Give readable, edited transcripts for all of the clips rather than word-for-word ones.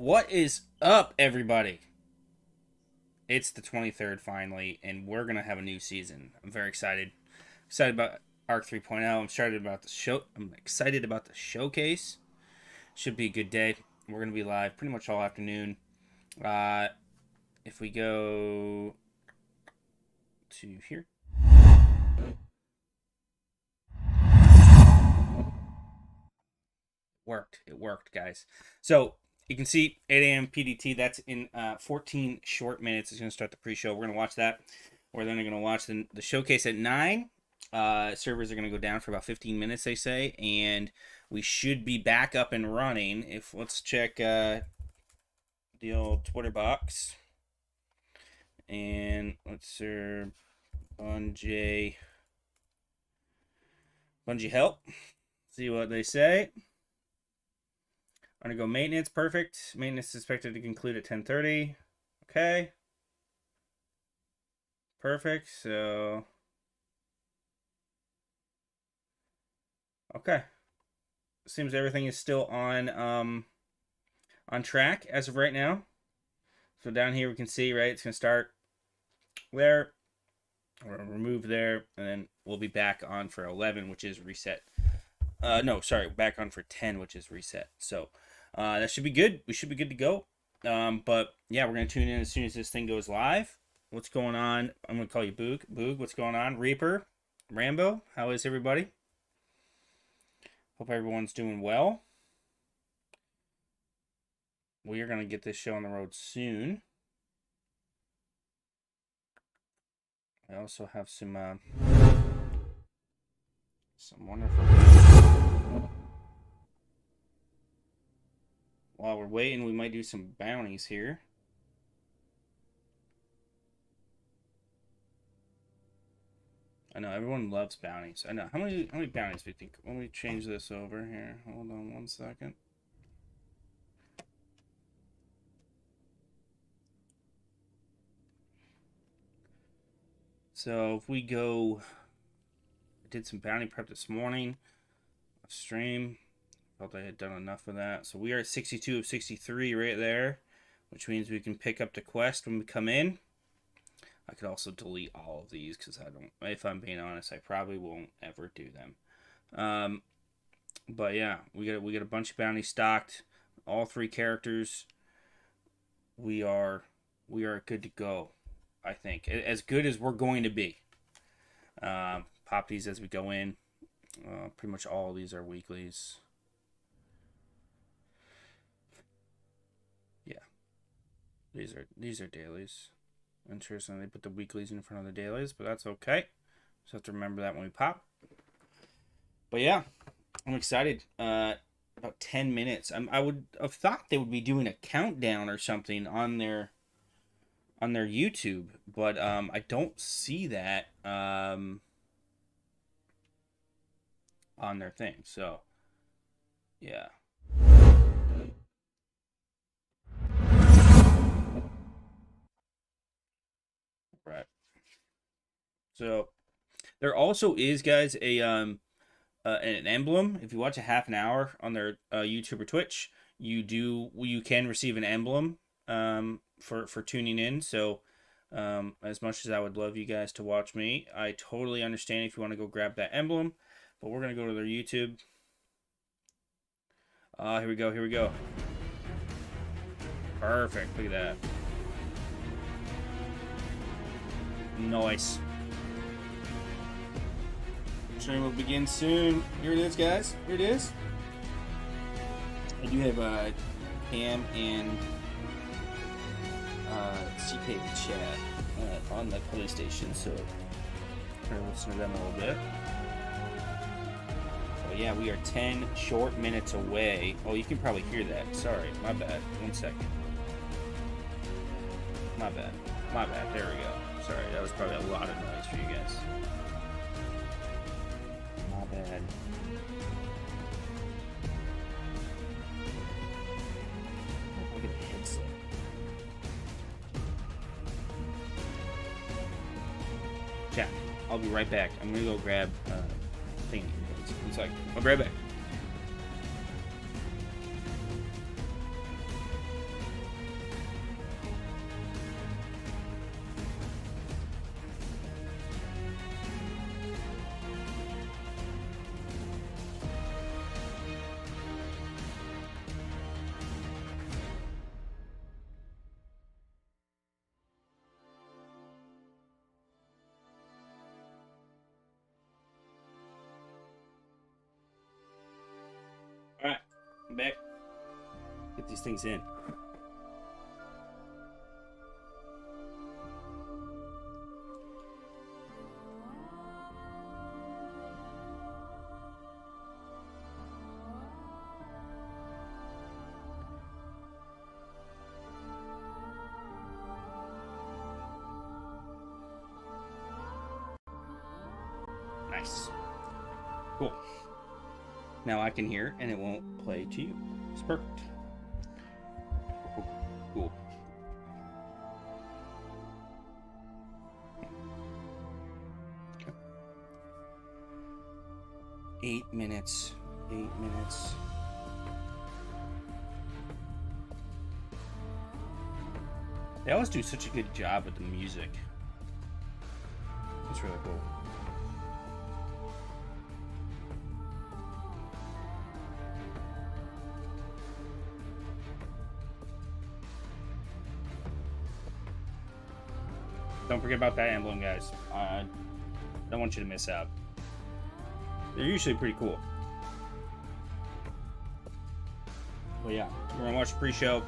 What is up, everybody? It's the 23rd finally, and we're gonna have a new season. I'm very excited. Excited about Arc 3.0. I'm excited about the show. I'm excited about the showcase. Should be a good day. We're gonna be live pretty much all afternoon. Uh, if we go to here, it worked, guys. So you can see 8 a.m. PDT. That's in 14 short minutes. It's going to start the pre-show. We're going to watch that. We're then going to watch the showcase at 9. Servers are going to go down for about 15 minutes, they say. And we should be back up and running. Let's check the old Twitter box. And let's serve Bungie help. See what they say. I'm going to go maintenance. Perfect. Maintenance is expected to conclude at 10:30. Okay. Perfect. So. Okay. Seems everything is still on track as of right now. So down here we can see, right, it's going to start there. We're going to remove there. And then we'll be back on for 11, which is reset. No, sorry. Back on for 10, which is reset. So. That should be good. We should be good to go. But yeah, we're going to tune in as soon as this thing goes live. What's going on? I'm going to call you Boog. Boog, what's going on? Reaper, Rambo, how is everybody? Hope everyone's doing well. We are going to get this show on the road soon. I also have some wonderful... While we're waiting, we might do some bounties here. I know everyone loves bounties. I know. How many bounties do you think? Let me change this over here. Hold on 1 second. So if we go, I did some bounty prep this morning. Stream. Felt I had done enough of that. So we are at 62 of 63 right there, which means we can pick up the quest when we come in. I could also delete all of these because I don't, if I'm being honest, I probably won't ever do them. But yeah, we got a bunch of bounties stocked. All 3 characters. We are good to go. I think as good as we're going to be. Pop these as we go in. Pretty much all of these are weeklies. These are dailies. Interesting, they put the weeklies in front of the dailies, but that's okay. Just have to remember that when we pop. But yeah, I'm excited. About 10 minutes. I would have thought they would be doing a countdown or something on their YouTube, but I don't see that on their thing. So yeah. Right. So there also is, guys, an emblem. If you watch a half an hour on their YouTube or Twitch, you can receive an emblem for tuning in. So as much as I would love you guys to watch me, I totally understand if you want to go grab that emblem. But we're gonna go to their YouTube. Here we go. Perfect. Look at that. Nice. Stream will begin soon. Here it is, guys. Here it is. I do have Cam and CK chat on the PlayStation, so we're gonna listen to them a little bit. So yeah, we are 10 short minutes away. Oh, you can probably hear that. Sorry, my bad. 1 second. My bad. There we go. Sorry, that was probably a lot of noise for you guys. My bad. Oh, look at the headset. Chat, I'll be right back. I'm gonna go grab thing. 1 second. I'll be right back. I'm back. Get these things in. Nice. Cool. Now I can hear and it won't play to you. It's perfect. Cool. Okay. 8 minutes. 8 minutes. They always do such a good job with the music. It's really cool. Don't forget about that emblem, guys. I don't want you to miss out. They're usually pretty cool. Well, yeah, we're gonna watch the pre-show.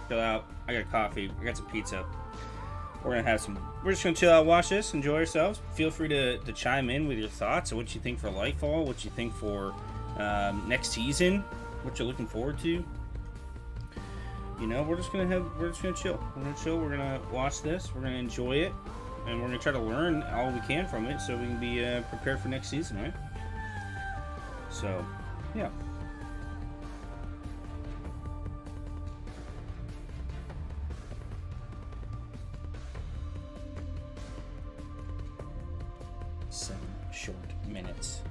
Chill out. I got coffee. I got some pizza. We're gonna have some. We're just gonna chill out, watch this, enjoy ourselves. Feel free to chime in with your thoughts on what you think for Lightfall, what you think for next season, what you're looking forward to. You know, we're just gonna chill. We're gonna chill. We're gonna watch this. We're gonna enjoy it, and we're gonna try to learn all we can from it, so we can be prepared for next season, right? So, yeah. Short minutes.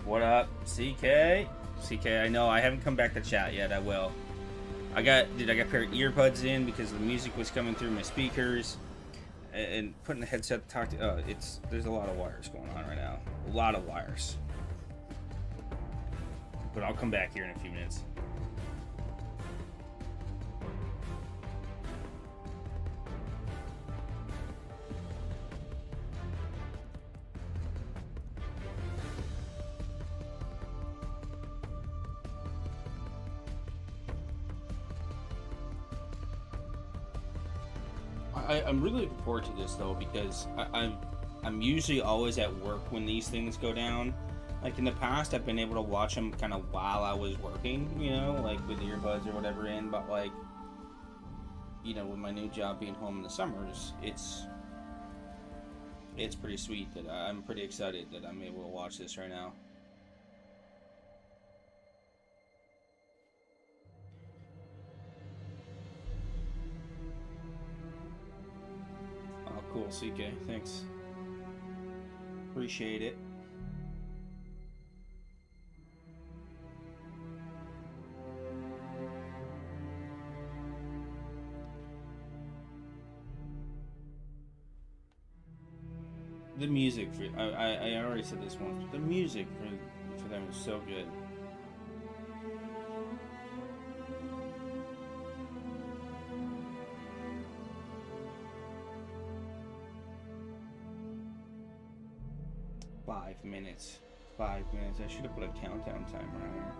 What up, CK? CK, I know I haven't come back to chat yet. I will. I got a pair of earbuds in because the music was coming through my speakers, and putting the headset to talk to. There's a lot of wires going on right now. A lot of wires. But I'll come back here in a few minutes. I'm really looking forward to this though, because I'm usually always at work when these things go down. Like in the past, I've been able to watch them kind of while I was working, you know, like with earbuds or whatever in. But like, you know, with my new job being home in the summers, it's pretty sweet that I'm pretty excited that I'm able to watch this right now. Oh, cool, CK. Thanks. Appreciate it. The music for I already said this once. The music for them is so good. Five minutes. 5 minutes. I should have put a countdown timer on there.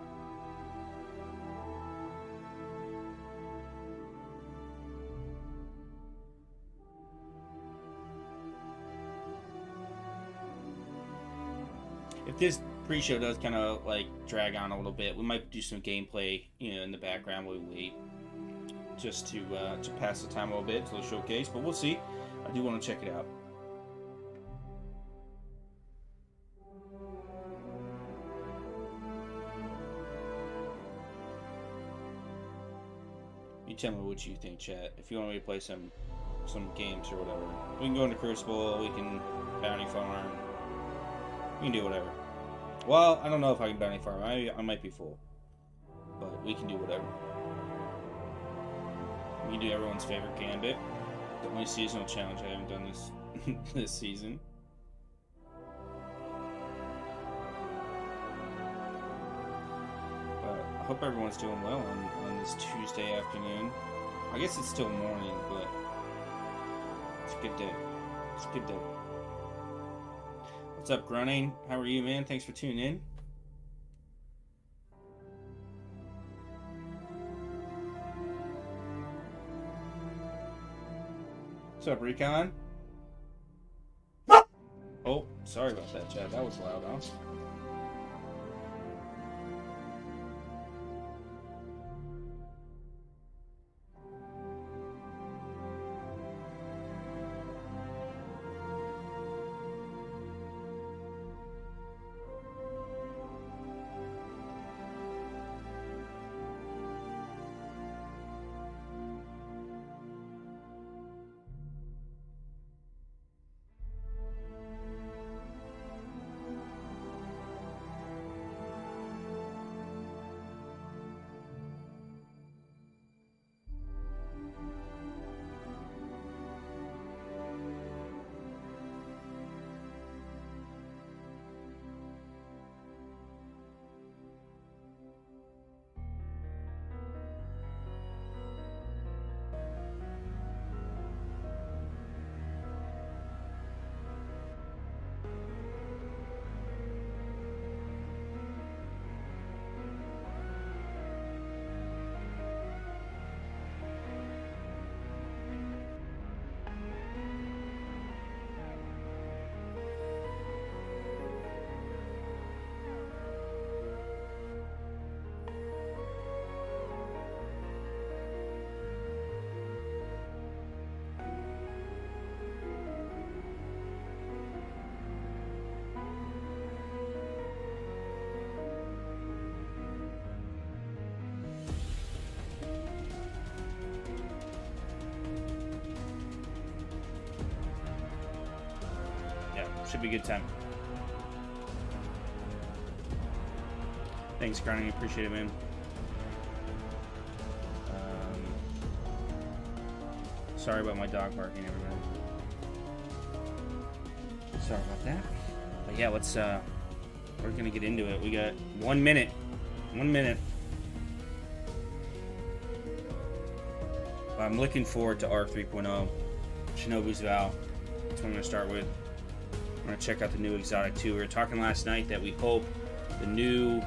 If this pre-show does kind of like drag on a little bit, we might do some gameplay, you know, in the background while we wait, just to pass the time a little bit to the showcase. But we'll see. I do want to check it out. You tell me what you think, chat. If you want me to play some games or whatever, we can go into Crucible. We can bounty farm. We can do whatever. Well, I don't know if I can bounty farm. I might be full. But we can do whatever. We can do everyone's favorite gambit. The only seasonal challenge I haven't done this season. But I hope everyone's doing well on this Tuesday afternoon. I guess it's still morning, but it's a good day. It's a good day. What's up, Grunning? How are you, man? Thanks for tuning in. What's up, Recon? Oh, sorry about that, Chad. That was loud, huh? Should be a good time. Thanks, Grinding. Appreciate it, man. Sorry about my dog barking, everybody. Sorry about that. But yeah, let's we're gonna get into it. We got 1 minute. 1 minute. I'm looking forward to ARC 3.0. Shinobu's Vow. That's what I'm gonna start with. I'm going to check out the new exotic too. We were talking last night that we hope the new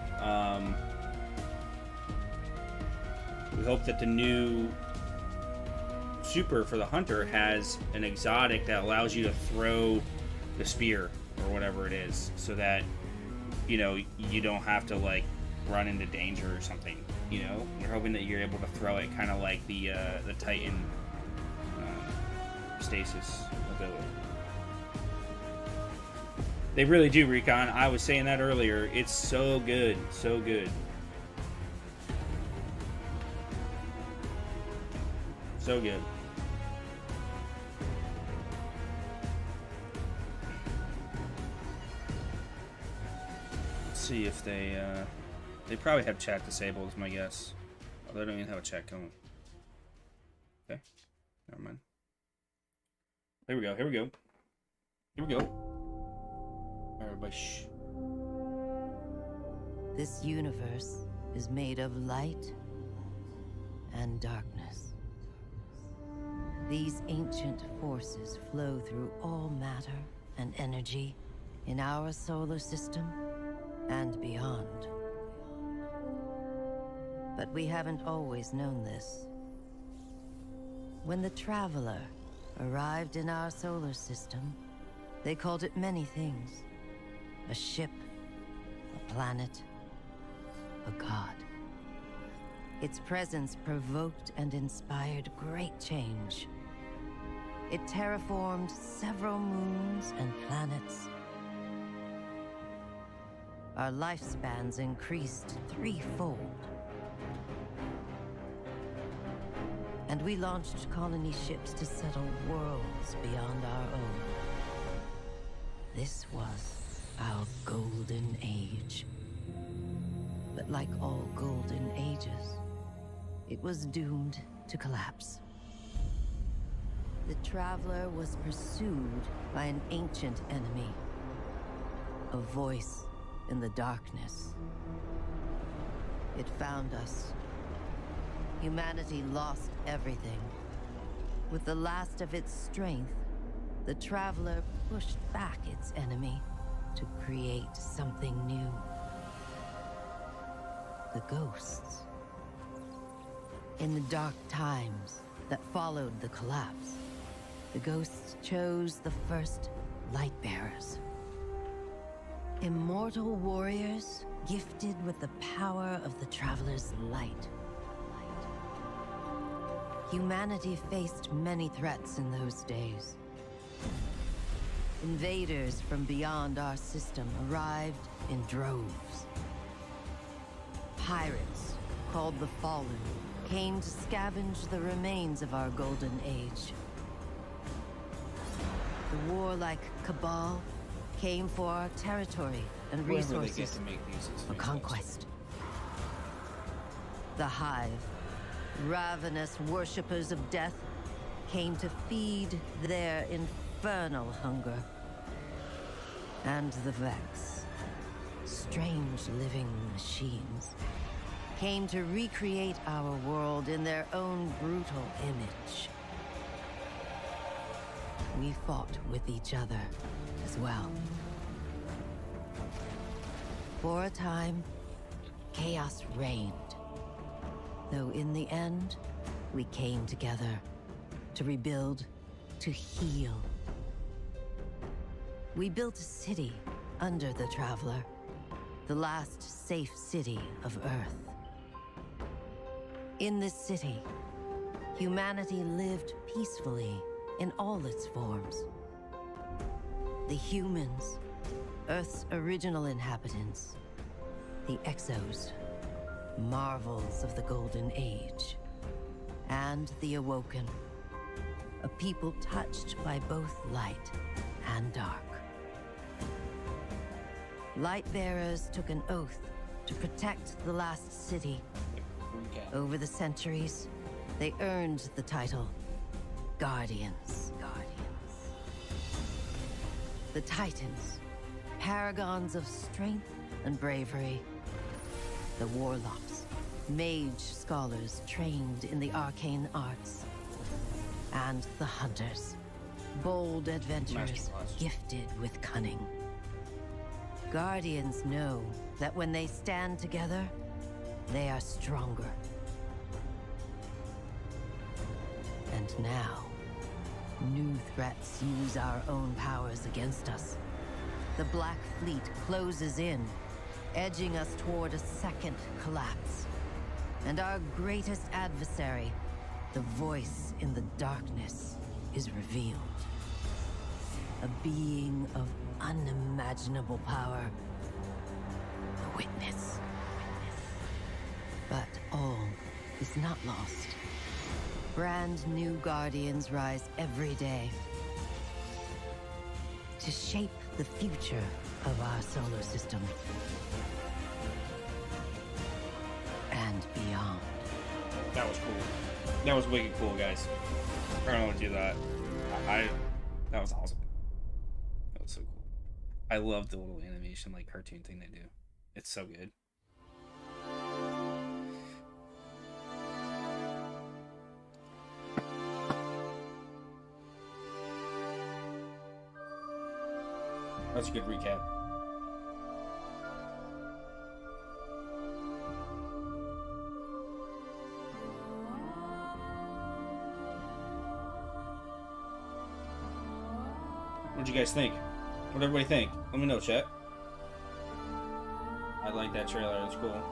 super for the hunter has an exotic that allows you to throw the spear or whatever it is, so that you know you don't have to like run into danger or something. You know, we're hoping that you're able to throw it kind of like the Titan stasis ability. They really do, Recon. I was saying that earlier. It's so good. So good. So good. Let's see if they probably have chat disabled, is my guess. Oh, they don't even have a chat going. Okay. Never mind. Here we go. Here we go. Here we go. Everybody shh. This universe is made of light and darkness. These ancient forces flow through all matter and energy in our solar system and beyond. But we haven't always known this. When the Traveler arrived in our solar system, they called it many things. A ship, a planet, a god. Its presence provoked and inspired great change. It terraformed several moons and planets. Our lifespans increased threefold. And we launched colony ships to settle worlds beyond our own. This was our golden age. But like all golden ages, it was doomed to collapse. The Traveler was pursued by an ancient enemy. A voice in the darkness. It found us. Humanity lost everything. With the last of its strength, the Traveler pushed back its enemy to create something new. The ghosts. In the dark times that followed the collapse, the ghosts chose the first light bearers. Immortal warriors gifted with the power of the Traveler's light. Humanity faced many threats in those days. Invaders from beyond our system arrived in droves. Pirates, called the Fallen, came to scavenge the remains of our golden age. The warlike Cabal came for our territory and resources for conquest. The Hive, ravenous worshippers of death, came to feed their infernal hunger. And the Vex, strange living machines, came to recreate our world in their own brutal image. We fought with each other as well. For a time, chaos reigned. Though in the end, we came together to rebuild, to heal. We built a city under the Traveler, the last safe city of Earth. In this city, humanity lived peacefully in all its forms. The humans, Earth's original inhabitants, the Exos, marvels of the Golden Age, and the Awoken, a people touched by both light and dark. Lightbearers took an oath to protect the last city. Over the centuries, they earned the title Guardians. The Titans, paragons of strength and bravery. The Warlocks, mage scholars trained in the arcane arts. And the Hunters, bold adventurers gifted with cunning. Guardians know that when they stand together, they are stronger. And now, new threats use our own powers against us. The Black Fleet closes in, edging us toward a second collapse. And our greatest adversary, the voice in the darkness, is revealed. A being of unimaginable power. The Witness. But all is not lost. Brand new Guardians rise every day to shape the future of our solar system and beyond. That was cool. That was wicked cool, guys. I don't know what you thought. That was awesome. That was so cool. I love the little animation, like cartoon thing they do. It's so good. That's a good recap. What'd you guys think? What'd everybody think? Let me know, chat. I like that trailer. It's cool.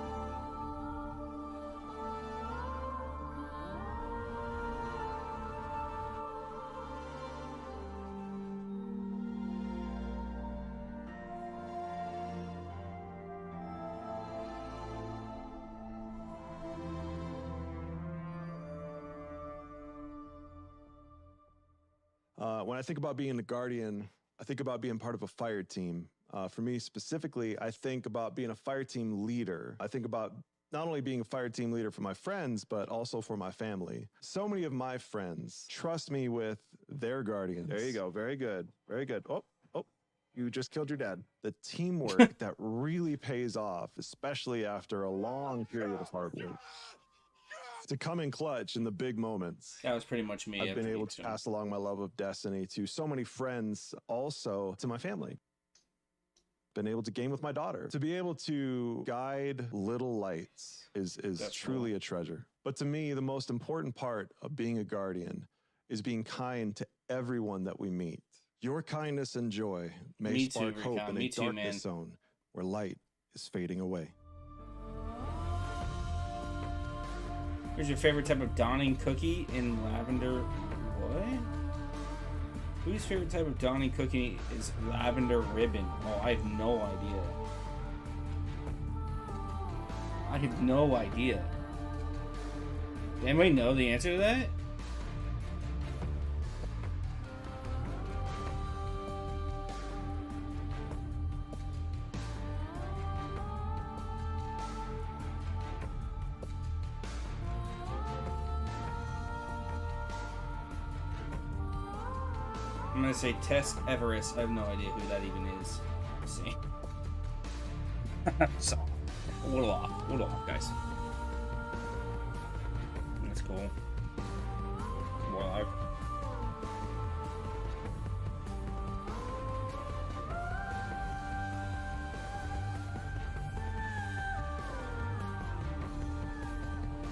When I think about being a Guardian, I think about being part of a fire team. For me specifically, I think about being a fire team leader. I think about not only being a fire team leader for my friends, but also for my family. So many of my friends trust me with their Guardians. There you go. Very good. Very good. Oh, you just killed your dad. The teamwork that really pays off, especially after a long period of hard work. To come in clutch in the big moments. That was pretty much me. I've been able to pass along my love of Destiny to so many friends, also to my family. Been able to game with my daughter. To be able to guide little lights is truly a treasure. But to me, the most important part of being a Guardian is being kind to everyone that we meet. Your kindness and joy may Me too, spark hope Recon. in Me a too, darkness man. zone where light is fading away. Here's your favorite type of dawning cookie in lavender. What? Whose favorite type of dawning cookie is lavender ribbon? Oh, I have no idea. I have no idea. Does anybody know the answer to that? I'm gonna say Tess Everest. I have no idea who that even is. Let's see. So, a little off, guys. That's cool. Warlock.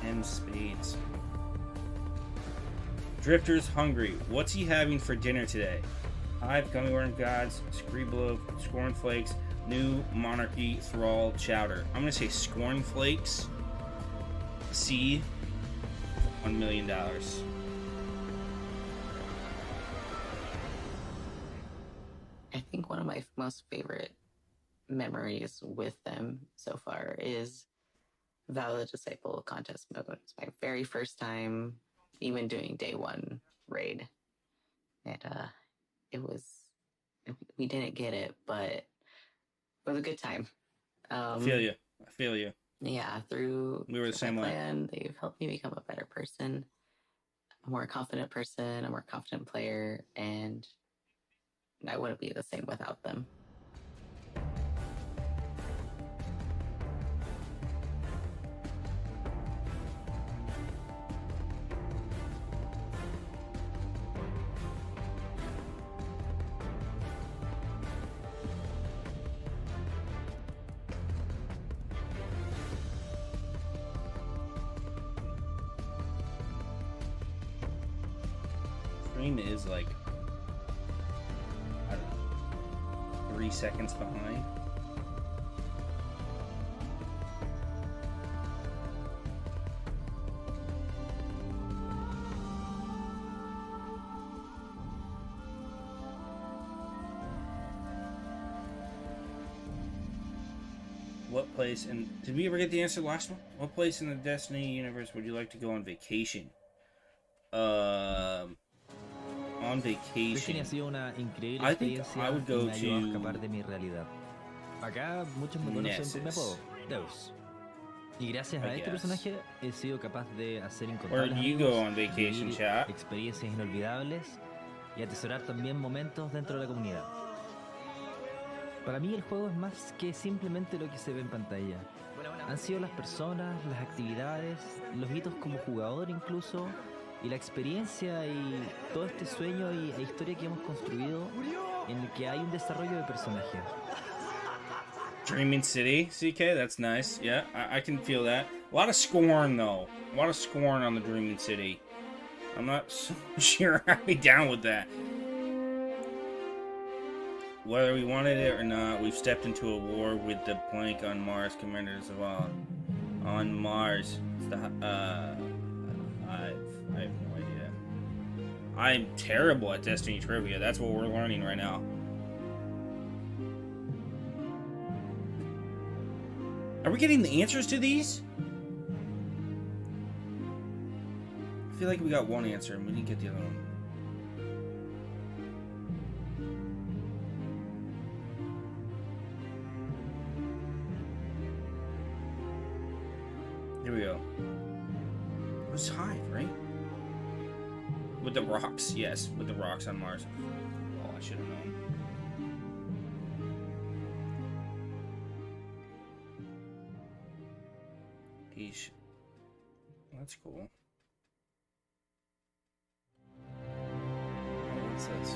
M spades. Drifter's hungry. What's he having for dinner today? Hive, gummy worm gods, Screeblow, Scornflakes, new monarchy thrall chowder. I'm gonna say Scornflakes. C. $1 million. I think one of my most favorite memories with them so far is Valid Disciple contest mode. It's my very first time even doing day one raid. And we didn't get it, but it was a good time. I feel you. Yeah, through We were the same way. plan, they've helped me become a better person, a more confident person, a more confident player, and I wouldn't be the same without them. Stream is like, I don't know, 3 seconds behind. What place, and did we ever get the answer to the last one? What place in the Destiny universe would you like to go on vacation? On vacation. Destiny ha sido una increíble I think experiencia I would go y me ayudó a to escapar de mi realidad. Acá muchos me conocen por mi Nessus. apodo, Deus. Y gracias I a este guess. personaje he sido capaz de hacer Where incontables do you amigos, go on vacation, vivir chat? experiencias inolvidables y atesorar también momentos dentro de la comunidad. Para mí el juego es más que simplemente lo que se ve en pantalla. Han sido las personas, las actividades, los hitos como jugador incluso, y la experiencia y todo este sueño e historia que hemos construido en el que hay un desarrollo de personaje. Dreaming City, CK, that's nice. Yeah, I can feel that. A lot of scorn, though. A lot of scorn on the Dreaming City. I'm not so sure I'd be down with that. Whether we wanted it or not, we've stepped into a war with the plank on Mars, Commanders of all. On Mars. It's the, I have no idea. I'm terrible at Destiny trivia. That's what we're learning right now. Are we getting the answers to these? I feel like we got one answer and we didn't get the other one. Here we go. It was Hive, right? With the rocks, yes. With the rocks on Mars. Oh, I should have known. Eesh. That's cool. What's this?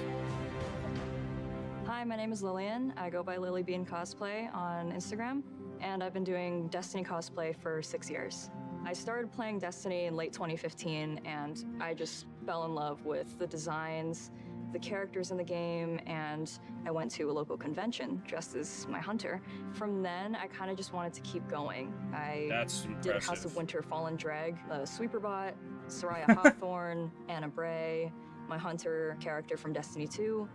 Hi, my name is Lillian. I go by Lily Bean Cosplay on Instagram, and I've been doing Destiny cosplay for 6 years. I started playing Destiny in late 2015, and I just fell in love with the designs the characters in the game, and I went to a local convention dressed as my hunter. From then, I kind of just wanted to keep going. I That's did House impressive. of Winter Fallen Drag, Sweeperbot, Soraya Hawthorne, Anna Bray, my hunter character from Destiny 2.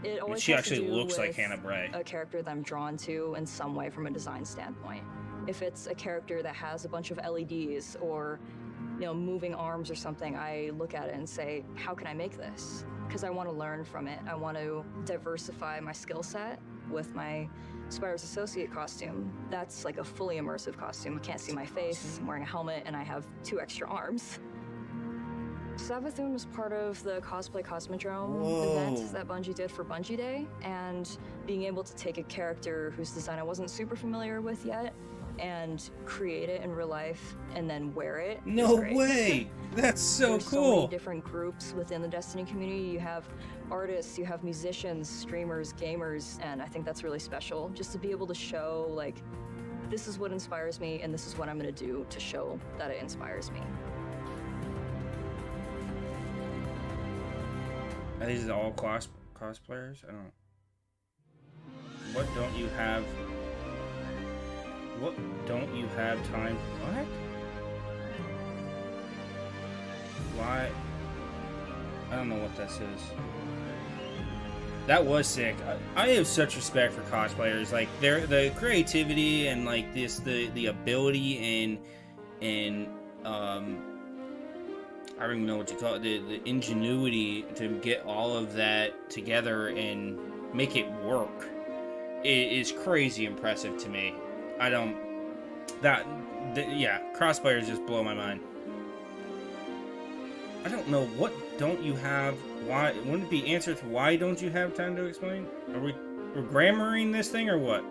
It always She has to actually do looks like with Hannah Bray. a character that I'm drawn to in some way from a design standpoint. If it's a character that has a bunch of LEDs or, you know, moving arms or something, I look at it and say, how can I make this? Because I want to learn from it. I want to diversify my skill set. With my Spyro's Associate costume, that's like a fully immersive costume. You can't see my face, I'm wearing a helmet, and I have 2 extra arms. Savathun was part of the Cosplay Cosmodrome event that Bungie did for Bungie Day, and being able to take a character whose design I wasn't super familiar with yet and create it in real life and then wear it. No way! That's so There's cool. so many different groups within the Destiny community. You have artists, you have musicians, streamers, gamers, and I think that's really special. Just to be able to show, like, this is what inspires me and this is what I'm gonna do to show that it inspires me. Are these all cosplayers? I don't. What don't you have? What don't you have time? What? Why? I don't know what this is. That was sick. I have such respect for cosplayers. Like the creativity and like the ability and I don't even know what you call it, the ingenuity to get all of that together and make it work. It is crazy impressive to me. I don't, yeah, cosplayers just blow my mind. I don't know, what don't you have, why, wouldn't it be answered to why don't you have time to explain? We're grammaring this thing or what?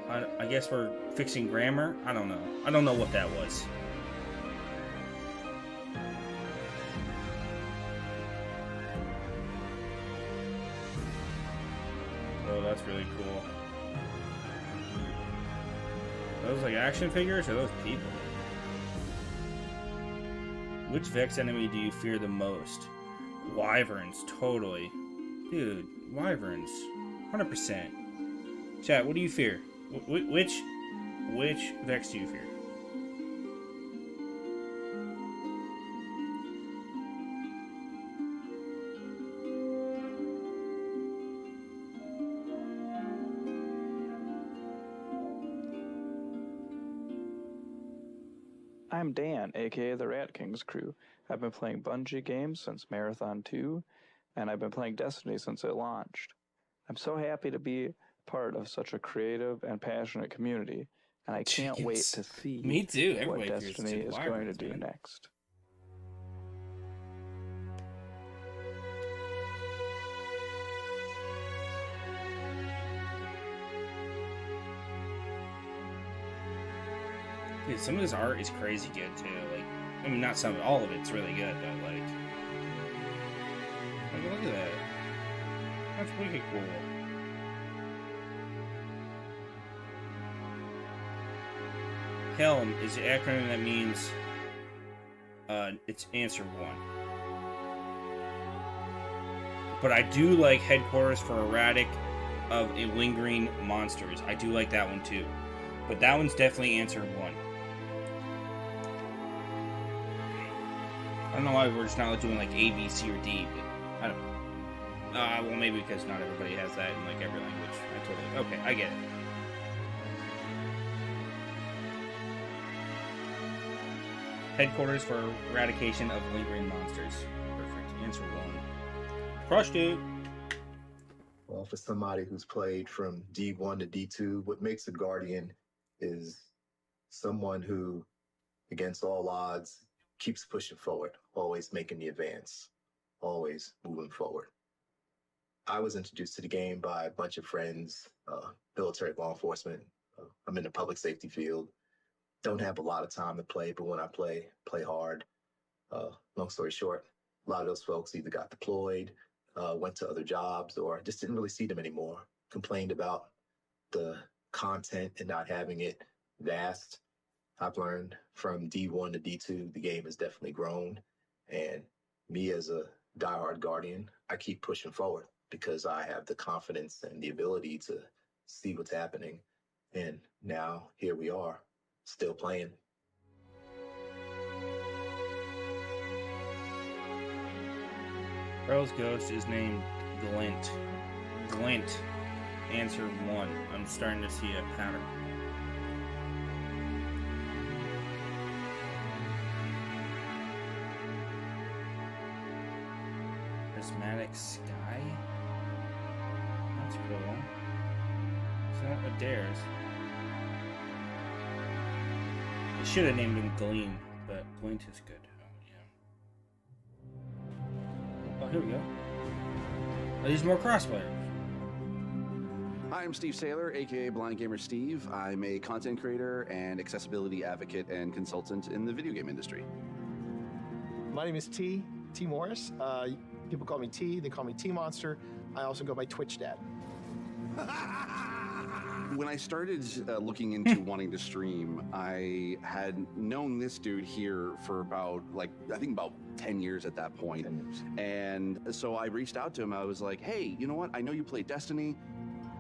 I guess we're fixing grammar? I don't know. I don't know what that was. Oh, that's really cool. Are those like action figures or those people? Which Vex enemy do you fear the most? Wyverns, totally. Dude, Wyverns. 100%. Chat, what do you fear? Which Vex do you fear? I'm Dan, aka the Rat King's crew. I've been playing Bungie games since Marathon 2, and I've been playing Destiny since it launched. I'm so happy to be part of such a creative and passionate community, and I can't wait to see Me too. what Everybody fears Destiny is going to Wyverns, do man. next. Dude, some of this art is crazy good too. Like, I mean, not some, all of it's really good, but like look at that. That's pretty cool. Helm is the acronym that means it's answer 1. But I do like headquarters for erratic of lingering monsters. I do like that one too. But that one's definitely answer 1. I don't know why we're just not doing like A, B, C, or D, but I don't know. Well, maybe because not everybody has that in like every language. Okay, I get it. Headquarters for eradication of lingering monsters. Perfect. Answer 1. Crushed it. Well, for somebody who's played from D1 to D2, what makes a Guardian is someone who, against all odds, keeps pushing forward, always making the advance, always moving forward. I was introduced to the game by a bunch of friends, military, law enforcement. I'm in the public safety field. Don't have a lot of time to play, but when I play hard. Long story short, a lot of those folks either got deployed, went to other jobs, or just didn't really see them anymore. Complained about the content and not having it vast. I've learned from D1 to D2, the game has definitely grown, and me as a diehard Guardian, I keep pushing forward because I have the confidence and the ability to see what's happening. And now here we are, still playing. Earl's ghost is named Glint. Glint. Answer 1. I'm starting to see a pattern. Prismatic Sky? That's cool. Is that Adair's? I should have named him Gleam, but Glint is good. Oh, here we go. Oh, these more crossplayers. Hi, I'm Steve Saylor, aka Blind Gamer Steve. I'm a content creator and accessibility advocate and consultant in the video game industry. My name is T Morris. People call me T. They call me T Monster. I also go by Twitch Dad. When I started looking into wanting to stream, I had known this dude here for about, I think about 10 years at that point. 10 years. And so I reached out to him. I was like, hey, you know what? I know you play Destiny.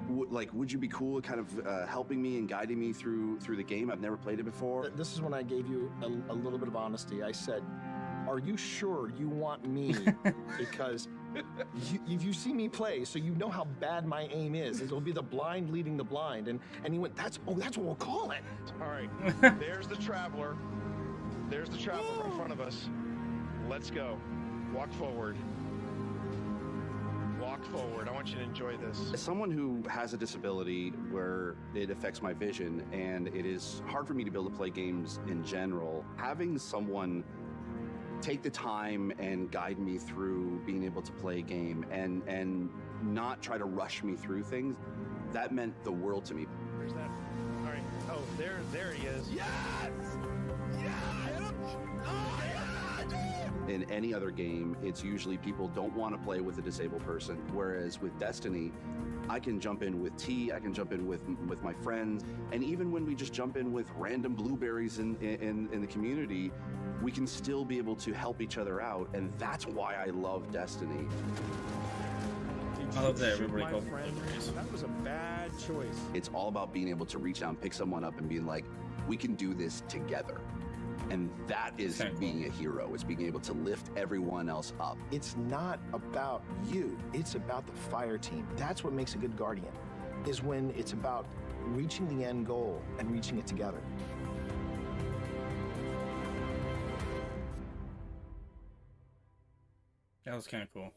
Would you be cool kind of helping me and guiding me through the game? I've never played it before. This is when I gave you a little bit of honesty. I said, are you sure you want me? Because you see me play, so you know how bad my aim is. It'll be the blind leading the blind. And he went, that's what we'll call it. All right, there's the Traveler. There's the Traveler in front of us. Let's go. Walk forward. Walk forward. I want you to enjoy this. As someone who has a disability where it affects my vision, and it is hard for me to be able to play games in general, having someone take the time and guide me through being able to play a game and not try to rush me through things, that meant the world to me. Where's that? All right. Oh, there he is. Yes! In any other game, it's usually people don't want to play with a disabled person. Whereas with Destiny, I can jump in with T, I can jump in with my friends, and even when we just jump in with random blueberries in the community, we can still be able to help each other out, and that's why I love Destiny. I love that everybody calls That was a bad choice. It's all about being able to reach out and pick someone up and being like, we can do this together. And that is being a hero. It's being able to lift everyone else up. It's not about you. It's about the fire team. That's what makes a good Guardian, is when it's about reaching the end goal and reaching it together. That was kind of cool.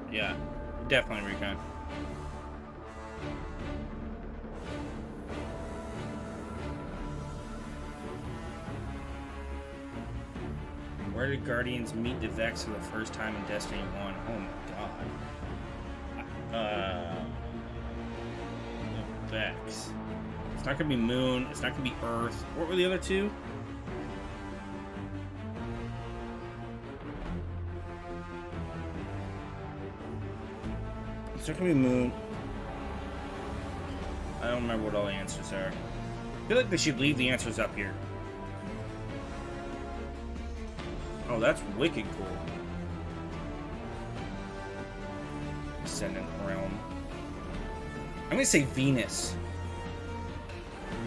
Yeah, definitely recon. Where did Guardians meet the Vex for the first time in Destiny 1? Oh my god. The Vex. It's not gonna be Moon, it's not gonna be Earth. What were the other two? It's not gonna be Moon. I don't remember what all the answers are. I feel like they should leave the answers up here. Oh, that's wicked cool. Ascendant Realm. I'm gonna say Venus.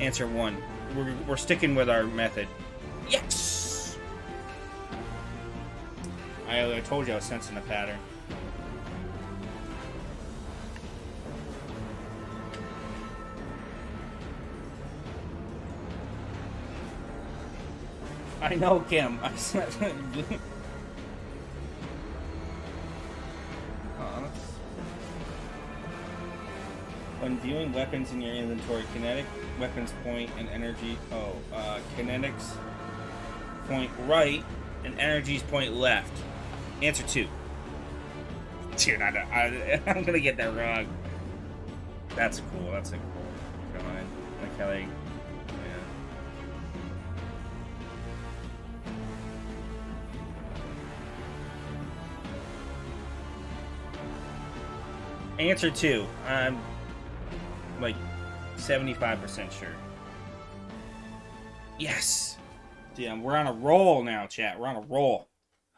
Answer 1. We're sticking with our method. Yes! I told you I was sensing a pattern. I know, Kim. I slept. When viewing weapons in your inventory, kinetic weapons point and energy. Kinetics point right and energies point left. Answer 2. Dude, I'm gonna get that wrong. That's cool. That's a cool comment. Like how they. Answer 2. I'm like 75% sure. Yes! Damn, we're on a roll now, chat. We're on a roll.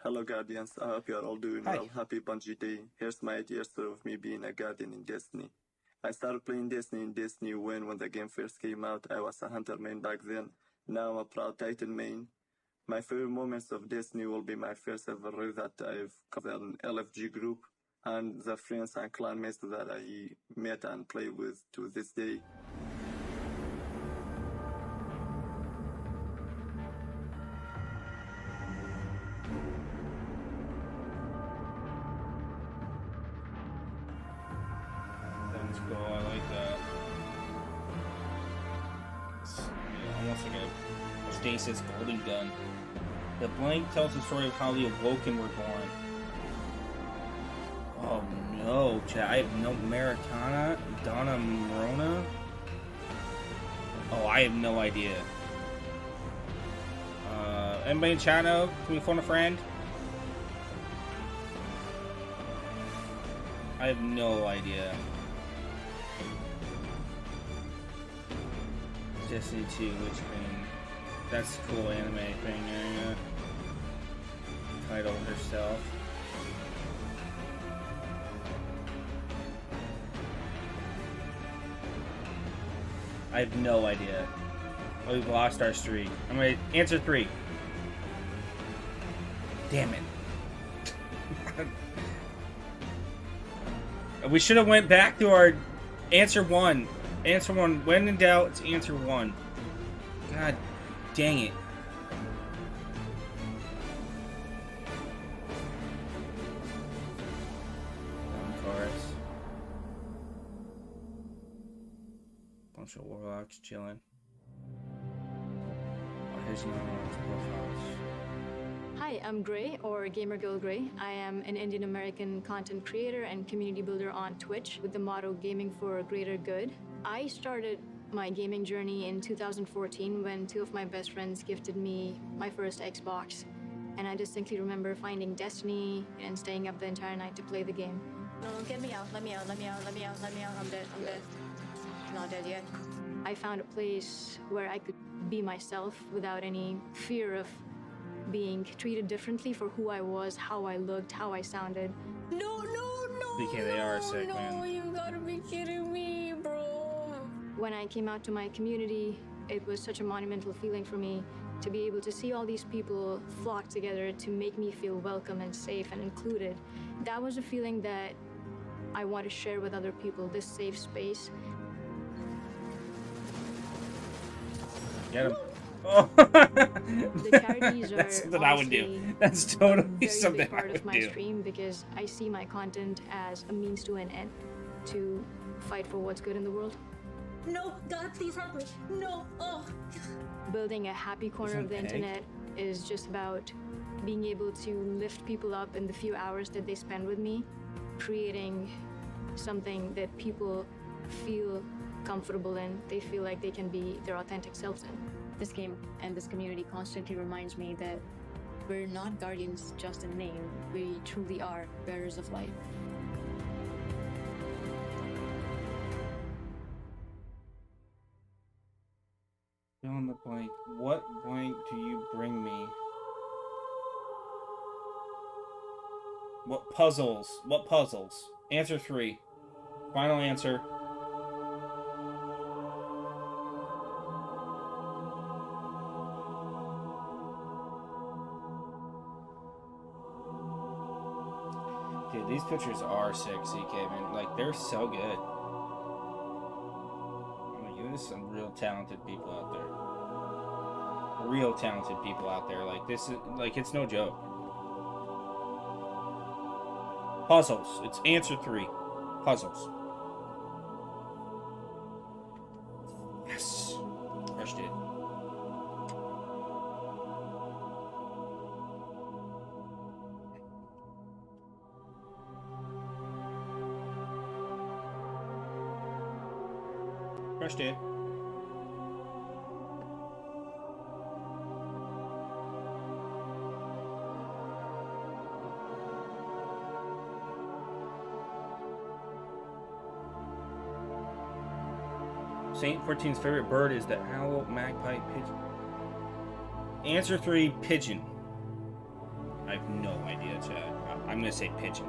Hello, Guardians. I hope you are all doing Hi. well. Happy Bungie Day. Here's my 8 year story of me being a Guardian in Destiny. I started playing Destiny in Destiny when the game first came out. I was a Hunter main back then. Now I'm a proud Titan main. My favorite moments of Destiny will be my first ever raid that I've covered an LFG group and the friends and clanmates that I met and play with to this day. That's cool. I like that. It's almost like a stasis golden gun. The blank tells the story of how the Awoken were born. Oh no, chat. I have no Americana? Donna Morona? Oh, I have no idea. Anybody in chat know? Can we phone a friend? I have no idea. Destiny 2, which thing? That's a cool anime thing. Yeah. Title herself. I have no idea. Oh, we've lost our streak. I'm gonna answer 3. Damn it. We should have went back to our answer 1. Answer 1. When in doubt, it's answer 1. God dang it. Chorus. Bunch of warlocks chilling. Oh, here's another one's profiles. Hi, I'm Gray, or Gamer Girl Gray. I am an Indian American content creator and community builder on Twitch with the motto Gaming for a Greater Good. I started my gaming journey in 2014 when 2 of my best friends gifted me my first Xbox. And I distinctly remember finding Destiny and staying up the entire night to play the game. No, get me out, let me out, let me out, let me out, let me out, I'm dead, I'm dead. Not dead yet. I found a place where I could be myself without any fear of being treated differently for who I was, how I looked, how I sounded. No, BK, they are sick, man. you gotta be kidding me, bro. When I came out to my community, it was such a monumental feeling for me to be able to see all these people flock together to make me feel welcome and safe and included. That was a feeling that I want to share with other people, this safe space. Get him. Oh. The charities are That's something I would do. honestly That's totally a very something big part I of would my do. stream because I see my content as a means to an end to fight for what's good in the world. No, God, please help me. No, oh. Building a happy corner of the internet is just about being able to lift people up in the few hours that they spend with me, creating something that people feel comfortable in, they feel like they can be their authentic selves in. This game and this community constantly reminds me that we're not guardians just in name. We truly are bearers of light. Fill in the blank. What blank do you bring me? What puzzles? What puzzles? Answer 3. Final answer. Dude, these pictures are sick, CK, man. Like, they're so good. Like, there's some real talented people out there. Real talented people out there. Like, this is, like, it's no joke. Puzzles. It's answer 3. Puzzles. Yes. Crushed it. Crushed it. Saint 14's favorite bird is the owl, magpie, pigeon. Answer 3, pigeon. I have no idea, Chad. I'm gonna say pigeon.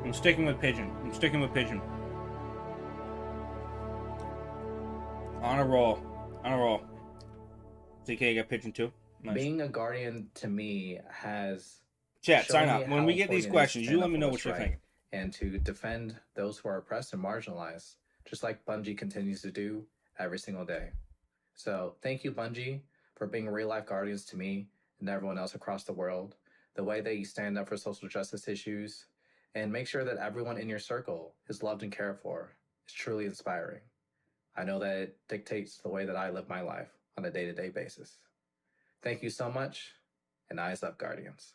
I'm sticking with pigeon. I'm sticking with pigeon. On a roll. On a roll. CK, you got pigeon too? Nice. Being a guardian to me has... Chat, shown sign me up. When how we get these important it is questions, to you stand let up me for know what's what you're right thinking. and to defend those who are oppressed and marginalized, just like Bungie continues to do every single day. So thank you, Bungie, for being real-life guardians to me and everyone else across the world. The way that you stand up for social justice issues and make sure that everyone in your circle is loved and cared for is truly inspiring. I know that it dictates the way that I live my life on a day-to-day basis. Thank you so much, and eyes up, Guardians.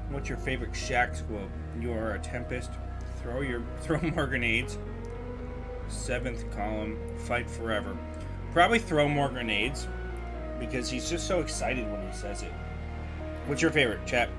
What's your favorite Shaxx quote? You are a tempest. Throw more grenades. 7th column. Fight forever. Probably throw more grenades because he's just so excited when he says it. What's your favorite, chat?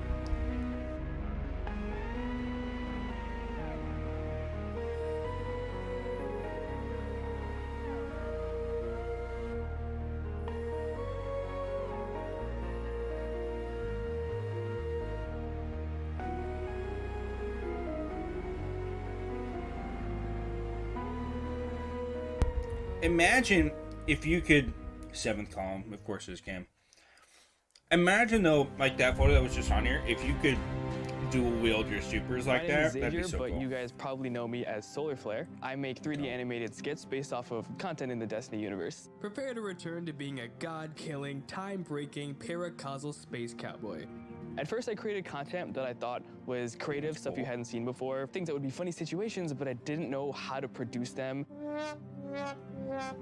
Imagine if you could 7th column, of course this Cam. Imagine though, like that photo that was just on here, if you could dual wield your supers like that, that'd be so but cool. you guys probably know me as Solar Flare. I make 3D animated skits based off of content in the Destiny universe. Prepare to return to being a god-killing, time-breaking, paracausal space cowboy. At first, I created content that I thought was creative, stuff you hadn't seen before, things that would be funny situations, but I didn't know how to produce them.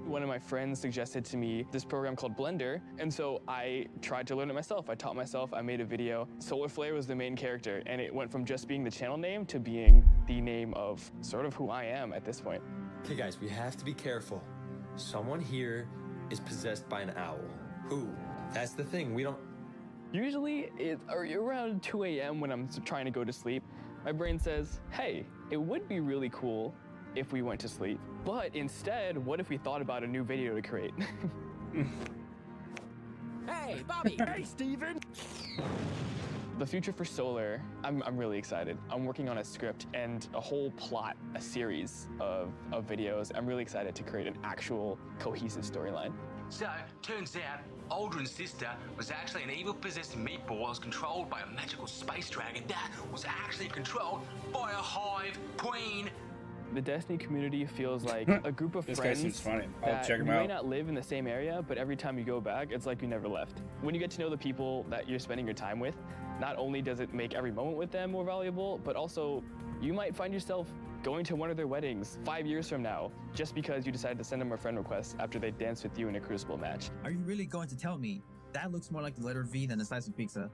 One of my friends suggested to me this program called Blender, and so I tried to learn it myself. I taught myself, I made a video. Solar Flare was the main character, and it went from just being the channel name to being the name of sort of who I am at this point. Okay guys, we have to be careful. Someone here is possessed by an owl. Who? That's the thing, we don't... Usually, it's around 2 a.m. when I'm trying to go to sleep. My brain says, hey, it would be really cool if we went to sleep. But instead, what if we thought about a new video to create? Hey, Bobby! Hey, Steven! The future for Solar, I'm really excited. I'm working on a script and a whole plot, a series of videos. I'm really excited to create an actual cohesive storyline. So, turns out, Aldrin's sister was actually an evil possessed meatball that was controlled by a magical space dragon that was actually controlled by a hive queen. The Destiny community feels like a group of This guy friends seems funny. I'll that check him you out. may not live in the same area, but every time you go back, it's like you never left. When you get to know the people that you're spending your time with, not only does it make every moment with them more valuable, but also you might find yourself going to one of their weddings 5 years from now, just because you decided to send them a friend request after they danced with you in a Crucible match. Are you really going to tell me that looks more like the letter V than a slice of pizza?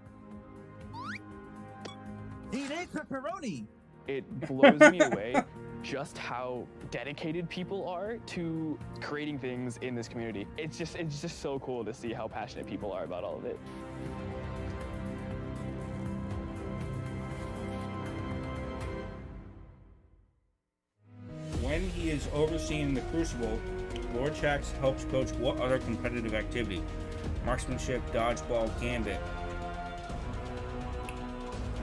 He ate pepperoni! It blows me away just how dedicated people are to creating things in this community. It's just so cool to see how passionate people are about all of it. When he is overseeing the Crucible, Lord Shaxx helps coach what other competitive activity? Marksmanship, dodgeball, gambit.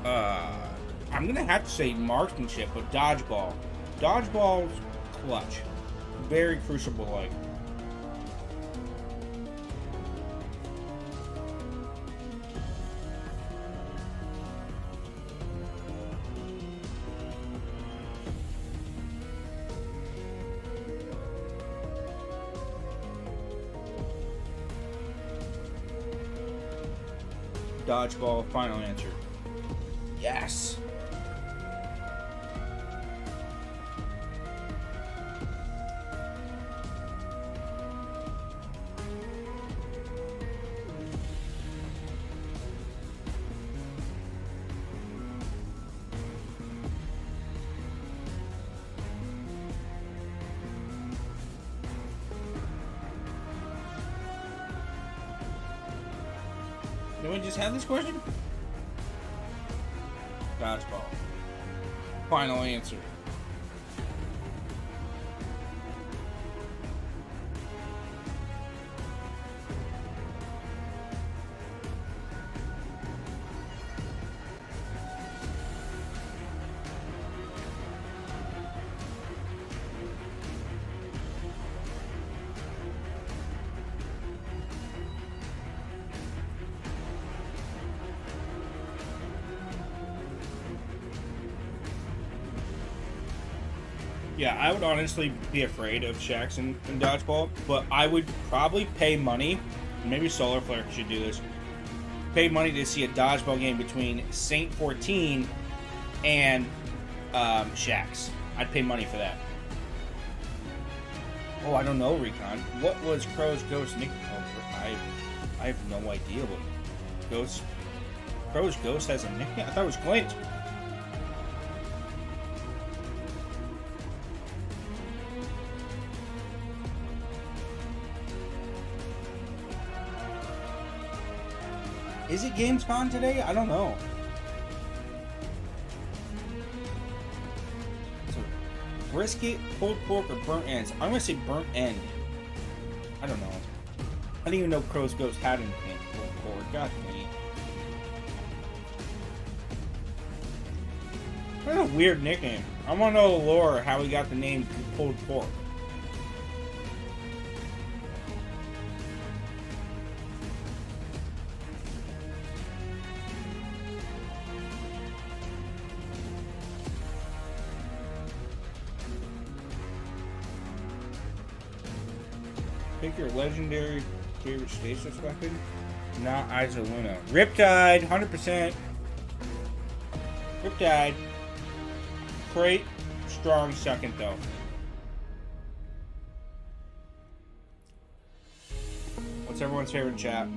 I'm gonna have to say marksmanship, but dodgeball. Dodgeball's clutch. Very Crucible-like. Dodgeball, final answer. Yes! Can we just have this question? Dodgeball. Final answer. Yeah, I would honestly be afraid of Shax in Dodgeball, but I would probably pay money, maybe Solar Flare should do this, pay money to see a Dodgeball game between Saint 14 and Shax. I'd pay money for that. Oh, I don't know, Recon. What was Crow's Ghost nickname? I have no idea what Crow's Ghost has a nickname? I thought it was Glint. Is it Gamescom today? I don't know. So, brisket, pulled pork, or burnt ends? I'm gonna say burnt end. I don't know. I didn't even know Crow's Ghost had anything pulled pork. God dang it. What a weird nickname. I want to know the lore how he got the name pulled pork. Pick your legendary favorite stasis weapon. Not Eyes of Luna. Riptide, 100%. Riptide. Crate, strong second though. What's everyone's favorite chat?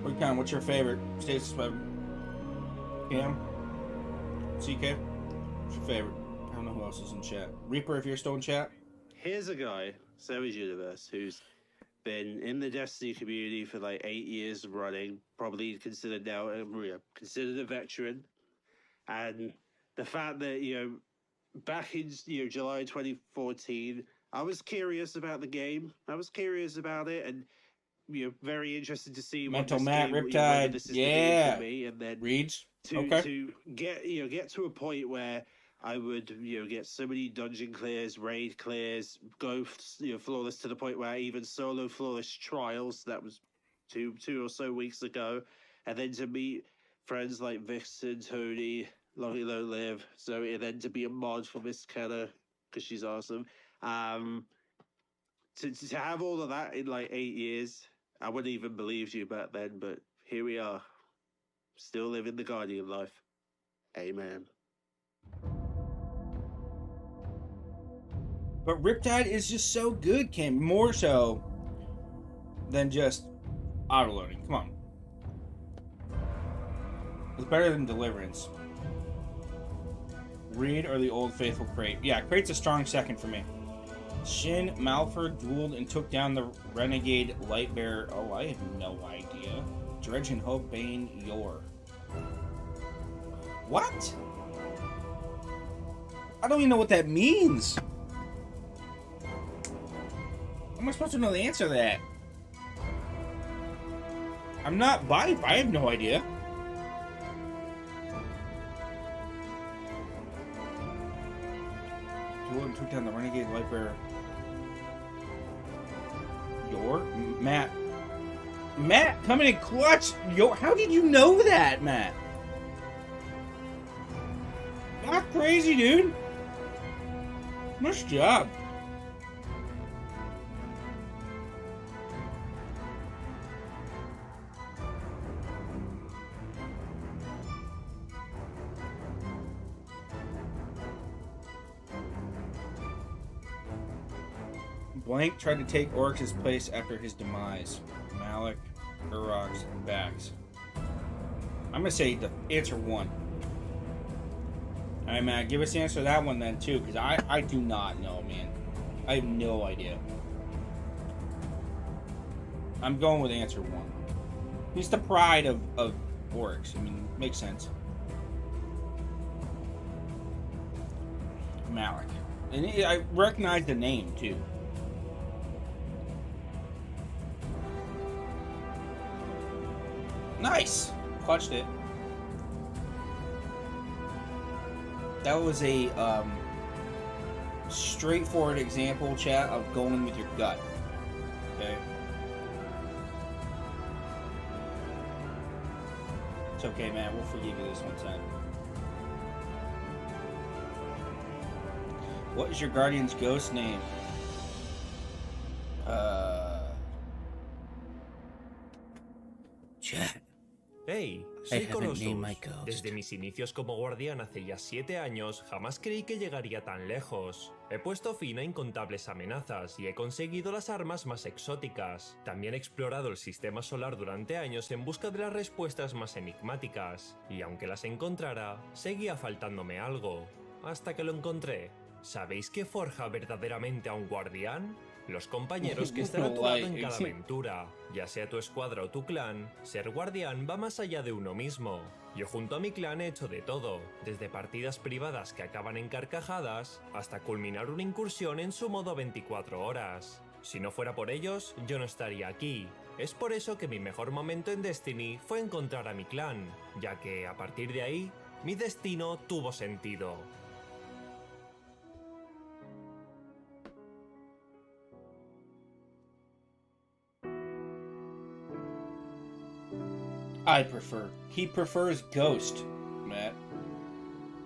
Recon, what's your favorite stasis weapon? Cam? CK? What's your favorite? I don't know who else is in chat. Reaper, if you're still in chat. Here's a guy, Savage Universe, who's been in the Destiny community for like 8 years running, probably considered now considered a veteran, and the fact that back in July 2014, I was curious about the game. I was curious about it, and very interested to see Mental what this Matt, game, Riptide, this is the yeah. game for me, and then Reads, to get to a point where I would get so many dungeon clears, raid clears, go flawless to the point where I even solo flawless trials. That was two or so weeks ago, and then to meet friends like Vixen, Tony, Long Low Live, Zoe, and then to be a mod for Miss Kenna because she's awesome. To have all of that in like 8 years, I wouldn't even believe you back then, but here we are, still living the Guardian life. Amen. But Riptide is just so good, Kim. More so than just auto-loading. Come on. It's better than Deliverance. Reed or the Old Faithful Crate? Yeah, Crate's a strong second for me. Shin Malford dueled and took down the Renegade Lightbearer. Oh, I have no idea. Dredge and Hope Bane Yor. What? I don't even know what that means. How am I supposed to know the answer to that? I'm not by. I have no idea. Duel and took down the Renegade Lightbearer. Matt, coming in clutch. How did you know that, Matt? Not crazy, dude. Nice job. Blank tried to take Oryx's place after his demise. Malik, Urox, and Bax. I'm going to say the answer 1. Alright, Matt, give us the answer to that one then, too, because I do not know, man. I have no idea. I'm going with answer 1. He's the pride of orcs. I mean, makes sense. Malik. And I recognize the name, too. Nice! Clutched it. That was a straightforward example, chat, of going with your gut. Okay? It's okay, man. We'll forgive you this one time. What is your guardian's ghost name? Chat. Hey, soy Colossus. Desde mis inicios como guardián hace ya 7 años, jamás creí que llegaría tan lejos. He puesto fin a incontables amenazas y he conseguido las armas más exóticas. También he explorado el sistema solar durante años en busca de las respuestas más enigmáticas. Y aunque las encontrara, seguía faltándome algo. Hasta que lo encontré. ¿Sabéis qué forja verdaderamente a un guardián? Los compañeros que están a tu lado en cada aventura. Ya sea tu escuadra o tu clan, ser guardián va más allá de uno mismo. Yo junto a mi clan he hecho de todo, desde partidas privadas que acaban en carcajadas, hasta culminar una incursión en su modo 24 horas. Si no fuera por ellos, yo no estaría aquí. Es por eso que mi mejor momento en Destiny fue encontrar a mi clan, ya que a partir de ahí, mi destino tuvo sentido. He prefers Ghost, Matt.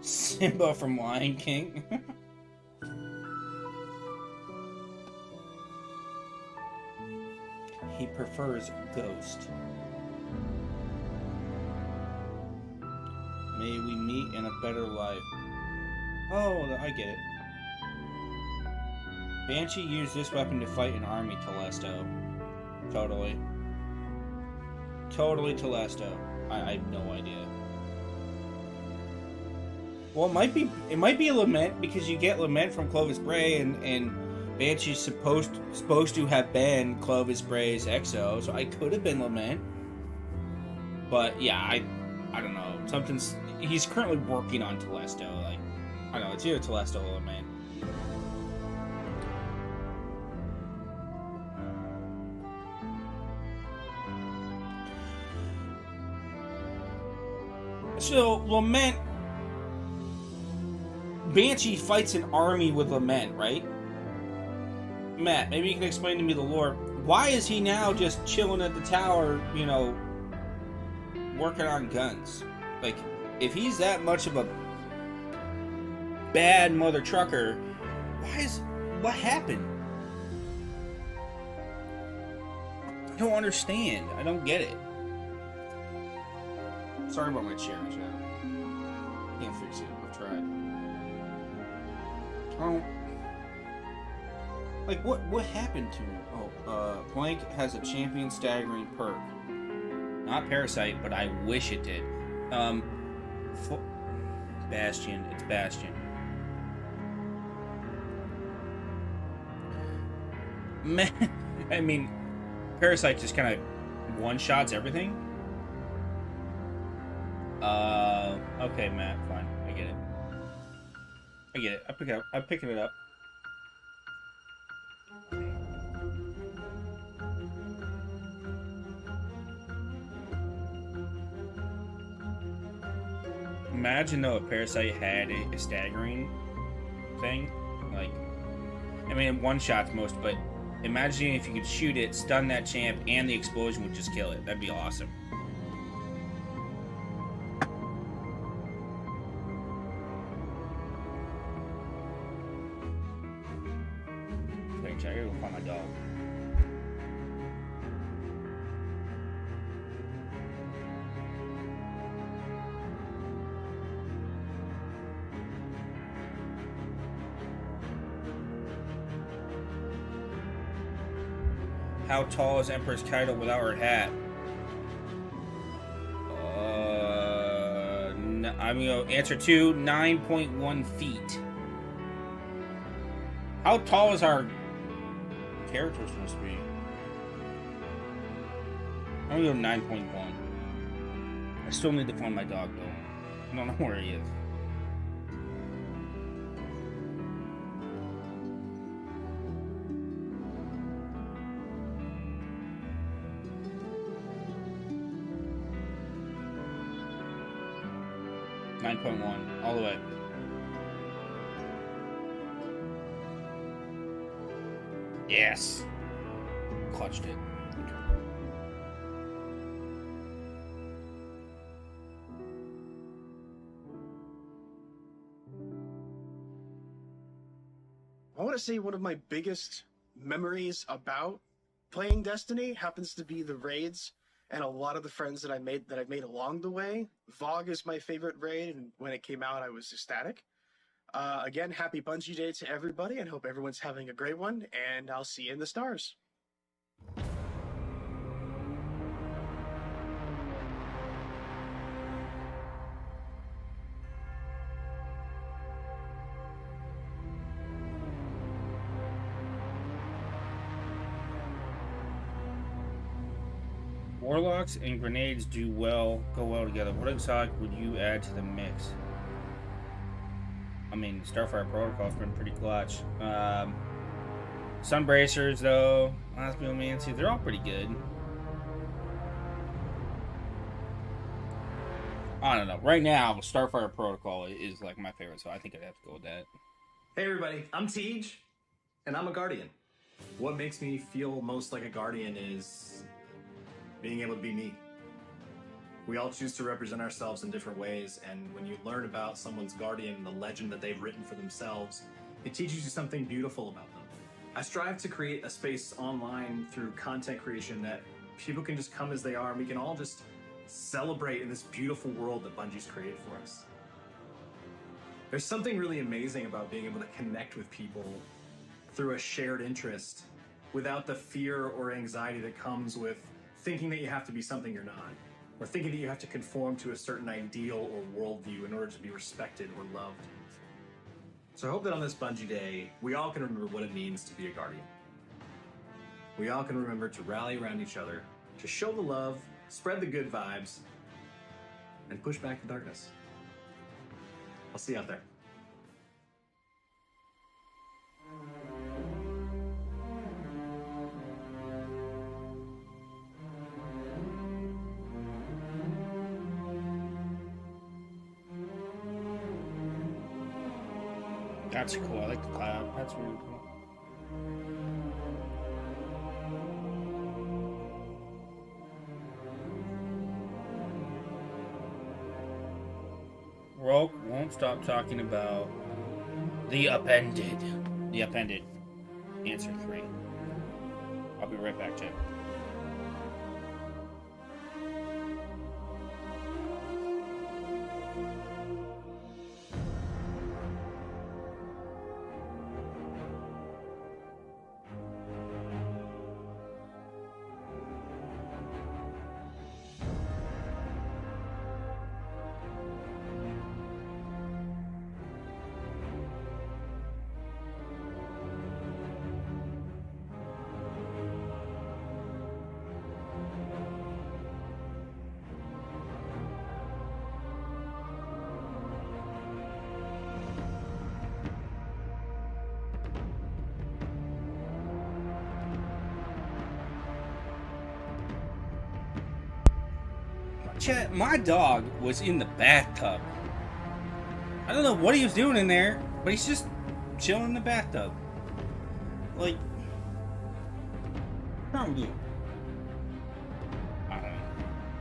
Simba from Lion King. He prefers Ghost. May we meet in a better life. Oh, I get it. Banshee used this weapon to fight an army, Telesto. Totally. Totally Telesto. I have no idea. Well, it might be a Lament, because you get Lament from Clovis Bray, and Banshee's supposed to have been Clovis Bray's EXO, so I could have been Lament. But yeah, I don't know. He's currently working on Telesto. Like, I don't know, it's either Telesto or Lament. So, Lament... Banshee fights an army with Lament, right? Matt, maybe you can explain to me the lore. Why is he now just chilling at the tower, you know, working on guns? Like, if he's that much of a bad mother trucker, what happened? I don't understand. I don't get it. Sorry about my chair, chat. Can't fix it. I've tried. Oh. Like, what happened to him? Oh, Blank has a champion staggering perk. Not Parasite, but I wish it did. Bastion. It's Bastion. Man, I mean, Parasite just kind of one-shots everything. Okay, Matt, fine. I get it. I'm picking it up. Imagine though if Parasite had a staggering thing. Like, I mean, one shot's most, but imagine if you could shoot it, stun that champ, and the explosion would just kill it. That'd be awesome. I gotta go find my dog. How tall is Empress Kaido without her hat? I'm gonna answer 2, 9.1 feet. How tall is our character supposed to be? I'm gonna go 9.1. I still need to find my dog though. I don't know where he is. All the way. Yes. Clutched it. I want to say one of my biggest memories about playing Destiny happens to be the raids and a lot of the friends that I've made along the way. VOG is my favorite raid, and when it came out, I was ecstatic. Again, happy Bungie Day to everybody, and hope everyone's having a great one, and I'll see you in the stars. Warlocks and grenades go well together. What exotic would you add to the mix? I mean, Starfire Protocol's been pretty clutch. Sunbracers, though, Osmomancy, they're all pretty good. I don't know. Right now, Starfire Protocol is like my favorite, so I think I'd have to go with that. Hey everybody, I'm Tej, and I'm a Guardian. What makes me feel most like a Guardian is being able to be me. We all choose to represent ourselves in different ways, and when you learn about someone's Guardian and the legend that they've written for themselves, it teaches you something beautiful about them. I strive to create a space online through content creation that people can just come as they are, and we can all just celebrate in this beautiful world that Bungie's created for us. There's something really amazing about being able to connect with people through a shared interest without the fear or anxiety that comes with thinking that you have to be something you're not, or thinking that you have to conform to a certain ideal or worldview in order to be respected or loved. So I hope that on this Bungie Day, we all can remember what it means to be a Guardian. We all can remember to rally around each other, to show the love, spread the good vibes, and push back the darkness. I'll see you out there. That's cool. I like the cloud. That's really cool. Rogue won't stop talking about the appended. The appended. Answer 3. I'll be right back, Jim. Chat, my dog was in the bathtub. I don't know what he was doing in there, but he's just chilling in the bathtub. Like, what's wrong with you? I don't know.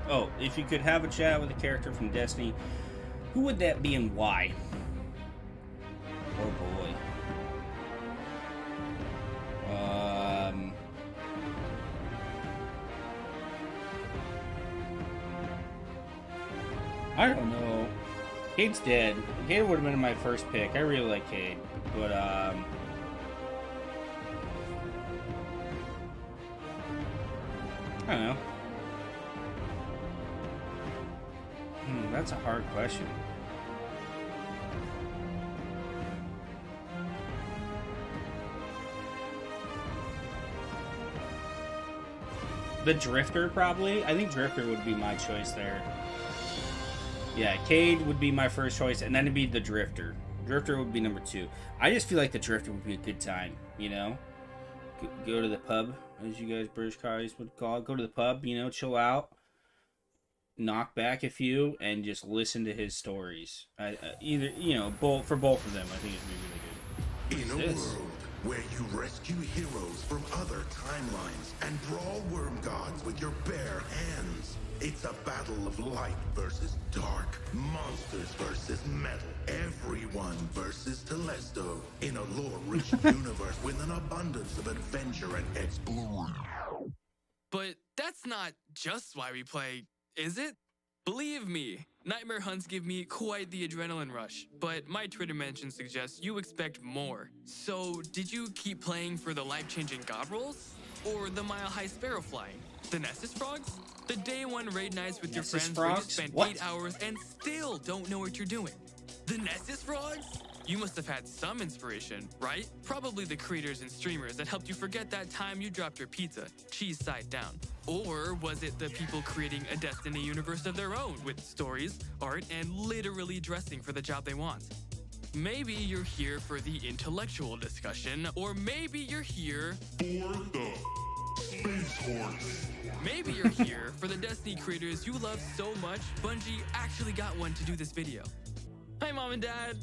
Oh, if you could have a chat with a character from Destiny, who would that be and why? Oh boy. I don't know. Cade's dead. Cade would have been my first pick. I really like Cade, but I don't know. That's a hard question. The Drifter, probably. I think Drifter would be my choice there. Yeah, Cade would be my first choice, and then it'd be the Drifter. Drifter would be number 2. I just feel like the Drifter would be a good time, you know? Go to the pub, as you guys British guys would call it. Go to the pub, you know, chill out, knock back a few, and just listen to his stories. Either, you know, for both of them, I think it'd be really good. In a world where you rescue heroes from other timelines and brawl worm gods with your bare hands. It's a battle of light versus dark, monsters versus metal, everyone versus Telesto, in a lore-rich universe with an abundance of adventure and exploration. But that's not just why we play, is it? Believe me, nightmare hunts give me quite the adrenaline rush, but my Twitter mention suggests you expect more. So, did you keep playing for the life-changing god rolls? Or the mile-high sparrow flying? The Nessus frogs? The day 1 raid nights with Nessus your friends frogs? where you spend What? 8 hours and still don't know what you're doing? The Nessus frogs? You must have had some inspiration, right? Probably the creators and streamers that helped you forget that time you dropped your pizza, cheese side down. Or was it the people creating a Destiny universe of their own with stories, art, and literally dressing for the job they want? Maybe you're here for the intellectual discussion, or maybe you're here for the Space Horse. Maybe you're here for the Destiny creators you love so much, Bungie actually got one to do this video. Hi, Mom and Dad.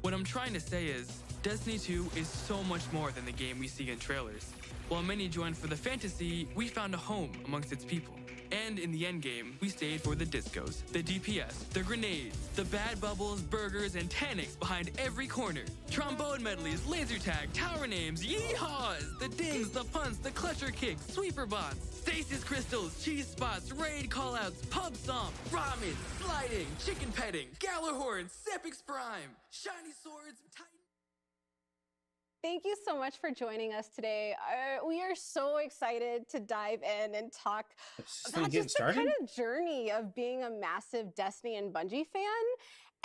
What I'm trying to say is, Destiny 2 is so much more than the game we see in trailers. While many joined for the fantasy, we found a home amongst its people. And in the endgame, we stayed for the discos, the DPS, the grenades, the bad bubbles, burgers, and Tanics behind every corner. Trombone medleys, laser tag, tower names, yeehaws, the dings, the punts, the clutcher kicks, sweeper bots, stasis crystals, cheese spots, raid callouts, pub stomp, ramen, sliding, chicken petting, Galahorn, Sepix Prime, shiny swords, titan. Thank you so much for joining us today. We are so excited to dive in and talk about just the kind of journey of being a massive Destiny and Bungie fan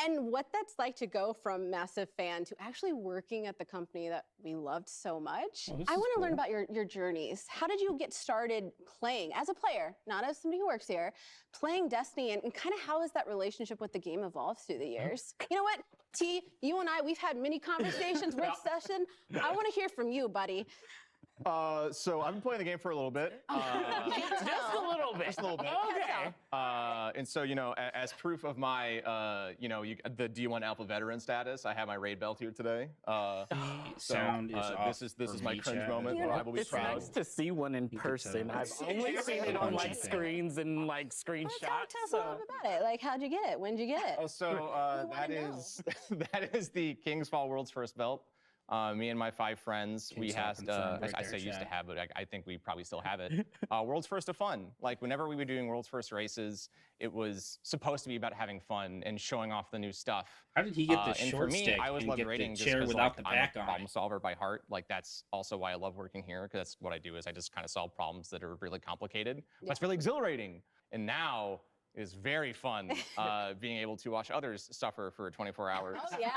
and what that's like to go from massive fan to actually working at the company that we loved so much. I want to learn about your journeys. How did you get started playing as a player, not as somebody who works here, playing Destiny, and kind of how has that relationship with the game evolved through the years? You know what, T, you and I, we've had many conversations, work session. I want to hear from you, buddy. So I've been playing the game for a little bit. Just a little bit. Just a little bit. Okay. And so, you know, as proof of my, you know, the D1 Alpha veteran status, I have my raid belt here today. Sound is off this is for my me, cringe Chad. moment where I will be It's proud. nice to see one in person. I've only seen it on like screens and like screenshots. Tell us a little bit about it. Like, how'd you get it? When'd you get it? Oh, so that is the King's Fall World's First belt. Me and my 5 friends, we had, I say used to have, but I think we probably still have it. World's First of Fun. Like, whenever we were doing World's First races, it was supposed to be about having fun and showing off the new stuff. How did he get the and short for me, stick I always and loved get the rating just chair because without the I'm back a on problem it? solver by heart. Like, that's also why I love working here, because that's what I do is I just kind of solve problems that are really complicated. But it's really exhilarating. And now is very fun being able to watch others suffer for 24 hours. Oh yeah.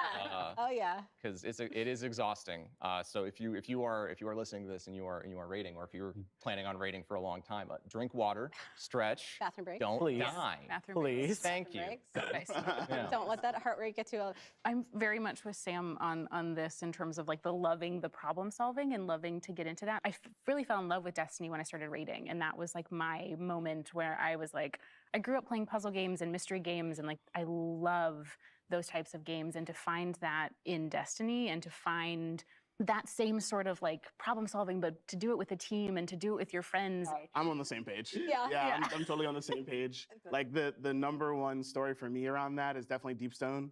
Oh yeah. Because it is exhausting. So if you are listening to this and you are raiding, or if you're planning on raiding for a long time, drink water, stretch, Bathroom break. don't Please. die. Bathroom breaks. Please. Thank you. Breaks. Yeah. Don't let that heart rate get too low. I'm very much with Sam on this in terms of like the loving the problem solving and loving to get into that. I really fell in love with Destiny when I started raiding, and that was like my moment where I was like, I grew up playing puzzle games and mystery games, and like I love those types of games, and to find that in Destiny and to find that same sort of like problem solving, but to do it with a team and to do it with your friends. I'm on the same page. Yeah. I'm totally on the same page. Like the number one story for me around that is definitely Deepstone.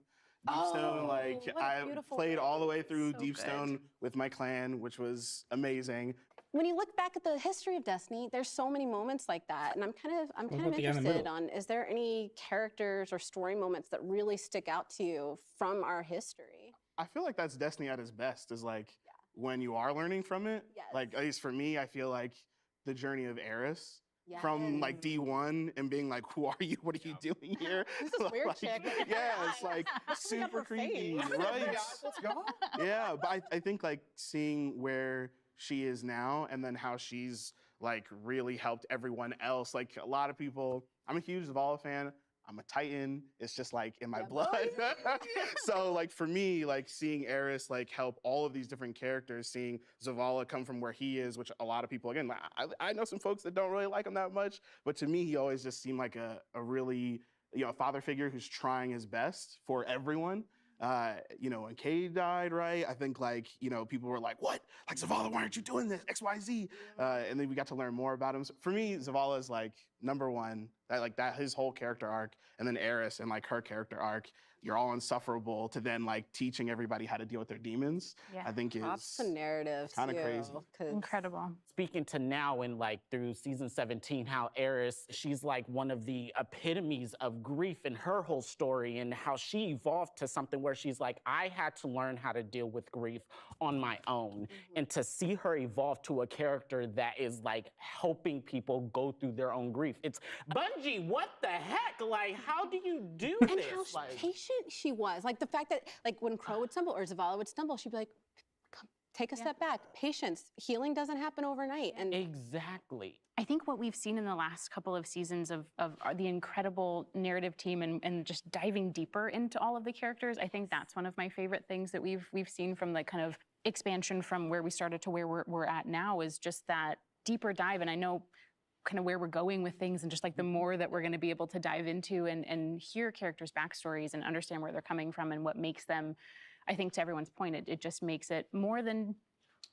Deepstone, like I played all the way through Deepstone with my clan, which was amazing. When you look back at the history of Destiny, there's so many moments like that, and I'm kind of about the guy in the interested middle? on, is there any characters or story moments that really stick out to you from our history? I feel like that's Destiny at its best, is like when you are learning from it. Like, at least for me, I feel like the journey of Eris. From like D1 and being like, who are you? What are you doing here? This is weird Like, chick. Yeah, it's like super creepy, right? Let's go. Yeah, but I think like seeing where she is now and then how she's like really helped everyone else. Like a lot of people, I'm a huge Zavala fan. I'm a Titan. It's just like in my blood. So like for me, like seeing Eris like help all of these different characters, seeing Zavala come from where he is, which a lot of people, again, I know some folks that don't really like him that much, but to me, he always just seemed like a really, a father figure who's trying his best for everyone. When Kay died, right? I think like, people were like, what? Like Zavala, why aren't you doing this? X, Y, Z. And then we got to learn more about him. So for me, Zavala is like number one, that his whole character arc, and then Eris and like her character arc, you're all insufferable, to then like teaching everybody how to deal with their demons. I think is Props to narrative kind of crazy. Incredible. Speaking to now and like through season 17, how Eris, she's like one of the epitomes of grief in her whole story, and how she evolved to something where she's like, I had to learn how to deal with grief on my own. And to see her evolve to a character that is like helping people go through their own grief. It's Bungie, what the heck? Like, how do you do and this? how patient she was. Like the fact that like when Crow would stumble or Zavala would stumble, she'd be like, come, take a step back. Patience. Healing doesn't happen overnight. And exactly. I think what we've seen in the last couple of seasons of the incredible narrative team and just diving deeper into all of the characters, I think that's one of my favorite things that we've seen from the kind of expansion from where we started to where we're at now, is just that deeper dive. And I know kind of where we're going with things, and just like the more that we're going to be able to dive into and hear characters' backstories and understand where they're coming from and what makes them, I think to everyone's point, it just makes it more than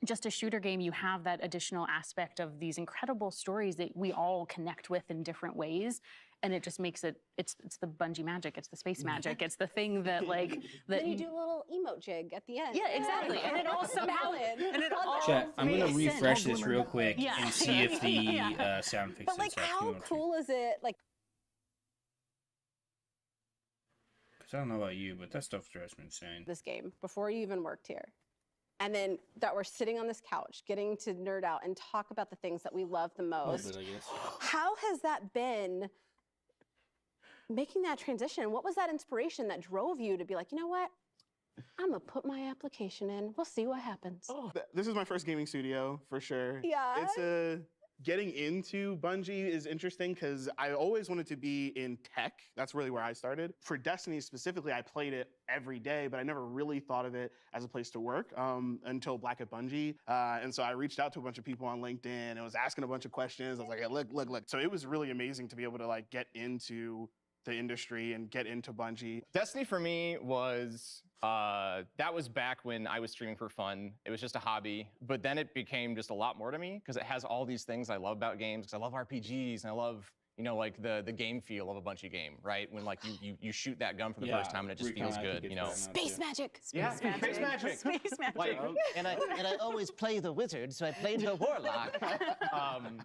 just a shooter game. You have that additional aspect of these incredible stories that we all connect with in different ways. And it just makes it's the Bungie magic, it's the space magic, it's the thing that like... Then you do a little emote jig at the end. Yeah, exactly. And it all somehow... And it all Chat, I'm going to refresh this real quick and see if the sound fixes. But like, how cool is it? Like, because I don't know about you, but that stuff drives me insane. This game, before you even worked here. And then that we're sitting on this couch, getting to nerd out and talk about the things that we love the most. How has that been, making that transition? What was that inspiration that drove you to be like, you know what? I'm gonna put my application in. We'll see what happens. This is my first gaming studio, for sure. Yeah. It's getting into Bungie is interesting because I always wanted to be in tech. That's really where I started. For Destiny specifically, I played it every day, but I never really thought of it as a place to work until Black at Bungie. And so I reached out to a bunch of people on LinkedIn and was asking a bunch of questions. I was like, hey, look. So it was really amazing to be able to like get into the industry and get into Bungie. Destiny for me was, that was back when I was streaming for fun. It was just a hobby, but then it became just a lot more to me because it has all these things I love about games, because I love RPGs and I love, like the game feel of a Bungie game, right? When like you shoot that gun for the first time and it just feels good, Space magic. Space magic. Space magic. Like, and I always play the wizard, so I played the warlock.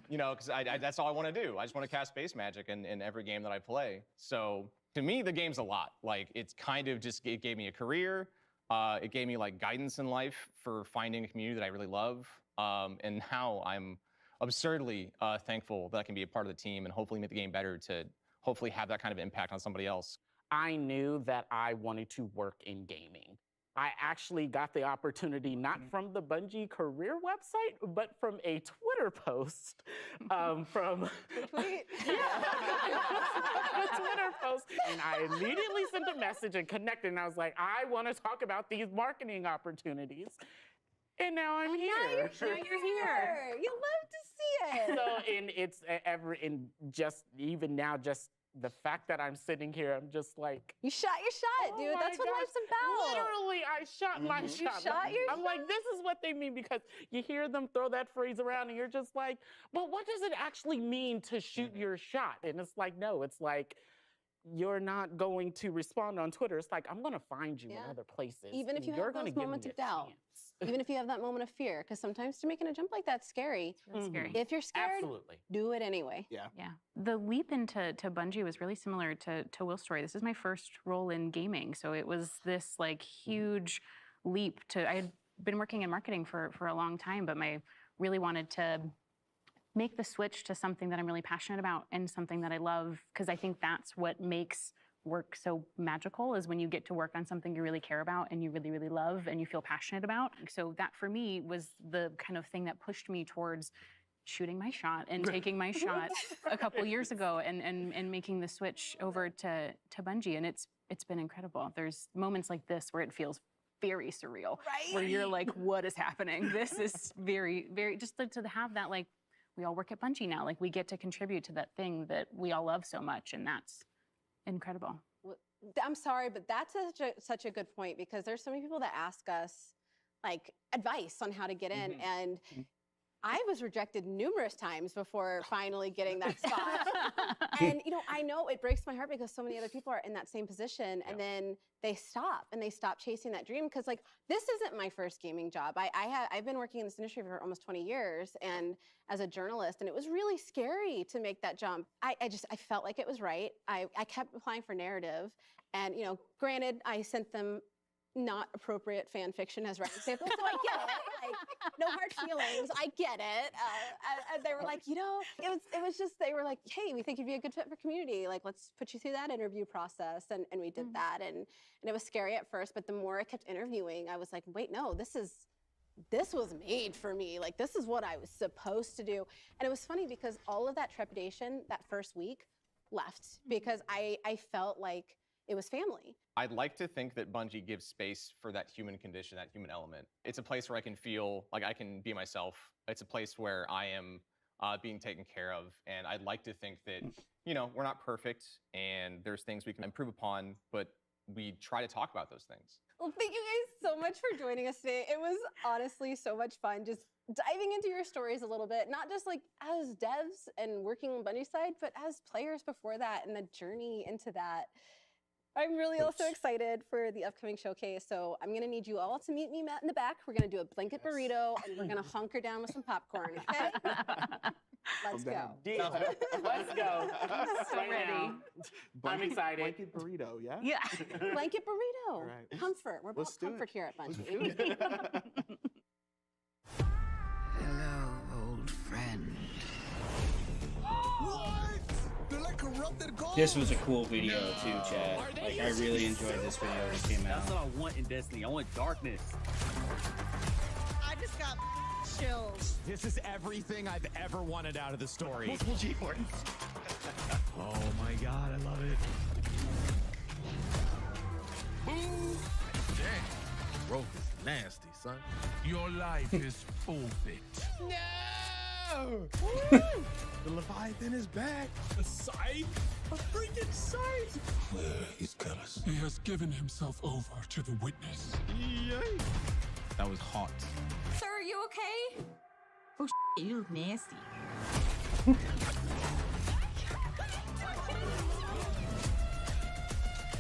Because that's all I want to do. I just want to cast space magic in every game that I play. So to me, the game's a lot. Like it's kind of just, it gave me a career. It gave me like guidance in life for finding a community that I really love. And now I'm absurdly thankful that I can be a part of the team and hopefully make the game better to hopefully have that kind of impact on somebody else. I knew that I wanted to work in gaming. I actually got the opportunity not from the Bungie career website, but from a Twitter post from a Twitter post. And I immediately sent a message and connected, and I was like, I want to talk about these marketing opportunities. And now I'm here. Now you're here. You love to see it. So, and it's even just the fact that I'm sitting here, I'm just like, you shot your shot, dude. That's what life's about. Literally, I shot my shot. I'm like, this is what they mean, because you hear them throw that phrase around and you're just like, but what does it actually mean to shoot your shot? And it's like, no, it's like, you're not going to respond on Twitter. It's like, I'm going to find you in other places. Even if you have those moments of doubt. Even if you have that moment of fear, because sometimes to making a jump like that's scary. It's really scary. If you're scared, do it anyway. Yeah. The leap into Bungie was really similar to Will's story. This is my first role in gaming, so it was this like huge leap to. I had been working in marketing for a long time, but I really wanted to make the switch to something that I'm really passionate about and something that I love, because I think that's what makes work so magical, is when you get to work on something you really care about and you really, really love and you feel passionate about. So that for me was the kind of thing that pushed me towards shooting my shot and taking my shot a couple years ago and making the switch over to Bungie. And it's been incredible. There's moments like this where it feels very surreal, where you're like, what is happening? This is very, very, just to have that, like, we all work at Bungie now. Like, we get to contribute to that thing that we all love so much, and that's incredible. I'm sorry, but that's such a good point, because there's so many people that ask us, like, advice on how to get in, and I was rejected numerous times before finally getting that spot. And, you know, I know it breaks my heart because so many other people are in that same position, and then they stop chasing that dream. Because, like, this isn't my first gaming job. I've been working in this industry for almost 20 years and as a journalist, and it was really scary to make that jump. I felt like it was right. I kept applying for narrative, and, you know, granted, I sent them not appropriate fan fiction as writing samples, so I get it. Like, no hard feelings. I get it. They were like, you know, it was just, they were like, hey, we think you'd be a good fit for community. Like, let's put you through that interview process, and we did that, and it was scary at first, but the more I kept interviewing, I was like, wait, no, this was made for me. Like, this is what I was supposed to do. And it was funny because all of that trepidation that first week left, because I felt like it was family. I'd like to think that Bungie gives space for that human condition, that human element. It's a place where I can feel like I can be myself. It's a place where I am being taken care of. And I'd like to think that, you know, we're not perfect and there's things we can improve upon, but we try to talk about those things. Well, thank you guys so much for joining us today. It was honestly so much fun just diving into your stories a little bit, not just like as devs and working on Bungie's side, but as players before that and the journey into that. I'm really also excited for the upcoming showcase, so I'm gonna need you all to meet me in the back. We're gonna do a blanket burrito, and we're gonna hunker down with some popcorn, okay? Let's go. Deal. Let's go. So ready. I'm excited. Blanket burrito, yeah? Yeah. Blanket burrito. All right. Comfort. We're Let's about do comfort it. here at Let's Bungie. do it. Hello, old friend. This was a cool video too, Chad. Like, I really enjoyed this video that came out. That's what I want in Destiny. I want darkness. I just got chills. This is everything I've ever wanted out of the story. Multiple G-words. Oh my god, I love it. Ooh. Damn. Growth is nasty, son. Your life is forfeit. No! The Leviathan is back. A scythe? A freaking scythe! Where he's got us. He has given himself over to the witness. Yay! That was hot. Sir, are you okay? Oh, you look nasty.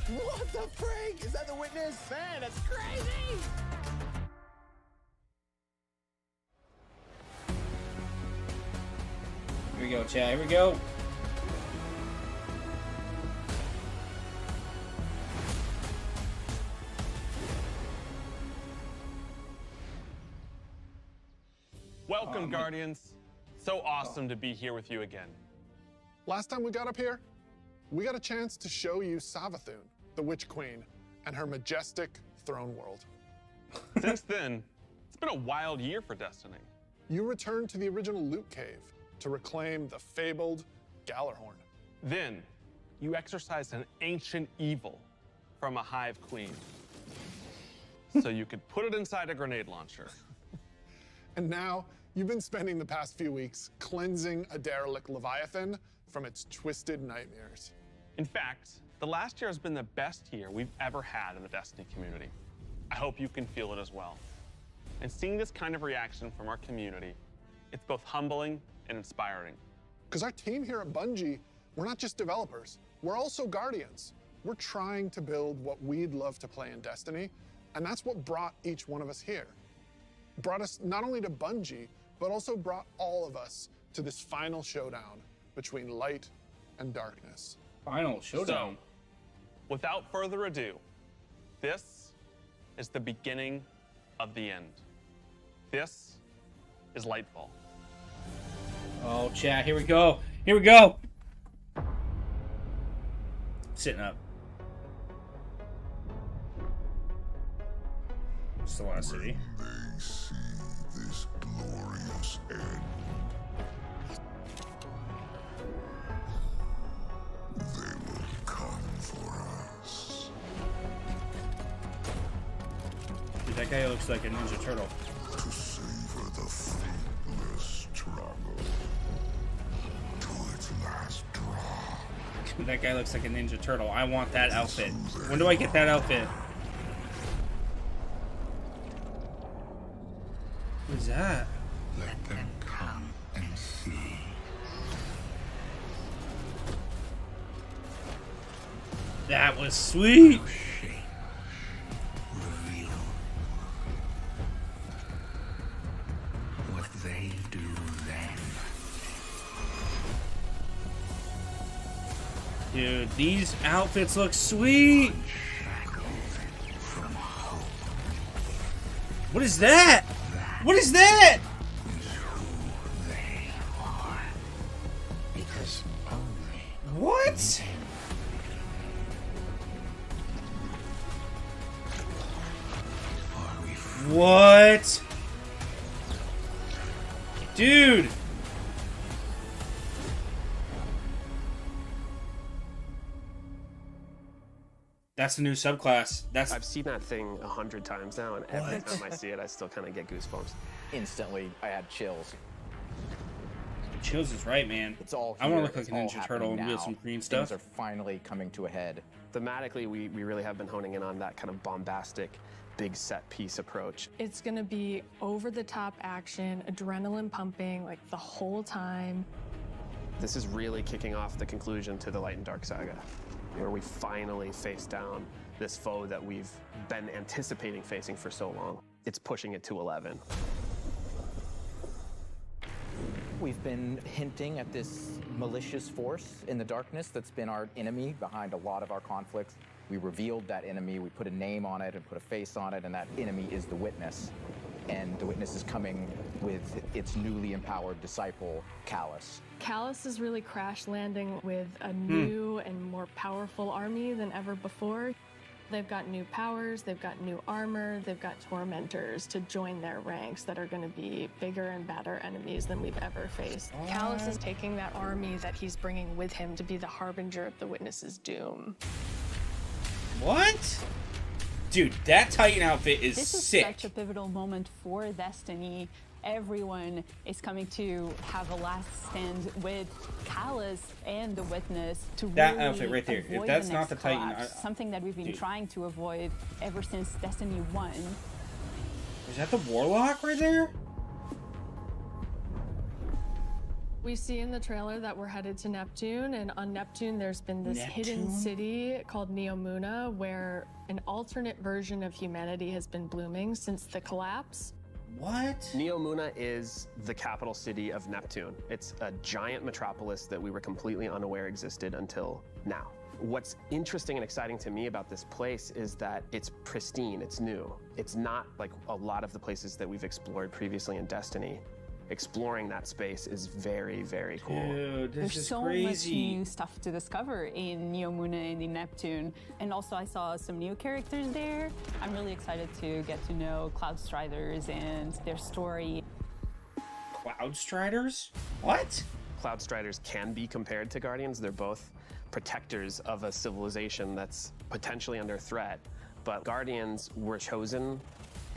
What the frig? Is that the witness? Man, that's crazy! Here we go, Chad. Here we go. Welcome, Guardians. So awesome to be here with you again. Last time we got up here, we got a chance to show you Savathun, the Witch Queen, and her majestic throne world. Since then, it's been a wild year for Destiny. You returned to the original Loot Cave to reclaim the fabled Gallarhorn. Then, you exorcised an ancient evil from a hive queen. So you could put it inside a grenade launcher. And now, you've been spending the past few weeks cleansing a derelict Leviathan from its twisted nightmares. In fact, the last year has been the best year we've ever had in the Destiny community. I hope you can feel it as well. And seeing this kind of reaction from our community, it's both humbling and inspiring. Because our team here at Bungie, we're not just developers, we're also guardians. We're trying to build what we'd love to play in Destiny, and that's what brought each one of us here. Brought us not only to Bungie, but also brought all of us to this final showdown between light and darkness. Final showdown. So, without further ado, this is the beginning of the end. This is Lightfall. Oh, chat, here we go. Here we go. Sitting up. It's the last city. They see this glorious end, That guy looks like a Ninja Turtle. To savor the fruitless struggle to its last drop. That guy looks like a Ninja Turtle. I want that outfit. When do I get that outfit? What is that? Let them come and see. That was sweet. Reveal what they do then. Dude, these outfits look sweet. What is that? What is that? Because only what? What? Dude. That's the new subclass. I've seen that thing 100 times now, and every time I see it, I still kind of get goosebumps. Instantly, I had chills. Chills is right, man. It's all I here. want to look like a Ninja Turtle and wheel some green stuff. Things are finally coming to a head. Thematically, we really have been honing in on that kind of bombastic, big set piece approach. It's gonna be over-the-top action, adrenaline pumping, like the whole time. This is really kicking off the conclusion to the Light and Dark saga, where we finally face down this foe that we've been anticipating facing for so long. It's pushing it to 11. We've been hinting at this malicious force in the darkness that's been our enemy behind a lot of our conflicts. We revealed that enemy, we put a name on it and put a face on it, and that enemy is the Witness. And the Witness is coming with its newly empowered disciple, Callus. Callus is really crash landing with a new and more powerful army than ever before. They've got new powers, they've got new armor, they've got tormentors to join their ranks that are going to be bigger and badder enemies than we've ever faced. Callus is taking that army that he's bringing with him to be the harbinger of the Witness's doom. What? Dude, that Titan outfit is This is sick. such a pivotal moment for Destiny. Everyone is coming to have a last stand with Callus and the Witness to That really outfit right there. If avoid that's the not next the Titan, collapse, something that we've been dude. trying to avoid ever since Destiny 1. Is that the Warlock right there? We see in the trailer that we're headed to Neptune, and on Neptune there's been this hidden city called Neomuna where an alternate version of humanity has been blooming since the collapse. What? Neomuna is the capital city of Neptune. It's a giant metropolis that we were completely unaware existed until now. What's interesting and exciting to me about this place is that it's pristine, it's new. It's not like a lot of the places that we've explored previously in Destiny. Exploring that space is very, very cool. Dude, this There's is so crazy. much new stuff to discover in Neomuna and in Neptune. And also I saw some new characters there. I'm really excited to get to know Cloud Striders and their story. Cloud Striders? What? Cloud Striders can be compared to Guardians. They're both protectors of a civilization that's potentially under threat. But Guardians were chosen.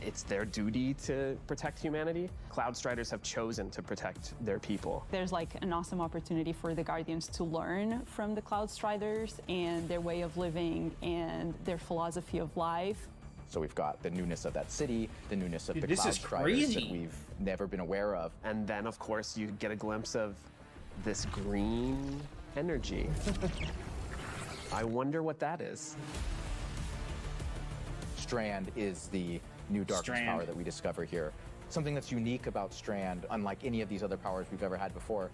It's their duty to protect humanity. Cloud Striders have chosen to protect their people. There's like an awesome opportunity for the Guardians to learn from the Cloud Striders and their way of living and their philosophy of life. So we've got the newness of that city, the newness of Dude, the this Cloud is Striders crazy. that we've never been aware of. And then, of course, you get a glimpse of this green energy. I wonder what that is. Strand is the new darkness Strand. power that we discover here. Something that's unique about Strand, unlike any of these other powers we've ever had before,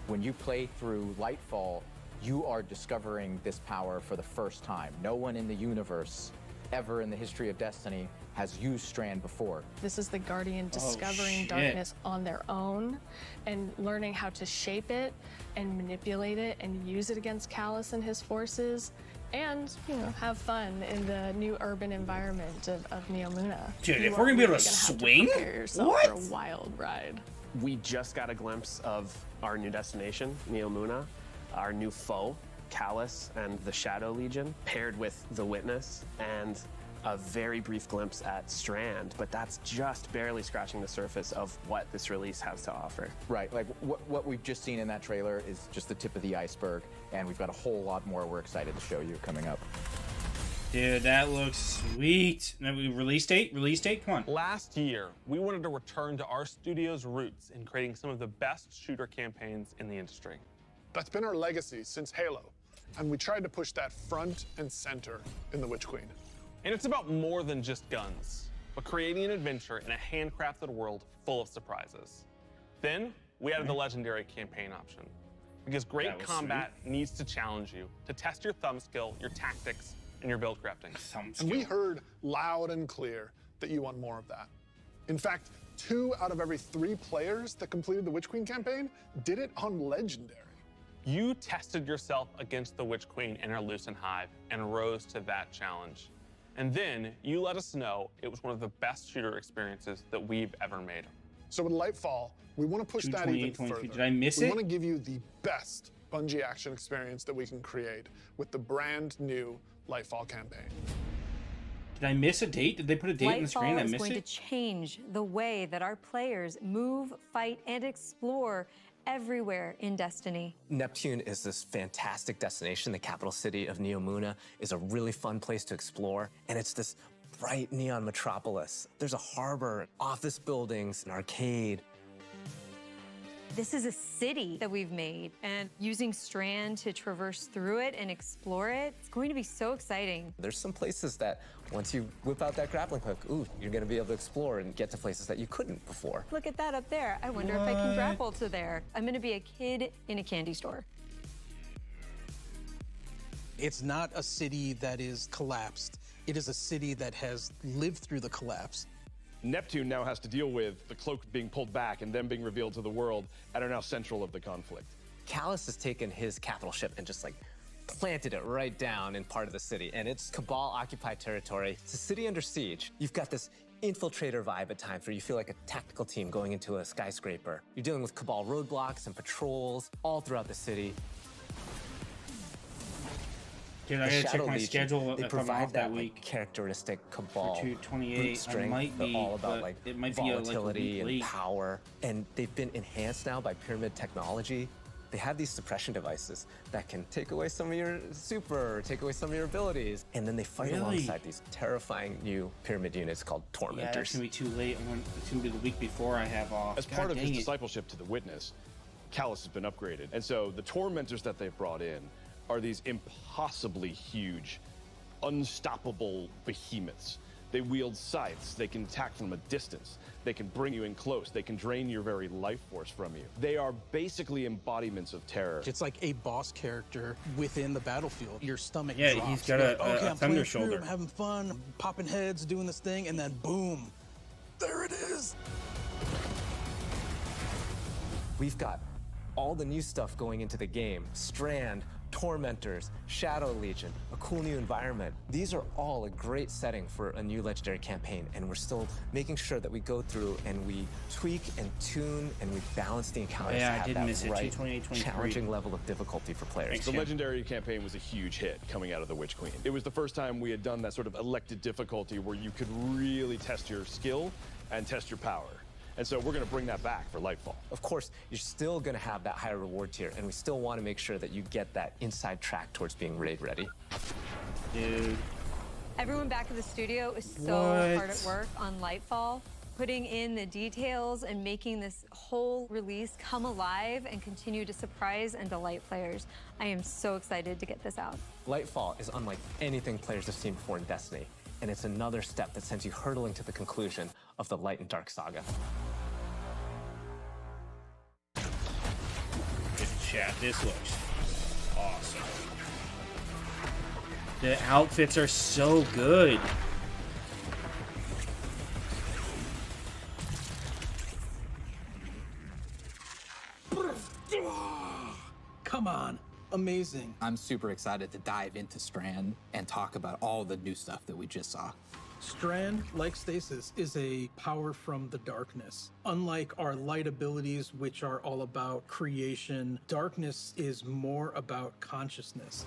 when you play through Lightfall, you are discovering this power for the first time. No one in the universe ever in the history of Destiny has used Strand before. This is the Guardian discovering shit. darkness on their own and learning how to shape it and manipulate it and use it against Callus and his forces and, you know, have fun in the new urban environment of Neomuna. Dude, You if are we're gonna be able really to gonna have swing? prepare yourself What? for a wild ride. We just got a glimpse of our new destination, Neomuna, our new foe, Callus and the Shadow Legion, paired with the Witness. And a very brief glimpse at Strand, but that's just barely scratching the surface of what this release has to offer. Right, like what we've just seen in that trailer is just the tip of the iceberg, and we've got a whole lot more we're excited to show you coming up. Dude, that looks sweet. Release date? Release date? Come on. Last year, we wanted to return to our studio's roots in creating some of the best shooter campaigns in the industry. That's been our legacy since Halo, and we tried to push that front and center in The Witch Queen. And it's about more than just guns, but creating an adventure in a handcrafted world full of surprises. Then, we added the legendary campaign option, because great combat needs to challenge you, to test your thumb skill, your tactics, and your build crafting. And we heard loud and clear that you want more of that. In fact, 2 out of every 3 players that completed the Witch Queen campaign did it on Legendary. You tested yourself against the Witch Queen and her Lucent Hive and rose to that challenge. And then you let us know it was one of the best shooter experiences that we've ever made. So with Lightfall, we want to push that even further. Did I miss it? We want to give you the best Bungie action experience that we can create with the brand new Lightfall campaign. Did I miss a date? Did they put a date on the screen? I missed it? Lightfall is going to change the way that our players move, fight, and explore everywhere in Destiny. Neptune is this fantastic destination. The capital city of Neomuna is a really fun place to explore, and it's this bright neon metropolis. There's a harbor, office buildings, an arcade. This is a city that we've made, and using Strand to traverse through it and explore it, it's going to be so exciting. There's some places that once you whip out that grappling hook, ooh, you're gonna be able to explore and get to places that you couldn't before. Look at that up there. I wonder if I can grapple to there. I'm gonna be a kid in a candy store. It's not a city that is collapsed. It is a city that has lived through the collapse. Neptune now has to deal with the cloak being pulled back and them being revealed to the world and are now central of the conflict. Callus has taken his capital ship and just like planted it right down in part of the city, and it's Cabal-occupied territory. It's a city under siege. You've got this infiltrator vibe at times where you feel like a tactical team going into a skyscraper. You're dealing with Cabal roadblocks and patrols all throughout the city. Dude, I gotta check my Legion, schedule they if I'm provide off that that week. Like, characteristic Cabal For 228, brute strength, I might but be, all about but like it might be volatility a week and power. And they've been enhanced now by Pyramid technology. They have these suppression devices that can take away some of your super, take away some of your abilities, and then they fight alongside these terrifying new Pyramid units called Tormentors. Yeah, it's gonna be too late. It's gonna be the week before I have off. As part of his discipleship to the Witness, Callus has been upgraded. And so the Tormentors that they've brought in are these impossibly huge, unstoppable behemoths. They wield scythes, they can attack from a distance, they can bring you in close, they can drain your very life force from you. They are basically embodiments of terror. It's like a boss character within the battlefield. Your stomach Yeah, drops. he's got You're a like, okay, I'm thunder playing shoulder. through, I'm having fun, I'm popping heads, doing this thing, and then boom, there it is. We've got all the new stuff going into the game. Strand, Tormentors, Shadow Legion, a cool new environment. These are all a great setting for a new Legendary campaign, and we're still making sure that we go through and we tweak and tune and we balance the encounters to have that right challenging level of difficulty for players. The Legendary campaign was a huge hit coming out of the Witch Queen. It was the first time we had done that sort of elected difficulty where you could really test your skill and test your power. And so we're going to bring that back for Lightfall. Of course, you're still going to have that higher reward tier, and we still want to make sure that you get that inside track towards being raid ready. Dude. Everyone back in the studio is so hard at work on Lightfall, putting in the details and making this whole release come alive and continue to surprise and delight players. I am so excited to get this out. Lightfall is unlike anything players have seen before in Destiny, and it's another step that sends you hurtling to the conclusion of the Light and Dark saga. Good chat. This looks awesome. The outfits are so good. Come on, amazing. I'm super excited to dive into Strand and talk about all the new stuff that we just saw. Strand, like Stasis, is a power from the darkness. Unlike our light abilities, which are all about creation, darkness is more about consciousness.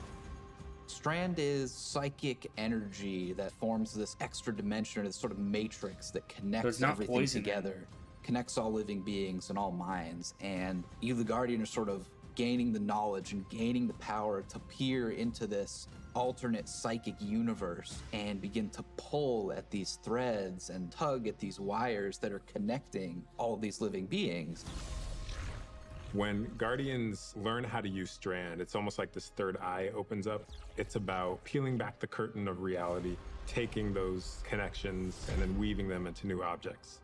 Strand is psychic energy that forms this extra dimension, or this sort of matrix that connects everything together, connects all living beings and all minds. And you, the Guardian, are sort of gaining the knowledge and gaining the power to peer into this alternate psychic universe and begin to pull at these threads and tug at these wires that are connecting all these living beings. When Guardians learn how to use Strand, it's almost like this third eye opens up. It's about peeling back the curtain of reality, taking those connections and then weaving them into new objects.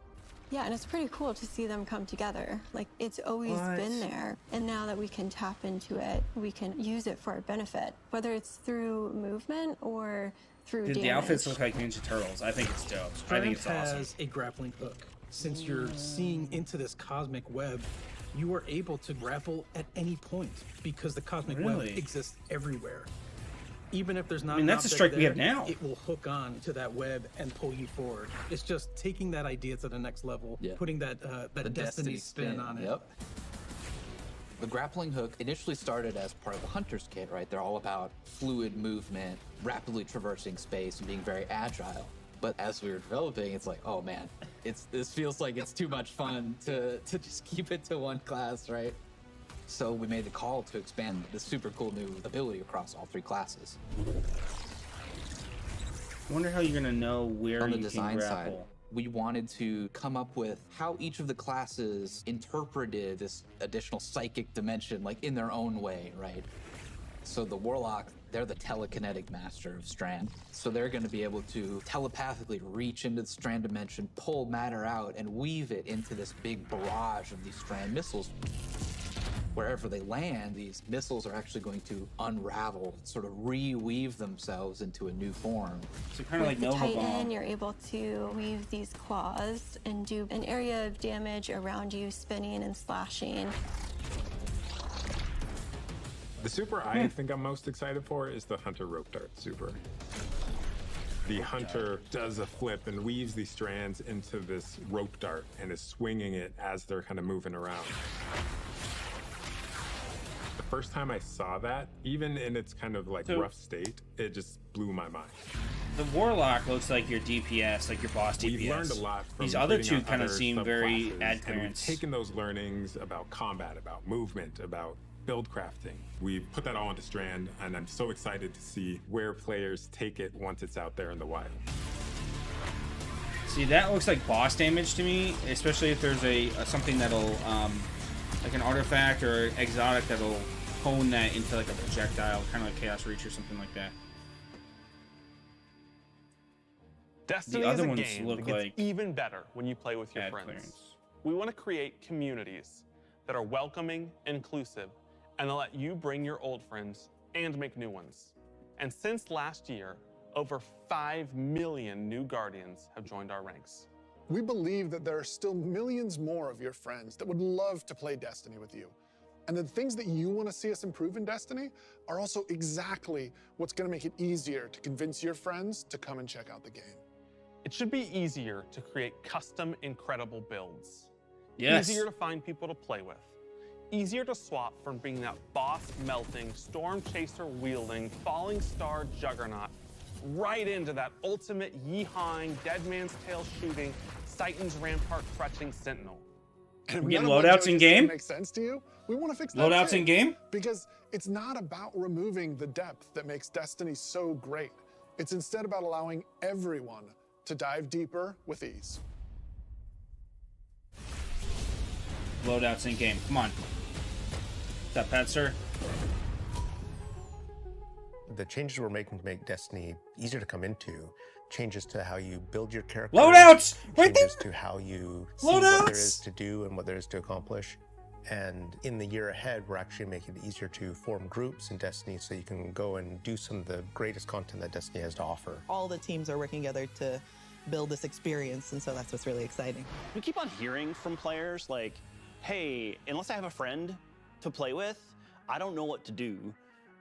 Yeah, and it's pretty cool to see them come together. Like, it's always been there. And now that we can tap into it, we can use it for our benefit, whether it's through movement or through damage. The outfits look like Ninja Turtles. I think it's dope. Strand I think it's awesome. has a grappling hook. Since you're seeing into this cosmic web, you are able to grapple at any point because the cosmic web exists everywhere. Even if there's not, I mean, that's a strike we have now. It will hook on to that web and pull you forward. It's just taking that idea to the next level, putting that destiny spin on it. Yep. The grappling hook initially started as part of the Hunter's Kit, right? They're all about fluid movement, rapidly traversing space, and being very agile. But as we were developing, it's like, oh man, this feels like it's too much fun to just keep it to one class, right? So we made the call to expand this super cool new ability across all 3 classes. I wonder how you're gonna know where on the you design can side, grapple. we wanted to come up with how each of the classes interpreted this additional psychic dimension, like in their own way, right? So the Warlock, they're the telekinetic master of Strand. So they're going to be able to telepathically reach into the Strand dimension, pull matter out, and weave it into this big barrage of these Strand missiles. Wherever they land, these missiles are actually going to unravel, sort of reweave themselves into a new form. So kind of like Nova Titan, Bomb. you're able to weave these claws and do an area of damage around you, spinning and slashing. The super I think I'm most excited for is the Hunter Rope Dart super. The Hunter does a flip and weaves these strands into this rope dart and is swinging it as they're kind of moving around. The first time I saw that, even in its kind of like rough state, it just blew my mind. The Warlock looks like your DPS, like your boss DPS. We've learned a lot from these other bidding two on kind of other seem very subclasses, ad and we've clearance. taken those learnings about combat, about movement, about build crafting. We've put that all into Strand, and I'm so excited to see where players take it once it's out there in the wild. See, that looks like boss damage to me, especially if there's a something that'll, like an artifact or exotic that'll hone that into like a projectile, kind of like Chaos Reach or something like that. Destiny The other is a ones game look that gets like even better when you play with your ad friends. clearance. We want to create communities that are welcoming, inclusive, and that let you bring your old friends and make new ones. And since last year, over 5 million new Guardians have joined our ranks. We believe that there are still millions more of your friends that would love to play Destiny with you. And the things that you want to see us improve in Destiny are also exactly what's going to make it easier to convince your friends to come and check out the game. It should be easier to create custom, incredible builds. Yes. Easier to find people to play with. Easier to swap from being that boss-melting, storm-chaser-wielding, falling star juggernaut right into that ultimate yeehawing, dead man's tail shooting, Titan's rampart crutching sentinel. And if We get none of what loadouts Joe in just game? said makes sense to you, we want to fix that Loadouts too. in game? Because it's not about removing the depth that makes Destiny so great. It's instead about allowing everyone to dive deeper with ease. Loadouts in game. Come on. Is that Pat, sir? The changes we're making to make Destiny easier to come into, changes to how you build your character. Loadouts! Right changes to how you see what there is to do and what there is to accomplish. And in the year ahead, we're actually making it easier to form groups in Destiny so you can go and do some of the greatest content that Destiny has to offer. All the teams are working together to build this experience, and so that's what's really exciting. We keep on hearing from players like, hey, unless I have a friend to play with, I don't know what to do.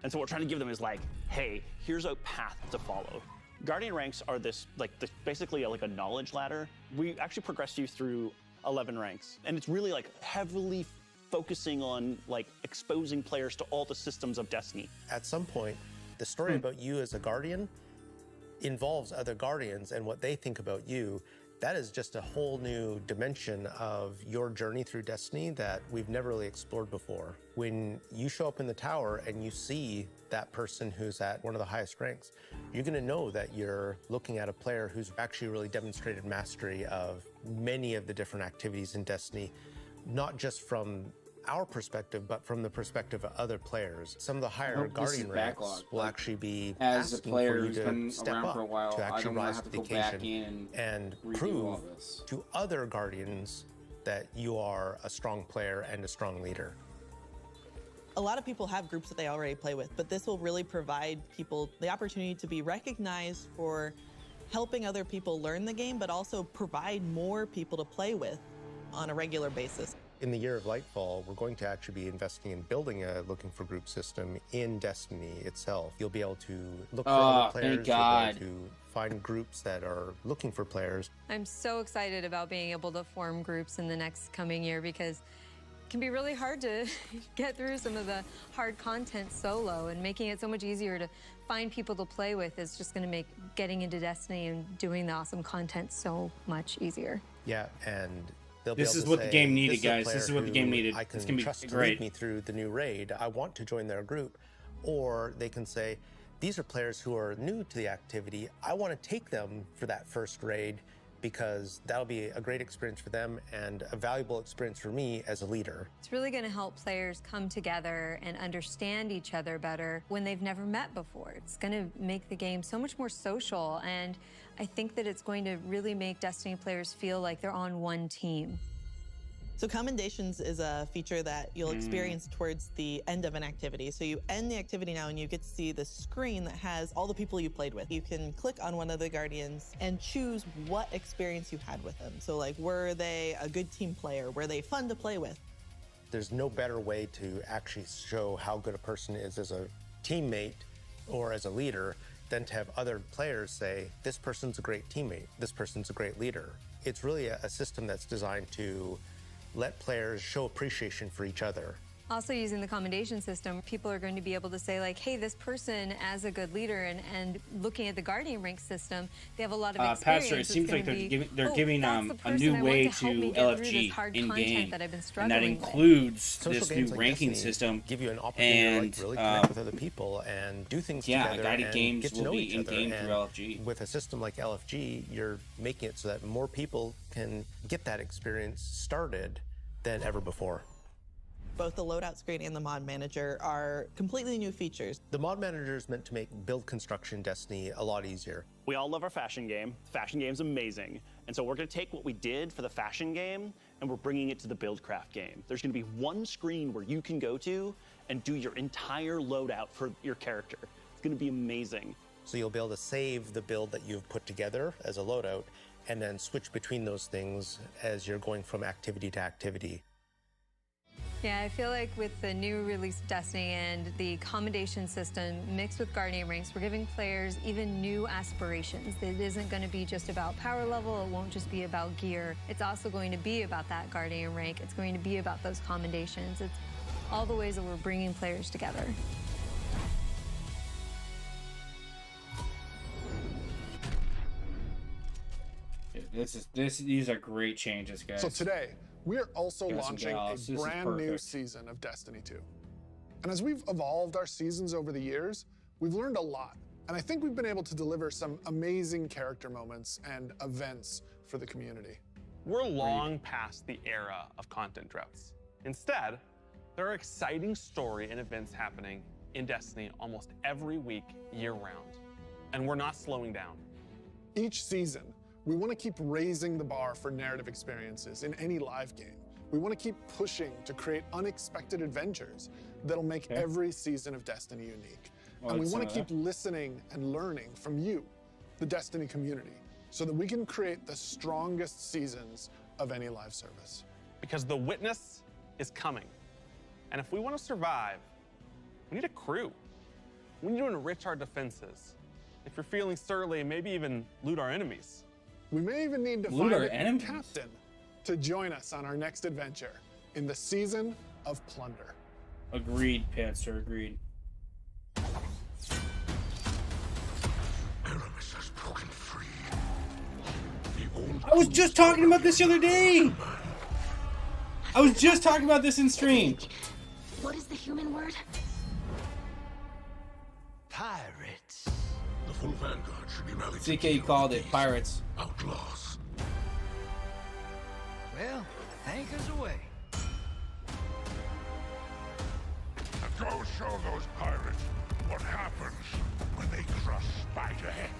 And so what we're trying to give them is like, hey, here's a path to follow. Guardian ranks are basically like a knowledge ladder. We actually progress you through 11 ranks. And it's really like heavily focusing on like exposing players to all the systems of Destiny. At some point, The story about you as a Guardian involves other Guardians and what they think about you. That is just a whole new dimension of your journey through Destiny that we've never really explored before. When you show up in the tower and you see that person who's at one of the highest ranks, you're going to know that you're looking at a player who's actually really demonstrated mastery of many of the different activities in Destiny, not just from our perspective, but from the perspective of other players. Some of the higher Guardian ranks will actually be as a asking player for you who's to been step around up for a while, to I actually don't wanna rise have to to the go back occasion in and redo prove all this. to other Guardians that you are a strong player and a strong leader. A lot of people have groups that they already play with, but this will really provide people the opportunity to be recognized for helping other people learn the game, but also provide more people to play with on a regular basis. In the year of Lightfall, we're going to actually be investing in building a looking for group system in Destiny itself. You'll be able to look for other players, thank God. you'll be able to find groups that are looking for players. I'm so excited about being able to form groups in the next coming year because it can be really hard to get through some of the hard content solo, and making it so much easier to find people to play with is just going to make getting into Destiny and doing the awesome content so much easier. Yeah, and they'll This be is able to what the say, game needed, "This is a guys. player This is what the who game needed. I can It's gonna be trust to great. lead me through the new raid. I want to join their group." Or they can say, "These are players who are new to the activity. I want to take them for that first raid because that'll be a great experience for them and a valuable experience for me as a leader." It's really going to help players come together and understand each other better when they've never met before. It's going to make the game so much more social, and I think that it's going to really make Destiny players feel like they're on one team. So commendations is a feature that you'll experience towards the end of an activity. So you end the activity now and you get to see the screen that has all the people you played with. You can click on one of the Guardians and choose what experience you had with them. So like, were they a good team player? Were they fun to play with? There's no better way to actually show how good a person is as a teammate or as a leader than to have other players say, "This person's a great teammate, this person's a great leader." It's really a system that's designed to let players show appreciation for each other. Also, using the commendation system, people are going to be able to say like, hey, this person as a good leader, and looking at the Guardian rank system, they have a lot of experience. Pastor, it seems like they're giving that's the a person new I want way to help to me get through this LFG hard in content game, that I've been and that struggling with. includes Social this new games like ranking Destiny system. give you an opportunity and to really connect with other people and do things together guided and games get to will know be each in other. game through And LFG. with a system like LFG, you're making it so that more people can get that experience started than ever before. Both the loadout screen and the mod manager are completely new features. The mod manager is meant to make build construction in Destiny a lot easier. We all love our fashion game. The fashion game's amazing. And so we're gonna take what we did for the fashion game and we're bringing it to the Buildcraft game. There's gonna be one screen where you can go to and do your entire loadout for your character. It's gonna be amazing. So you'll be able to save the build that you've put together as a loadout and then switch between those things as you're going from activity to activity. Yeah, I feel like with the new release of Destiny and the commendation system mixed with Guardian ranks, we're giving players even new aspirations. It isn't going to be just about power level. It won't just be about gear. It's also going to be about that Guardian rank. It's going to be about those commendations. It's all the ways that we're bringing players together. These are great changes, guys. So today, we are also Guys and launching gals, a this is brand new perfect. season of Destiny 2. And as we've evolved our seasons over the years, we've learned a lot. And I think we've been able to deliver some amazing character moments and events for the community. We're long past the era of content droughts. Instead, there are exciting story and events happening in Destiny almost every week, year-round. And we're not slowing down. Each season, we want to keep raising the bar for narrative experiences in any live game. We want to keep pushing to create unexpected adventures that'll make every season of Destiny unique. Well, and we it's, want to keep listening and learning from you, the Destiny community, so that we can create the strongest seasons of any live service. Because the witness is coming. And if we want to survive, we need a crew. We need to enrich our defenses. If you're feeling surly, maybe even loot our enemies. We may even need to Loot find our a enemies. captain to join us on our next adventure in the season of plunder. Agreed, Panzer, agreed. I was just talking about this the other day. I was just talking about this in stream. What is the human word? Pirates. The full vanguard should be rallied. CK called it pirates. Outlaws. Well, anchors away. And go show those pirates what happens when they crush Spiderhead.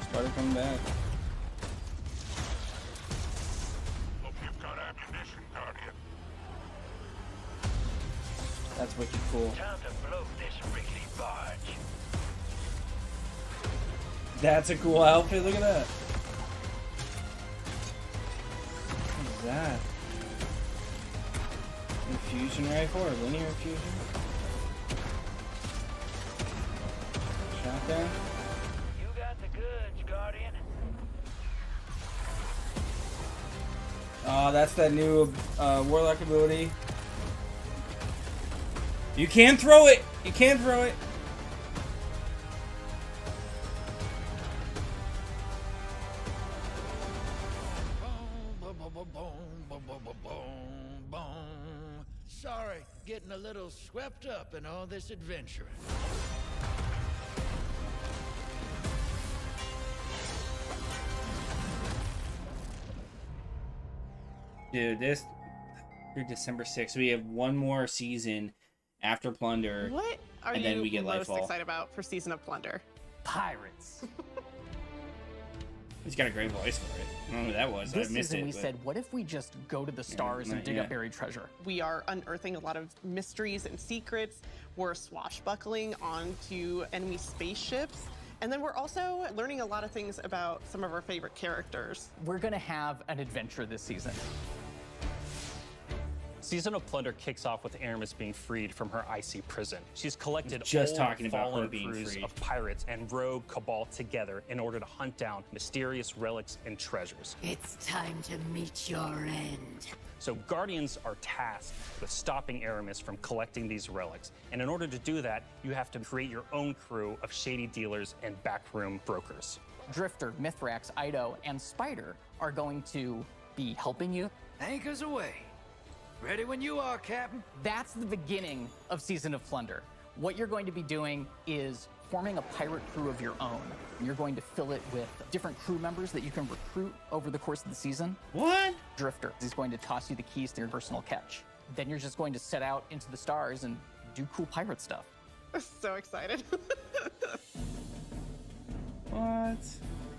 Spider coming back. Hope you've got ammunition, Guardian. That's wicked cool. Time to blow this rickety barge. That's a cool outfit. Look at that. What is that? Infusion rifle or linear infusion? Shotgun? You got the goods, Guardian. Oh, that's that new Warlock ability. You can throw it! You can throw it! Sorry, getting a little swept up in all this adventuring. Dude, this through December 6th, we have one more season after Plunder. What are and you then we get most Lightfall. excited about for Season of Plunder? Pirates. He's got a great voice for it. I don't know who that was. This I missed season it. we but- said, what if we just go to the stars and dig up buried treasure? We are unearthing a lot of mysteries and secrets. We're swashbuckling onto enemy spaceships. And then we're also learning a lot of things about some of our favorite characters. We're gonna have an adventure this season. Season of Plunder kicks off with Aramis being freed from her icy prison. She's collected Just old talking about fallen her being crews freed. of pirates and rogue cabal together in order to hunt down mysterious relics and treasures. It's time to meet your end. So Guardians are tasked with stopping Aramis from collecting these relics. And in order to do that, you have to create your own crew of shady dealers and backroom brokers. Drifter, Mithrax, Ido, and Spider are going to be helping you. Anchors away. Ready when you are, Captain. That's the beginning of Season of Plunder. What you're going to be doing is forming a pirate crew of your own. You're going to fill it with different crew members that you can recruit over the course of the season. What? Drifter is going to toss you the keys to your personal catch. Then you're just going to set out into the stars and do cool pirate stuff. So excited. What?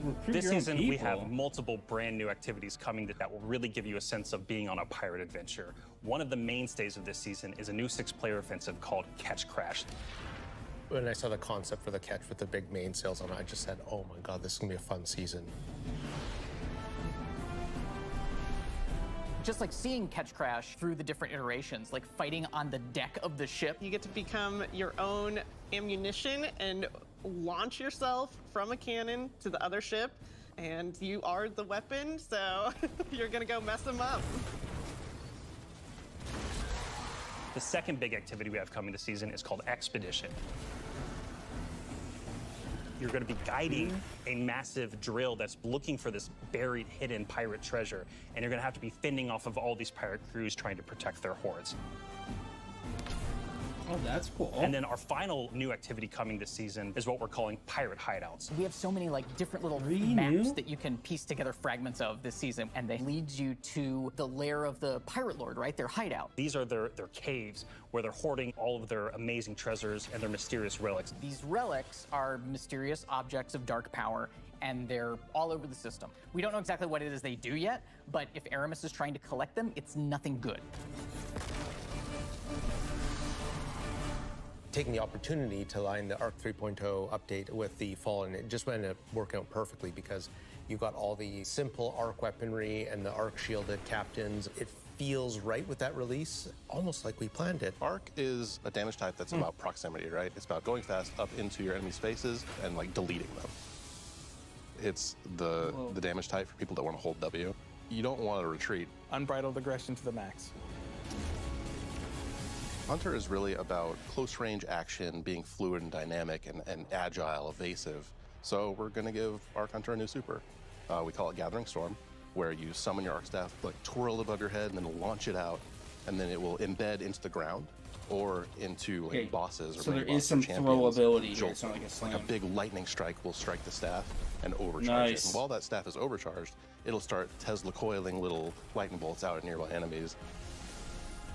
Recruit This your own season, we people. have multiple brand new activities coming that will really give you a sense of being on a pirate adventure. One of the mainstays of this season is a new 6-player offensive called Catch Crash. When I saw the concept for the catch with the big mainsails on it, I just said, oh my god, this is going to be a fun season. Just like seeing Catch Crash through the different iterations, like fighting on the deck of the ship. You get to become your own ammunition and launch yourself from a cannon to the other ship, and you are the weapon, so you're gonna go mess them up. The second big activity we have coming this season is called Expedition. You're going to be guiding a massive drill that's looking for this buried, hidden pirate treasure, and you're going to have to be fending off of all these pirate crews trying to protect their hoards. Oh, that's cool. And then our final new activity coming this season is what we're calling Pirate Hideouts. We have so many like different little maps that you can piece together fragments of this season, and they lead you to the lair of the pirate lord, right? Their hideout. These are their caves where they're hoarding all of their amazing treasures and their mysterious relics. These relics are mysterious objects of dark power, and they're all over the system. We don't know exactly what it is they do yet, but if Aramis is trying to collect them, it's nothing good. Taking the opportunity to line the Arc 3.0 update with the Fallen, it just ended up working out perfectly because you got all the simple Arc weaponry and the Arc shielded captains. It feels right with that release, almost like we planned it. Arc is a damage type that's about proximity, right? It's about going fast up into your enemy spaces and like deleting them. It's the damage type for people that want to hold W. You don't want to retreat. Unbridled aggression to the max. Hunter is really about close range action, being fluid and dynamic and agile, evasive. So we're going to give Arc Hunter a new super. We call it Gathering Storm, where you summon your Arc Staff, like twirl it above your head, and then launch it out, and then it will embed into the ground or into like bosses or so there main is some bosses or throw champions. ability here. Jolt It's not like a slam. Like a big lightning strike will strike the staff and overcharge Nice. it. And while that staff is overcharged, it'll start Tesla coiling little lightning bolts out at nearby enemies.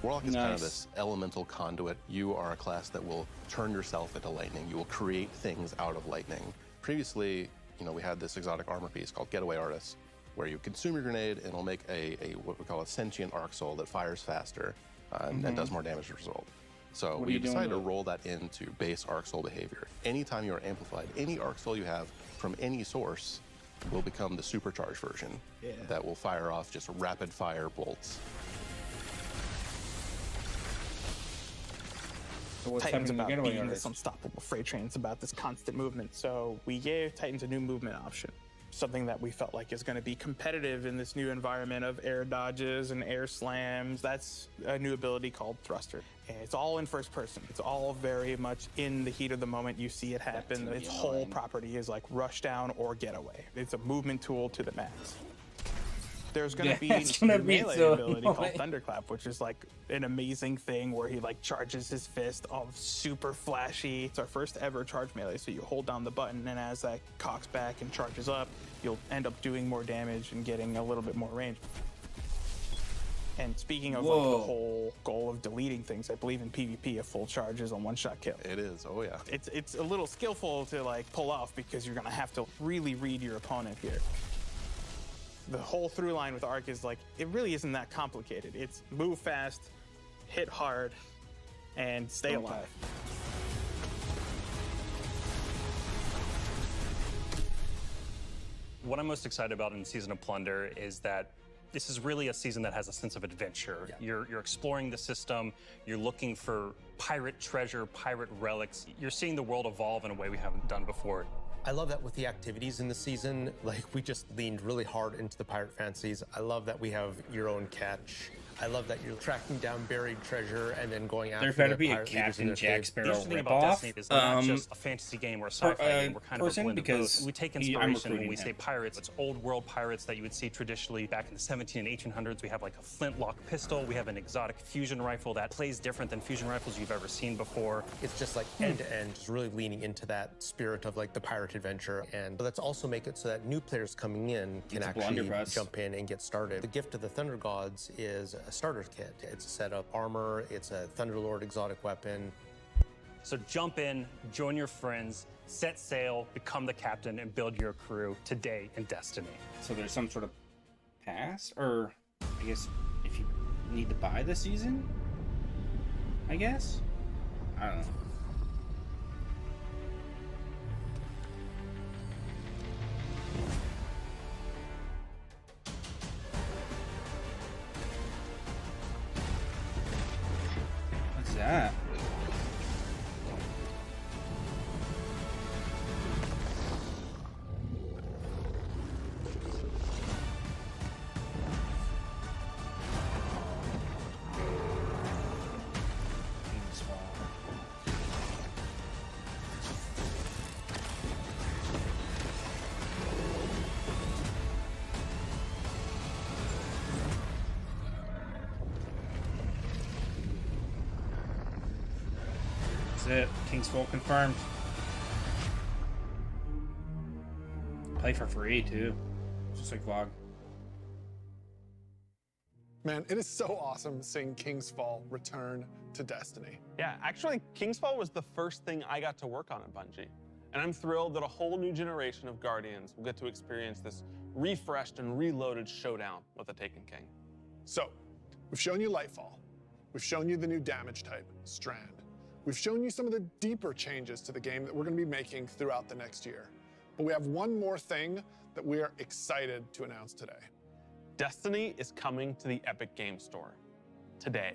Warlock is kind of this elemental conduit. You are a class that will turn yourself into lightning. You will create things out of lightning. Previously, we had this exotic armor piece called Getaway Artist, where you consume your grenade and it'll make a what we call a sentient arc soul that fires faster and does more damage as a result. So we decided to roll that into base arc soul behavior. Anytime you are amplified, any arc soul you have from any source will become the supercharged version that will fire off just rapid fire bolts. So what's Titan's happening to about Getaway being Artist? this unstoppable freight train. It's about this constant movement. So we gave Titans a new movement option, something that we felt like is going to be competitive in this new environment of air dodges and air slams. That's a new ability called Thruster. And it's all in first person. It's all very much in the heat of the moment. You see it happen. Its whole property is like rush down or getaway. It's a movement tool to the max. There's going to be a melee ability called Thunderclap, which is like an amazing thing where he like charges his fist, all super flashy. It's our first ever charge melee, so you hold down the button, and as that cocks back and charges up, you'll end up doing more damage and getting a little bit more range. And speaking of like the whole goal of deleting things, I believe in PvP a full charge is a one-shot kill. It is, oh yeah. It's a little skillful to like pull off because you're gonna have to really read your opponent here. The whole through line with Arc is like, it really isn't that complicated. It's move fast, hit hard, and stay alive. What I'm most excited about in Season of Plunder is that this is really a season that has a sense of adventure. You're exploring the system, you're looking for pirate treasure, pirate relics. You're seeing the world evolve in a way we haven't done before. I love that with the activities in the season, like we just leaned really hard into the pirate fancies. I love that we have your own catch. I love that you're tracking down buried treasure and then going after There better the be a pirate leaders in Captain their Jack caves. Sparrow The interesting thing ripoff. about Destiny is not just a fantasy game or a sci-fi game. We're kind of a blend of both. We take I'm inspiration when we recruiting say him. pirates. It's old world pirates that you would see traditionally back in the 17 and 1800s. We have like a flintlock pistol. We have an exotic fusion rifle that plays different than fusion rifles you've ever seen before. It's just like end to end, just really leaning into that spirit of like the pirate adventure. And let's also make it so that new players coming in can It's a actually blunderbuss. jump in and get started. The gift of the Thunder Gods is a starter kit. It's a set of armor, it's a Thunderlord exotic weapon. So jump in, join your friends, set sail, become the captain, and build your crew today in Destiny. So there's some sort of pass, or I guess if you need to buy the season, I guess? I don't know. What's that? That's it. King's Fall confirmed. Play for free too, just like VOG. Man, it is so awesome seeing King's Fall return to Destiny. Yeah, actually, King's Fall was the first thing I got to work on at Bungie. And I'm thrilled that a whole new generation of Guardians will get to experience this refreshed and reloaded showdown with the Taken King. So, we've shown you Lightfall. We've shown you the new damage type, Strand. We've shown you some of the deeper changes to the game that we're going to be making throughout the next year. But we have one more thing that we are excited to announce today. Destiny is coming to the Epic Game Store today.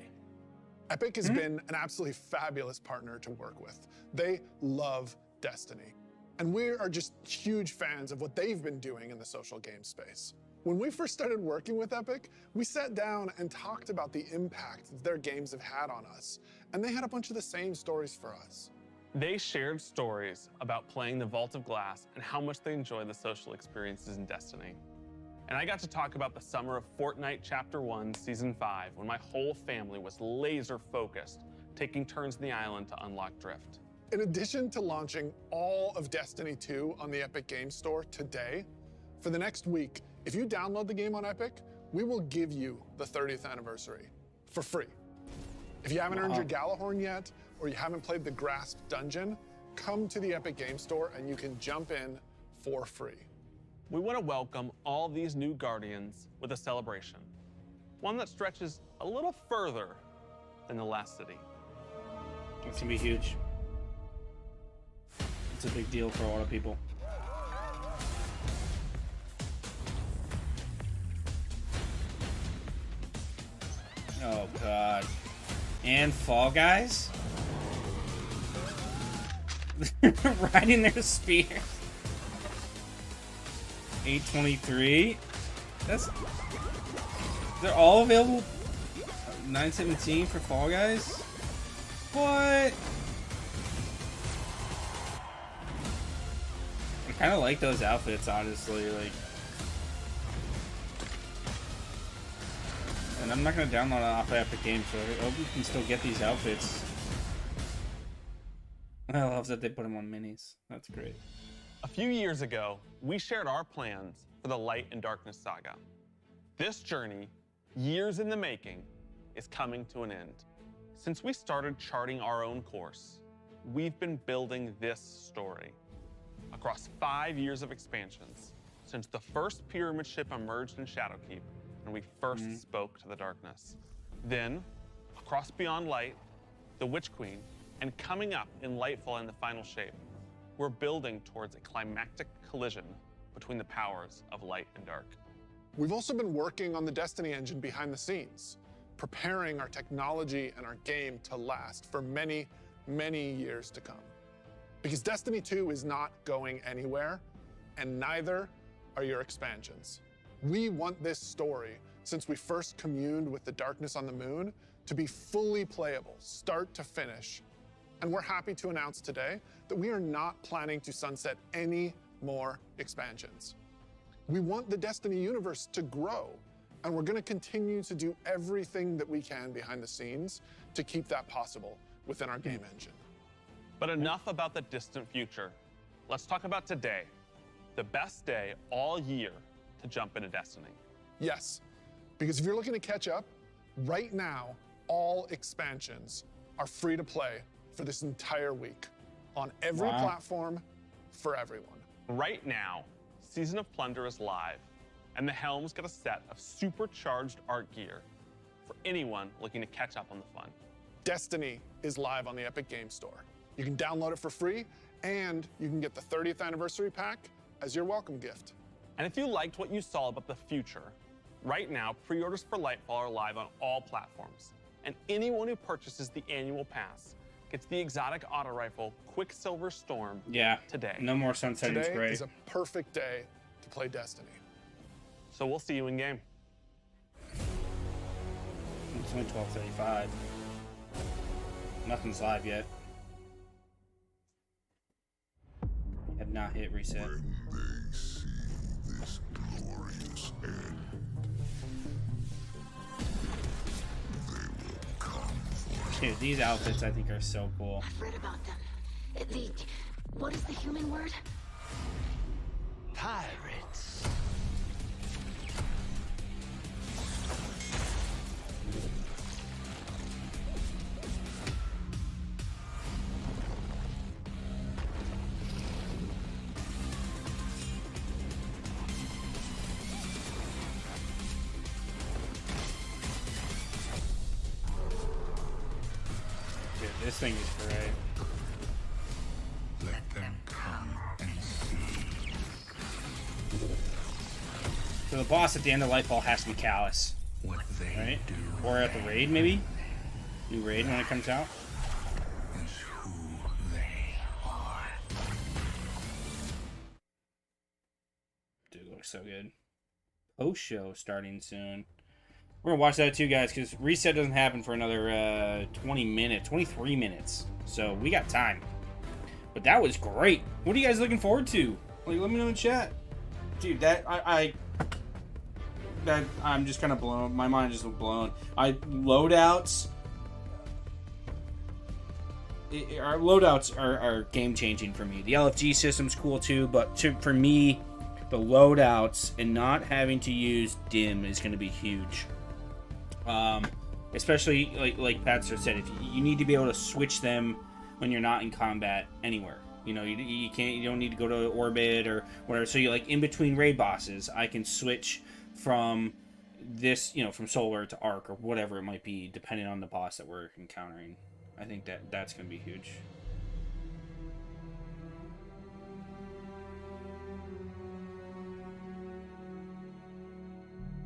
Epic has been an absolutely fabulous partner to work with. They love Destiny. And we are just huge fans of what they've been doing in the social game space. When we first started working with Epic, we sat down and talked about the impact that their games have had on us. And they had a bunch of the same stories for us. They shared stories about playing the Vault of Glass and how much they enjoy the social experiences in Destiny. And I got to talk about the summer of Fortnite Chapter 1, Season 5, when my whole family was laser focused, taking turns in the island to unlock Drift. In addition to launching all of Destiny 2 on the Epic Games Store today, for the next week, if you download the game on Epic, we will give you the 30th anniversary for free. If you haven't earned your Galahorn yet, or you haven't played the Grasp Dungeon, come to the Epic Games Store and you can jump in for free. We want to welcome all these new Guardians with a celebration, one that stretches a little further than the last city. It's gonna be huge. It's a big deal for a lot of people. Oh god. And Fall Guys? Riding their spears. 823. That's... They're all available 917 for Fall Guys? What? I kind of like those outfits, honestly. Like, and I'm not gonna download it off Epic Games, so I hope you can still get these outfits. I love that they put them on minis. That's great. A few years ago, we shared our plans for the Light and Darkness saga. This journey, years in the making, is coming to an end. Since we started charting our own course, we've been building this story. Across 5 years of expansions, since the first pyramid ship emerged in Shadowkeep and we first spoke to the darkness. Then, across Beyond Light, the Witch Queen, and coming up in Lightfall in the final shape, we're building towards a climactic collision between the powers of light and dark. We've also been working on the Destiny engine behind the scenes, preparing our technology and our game to last for many, many years to come. Because Destiny 2 is not going anywhere, and neither are your expansions. We want this story, since we first communed with the darkness on the moon, to be fully playable, start to finish. And we're happy to announce today that we are not planning to sunset any more expansions. We want the Destiny universe to grow, and we're going to continue to do everything that we can behind the scenes to keep that possible within our game engine. But enough about the distant future. Let's talk about today, the best day all year to jump into Destiny. Yes, because if you're looking to catch up, right now, all expansions are free to play for this entire week on every platform for everyone. Right now, Season of Plunder is live, and the Helm's got a set of supercharged art gear for anyone looking to catch up on the fun. Destiny is live on the Epic Games Store. You can download it for free, and you can get the 30th anniversary pack as your welcome gift. And if you liked what you saw about the future, right now, pre-orders for Lightfall are live on all platforms. And anyone who purchases the annual pass gets the exotic auto rifle Quicksilver Storm today. No more sunsetting Today spray. is a perfect day to play Destiny. So we'll see you in game. It's only 12:35. Nothing's live yet. Have not hit reset. Dude, these outfits I think are so cool. I've read about them. What is the human word? Pirates. Dude, this thing is great. Let them come and see. So the boss at the end of Lightfall has to be Callus. What they right? do Or at the raid, maybe? New raid when it comes out? is who they are. Dude, it looks so good. Post show starting soon. We're gonna watch that too, guys, because reset doesn't happen for another 20 minutes, 23 minutes. So we got time. But that was great. What are you guys looking forward to? Like, let me know in chat. Dude, I'm just kind of blown. My mind is just blown. Loadouts. Our loadouts are game changing for me. The LFG system's cool too, but for me, the loadouts and not having to use dim is going to be huge. Especially like Pat said, if you need to be able to switch them when you're not in combat anywhere. You know, you can't. You don't need to go to orbit or whatever. So you like in between raid bosses, I can switch from this, from solar to arc or whatever it might be, depending on the boss that we're encountering. I think that's going to be huge.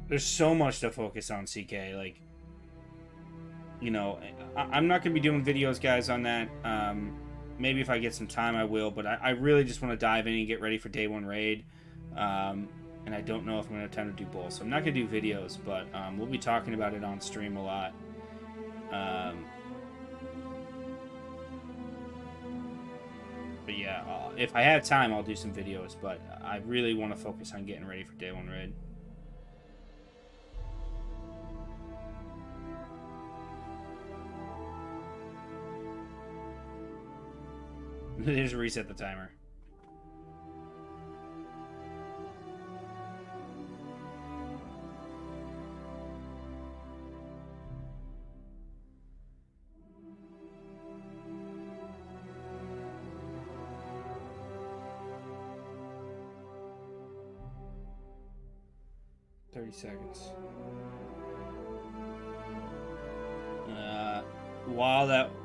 There's so much to focus on, CK. Like, I'm not going to be doing videos, guys, on that. Maybe if I get some time, I will. But I really just want to dive in and get ready for day one raid. And I don't know if I'm going to have time to do both. So I'm not going to do videos, but we'll be talking about it on stream a lot. But yeah, if I have time, I'll do some videos. But I really want to focus on getting ready for day one raid. Just reset the timer. Seconds.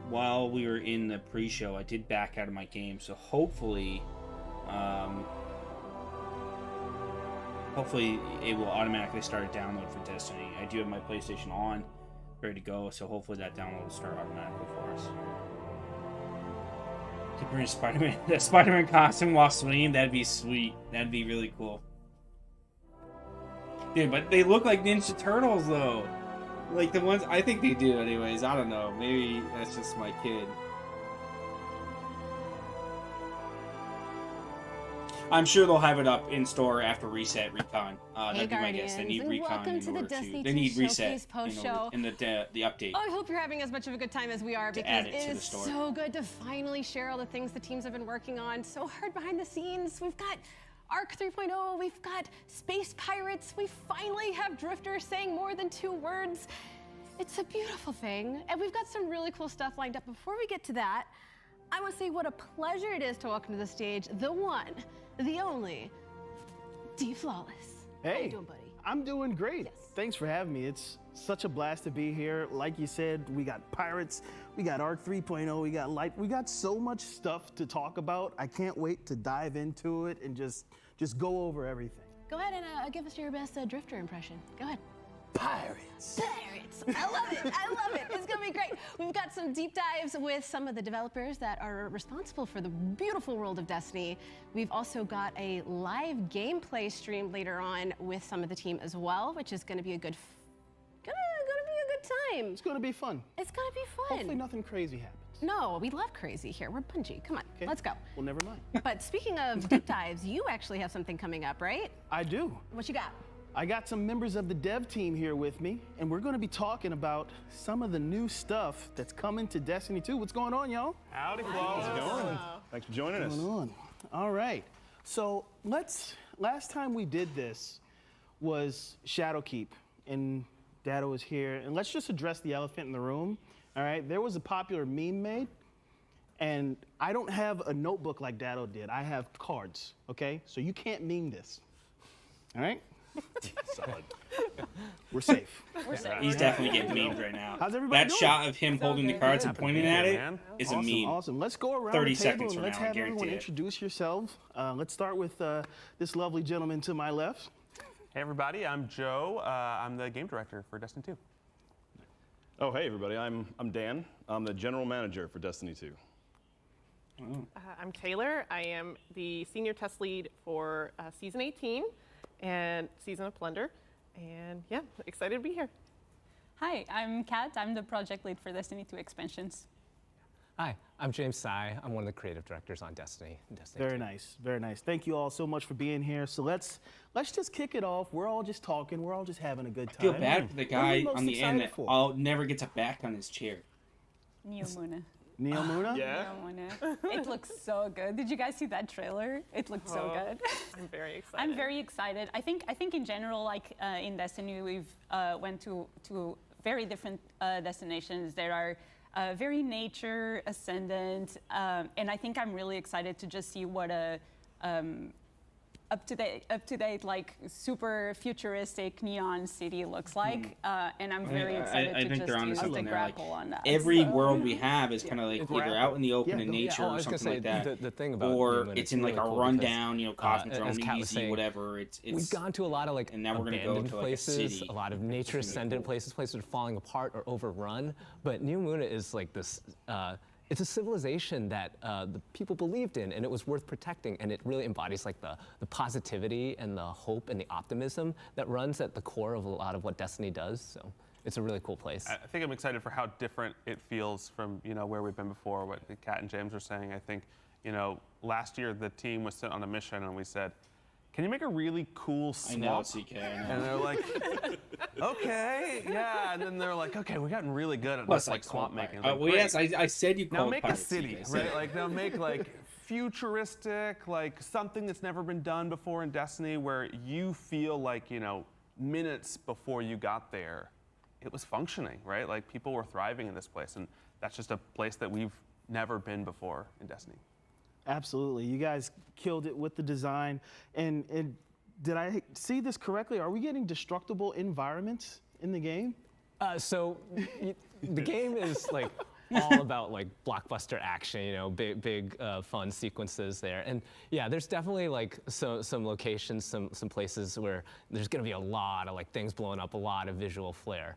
While we were in the pre-show, I did back out of my game, so hopefully it will automatically start a download for Destiny. I do have my PlayStation on, ready to go, so hopefully that download will start automatically for us. To bring the Spider-Man costume while swinging, that'd be sweet. That'd be really cool. Dude, but they look like Ninja Turtles, though. Like the ones... I think they do, anyways. I don't know. Maybe that's just my kid. I'm sure they'll have it up in store after Reset Recon. That'd be my guess. They need Recon in order to... They need Reset in the update. Oh, I hope you're having as much of a good time as we are, because it is so good to finally share all the things the teams have been working on so hard behind the scenes. We've got Arc 3.0, we've got Space Pirates, we finally have Drifters saying more than 2 words. It's a beautiful thing, and we've got some really cool stuff lined up. Before we get to that, I want to say what a pleasure it is to welcome to the stage the one, the only, D Flawless. Hey, how you doing, buddy? I'm doing great. Yes. Thanks for having me. It's such a blast to be here. Like you said, we got Pirates, we got Arc 3.0, we got Light, we got so much stuff to talk about. I can't wait to dive into it and just go over everything. Go ahead and give us your best Drifter impression. Go ahead. Pirates. Pirates. I love it. I love it. It's going to be great. We've got some deep dives with some of the developers that are responsible for the beautiful world of Destiny. We've also got a live gameplay stream later on with some of the team as well, which is going to be a good time. It's going to be fun. It's going to be fun. Hopefully nothing crazy happens. No, we love crazy here. We're Bungie. Come on, okay. Let's go. Well, never mind. But speaking of deep dives, you actually have something coming up, right? I do. What you got? I got some members of the dev team here with me, and we're going to be talking about some of the new stuff that's coming to Destiny 2. What's going on, y'all? Howdy, Flaws. How's it going? Thanks for joining us. What's going on? All right. So last time we did this was Shadowkeep, and Dado was here. And let's just address the elephant in the room. All right, there was a popular meme made, and I don't have a notebook like Dado did. I have cards, okay? So you can't meme this, all right? Solid. We're safe. We're safe. He's definitely getting memed right now. How's everybody that doing? shot of him holding the cards and pointing at it is awesome, a meme. Awesome. Let's go around 30 the table seconds and from let's now, I have guarantee everyone it. introduce yourselves. Let's start with this lovely gentleman to my left. Hey everybody, I'm Joe. I'm the game director for Destiny 2. Oh, hey everybody, I'm Dan. I'm the general manager for Destiny 2. I'm Taylor. I am the senior test lead for Season 18 and Season of Plunder. And yeah, excited to be here. Hi, I'm Kat. I'm the project lead for Destiny 2 expansions. Hi, I'm James Tsai. I'm one of the creative directors on Destiny. Very nice, very nice. Thank you all so much for being here. So let's just kick it off. We're all just talking. We're all just having a good time. I feel bad for the guy on the end that for? never gets a back on his chair. Neomuna. Neomuna? Yeah. Neomuna. It looks so good. Did you guys see that trailer? It looked so good. I'm very excited. I'm very excited. I think in general, like in Destiny, we've went to very different destinations. There are very nature ascendant, and I think I'm really excited to just see what a up to date, like super futuristic neon city looks like, and I'm very excited to just use the grapple on that. Every world we have is kind of like either out in the open in nature I or was gonna something say, like that, the thing about or Neomuna, it's in like really a cool rundown, because, Cosmodrome, as Kat was easy, saying, whatever. It's we've gone to a lot of like and now we're gonna go abandoned to like a places, city. a lot of nature ascendant places that are falling apart or overrun. But Neomuna is like this. It's a civilization that the people believed in, and it was worth protecting. And it really embodies like the positivity and the hope and the optimism that runs at the core of a lot of what Destiny does. So it's a really cool place. I think I'm excited for how different it feels from where we've been before. What Kat and James were saying. I think last year the team was sent on a mission, and we said, "Can you make a really cool swamp?" I know, CK. And they're like, "Okay, yeah." And then they're like, "Okay, we've gotten really good at Plus, this, like swamp making." well, yes, I said you now called make a Pirate city, CK, right? Like now make like futuristic, like something that's never been done before in Destiny, where you feel like minutes before you got there, it was functioning, right? Like people were thriving in this place, and that's just a place that we've never been before in Destiny. Absolutely. You guys killed it with the design. And did I see this correctly? Are we getting destructible environments in the game? So the game is like all about like blockbuster action, big fun sequences there. And yeah, there's definitely like some locations, some places where there's gonna be a lot of like things blowing up, a lot of visual flair.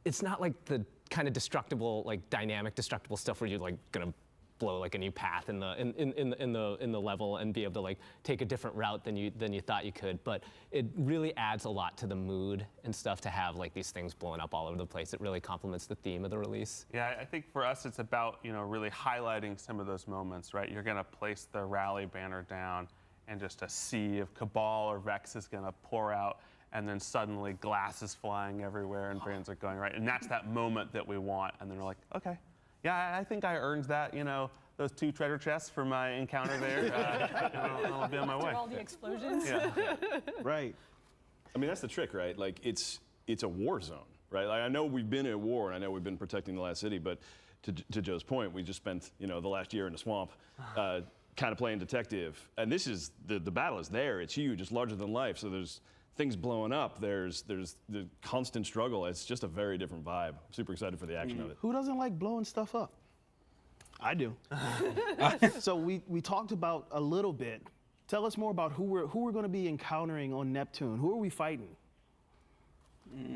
It's not like the kind of destructible, like dynamic destructible stuff where you're like gonna blow like a new path in the level and be able to like take a different route than you thought you could. But it really adds a lot to the mood and stuff to have like these things blowing up all over the place. It really complements the theme of the release. Yeah, I think for us it's about really highlighting some of those moments, right? You're gonna place the rally banner down, and just a sea of Cabal or Vex is gonna pour out, and then suddenly glass is flying everywhere and brands are going right, and that's that moment that we want. And then we're like, okay. Yeah, I think I earned that, those 2 treasure chests for my encounter there. I'll be on my way. After all the explosions. Yeah. Right. I mean, that's the trick, right? Like, it's a war zone, right? Like, I know we've been at war, and I know we've been protecting the last city, but to Joe's point, we just spent, the last year in the swamp kind of playing detective. And this is, the battle is there. It's huge. It's larger than life. So there's things blowing up. There's the constant struggle. It's just a very different vibe. I'm super excited for the action of it. Who doesn't like blowing stuff up? I do. So we talked about a little bit. Tell us more about who we're going to be encountering on Neptune. Who are we fighting?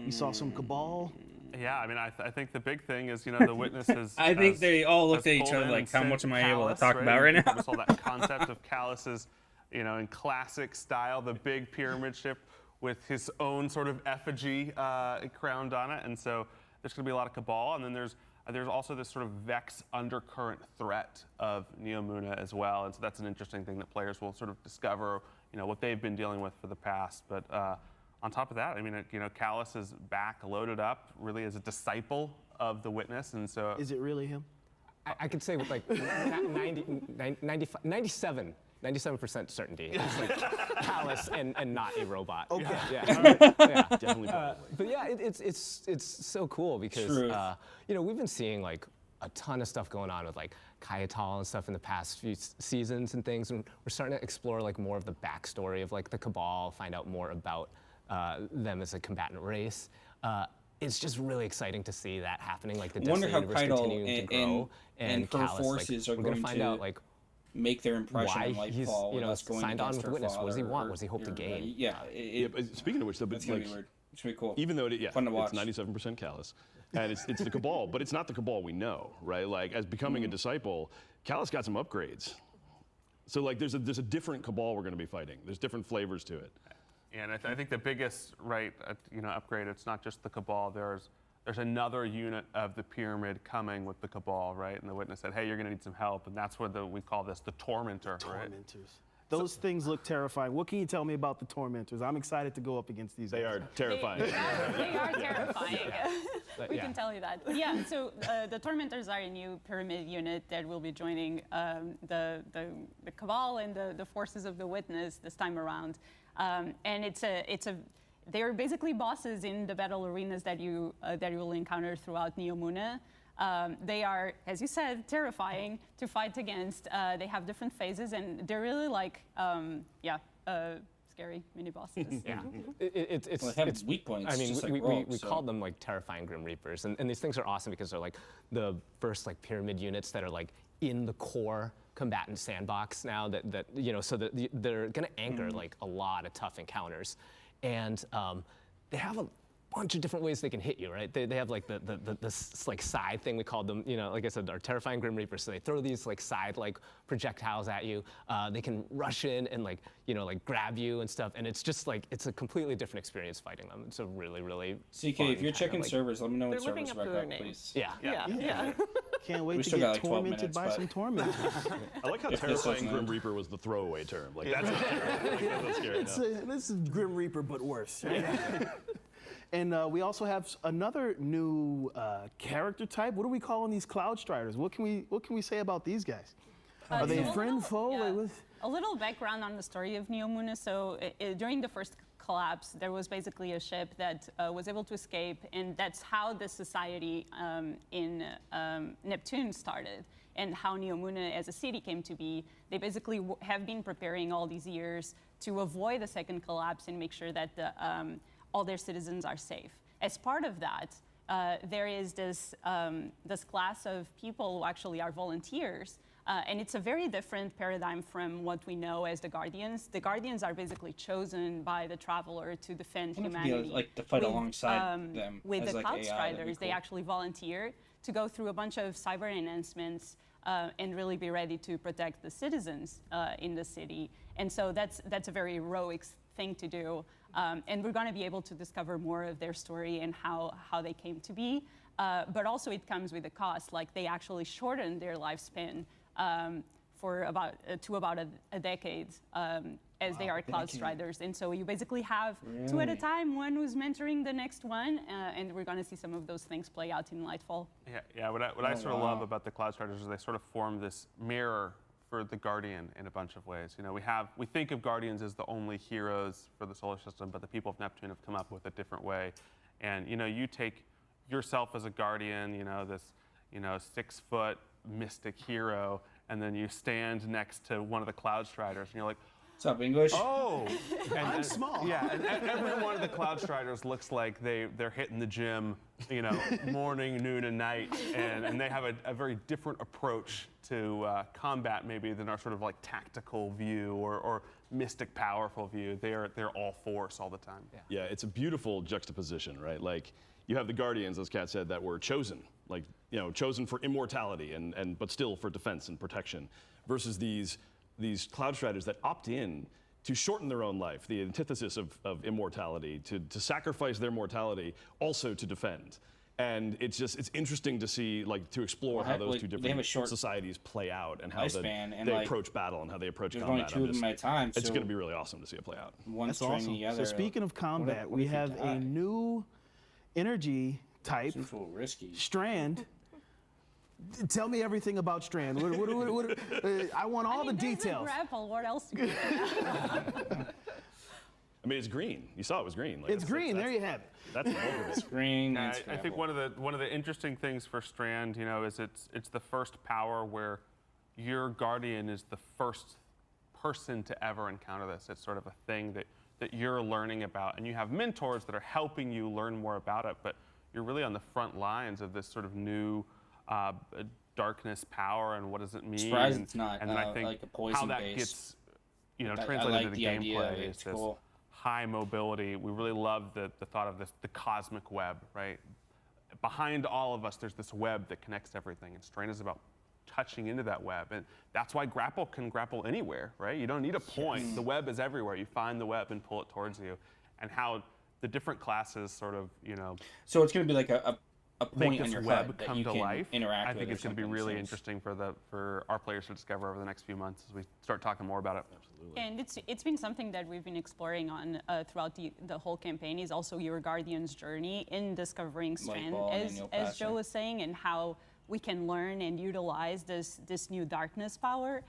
We saw some Cabal. Yeah, I mean, I think the big thing is, the witnesses. I think they all looked at each other like, how much am I able to talk about right now? We saw that concept of Callus's, in classic style, the big pyramid ship with his own sort of effigy crowned on it. And so there's going to be a lot of Cabal. And then there's also this sort of Vex undercurrent threat of Neomuna as well. And so that's an interesting thing that players will sort of discover, what they've been dealing with for the past. But on top of that, I mean, Callus is back, loaded up, really as a disciple of the Witness. And so. Is it really him? I could say with like 97% certainty. It's like Callus and not a robot. Okay. Yeah. Yeah. Definitely. But yeah, it's so cool because we've been seeing like a ton of stuff going on with like Kaiatal and stuff in the past few seasons and things, and we're starting to explore like more of the backstory of like the Cabal, find out more about them as a combatant race. It's just really exciting to see that happening, like the Destiny universe continuing to grow, and her Callus, forces like, are we're going gonna find to out like make their impression why on he's Lightfall, going signed on against with the her Witness. What does he want? father, What does he hope to gain? Speaking of which, though, it's gonna be weird. It's gonna be cool. Even though Fun to watch. it's 97% Callus, and it's the Cabal, but it's not the Cabal we know, right? Like as becoming a disciple, Callus got some upgrades. So like there's a different Cabal we're going to be fighting. There's different flavors to it. And I think the biggest upgrade. It's not just the Cabal. There's there's another unit of the pyramid coming with the Cabal, right? And the witness said, hey, you're going to need some help. And that's what we call this the Tormentor, right? Tormentors. Those things look terrifying. What can you tell me about the Tormentors? I'm excited to go up against these guys. They are terrifying. They are terrifying. We can tell you that. Yeah, so the Tormentors are a new pyramid unit that will be joining the Cabal and the forces of the Witness this time around. And they're basically bosses in the battle arenas that you will encounter throughout Neomuna. They are, as you said, terrifying to fight against. They have different phases, and they're really like, scary mini bosses. Yeah, it's weak points. I mean, just we called them like terrifying Grim Reapers, and these things are awesome because they're like the first like pyramid units that are like in the core combatant sandbox now. That so that they're gonna anchor like a lot of tough encounters, and they have a bunch of different ways they can hit you, right? They have like this like side thing, we called them, like I said, our terrifying Grim Reapers. So they throw these like side like projectiles at you. They can rush in and like grab you and stuff. And it's just like, it's a completely different experience fighting them. It's a really, really CK, fun if you're checking servers, let me know what They're living servers up to back their up, name. please. Yeah. Can't wait We to still get got like 12 tormented minutes, by but- some tormentors. I like how If this terrifying doesn't Grim end. Reaper was the throwaway term. Like that's that's scary. This is Grim Reaper, but worse. And we also have another new character type. What are we calling these Cloud Striders? What can we say about these guys? Are they friend, foe? Yeah. Like, what? A little background on the story of Neomuna. So during the first collapse, there was basically a ship that was able to escape, and that's how the society in Neptune started, and how Neomuna as a city came to be. They basically have been preparing all these years to avoid the second collapse and make sure that all their citizens are safe. As part of that, there is this class of people who actually are volunteers. And it's a very different paradigm from what we know as the Guardians. The Guardians are basically chosen by the Traveler to defend humanity. Like to fight alongside them. With as the like Cloud AI, Striders, that'd be they cool. actually volunteer to go through a bunch of cyber enhancements and really be ready to protect the citizens in the city. And so that's a very heroic thing to do. And we're going to be able to discover more of their story and how they came to be. But also it comes with a cost. Like they actually shortened their lifespan for about a decade as they are Cloud Striders. And so you basically have two at a time, one who's mentoring the next one, and we're going to see some of those things play out in Lightfall. Yeah. What I sort of love about the Cloud Striders is they sort of form this mirror for the Guardian in a bunch of ways. We think of Guardians as the only heroes for the solar system, but the people of Neptune have come up with a different way. And you take yourself as a Guardian, this 6-foot mystic hero, and then you stand next to one of the Cloud Striders, and you're like, what's up, English? oh, I'm small. Yeah, and every one of the Cloud Striders looks like they're hitting the gym, morning, noon, and night, and they have a very different approach to combat maybe than our sort of like tactical view or mystic powerful view. They're all force all the time. Yeah, it's a beautiful juxtaposition, right? Like you have the Guardians, as Kat said, that were chosen, like chosen for immortality and but still for defense and protection, versus these Cloud Striders that opt in to shorten their own life, the antithesis of immortality, to sacrifice their mortality also to defend. And it's interesting to see, to explore how those two different societies play out and how they approach battle and how they approach combat. There's only two of them at a time. It's so going to be really awesome to see it play out. That's awesome. So speaking of combat, we have a new energy type, seems a little risky. Strand. Tell me everything about Strand. I want all the details. Grapple. What else? Do you I mean, it's green. You saw it was green. It's green. There you have it. That's the bulk of it. It's green. I think one of the interesting things for Strand, is it's the first power where your Guardian is the first person to ever encounter this. It's sort of a thing that you're learning about, and you have mentors that are helping you learn more about it. But you're really on the front lines of this sort of new darkness power, and what does it mean? Surprised it's not and I think like a poison how that base. gets I translated like into the idea of gameplay it. is It's this cool. high mobility. We really love the thought of this, the cosmic web, right? Behind all of us, there's this web that connects everything, and Strain is about touching into that web, and that's why Grapple can grapple anywhere, right? You don't need a point. The web is everywhere. You find the web and pull it towards you, and how the different classes sort of, So it's going to be like a a point make on this your web HUD that come you to can life, interact I with think or it's going to be something, really so interesting for our players to discover over the next few months as we start talking more about it. Absolutely. And it's been something that we've been exploring on throughout the whole campaign is also your Guardian's journey in discovering Strand, as Joe was saying, and how we can learn and utilize this new darkness power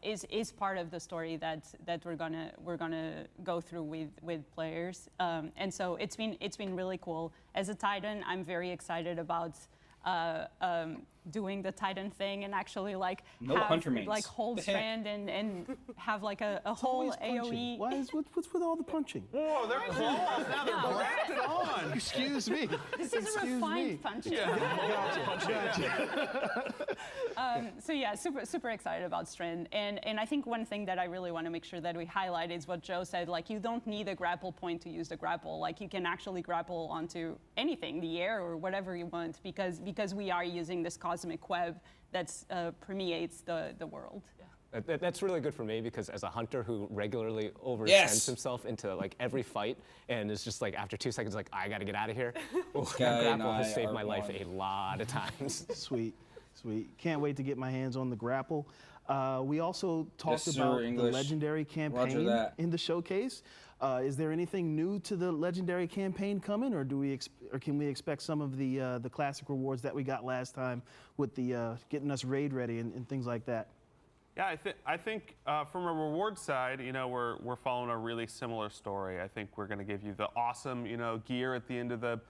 is part of the story that we're gonna go through with players. And so it's been really cool. As a Titan, I'm very excited about doing the Titan thing and actually like hold Strand and have like a whole AOE. What's with all the punching? Whoa, they're claws now. They're grafted on. Excuse me. This is a refined punching. Gotcha. So yeah, super excited about Strand, and I think one thing that I really want to make sure that we highlight is what Joe said. Like, you don't need a grapple point to use the grapple. Like, you can actually grapple onto anything, the air or whatever you want, because we are using this cosmic web that permeates the world. That's really good for me because as a hunter who regularly overextends himself into like every fight and is just like after 2 seconds like I gotta get out of here, grapple has saved my life a lot of times. Sweet. Can't wait to get my hands on the grapple. We also talked about the legendary campaign in the showcase. Is there anything new to the legendary campaign coming, or can we expect some of the classic rewards that we got last time with the getting us raid ready and things like that? Yeah, I think from a reward side, we're following a really similar story. I think we're going to give you the awesome, gear at the end of the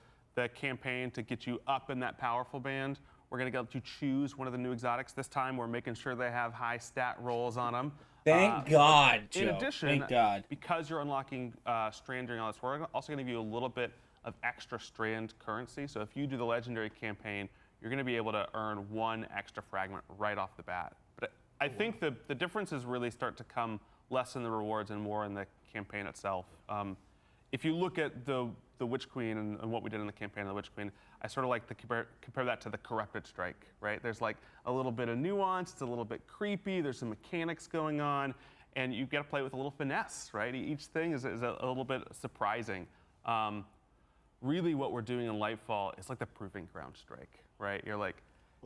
campaign to get you up in that powerful band. We're going to let you choose one of the new exotics. This time, we're making sure they have high stat rolls on them. Thank God, Joe. In addition, thank God. because you're unlocking Strand during all this, we're also going to give you a little bit of extra Strand currency. So if you do the legendary campaign, you're going to be able to earn 1 extra fragment right off the bat. But I think the differences really start to come less in the rewards and more in the campaign itself. If you look at the Witch Queen and what we did in the campaign of the Witch Queen, I sort of like to compare that to the Corrupted Strike, right? There's like a little bit of nuance, it's a little bit creepy, there's some mechanics going on, and you get to play with a little finesse, right? Each thing is a little bit surprising. Really what we're doing in Lightfall is like the Proving Ground Strike, right? You're like,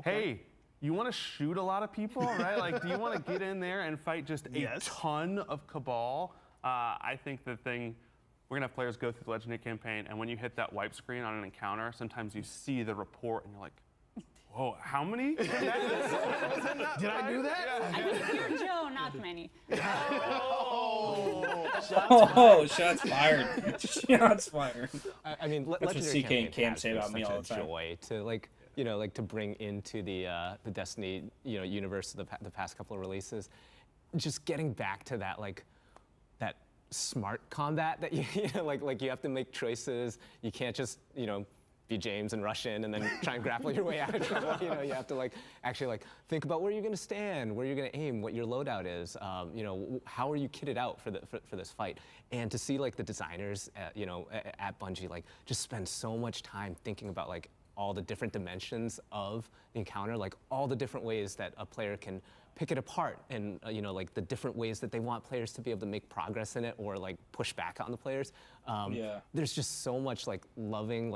hey, you want to shoot a lot of people, right? Like, do you want to get in there and fight just a ton of Cabal? I think the thing, we're going to have players go through the Legendary campaign, and when you hit that wipe screen on an encounter, sometimes you see the report, and you're like, whoa, how many? Did I do that? I think you're Joe, not many. Shots fired. Shots fired. I mean, that's what Legendary CK and Cam has say been about me such all a the time. joy to to bring into the Destiny universe the past couple of releases. Just getting back to that that smart combat that you you have to make choices. You can't just be James and rush in and then try and grapple your way out of trouble. You have to actually think about where you're going to stand, where you're going to aim, what your loadout is. How are you kitted out for this fight? And to see the designers at Bungie just spend so much time thinking about all the different dimensions of the encounter, all the different ways that a player can pick it apart, and the different ways that they want players to be able to make progress in it or push back on the players. There's just so much loving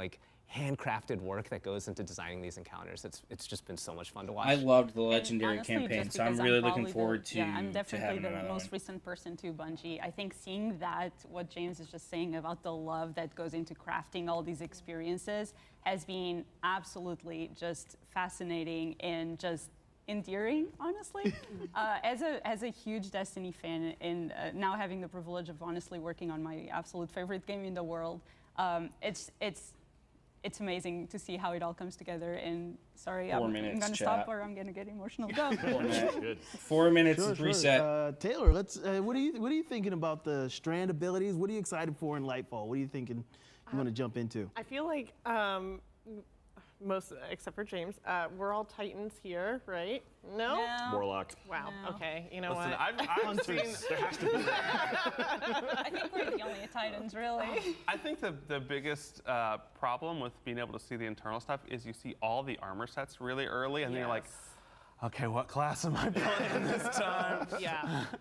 handcrafted work that goes into designing these encounters. It's just been so much fun to watch. I loved the Legendary honestly, campaign, just so I'm because really probably looking forward to I'm definitely having the another most one. recent person to Bungie. I think seeing that, what James is just saying about the love that goes into crafting all these experiences has been absolutely just fascinating and just endearing, honestly. As a huge Destiny fan and now having the privilege of honestly working on my absolute favorite game in the world, it's amazing to see how it all comes together. And sorry, I'm going to stop or I'm going to get emotional. Go. 4 minutes. Good. 4 minutes reset. Taylor, what are you thinking about the Strand abilities? What are you excited for in Lightfall? What are you thinking you want to jump into? I feel like most, except for James, we're all Titans here, right? No? Warlock. Wow. No. Okay. You know Listen, what? I've seen. There has to be. I think we're the only Titans, really. I think the biggest problem with being able to see the internal stuff is you see all the armor sets really early, and then you're like, okay, what class am I playing this time?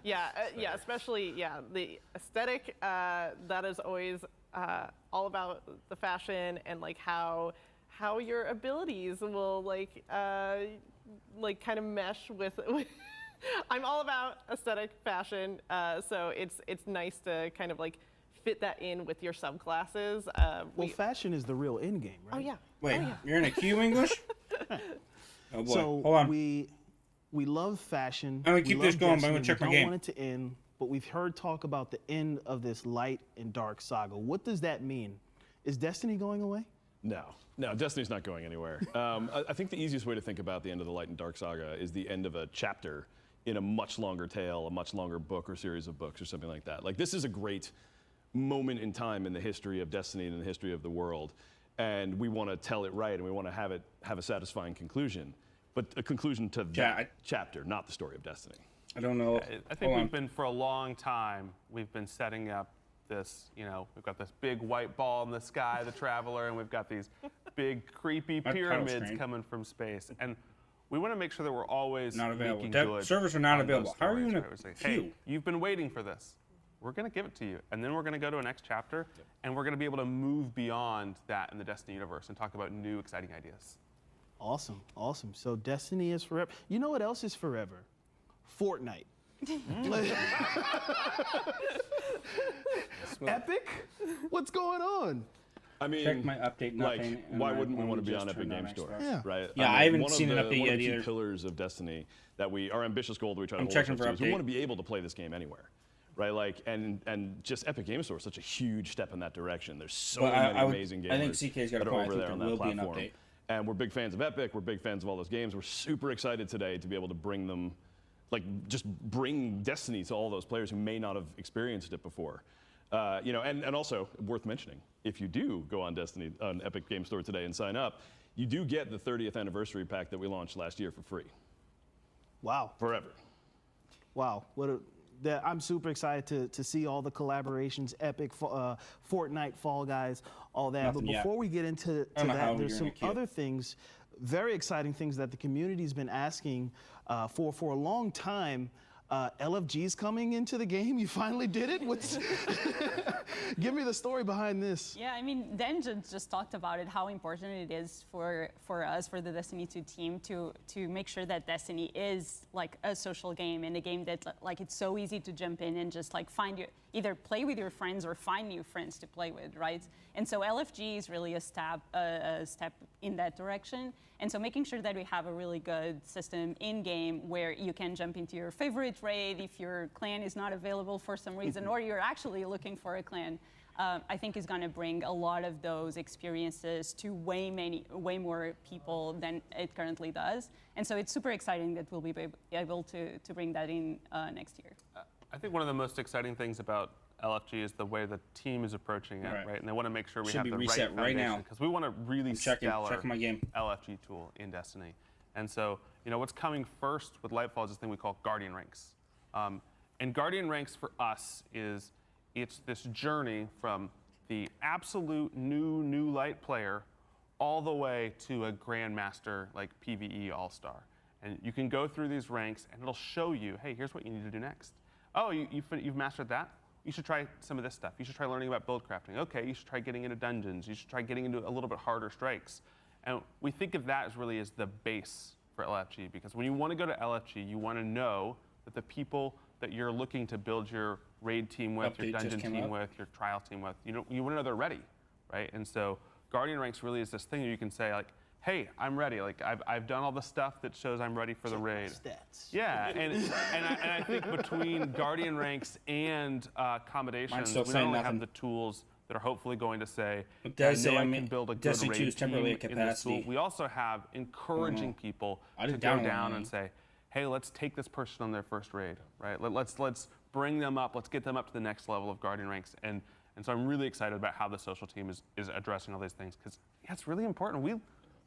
Yeah. Especially the aesthetic. That is always all about the fashion and how how your abilities will like kind of mesh with. I'm all about aesthetic fashion, so it's nice to kind of like fit that in with your subclasses. Well, fashion is the real end game, right? Oh yeah. Wait, oh, yeah. you're in a queue, English? Oh boy, So hold on. we love fashion. I'm gonna keep we this love going, but I'm Destiny. gonna check my we game. don't want it to end, but we've heard talk about the end of this light and dark saga. What does that mean? Is Destiny going away? No, Destiny's not going anywhere. I think the easiest way to think about the end of the Light and Dark saga is the end of a chapter in a much longer tale, a much longer book or series of books or something like that. Like, this is a great moment in time in the history of Destiny and in the history of the world, and we want to tell it right, and we want to have a satisfying conclusion, but a conclusion to that chapter, not the story of Destiny. I don't know. I think we've been, for a long time, we've been setting up this, we've got this big white ball in the sky, the Traveler, and we've got these big creepy pyramids coming from space. And we want to make sure that we're always not available. making good Servers are not on available. those How are you in a stories, right? queue? Hey, you've been waiting for this. We're going to give it to you. And then we're going to go to a next chapter, and we're going to be able to move beyond that in the Destiny universe and talk about new, exciting ideas. Awesome, awesome. So Destiny is forever. You know what else is forever? Fortnite. Epic? What's going on? I mean, check my update. Nothing. Like, why wouldn't we want to be on Epic Games Store? Yeah. Right? Yeah, I haven't seen an update one yet of the either. key pillars of Destiny that our ambitious goal that we try to I'm hold checking ourselves for to is we update. want to be able to play this game anywhere. Right, like, and just Epic Games Store is such a huge step in that direction. There's so many amazing gamers I think CK's got a that are point. I over think there on there that will be an platform. update. And we're big fans of Epic. We're big fans of all those games. We're super excited today to be able to bring them, like, just bring Destiny to all those players who may not have experienced it before. And also worth mentioning, if you do go on Epic Games Store today and sign up, you do get the 30th anniversary pack that we launched last year for free. Wow. Forever. Wow. I'm super excited to see all the collaborations, Epic, Fortnite, Fall Guys, all that. Nothing but yet. before we get into that, there's some other things, very exciting things that the community's been asking for a long time. LFG's coming into the game. You finally did it. Give me the story behind this. Yeah, I mean, Dan just talked about it, how important it is for us, for the Destiny 2 team, to make sure that Destiny is like a social game, and a game that like it's so easy to jump in and just like either play with your friends or find new friends to play with, right? And so LFG is really a step in that direction. And so making sure that we have a really good system in-game where you can jump into your favorite raid if your clan is not available for some reason, or you're actually looking for a clan, I think is going to bring a lot of those experiences to way more people than it currently does. And so it's super exciting that we'll be able to bring that in next year. I think one of the most exciting things about LFG is the way the team is approaching it, right? And they want to make sure we Should have be the reset right right foundation, now. because we want a really checking my game. LFG tool in Destiny. And so, what's coming first with Lightfall is this thing we call Guardian Ranks. And Guardian Ranks for us it's this journey from the absolute new light player all the way to a Grandmaster like PvE All-Star. And you can go through these ranks and it'll show you, hey, here's what you need to do next. Oh, you've mastered that? You should try some of this stuff. You should try learning about build crafting. Okay, you should try getting into dungeons. You should try getting into a little bit harder strikes. And we think of that as the base for LFG, because when you want to go to LFG, you want to know that the people that you're looking to build your raid team with, your dungeon team with, your trial team with, you want to know they're ready, right? And so Guardian Ranks really is this thing that you can say, like, hey, I'm ready. Like, I've done all the stuff that shows I'm ready for the raid. Stats. Yeah, and I think between Guardian Ranks and accommodations, we not only have the tools that are hopefully going to say, I can build a good Destiny 2 raid is temporarily at team in this tool. capacity. We also have encouraging people to go download down mine. and say, hey, let's take this person on their first raid, right? Let's bring them up. Let's get them up to the next level of Guardian Ranks. And so I'm really excited about how the social team is addressing all these things, because it's really important.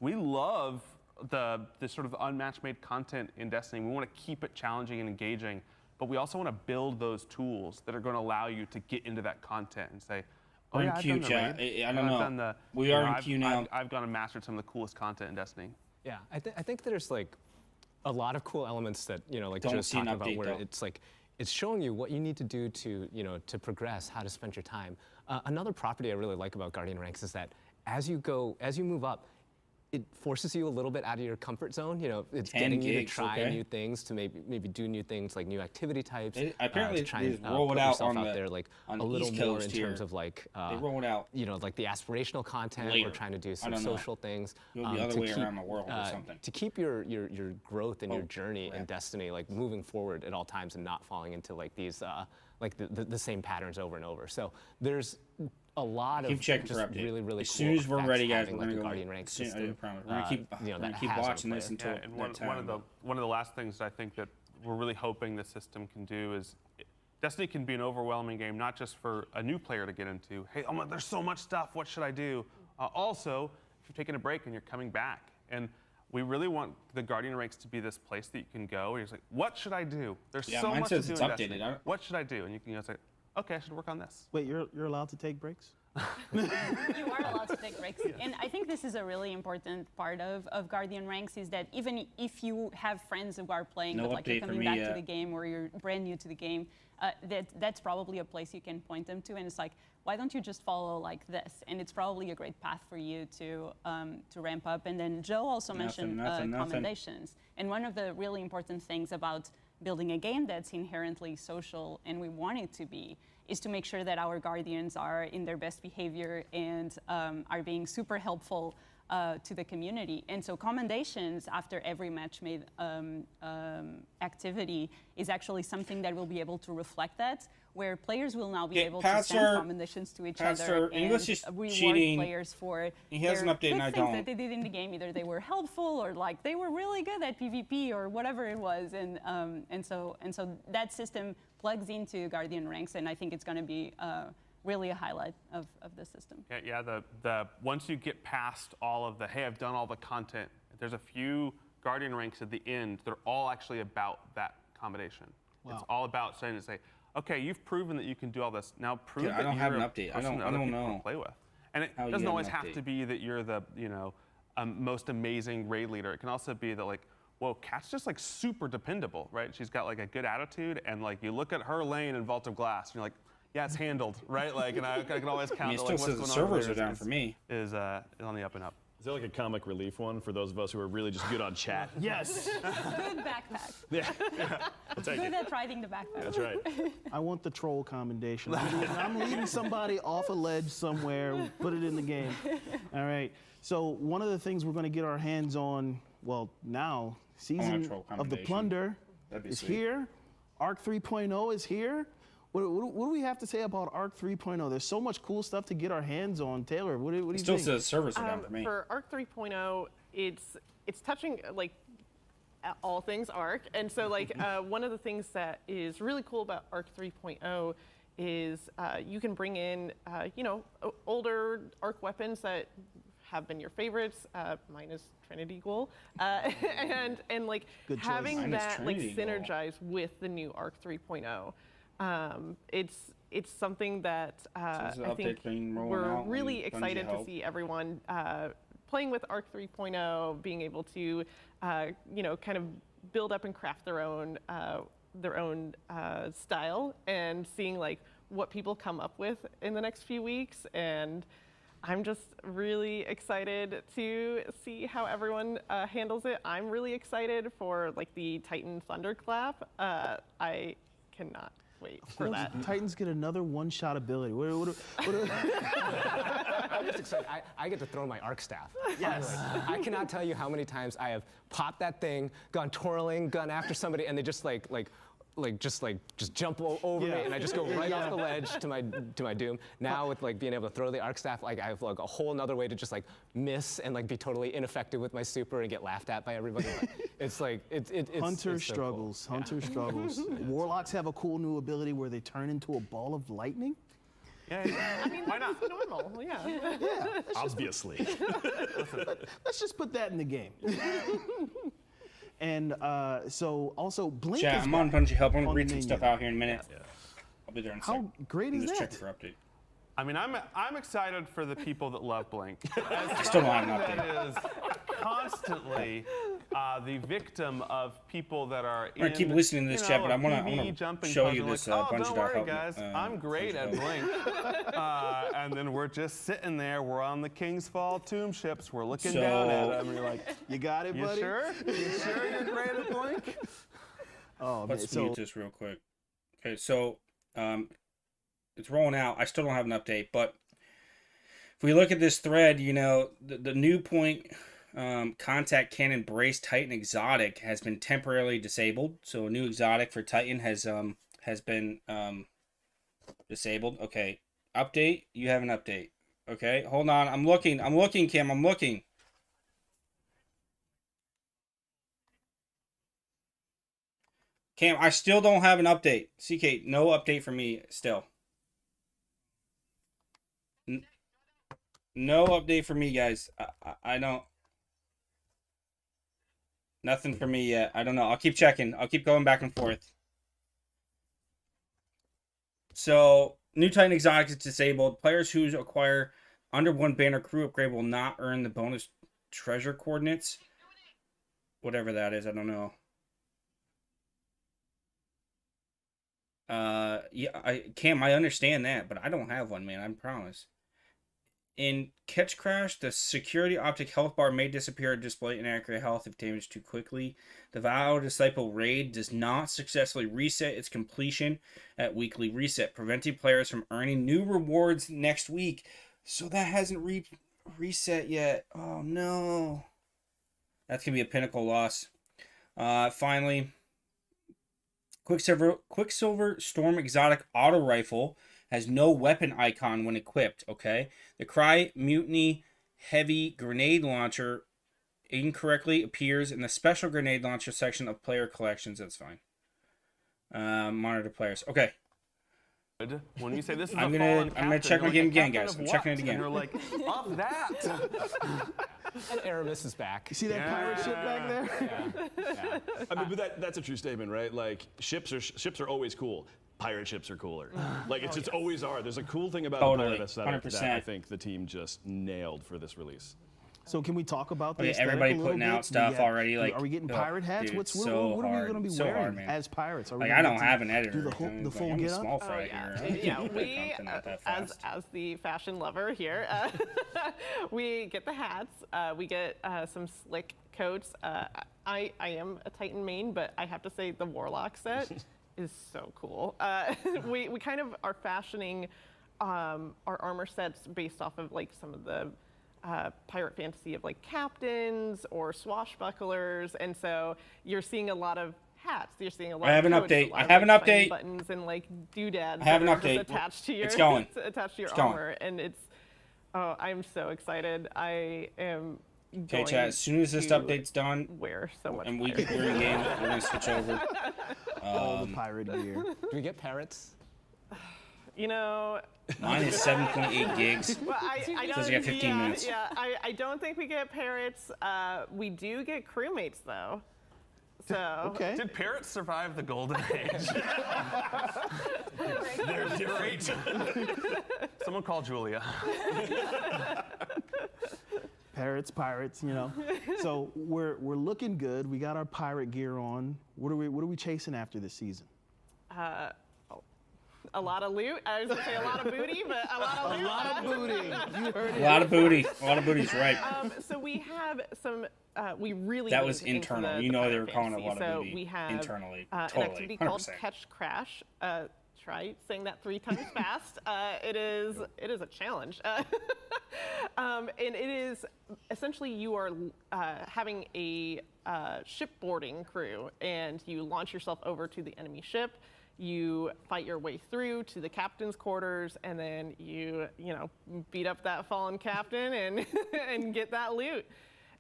We love the sort of unmatched made content in Destiny. We want to keep it challenging and engaging, but we also want to build those tools that are going to allow you to get into that content and say, oh, We're yeah, in queue, I've done the chat. raid. I don't know. I've done the, We are in queue now. I've gone and mastered some of the coolest content in Destiny. Yeah, I think there's like a lot of cool elements that, like Don't Joe's see an talking about, update, where though. it's like, it's showing you what you need to do to, to progress, how to spend your time. Another property I really like about Guardian Ranks is that as you move up, it forces you a little bit out of your comfort zone. You know, it's 10 getting you to gigs, try okay. new things, to maybe do new things, like new activity types. Apparently, to try they and roll put it out yourself on out there, like on a the little East more Coast in here. terms of like They roll it out. You know, like the aspirational content. Later. We're trying to do I some don't know. social things. Go the other to way keep, around the world or something. To keep your growth and your Oh, journey in crap. Destiny like moving forward at all times and not falling into like these like the same patterns over and over. So there's a lot Keep of checking just for update. really, really As cool soon as we're effects ready, guys, having, we're like gonna a go Guardian like, rank soon- I system. promise. We're gonna keep, you know, we're gonna that keep has on watching this player. until and that one time. of the last things I think that we're really hoping the system can do is Destiny can be an overwhelming game, not just for a new player to get into. Hey, there's so much stuff. What should I do? Also, if you're taking a break and you're coming back, and we really want the Guardian ranks to be this place that you can go. Where you're like, what should I do? There's Yeah, so mine much says to do it's in updated. Destiny. What should I do? And you can say, okay, I should work on this. Wait, you're allowed to take breaks? You are allowed to take breaks. And I think this is a really important part of Guardian Ranks is that even if you have friends who are playing, No but like you're update for coming me back yet. to the game or you're brand new to the game, that's probably a place you can point them to. And it's like, why don't you just follow like this? And it's probably a great path for you to ramp up. And then Joe also mentioned nothing. commendations. And one of the really important things about building a game that's inherently social, and we want it to be, is to make sure that our Guardians are in their best behavior and are being super helpful to the community. And so commendations after every match made activity is actually something that will be able to reflect that, where players will now be able to send commendations to each other and English is reward cheating. players for He has an their update good and I things don't. that they did in the game. Either they were helpful or like they were really good at PvP or whatever it was. And so that system plugs into Guardian ranks, and I think it's going to be really a highlight of the system. Yeah, the once you get past all of the, hey, I've done all the content, there's a few Guardian ranks at the end. They're all actually about that combination. Wow. It's all about saying to say, okay, you've proven that you can do all this. Now prove Dude, that I don't you're have an a update. I person don't that other people know can play with. And it how you doesn't get an always have update. to be that you're the most amazing raid leader. It can also be that like, whoa, Kat's just like super dependable, right? She's got like a good attitude, and like you look at her lane in Vault of Glass, and you're like, yeah, it's handled, right? Like, and I can always count. I mean, it like, still what's says going the on servers over are there down for me. Is on the up and up. Is there like a comic relief one for those of us who are really just good on chat? Yes. Good backpack. Yeah. I'll take Good it. at riding the backpack. That's right. I want the troll commendation. I'm leading somebody off a ledge somewhere, put it in the game. All right. So one of the things we're going to get our hands on, well, now, season troll of the commendation. Plunder That'd be is sweet. here. Arc 3.0 is here. What do we have to say about Arc 3.0? There's so much cool stuff to get our hands on. Taylor, what do you It still think? says servers are down for me. For Arc 3.0, it's touching like all things Arc, and so like one of the things that is really cool about Arc 3.0 is you can bring in older Arc weapons that have been your favorites, minus Trinity Ghoul, and like Good choice. having Minus that like Trinity Ghoul. synergize with the new Arc 3.0. It's something that Since the I think update's been rolling we're out, really we need Bungie excited to help. see everyone playing with Arc 3.0, being able to kind of build up and craft their own style, and seeing like what people come up with in the next few weeks. And I'm just really excited to see how everyone handles it. I'm really excited for like the Titan Thunderclap. I cannot wait for that. Titans get another one-shot ability. What I'm just excited. I get to throw my arc staff. Yes. Finally. I cannot tell you how many times I have popped that thing, gone twirling, gone after somebody, and they just just jump over me, and I just go right off the ledge to my doom. Now with like being able to throw the arc staff, like I have like a whole nother way to just like miss and like be totally ineffective with my super and get laughed at by everybody. But it's like it's Hunter it's so struggles. cool. Hunter struggles. Warlocks have a cool new ability where they turn into a ball of lightning. Yeah, I mean, why not? Normal, yeah. Yeah. Obviously. Let's just put that in the game. And so also Blink Chat, is I'm on back Bungie help. I'm on gonna read the some menu. stuff out here in a minute. I'll be there in a How sec. great I'm is just that? checking for update. I mean, I'm excited for the people that love Blink. I still don't have an That is constantly the victim of people that are I'm gonna keep listening to this chat, but I want to jumping show puzzle, you this like, oh, Bungie don't dot worry, help me, guys. I'm great at Blink. And then we're just sitting there. We're on the King's Fall tomb ships. We're looking down at them. And you're like, you got it, you buddy? sure? You sure you're great at Blink? Oh, Let's man. mute this real quick. Okay, so it's rolling out. I still don't have an update, but if we look at this thread, you know, the new point contact cannon brace Titan exotic has been temporarily disabled. So a new exotic for Titan has been disabled. Okay, update. You have an update. Okay, hold on. I'm looking, Kim. I'm looking. Cam, I still don't have an update. CK, no update for me still. No update for me, guys. I don't. Nothing for me yet. I don't know. I'll keep checking. I'll keep going back and forth. So, new Titan Exotic is disabled. Players who acquire under 1 banner crew upgrade will not earn the bonus treasure coordinates. Whatever that is, I don't know. Yeah, Cam, I understand that, but I don't have one, man. I promise. In Catch Crash, the security optic health bar may disappear or display inaccurate health if damaged too quickly. The Vow Disciple raid does not successfully reset its completion at weekly reset, preventing players from earning new rewards next week. So that hasn't reset yet. Oh no. That's going to be a pinnacle loss. Finally, Quicksilver Storm Exotic Auto Rifle has no weapon icon when equipped, okay? The Cry Mutiny Heavy Grenade Launcher incorrectly appears in the special grenade launcher section of player collections. That's fine. Monitor players. Okay. When you say this is I'm a gonna fallen captain, check my you're game like, again, "Captain guys. of I'm what?" checking it again. And you're like, of that. And Aramis is back. You see that pirate ship back there? Yeah. I mean, but that's a true statement, right? Like ships are always cool. Pirate ships are cooler. Like it's always are. There's a cool thing about Totally. the pirate aesthetic 100%. that I think the team just nailed for this release. So can we talk about the Okay, aesthetic everybody a little putting bit? out stuff already. Like, are we getting oh, pirate hats? dude, What so are we hard. going to be So wearing hard, man. as pirates? Are we Like, gonna I get don't to have an editor. Do the full I'm get a up? small fry here. Yeah, we, Not that as fast. the fashion lover here, we get the hats. We get some slick coats. I am a Titan main, but I have to say the Warlock set is so cool. We kind of are fashioning our armor sets based off of like some of the pirate fantasy of like captains or swashbucklers, and so you're seeing a lot of hats. You're seeing a lot. I have of an coats, update. a lot I of, have like, an shiny update. buttons and like doodads. I have an that are just update. attached to your. It's going. attached to your It's going. armor, and it's. Oh, I'm so excited. I am. Okay, chat. As soon as this update's done, wear so much. and we're pirate. in game, we're gonna switch over. All the pirate gear. Do we get parrots? You know. Mine is 7.8 gigs. Well, I don't. Says you got 15 minutes. Yeah, I don't think we get parrots. We do get crewmates though. So. Okay. Did parrots survive the golden age? They're different. Someone call Julia. Parrots, pirates, you know. So we're looking good. We got our pirate gear on. What are we chasing after this season? A lot of loot. I was gonna say a lot of booty, but a lot of loot. A lot of booty. You heard it. A lot of booty. A lot of booty's right. So we have some. We really. That was leaned into internal. the You know they pirate were calling it a fantasy. lot of So booty. we have Internally. an Totally. activity called 100%. Catch Crash. Try saying that 3 times fast. It is a challenge. And it is essentially you are having a shipboarding crew, and you launch yourself over to the enemy ship. You fight your way through to the captain's quarters, and then you beat up that fallen captain and and get that loot.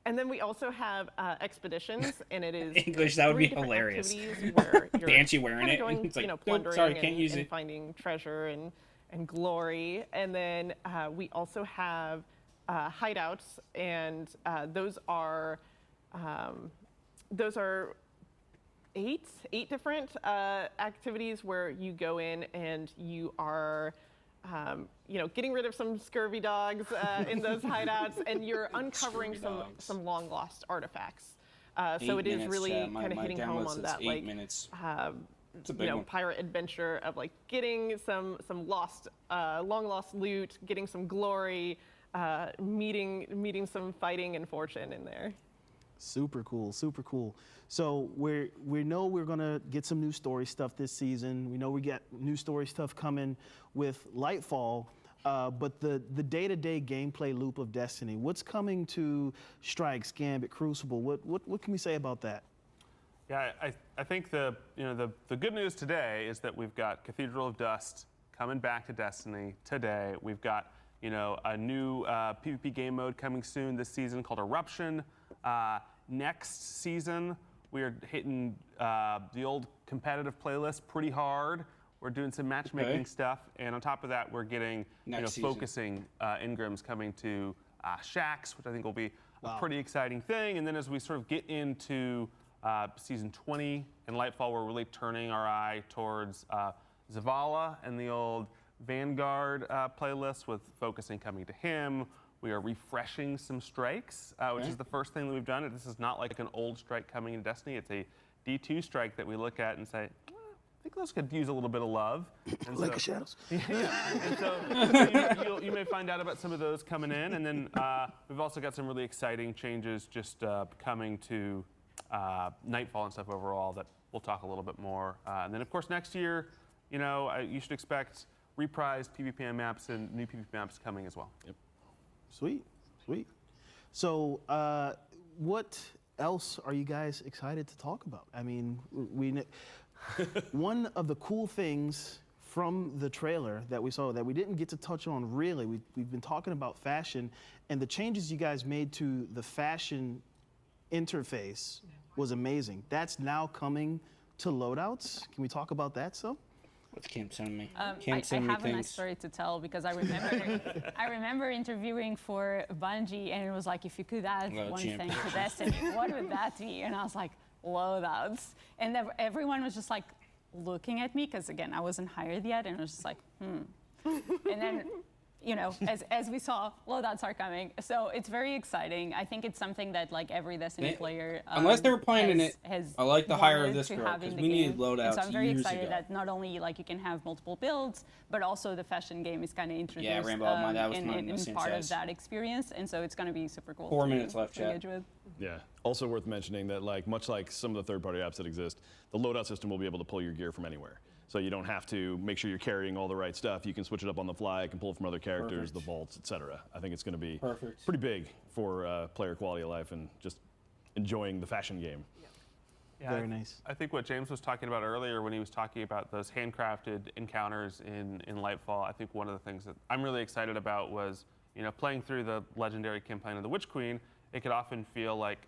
And then we also have expeditions, and it is English, that would 3 be different hilarious. activities where you're Banshee wearing kinda it. going, It's like, nope, plundering sorry, can't use and it. finding treasure and glory. And then we also have hideouts, and those are 8 different activities where you go in and you are getting rid of some scurvy dogs in those hideouts, and you're uncovering some long lost artifacts. So it is minutes, really my kind of hitting home download on says that 8 minutes. It's a big one. pirate adventure of like getting some lost, long lost loot, getting some glory, meeting some fighting and fortune in there. Super cool, super cool. So we know we're gonna get some new story stuff this season. We know we get new story stuff coming with Lightfall, but the day-to-day gameplay loop of Destiny. What's coming to Strikes, Gambit, Crucible? What can we say about that? Yeah, I think the good news today is that we've got Cathedral of Dust coming back to Destiny today. We've got a new PvP game mode coming soon this season called Eruption. Next season, we are hitting the old competitive playlist pretty hard. We're doing some matchmaking stuff, and on top of that, we're getting focusing Ingrams coming to Shaxx, which I think will be a pretty exciting thing. And then as we sort of get into season 20 in Lightfall, we're really turning our eye towards Zavala and the old Vanguard playlist with focusing coming to him. We are refreshing some strikes, which is the first thing that we've done. This is not like an old strike coming into Destiny. It's a D2 strike that we look at and say, I think those could use a little bit of love. And like the shadows. And so you may find out about some of those coming in. And then we've also got some really exciting changes just coming to Nightfall and stuff overall that we'll talk a little bit more. And then, of course, next year, you should expect reprised PvP maps and new PvP maps coming as well. Yep. Sweet, sweet. So what else are you guys excited to talk about? I mean, one of the cool things from the trailer that we saw that we didn't get to touch on really, we've been talking about fashion, and the changes you guys made to the fashion interface was amazing. That's now coming to loadouts. Can we talk about that some? What's Cam sending me? I have a nice story to tell because I remember interviewing for Bungie, and it was like, if you could add one thing to Destiny, what would that be? And I was like, loadouts. And everyone was just like looking at me because again, I wasn't hired yet, and I was just like, And then, as we saw, loadouts are coming. So it's very exciting. I think it's something that like every Destiny player, unless they were playing in it, I like the hire of this girl because we needed loadouts. So I'm very years excited ago. that not only like you can have multiple builds, but also the fashion game is kind of introduced. Yeah, Rambo, that was in part of that experience, and so it's going to be super cool. 4 minutes left, chat. Engage with. Yeah. Also worth mentioning that, much like some of the third-party apps that exist, the loadout system will be able to pull your gear from anywhere. So you don't have to make sure you're carrying all the right stuff. You can switch it up on the fly. You can pull from other characters, the vaults, etc. I think it's going to be pretty big for player quality of life and just enjoying the fashion game. Yeah, very nice. I think what James was talking about earlier when he was talking about those handcrafted encounters in Lightfall, I think one of the things that I'm really excited about was, playing through the legendary campaign of the Witch Queen, it could often feel like,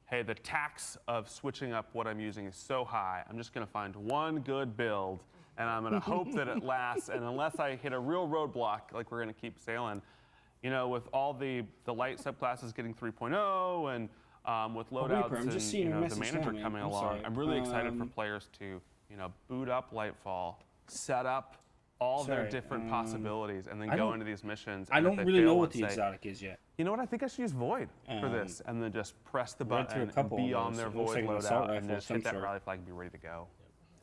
hey, the tax of switching up what I'm using is so high, I'm just going to find one good build, and I'm going to hope that it lasts, and unless I hit a real roadblock, we're going to keep sailing. With all the light subclasses getting 3.0 and with loadouts and the manager coming along, I'm really excited for players to boot up Lightfall, set up all their different possibilities, and then go into these missions. I don't really know what the exotic is yet. You know what? I think I should use Void for this, and then just press the button and be on their Void loadout, and just hit that rally flag and be ready to go.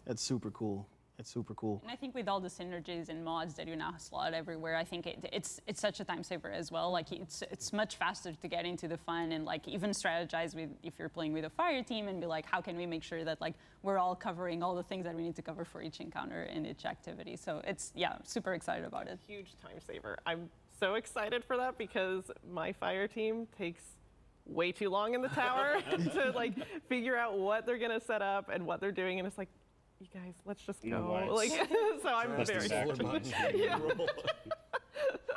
That's super cool. It's super cool. And I think with all the synergies and mods that you now slot everywhere, I think it's such a time saver as well. It's much faster to get into the fun and even strategize with if you're playing with a fire team and be like, how can we make sure that we're all covering all the things that we need to cover for each encounter and each activity. So super excited about it. Huge time saver. I'm so excited for that because my fire team takes way too long in the tower to figure out what they're gonna set up and what they're doing, and it's like, you guys, let's just go. So I'm very excited.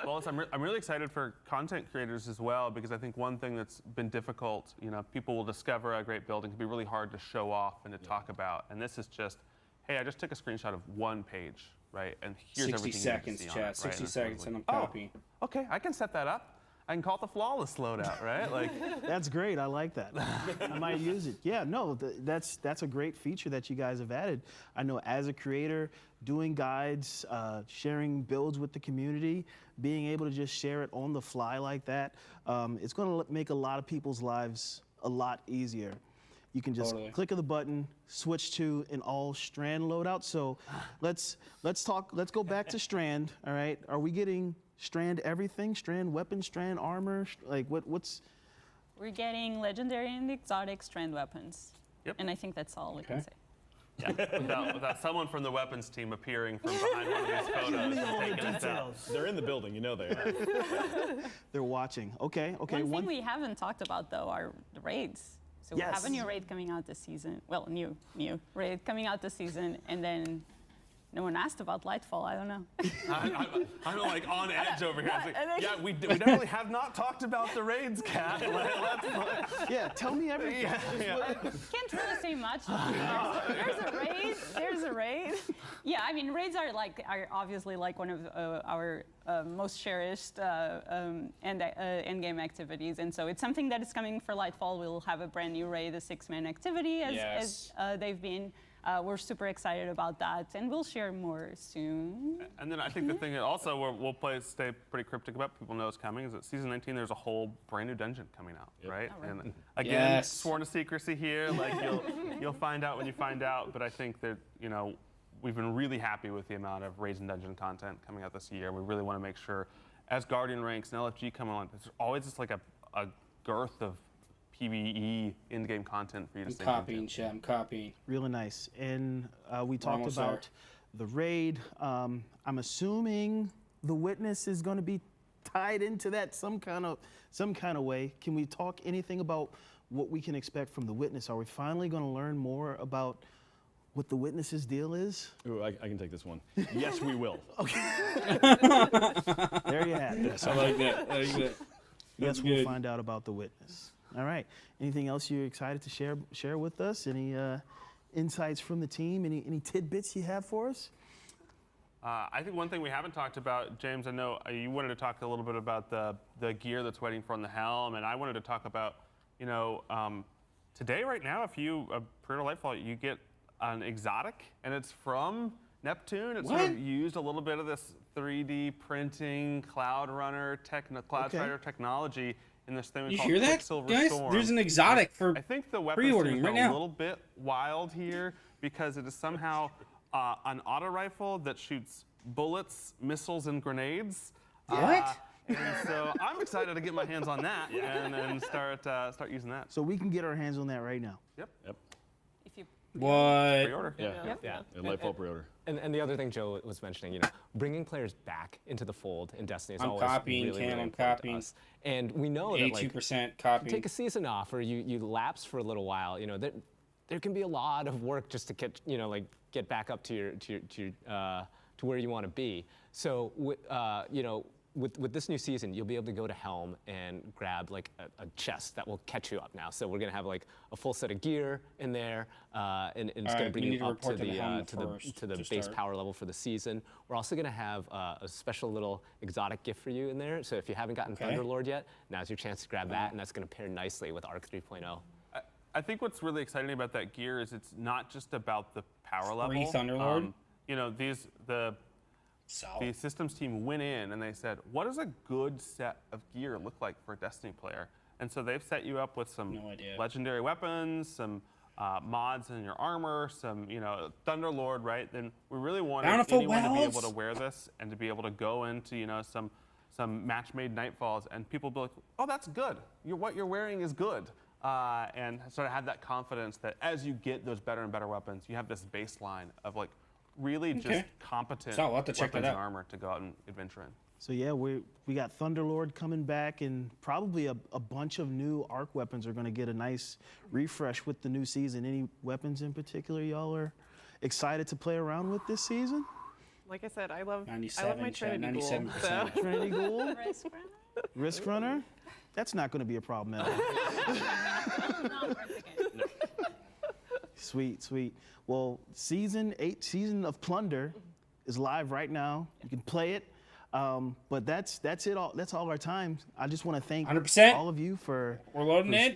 Well, I'm really excited for content creators as well, because I think one thing that's been difficult, people will discover a great build and it can be really hard to show off and to talk about. And this is just, hey, I just took a screenshot of one page, right? And here's 60 everything seconds, you need to see chat. on it, 60 right? seconds and I'm copying. Okay, I can set that up. I can call it the flawless loadout, right? That's great. I like that. I might use it. Yeah, no, that's a great feature that you guys have added. I know as a creator, doing guides, sharing builds with the community, being able to just share it on the fly like that, it's going to make a lot of people's lives a lot easier. you can just click of the button, switch to an all Strand loadout. So let's go back to Strand. All right, are we getting Strand everything? Strand weapons, Strand armor? Like what's? We're getting legendary and exotic Strand weapons. Yep. And I think that's all we can say. Yeah, without someone from the weapons team appearing from behind one of these photos and taking us out. They're in the building, you know they are. They're watching. Okay. One thing we haven't talked about though are the raids. So we have a new raid coming out this season. Well, new raid coming out this season, and then no one asked about Lightfall. I don't know. I'm like on edge over here. Yeah, we definitely have not talked about the raids, Kat. Yeah, tell me everything. Can't really say much. There's a raid. Yeah, I mean, raids are obviously like one of our most cherished end game activities, and so it's something that is coming for Lightfall. We'll have a brand new raid, a 6-man activity, as they've been. We're super excited about that, and we'll share more soon. And then I think the thing that also we'll stay pretty cryptic about, people know is coming, is that Season 19, there's a whole brand new dungeon coming out, right? Oh, right? And again, sworn to secrecy here, like you'll find out when you find out, but I think that, we've been really happy with the amount of raids and dungeon content coming out this year. We really want to make sure, as Guardian ranks and LFG come on, there's always just like a girth of PvE in-game content for you to stay copying, chat. I'm copying. Really nice. And we talked about the raid. I'm assuming the witness is going to be tied into that some kind of way. Can we talk anything about what we can expect from the witness? Are we finally going to learn more about what the witness's deal is? Ooh, I can take this one. Yes, we will. Okay. There you have it. Yes, I like that. Yes, we'll find out about the witness. All right. Anything else you're excited to share with us? Any insights from the team? Any tidbits you have for us? I think one thing we haven't talked about, James, I know you wanted to talk a little bit about the gear that's waiting for on the helm, and I wanted to talk about, today, right now, if you pre-order Lightfall, you get an exotic, and it's from Neptune. It's sort of used a little bit of this 3D printing, Cloud Runner, Cloud Strider technology in this thing we call Quicksilver guys? Storm. There's an exotic for I think the weapons pre-ordering right now. A little bit wild here because it is somehow an auto rifle that shoots bullets, missiles, and grenades. What? And so I'm excited to get my hands on that and then start using that. So we can get our hands on that right now. Yep. If you what? Pre-order. Yeah. Lightfall pre-order. And the other thing Joe was mentioning, bringing players back into the fold in Destiny is I'm always copying, really, Cam, really I'm important copying. to us. And we know that 82% copying. Take a season off or you lapse for a little while. There can be a lot of work just to get back up to where you want to be. So with this new season, you'll be able to go to Helm and grab a chest that will catch you up now. So we're gonna have a full set of gear in there, and it's gonna bring you up to the base power level for the season. We're also gonna have a special little exotic gift for you in there. So if you haven't gotten Thunderlord yet, now's your chance to grab that, and that's gonna pair nicely with Arc 3.0. I think what's really exciting about that gear is it's not just about the power level. Free Thunderlord. The systems team went in and they said, what does a good set of gear look like for a Destiny player? And so they've set you up with some legendary weapons, some mods in your armor, some Thunderlord, right? Then we really wanted anyone to be able to wear this and to be able to go into some match-made Nightfalls and people be like, oh, that's good. What you're wearing is good. And sort of have that confidence that as you get those better and better weapons, you have this baseline of really just competent weapons and armor to go out and adventure in. So yeah, we got Thunderlord coming back, and probably a bunch of new arc weapons are going to get a nice refresh with the new season. Any weapons in particular y'all are excited to play around with this season? Like I said, I love 97, my Trinity Ghoul. 97%. So. Trinity Ghoul? Risk Runner? That's not going to be a problem at all. Sweet. Well, season 8, Season of Plunder is live right now. You can play it. But that's it. That's all our time. I just want to thank 100%. all of you for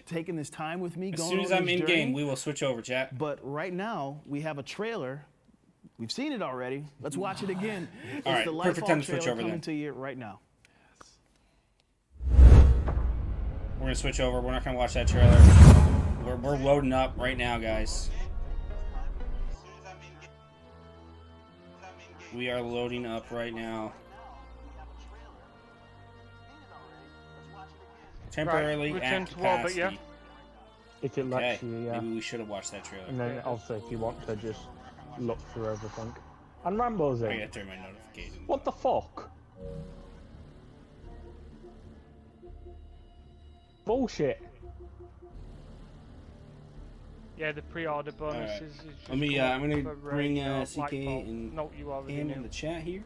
taking this time with me. As soon as I'm in game, we will switch over, chat. But right now, we have a trailer. We've seen it already. Let's watch it again. All right, the perfect time to switch trailer over coming then. to you right now. We're going to switch over. We're not going to watch that trailer. We're loading up right now, guys. We are loading up right now. Temporarily return at to orbit, capacity. yeah? If it lets Okay, you, yeah. maybe we should have watched that trailer. And then also, if you want to just look through everything. And Rambo's in. I gotta turn my notifications. What the fuck? Bullshit. Yeah, the pre-order bonuses Alright. is just Let me. go I'm gonna for, bring CK Lightfall. and No, you already him knew. in the chat here.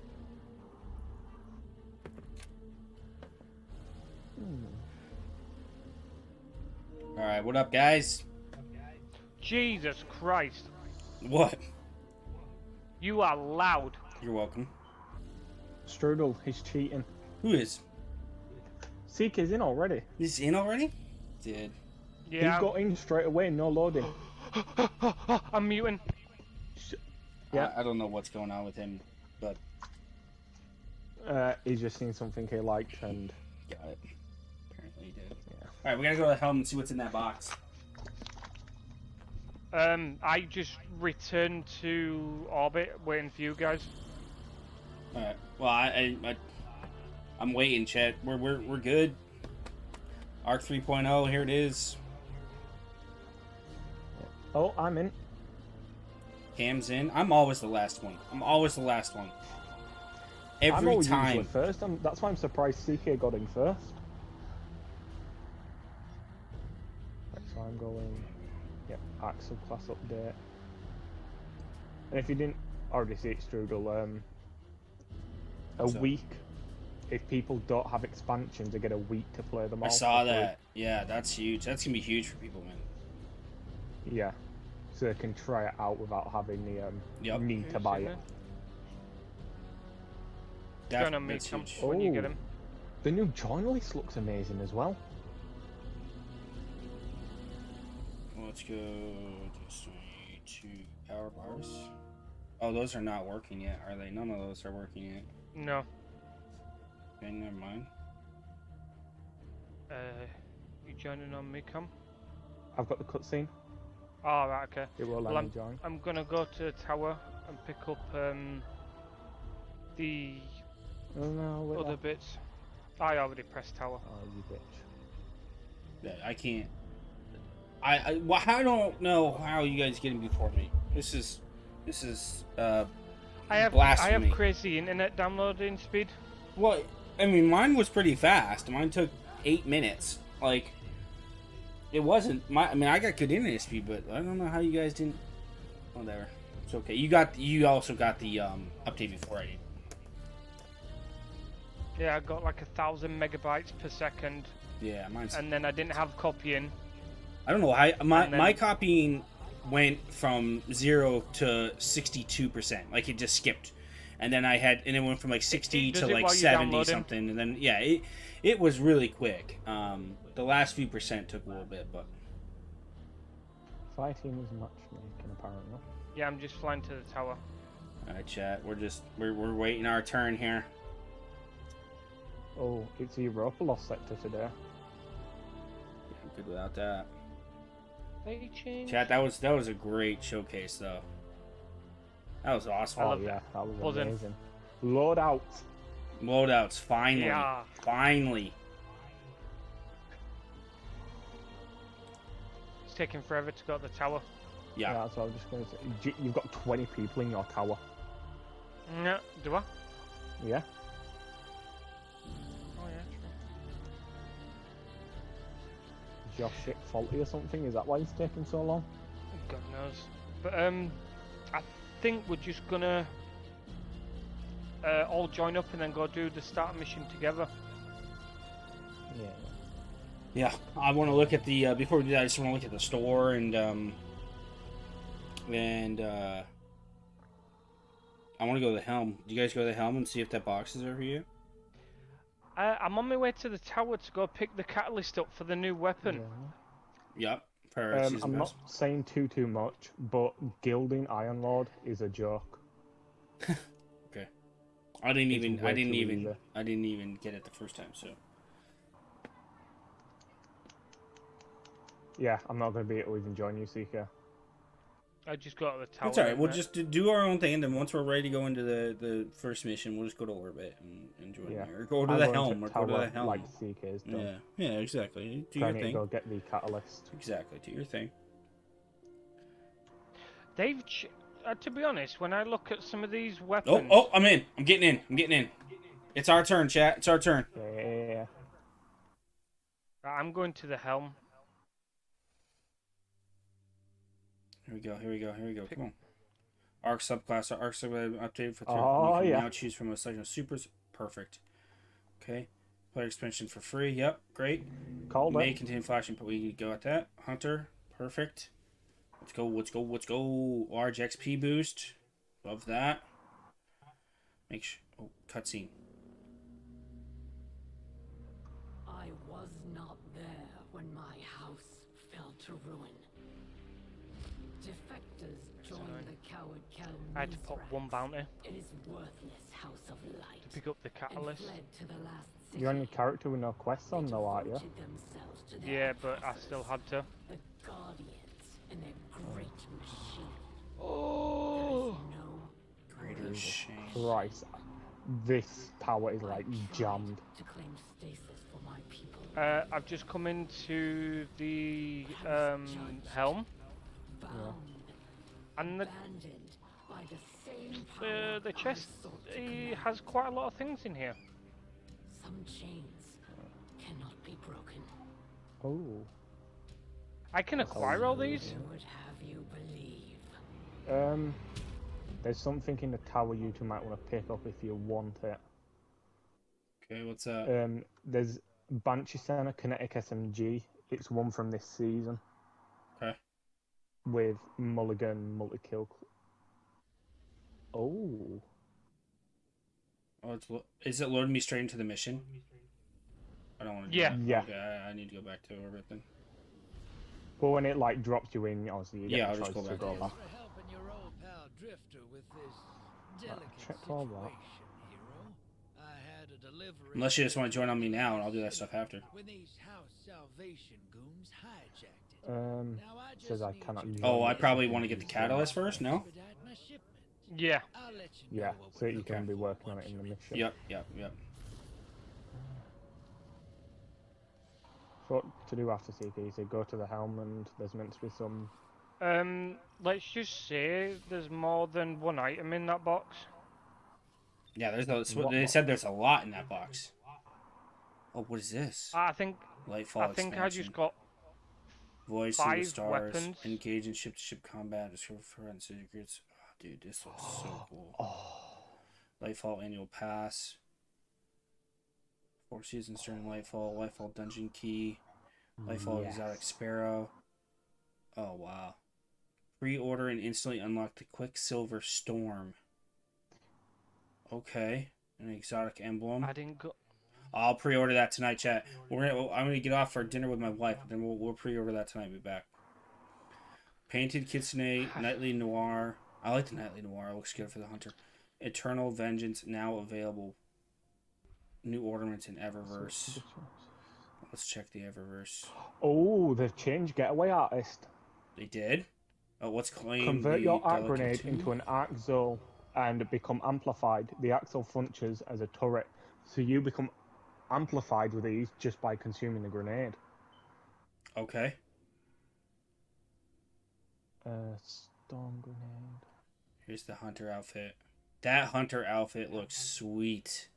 All right, what up, guys? Jesus Christ! What? You are loud. You're welcome. Strudel, he's cheating. Who is? CK's in already. He's in already? Did. Yeah. He got in straight away, no loading. I'm muting. Yeah. I don't know what's going on with him, but He's just seen something he liked and... got it. Apparently he did. Yeah. All right, we gotta go to the helm and see what's in that box. I just returned to orbit, waiting for you guys. All right. Well, I'm waiting, chat. We're good. Arc 3.0, here it is. Oh, I'm in. Cam's in. I'm always the last one. I'm always the last one. Every I'm time. usually first. That's why I'm surprised CK got in first. Right, so I'm going. Yep, Axel class update. And if you didn't already see it, Strudel, a week. If people don't have expansions, they get a week to play them all. I saw that. Yeah, that's huge. That's gonna be huge for people, man. Yeah, so they can try it out without having the need to buy it. Gonna make him when you get him. The new join list looks amazing as well. Let's go just to power bars. Oh, those are not working yet, are they? None of those are working yet. No. Okay, never mind. You joining on me, come? I've got the cutscene. Oh, right, okay. It will Well, let me join. I'm gonna go to the tower and pick up the other bits. I already pressed tower. Oh, you bitch. Yeah, I can't. I don't know how you guys get in before me. This is I have blasphemy. crazy internet downloading speed. Well, I mean, mine was pretty fast. Mine took 8 minutes. Like, it wasn't I mean, I got good internet speed, but I don't know how you guys didn't. Whatever. It's okay. You also got the update before I did. Yeah, I got like 1,000 megabytes per second. Yeah, mine's. And then I didn't have copying. I don't know why my copying went from 0 to 62%. Like, it just skipped. And then it went from like 60 to like 70 something, and then yeah, it was really quick. The last few percent took a little bit, but Fighting is matchmaking apparently. Yeah, I'm just flying to the tower. All right, chat. We're waiting our turn here. Oh, it's a Europa lost sector today. Yeah, I'm good without that. They changed. Chat, that was a great showcase though. That was awesome. Oh yeah, that was amazing. Loadouts. Loadouts, finally. Yeah. Finally. It's taking forever to go to the tower. Yeah. That's what I was just going to say. You've got 20 people in your tower. No, do I? Yeah. Oh yeah, true. Is your shit faulty or something? Is that why it's taking so long? God knows. But I think we're just gonna all join up and then go do the start mission together. Yeah. Yeah, I want to look at the before we do that. I just want to look at the store and I want to go to the helm. Do you guys go to the helm and see if that box is over here? I'm on my way to the tower to go pick the catalyst up for the new weapon. Yep. I'm not saying too much, but gilding Iron Lord is a joke. Okay. I didn't even get it the first time, so. Yeah, I'm not going to be able to even join you, Seeker. I just got to the tower. It's alright. We'll just do our own thing, and then once we're ready to go into the first mission, we'll just go to orbit and join there. Or go to the helm. Or go to the helm. Like Seeker is done. Yeah, exactly. Do I your need thing. to go get the catalyst. Exactly. Do your thing. To be honest, when I look at some of these weapons... Oh, I'm in. I'm getting in. It's our turn, chat. It's our turn. Yeah. I'm going to the helm. Here we go. Come on. Arc subclass. Arc subclass updated for 3. Oh, you can yeah. now choose from a selection of supers. Perfect. Okay. Player expansion for free. Yep. Great. Called May it. contain flashing, but we go at that. Hunter. Perfect. Let's go. Large XP boost. Love that. Make sure. Oh, cutscene. I was not there when my house fell to ruin. Defectors joined the coward I had to pop one bounty It is worthless house of light. to pick up the catalyst. And fled to the last city. You're on your character with no quests on, though, aren't you? Themselves to their Yeah, but I still had to. The Guardians and their great machine. Oh! Greater shame. Christ. This tower is like jammed. To claim stasis for my people. I've just come into the helm. And the chest has quite a lot of things in here. Some chains cannot be broken. Oh. I can acquire all these? Would have you believe. There's something in the tower you two might want to pick up if you want it. Okay, what's that? There's Banshee Center Kinetic SMG. It's one from this season. Okay. With Mulligan multi-kill. Oh. Is it loading me straight into the mission? I don't want to do that. Yeah. Okay, I need to go back to orbit then. But when it like drops you in, obviously you get Yeah, the I'll choice just go to back go to back. Helping your old pal Drifter with this delicate Checked all that. hero. I had a delivery. Unless you just want to join on me now, and I'll do that stuff after. When these house salvation goons hijacked it. Says I cannot. Oh, I probably want to get the catalyst first. No. Yeah. Yeah, so you can be working on it in the mission. Yep. So what to do after Seeker? You say go to the helm, and there's meant to be some. Let's just say there's more than one item in that box. Yeah, they said there's a lot in that box. Oh, what is this? I think Lightfall expansion. I just got Voice 5 of the stars. weapons. Engage in ship-to-ship combat. Discover foreign secrets. Oh, dude, this looks so cool. Lightfall annual pass. 4 seasons during Lightfall. Lightfall dungeon key. Lightfall exotic sparrow. Oh wow. Pre-order and instantly unlock the Quicksilver Storm. Okay, an exotic emblem. I didn't go. I'll pre-order that tonight, chat. I'm gonna get off for dinner with my wife, but then we'll pre-order that tonight. Be back. Painted Kitsune Nightly Noir. I like the Nightly Noir. It looks good for the hunter. Eternal Vengeance now available. New ornaments in Eververse. Let's check the Eververse. Oh, they've changed Getaway Artist. They did. Oh, what's claimed? Convert your arc Delicate grenade Two? into an Axle and become amplified. The Axle functions as a turret, so you become amplified with these just by consuming the grenade. Okay. Storm grenade. Here's the hunter outfit. That hunter outfit looks sweet.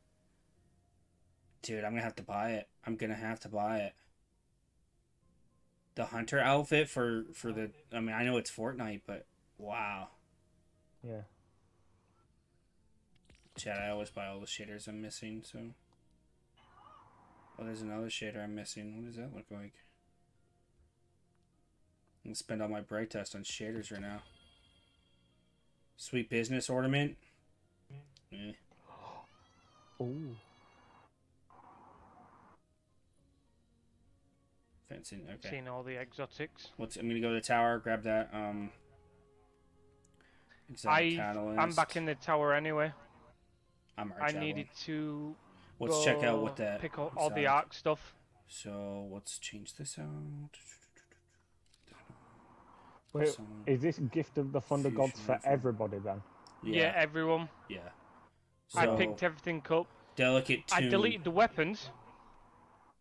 Dude, I'm gonna have to buy it. The hunter outfit for the... I mean, I know it's Fortnite, but wow. Yeah. Chat, I always buy all the shaders I'm missing, so... Oh, there's another shader I'm missing. What does that look like? I'm gonna spend all my bright test on shaders right now. Sweet business ornament. Eh. Oh. Fencing, okay. Seen all the exotics. I'm gonna go to the tower, grab that exotic catalyst. I'm back in the tower anyway. I'm already I traveling. needed to Let's check out what that pick up all the exotic- arc stuff. So let's change this out. Wait, So, is this Gift of the Thunder Gods fusion for rifle. everybody then? Yeah, everyone. Yeah. I So, picked everything up. Delicate I tune. deleted the weapons,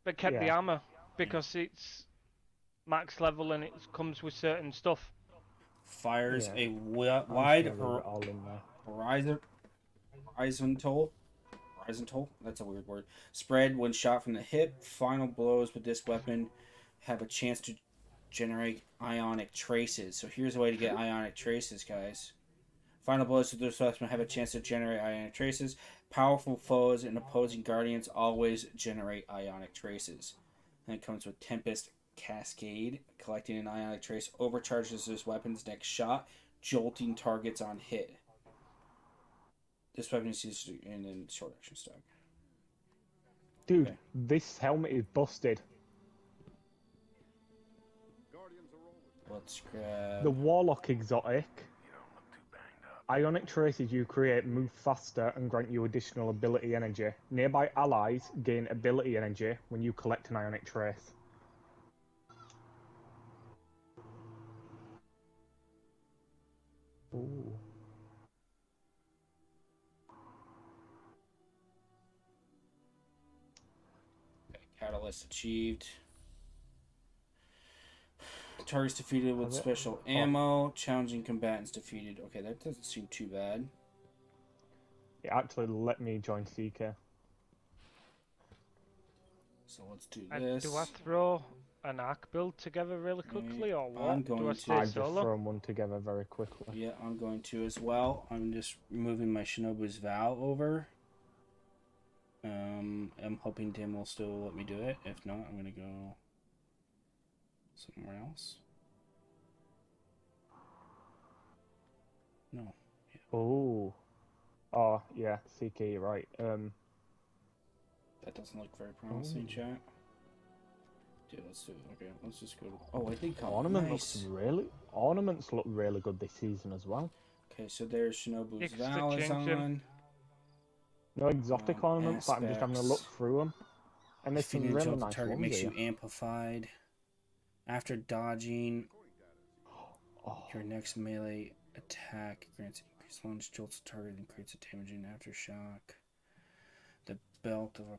but kept the Yeah. armor because it's max level and it comes with certain stuff. Fires Yeah. a I'm wide just gonna leave it all in there. horizontal, that's a weird word, spread when shot from the hip. Final blows with this weapon have a chance to generate ionic traces. So here's a way to get ionic traces, guys. Final blows with this weapon have a chance to generate ionic traces. Powerful foes and opposing guardians always generate ionic traces. And it comes with Tempest Cascade. Collecting an ionic trace overcharges this weapon's next shot, jolting targets on hit. This weapon is used in short action stock. Dude, Okay. this helmet is busted. Let's grab The Warlock exotic. Ionic traces you create move faster and grant you additional ability energy. Nearby allies gain ability energy when you collect an ionic trace. Ooh. Catalyst achieved. Targets defeated with special ammo. Challenging combatants defeated. Okay, that doesn't seem too bad. It actually let me join CK. So let's do this. Do I throw an arc build together really quickly, or what? I'm Do I going stay to. I've just solo? thrown one together very quickly. Yeah, I'm going to as well. I'm just moving my Shinobu's Vow over. I'm hoping Tim will still let me do it. If not, I'm gonna go somewhere else. No. Oh. Oh, yeah, CK, you're right. That doesn't look very promising, chat. Dude, let's do it. Okay, let's just go to... Oh, I think Ornaments look really good this season as well. Okay, so there's Shinobu's It's the Vow is change him. on. No exotic ornaments, but I'm just having a look Aspects. through them. And there's some Defeating a really jolted nice target ones makes here. you amplified. After dodging, your next melee attack grants increased launch, jolts the target, and creates a damaging aftershock. The belt of a...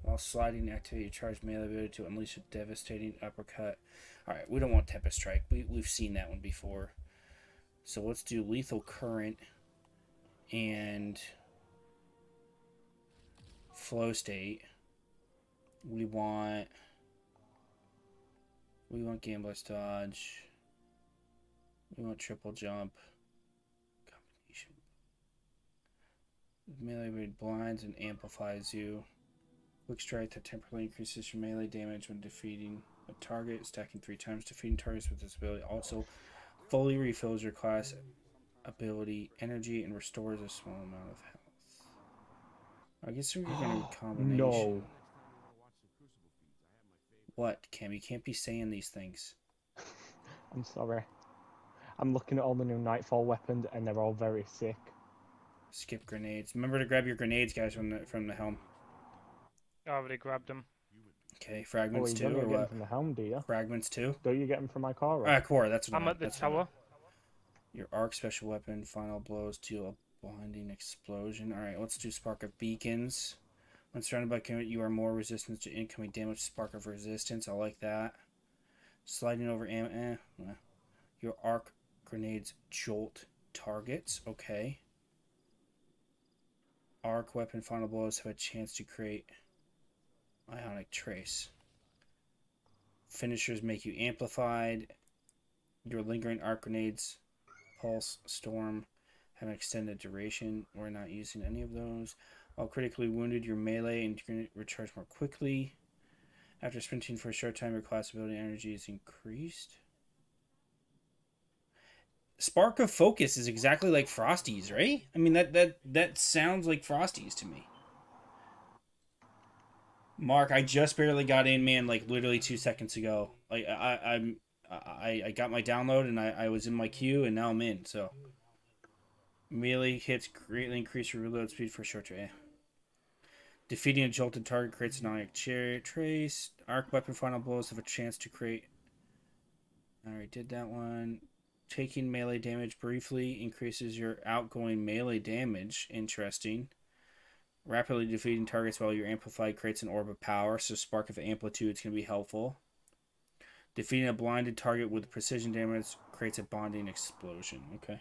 While sliding, activate your charged melee ability to unleash a devastating uppercut. Alright, we don't want Tempest Strike. We've seen that one before. So let's do Lethal Current and Flow State. We want Gambler's Dodge. We want Triple Jump. Combination. Melee raid blinds and amplifies you. Quick Strike that temporarily increases your melee damage when defeating a target, stacking 3 times. Defeating targets with this ability also fully refills your class ability energy and restores a small amount of health. I guess we're going to combination. No. What, Cam? You can't be saying these things. I'm sorry. I'm looking at all the new Nightfall weapons and they're all very sick. Skip grenades. Remember to grab your grenades, guys, from the helm. I already grabbed them. Okay, fragments you too, don't or get them what? from the helm, do you? Fragments too. Don't you get them from my car? Core. That's what I'm at the that's what tower. Your arc special weapon, final blows deal a blinding explosion. All right, let's do Spark of Beacons. When surrounded by commit, you are more resistant to incoming damage. Spark of Resistance. I like that. Sliding over ammo. Your arc grenades jolt targets. Okay. Arc weapon final blows have a chance to create ionic trace. Finishers make you amplified. Your lingering arc grenades, pulse, storm, have an extended duration. We're not using any of those. While critically wounded, your melee and grenade recharge more quickly. After sprinting for a short time, your class ability energy is increased. Spark of Focus is exactly like Frosty's, right? I mean, that sounds like Frosty's to me. Mark, I just barely got in, man, like literally 2 seconds ago. Like I got my download and I was in my queue and now I'm in, so melee hits greatly increase your reload speed for short range. Defeating a jolted target creates an ionic trace. Arc weapon final blows have a chance to create Alright, did that one. Taking melee damage briefly increases your outgoing melee damage. Interesting. Rapidly defeating targets while you're amplified creates an orb of power, so Spark of Amplitude is going to be helpful. Defeating a blinded target with precision damage creates a bonding explosion. Okay.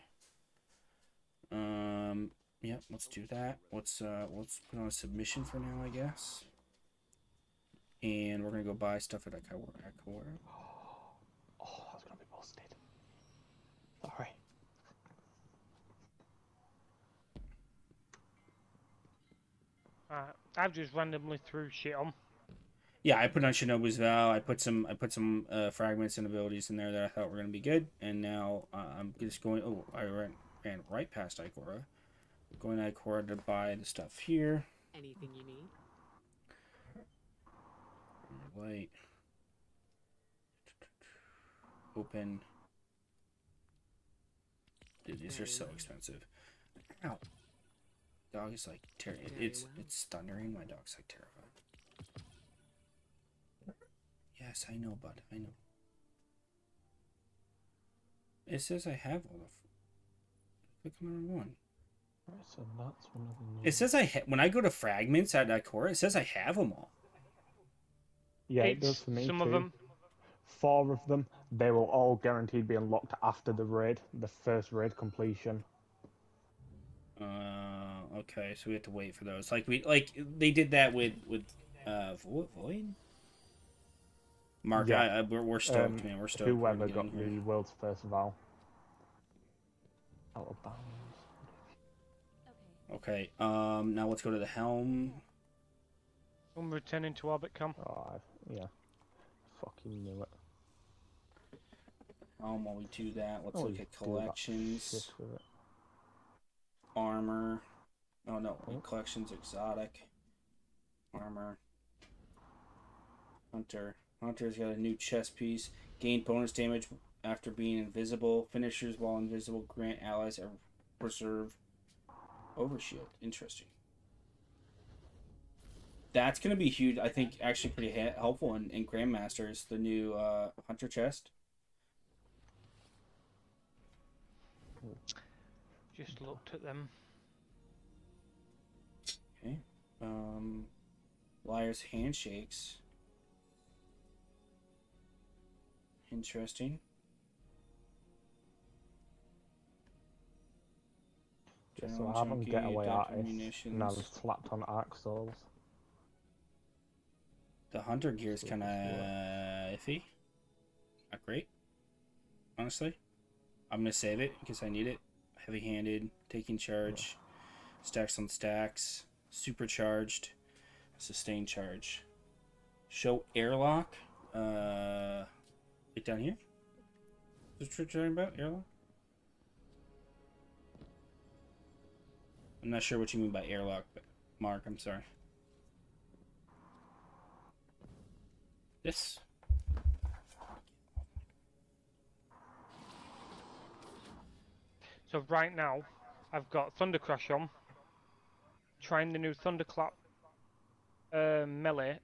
Yeah, let's do that. Let's put on a submission for now, I guess. And we're gonna go buy stuff at Akora. Oh, that's gonna be busted. Sorry. I've just randomly threw shit on. Yeah, I put on Shinobu's Vow. I put some fragments and abilities in there that I thought were gonna be good. And now I'm just going. Oh, I ran right past Ikora. Going to Ikora to buy the stuff here. Anything you need? Light. Open. Dude, these are so expensive. Ow. Dog is like it's thundering. My dog's like terrified. Yes, I know, bud. I know. It says I have all the. Click on the wrong one. So that's one of the. It says when I go to fragments at Ikora, it says I have them all. Yeah, it does for me some too. of them. 4 of them, they will all guaranteed be unlocked after the raid, the first raid completion. Okay, so we have to wait for those. Like they did that with Void. Mark, Yeah. We're stoked, man. We're stoked. Whoever got the world's first vow. Out of bounds. Okay. Now let's go to the helm. I'm returning to orbit, come. Oh, yeah. Fucking knew it. While we do that, let's Always look at do that collections. shit with it. Armor. Oh no, collections exotic. Armor. Hunter. Hunter's got a new chest piece. Gain bonus damage after being invisible. Finishers while invisible grant allies a reserve overshield. Interesting. That's going to be huge. I think actually pretty helpful in Grandmasters, the new Hunter chest. Just looked at them. Okay. Liar's handshakes. Interesting. Just so I have them getaway artists, and I've slapped on arc souls. The hunter gear is kind of iffy. Not great, honestly. I'm gonna save it because I need it. Heavy-handed, taking charge, stacks on stacks, supercharged, sustained charge. Show airlock. Right down here. Is what you're talking about? Airlock. I'm not sure what you mean by airlock, but Mark, I'm sorry. This. So right now, I've got Thunder Crash on. Trying the new Thunderclap melee.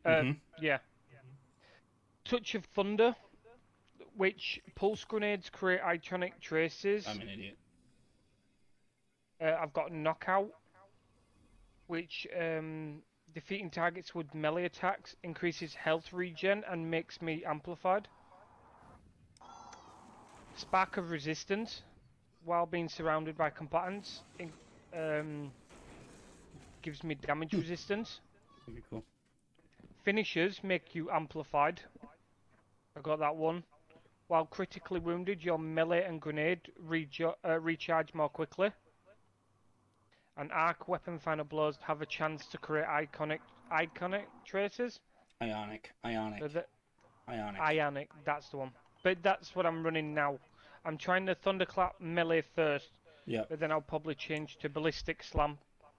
Yeah. Touch of Thunder, which pulse grenades create iconic traces. I'm an idiot. I've got Knockout, which defeating targets with melee attacks increases health regen and makes me amplified. Spark of Resistance, while being surrounded by combatants, gives me damage resistance. That'd be cool. Finishers make you amplified. I got that one. While critically wounded, your melee and grenade recharge more quickly. And arc weapon final blows have a chance to create iconic traces. Ionic. Ionic, that's the one. But that's what I'm running now. I'm trying the Thunderclap melee first. Yeah. But then I'll probably change to Ballistic Slam.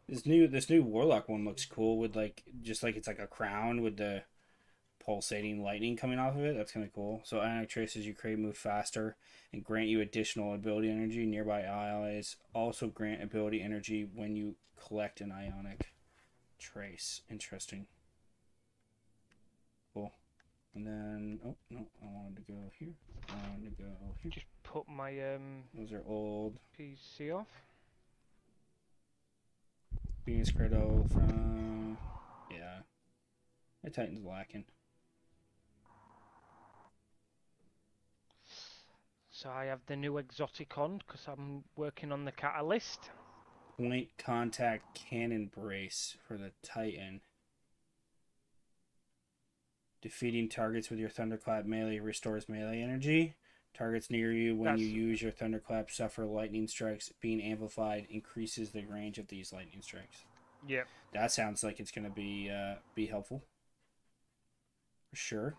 This new Warlock one looks cool with just like it's like a crown with the pulsating lightning coming off of it. That's kind of cool. So ionic traces you create move faster and grant you additional ability energy. Nearby allies also grant ability energy when you collect an ionic trace. Interesting. Cool. And then, oh no, I wanted to go here. I wanted to go here. Just put my Those are old. PC off. Venus Cradle from, yeah. My Titan's lacking. So I have the new exotic on because I'm working on the catalyst. Point contact cannon brace for the Titan. Defeating targets with your Thunderclap melee restores melee energy. Targets near you when you use your Thunderclap suffer lightning strikes. Being amplified increases the range of these lightning strikes. Yeah. That sounds like it's going to be helpful. For sure.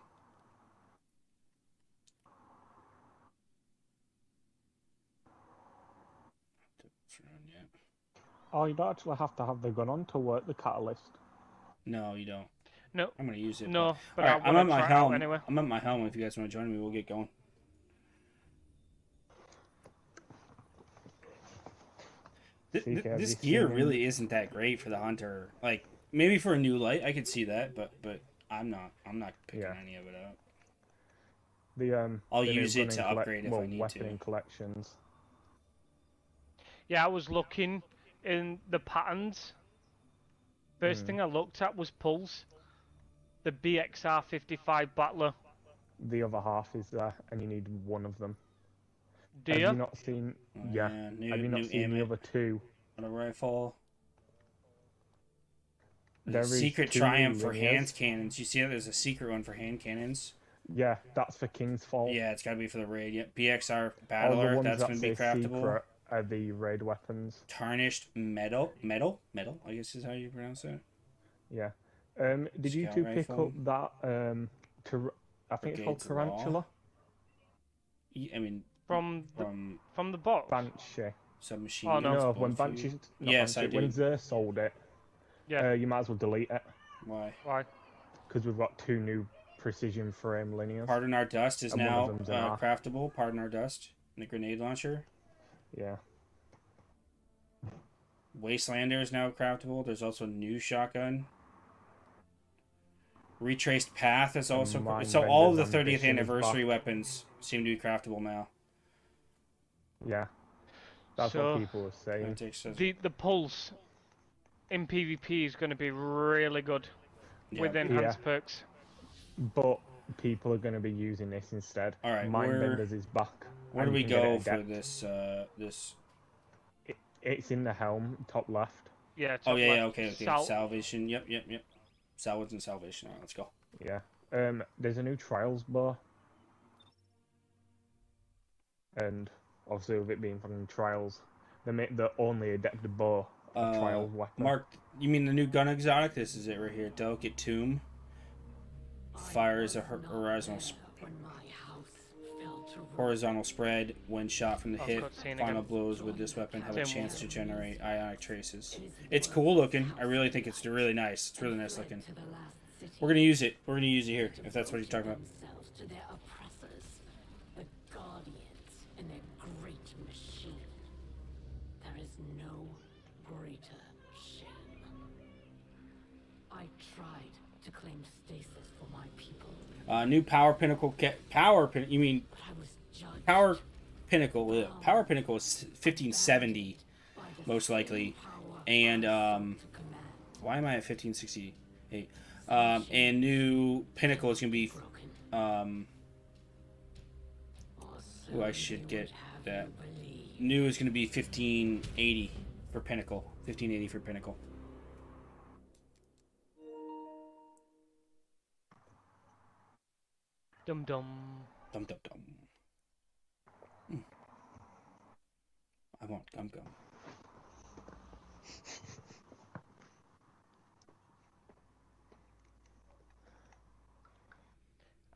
Oh, you don't actually have to have the gun on to work the catalyst. No, you don't. No. I'm going to use it. No, but all right, I'm I at want to my try it out helm. anyway. I'm at my helm. If you guys want to join me, we'll get going. This gear really isn't that great for the hunter. Like maybe for a new light, I could see that, but I'm not picking any of it up. I'll use it to upgrade if I need weapon to. collections. Yeah, I was looking in the patterns. First thing I looked at was pulse. The BXR-55 Battler. The other half is there, and you need one of them. Do Have you? you not seen? Yeah. Have you not seen the other two? On a rifle. There is Secret two triumph for linears. hand cannons. You see that there's a secret one for hand cannons. Yeah, that's for King's Fall. Yeah, it's got to be for the raid. Yeah, BXR All the Battler. ones That's that going to be say craftable. secret are the raid weapons. Tarnished metal. I guess is how you pronounce it. Yeah. Did you Scout two pick rifle. up that? I think it's called Brigade's Law. Tarantula. I mean, From the box. Banshee. Submachine. Oh, no. No, when Banshee. Yes, I When did. Xur sold it, Yeah. you might as well delete it Why? Why? because we've got two new precision frame linears. Pardon Our Dust is And one now of them's an arc. craftable. Pardon Our Dust. And the grenade launcher. Yeah. Wastelander is now craftable. There's also a new shotgun. Retraced Path is also so all of the Mindbender's 30th ambition is anniversary back. weapons seem to be craftable now. Yeah. That's So, what people were saying. The pulse in PvP is going to be really good with Yeah. enhanced perks. But people are going to be using this instead. All right, Mindbenders is back. Where do and we you can get go it for adept. this? It's in the helm, top left. Yeah. Oh top yeah, left. okay. Sal- Salvation. Yep. Salvage and salvation. All right, let's go. Yeah. There's a new Trials bow. And obviously with it being from Trials, they make the only adept bow a Trials weapon. Mark, you mean the new gun exotic? This is it right here. Delicate Tomb. Fires a horizontal spread when shot from the hip. Final blows with this weapon have a chance to generate ionic traces. It's cool looking. I really think it's really nice. It's really nice looking. We're gonna use it. We're gonna use it here if that's what you're talking about. To their oppressors, the guardians and their great machine. There is no greater shame. I tried to claim stasis for my people. New power pinnacle. You mean power pinnacle? Power pinnacle is 1570, most likely, and why am I at 1568? And new pinnacle is gonna be. Oh, I should get that. New is gonna be 1580 for pinnacle. 1580 for pinnacle. Dum dum. Dum dum dum. I want gum gum.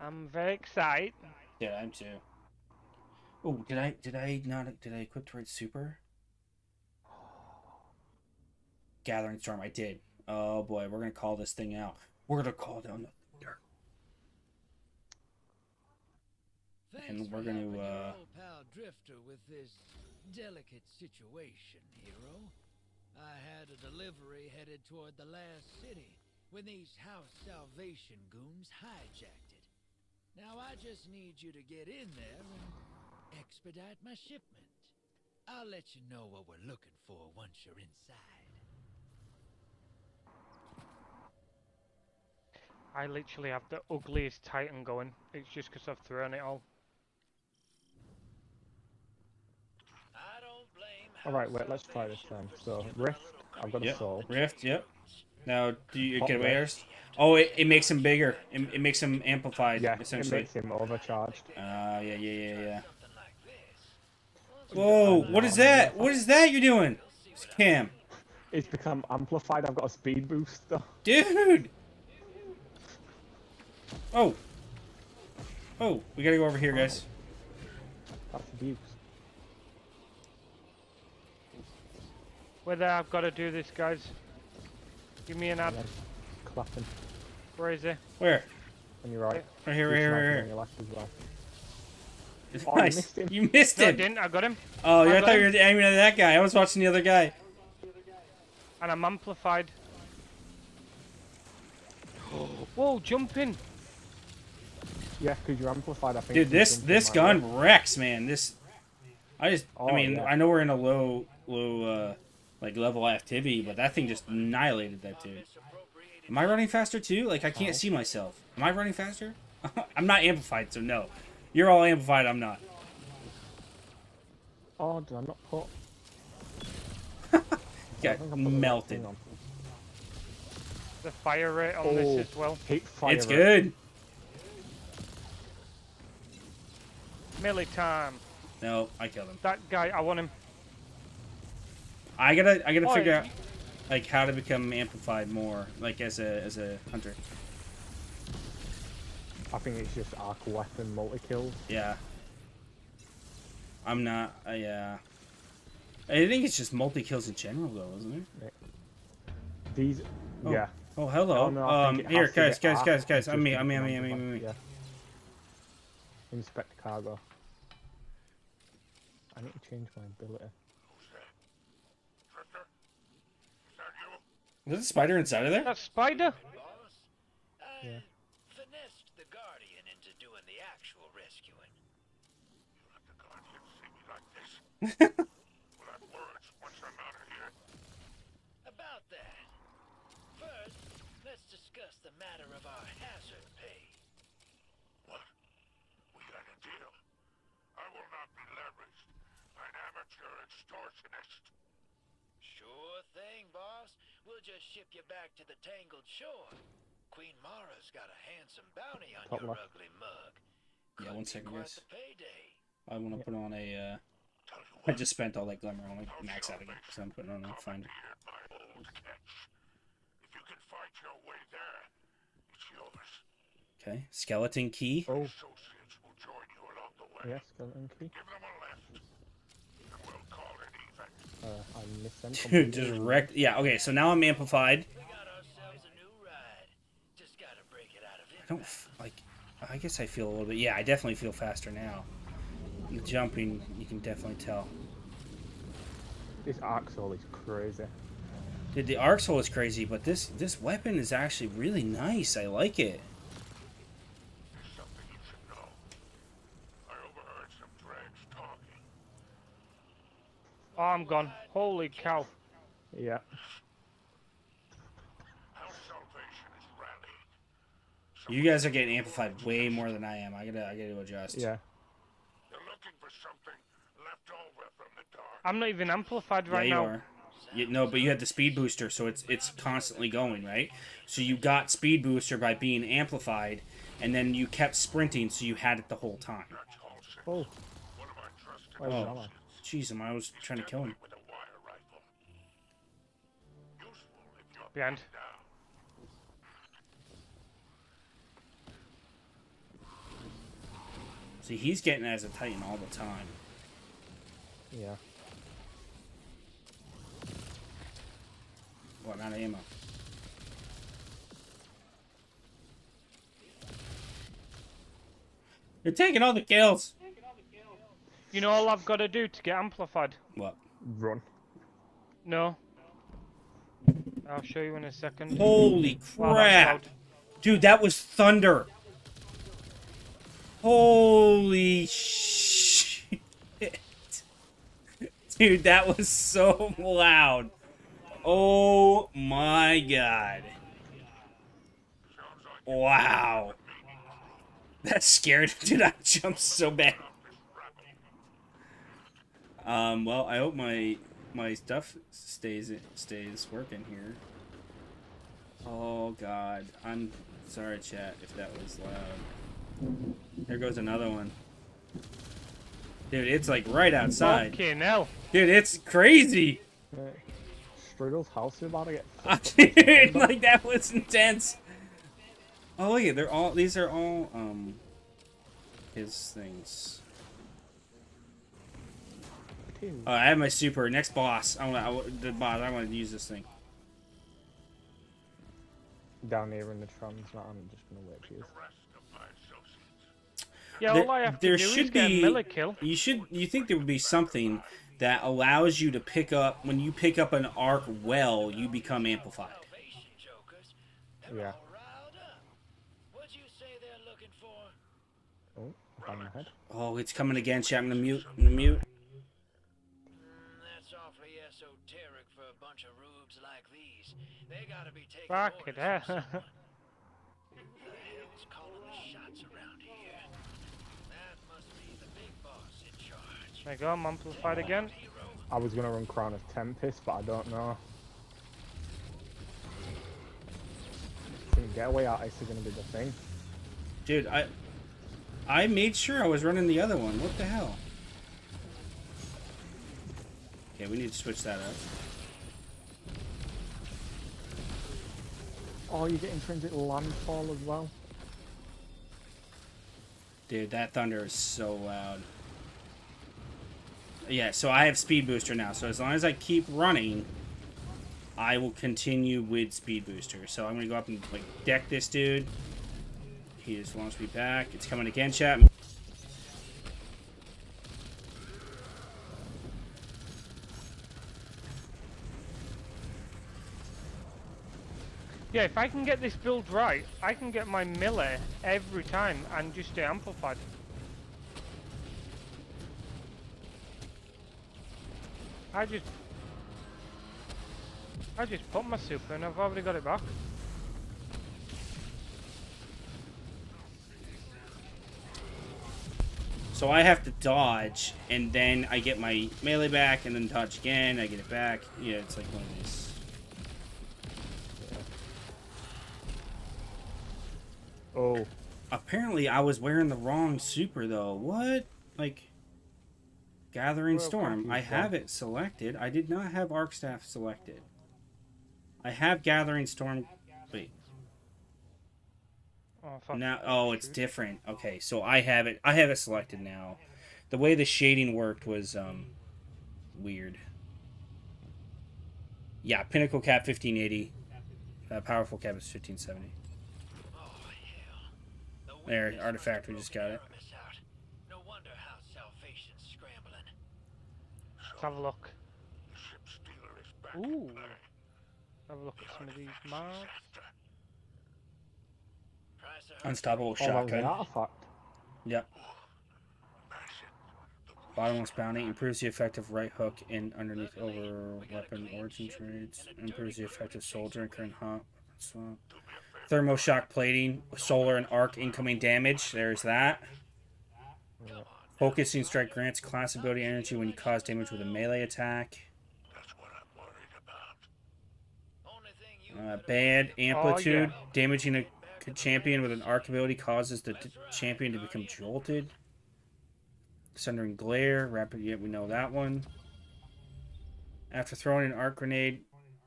I'm very excited. Yeah, I'm too. Oh, did I equip towards super? Gathering Storm, I did. Oh boy, we're gonna call this thing out. We're gonna call down the thunder. And we're gonna Old pal Drifter with this delicate situation, hero. I had a delivery headed toward the last city when these House Salvation goons hijacked it. Now I just need you to get in there and expedite my shipment. I'll let you know what we're looking for once you're inside. I literally have the ugliest Titan going. It's just because I've thrown it all. Alright, wait, let's try this then. So, Rift, I've got a soul. Rift, yep. Now, do you Hot get away Rift. first? Oh, it makes him bigger. It makes him amplified, Yeah, essentially. it makes him overcharged. Yeah. Whoa, what is that? What is that you're doing? Cam. It's become amplified. I've got a speed boost though. Dude! Oh, we gotta go over here, guys. That's abuse. Whether I've got to do this, guys. Give me an ad. Clapping. Where is he? Where? On your right. Right here. On your left as well. Oh, Nice. You missed No, I him. didn't. I got him. Oh, I got thought you him. were aiming at that guy. I was watching the other guy. And I'm amplified. Whoa, jumping. Yeah, because you're amplified. I think. Dude, it's this jumping gun wrecks, man. I mean, yeah. I know we're in a low like level activity, but that thing just annihilated that dude. Am I running faster too? Like I can't see myself. Am I running faster? I'm not amplified, so no. You're all amplified. I'm not. Oh, did I not put? Got melted. The fire rate on this as well. Hate fire It's rate. good. Melee time. No, I killed him. That guy, I want him. I gotta Oh, figure yeah. out like how to become amplified more, like as a hunter. I think it's just arc weapon multi-kills. Yeah. I'm not. Yeah. I think it's just multi kills in general, though, isn't it? These, Oh. yeah. Oh, hello. Oh, no, I think it Here, has to guys. get arc I'm just me. to become Me. Yeah. Inspect cargo. I need to change my ability. Is there a spider inside of there? That spider? Yeah. Finessed the Guardian into doing the actual rescuing. About that. First, let's discuss the matter of our hazard pay. What? We got a deal. I will not be leveraged by an amateur extortionist. Sure thing, boss. We'll just ship you back to the Tangled Shore. Queen Mara's got a handsome bounty on Top your left. ugly mug. Yeah, 1 second, Quite guys. the payday. I want to put on a. I just spent all that glimmer on my max out again, so I'm putting on a finder. If you can fight your way there, it's yours. Okay, skeleton key. Oh. Associates will join you along the way. Yeah, skeleton key. Give them a lift, and we'll call it even. I missed them. Dude, just wrecked. Yeah. Okay, so now I'm amplified. We got ourselves a new ride. Just gotta break it out of it. I don't like. I guess I feel a little bit. Yeah, I definitely feel faster now. The jumping, you can definitely tell. This arc soul is crazy. Dude, the arc soul is crazy, but this weapon is actually really nice. I like it. There's something you should know. I overheard some dregs talking. Oh, I'm gone. Holy cow. Yeah. How Salvation is rallying. You guys are getting amplified way more than I am. I gotta adjust. Yeah. They're looking for something left over from the dark. I'm not even amplified right yeah, you now. are. No, but you had the speed booster, so it's constantly going, right? So you got speed booster by being amplified, and then you kept sprinting, so you had it the whole time. Oh. Where's Oh, Rama? jeez, I was trying to kill him. Behind. See, he's getting as a Titan all the time. Yeah. Well, I'm out of ammo. You're taking all the kills. You know all I've got to do to get amplified? What? Run. No. I'll show you in a second. Holy Wow, that's crap. Dude, that was thunder. Holy shit. Dude, that was so loud. Oh my god. Wow. That scared me. Dude, I jumped so bad. Well, I hope my stuff stays working here. Oh god. I'm sorry, chat, if that was loud. There goes another one. Dude, it's like right outside. Okay, now. Dude, it's crazy. Strudel's house is about to get Dude, like that was intense. Oh look at, they're all, these are all his things. I have my super. Next boss. I want to use this thing. Down here in the trans, I'm just gonna wait for you. Yeah, all I have to There do should is get a be. melee kill. You think there would be something that allows you to pick up, when you pick up an arc well, you become amplified. Yeah. Oh, bang my head. Oh, it's coming again, chat. I'm gonna mute. I'm gonna mute. That's awfully esoteric for a bunch of rubes like these. They gotta be taking Fuck it, orders from someone. Who the hell's calling the shots around here? That must be the big boss in charge. There you go, I'm amplified again. I was gonna run Crown of Tempest, but I don't know. I think Getaway Artists are gonna be the thing. Dude, I made sure I was running the other one. What the hell? Okay, we need to switch that up. Oh, you get intrinsic landfall as well. Dude, that thunder is so loud. Yeah, so I have speed booster now. So as long as I keep running, I will continue with speed booster. So I'm gonna go up and like deck this dude. He just wants me back. It's coming again, chat. Yeah, if I can get this build right, I can get my melee every time and just stay amplified. I just put my super and I've already got it back. So I have to dodge, and then I get my melee back, and then dodge again, I get it back. Yeah, it's like one of these. Oh. Apparently I was wearing the wrong super, though. What? Like, Gathering Storm. I have it selected. I did not have Arc Staff selected. I have Gathering Storm. Wait. Now, oh, it's different. Okay, so I have it selected now. The way the shading worked was weird. Yeah, Pinnacle Cap 1580. Powerful Cap is 1570. There, Artifact, we just got it. No wonder how Salvation's scrambling. Let's have a look. Ooh. Have a look at some of these mobs. Unstoppable Shotgun. Yep. Bottomless Bounty improves the effective right hook in underneath over weapon origin trades. Improves the effective soldier and current hop. Thermoshock plating, solar and arc incoming damage. There's that. Focusing strike grants class ability energy when you cause damage with a melee attack. Bad amplitude. Oh, yeah. Damaging a champion with an arc ability causes the champion to become jolted. Sundering glare. Rapid. Yeah, we know that one. After throwing an arc grenade,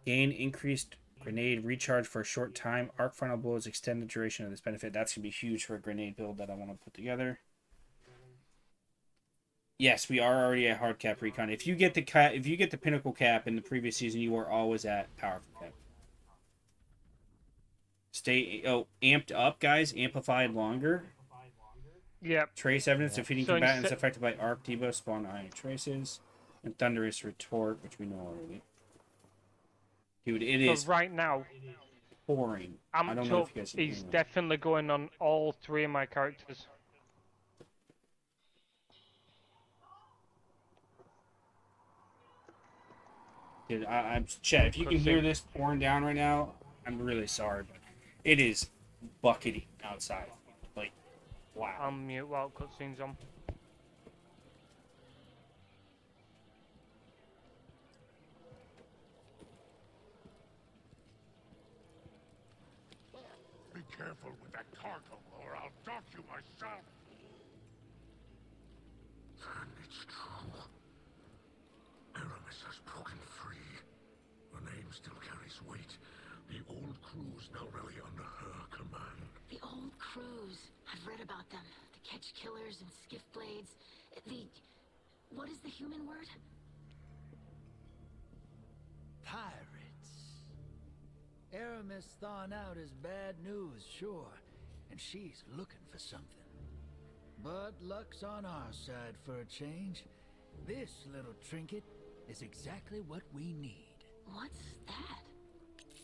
gain increased grenade recharge for a short time. Arc final blows extend the duration of this benefit. That's gonna be huge for a grenade build that I want to put together. Yes, we are already at hard cap recon. If you get the pinnacle cap in the previous season, you are always at powerful cap. Stay amped up, guys. Amplified longer. Yep. Trace evidence defeating combatants affected by arc debuff spawn iron traces, and thunderous retort, which we know already. Dude, it is right now. Pouring. I don't know if you guys. He's definitely going on all three of my characters. Dude, I'm Chad. If you can hear this pouring down right now, I'm really sorry, but it is bucketing outside. Like, wow. I'll mute while cutscene's on. Be careful with that cargo, or I'll dock you myself. And it's true. Aramis has broken free. Her name still carries weight. The old crews now rally under her command. The old crews. I've read about them. The catch killers and skiff blades. What is the human word? Pirates. Aramis thawing out is bad news, sure. And she's looking for something. But luck's on our side for a change. This little trinket is exactly what we need. What's that?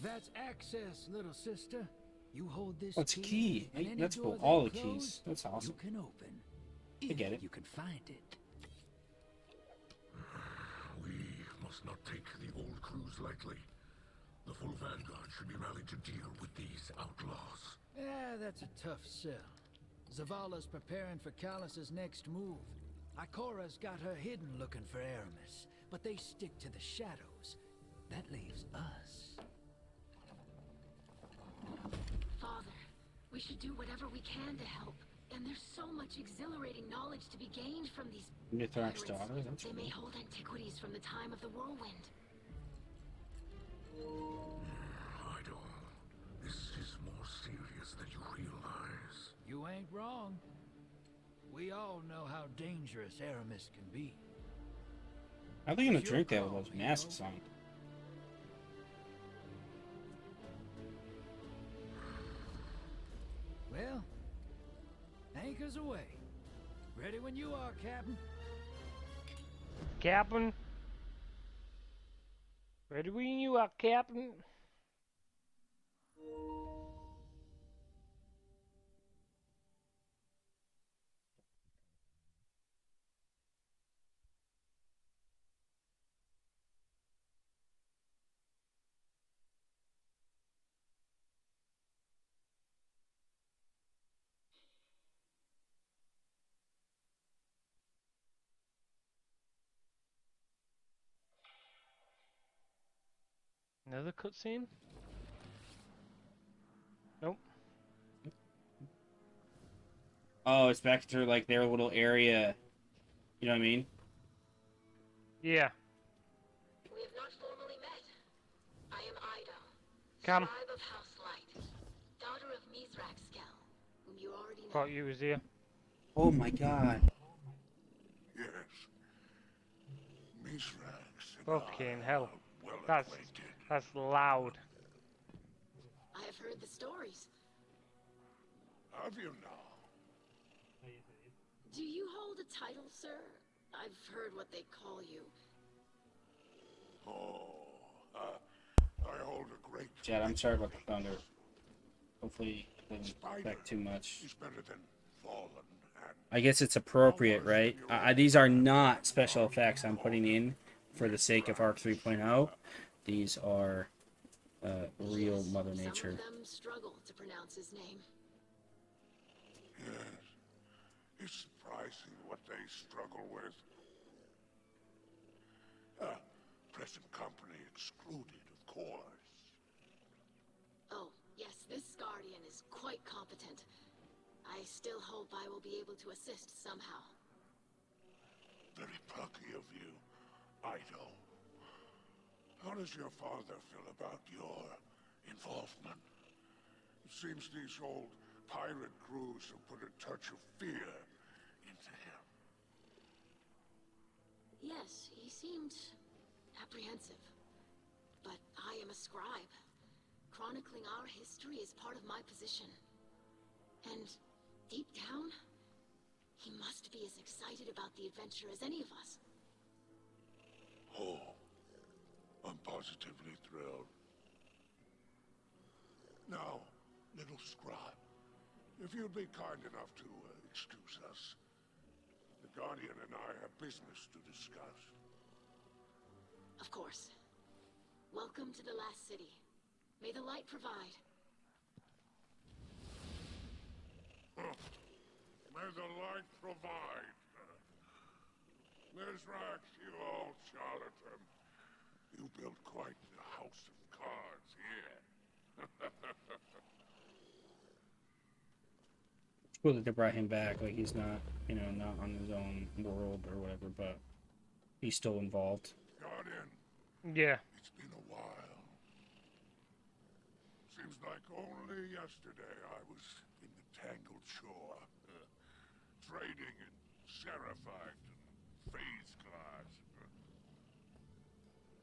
That's access, little sister. You hold this What's a key, key? and Hey, any that's door cool. that All the closed, keys. That's awesome. You can open. I get it. You can find it. We must not take the old crews lightly. The full vanguard should be rallied to deal with these outlaws. Yeah, that's a tough sell. Zavala's preparing for Callus's next move. Ikora's got her hidden looking for Aramis, but they stick to the shadows. That leaves us. Father, we should do whatever we can to help. And there's so much exhilarating knowledge to be gained from these Mithrak's pirates. daughter, that's They cool. may hold antiquities from the time of the whirlwind. Idol, this is more serious than you realize. You ain't wrong. We all know how dangerous Aramis can be. How are they gonna drink that with those masks on? Well, anchors away. Ready when you are, Captain. Captain. Ready when you are, Captain. Another cutscene? Nope. Oh, it's back to like their little area. You know what I mean? Yeah. We have not formally met. I am Ida, Come. scribe of House Light, daughter of Mithrak Skell, whom you already know. Thought you was here. Oh my god. Yes. Mithrax and Fucking I hell. are well That's loud. I have heard the stories. Have you now? Do you hold a title, sir? I've heard what they call you. I hold a great... Chad, I'm sorry about the thunder. Hopefully it doesn't affect too much. He's better than fallen and... I guess it's appropriate, right? These are not special effects I'm putting in for the sake of Arc 3.0. These are real Mother Nature. Some of them struggle to pronounce his name. Yes. It's surprising what they struggle with. Present company excluded, of course. Oh, yes, this guardian is quite competent. I still hope I will be able to assist somehow. Very plucky of you, Ido. How does your father feel about your involvement? It seems these old pirate crews have put a touch of fear into him. Yes, he seemed apprehensive. But I am a scribe. Chronicling our history is part of my position. And deep down, he must be as excited about the adventure as any of us. Oh, I'm positively thrilled. Now, little scribe, if you'd be kind enough to excuse us. The Guardian and I have business to discuss. Of course. Welcome to the last city. May the light provide. May the light provide. Mizrax, you old charlatan. You built quite the house of cards here. It's cool that they brought him back. Like, he's not, you know, not on his own world or whatever, but he's still involved. Guardian. Yeah. It's been a while. Seems like only yesterday I was in the Tangled Shore, trading in Seraphite and phase glass.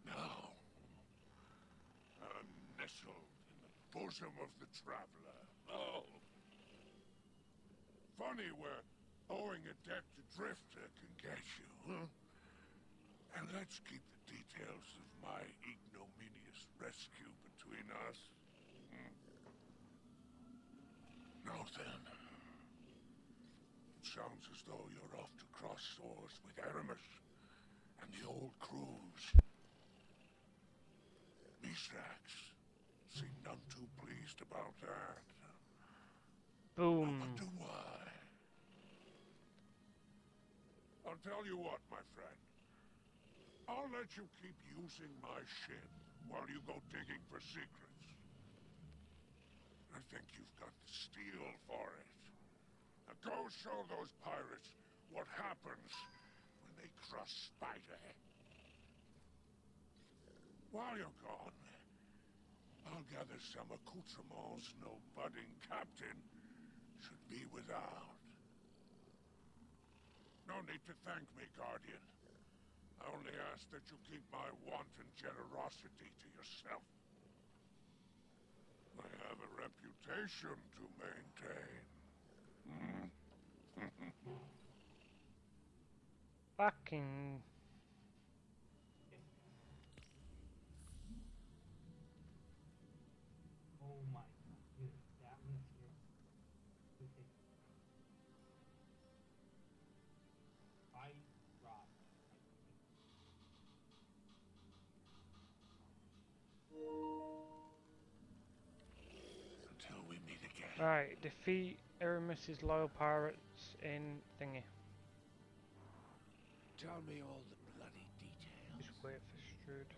Now, I'm nestled in the bosom of the Traveler. Oh. Funny where owing a debt to Drifter can get you, huh? And let's keep the details of my ignominious rescue between us. Now then. It sounds as though you're off to cross swords with Aramis and the old crews. Mizrax seem none too pleased about that. Boom. I wonder why. I'll tell you what, my friend. I'll let you keep using my ship while you go digging for secrets. I think you've got the steel for it. Now go show those pirates what happens when they cross Spider. While you're gone, I'll gather some accoutrements no budding captain should be without. No need to thank me, Guardian. I only ask that you keep my wanton generosity to yourself. I have a reputation to maintain. Fucking. Oh my god, that one is here. Until we meet again. Right, defeat Aramis's loyal pirates in thingy. Tell me all the bloody details. Just wait for Strud.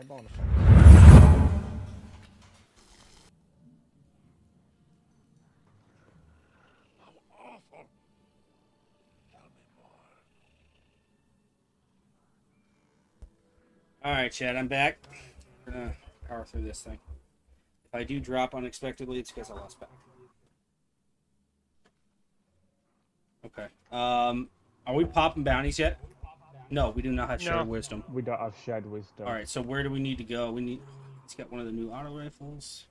bonus. Awful. Tell me more. All right, Chad, I'm back. We're gonna power through this thing. If I do drop unexpectedly, it's because I lost back. Okay. Are we popping bounties yet? No, we do not have shared wisdom. We don't have shared wisdom. All right, so where do we need to go? Let's get one of the new auto rifles.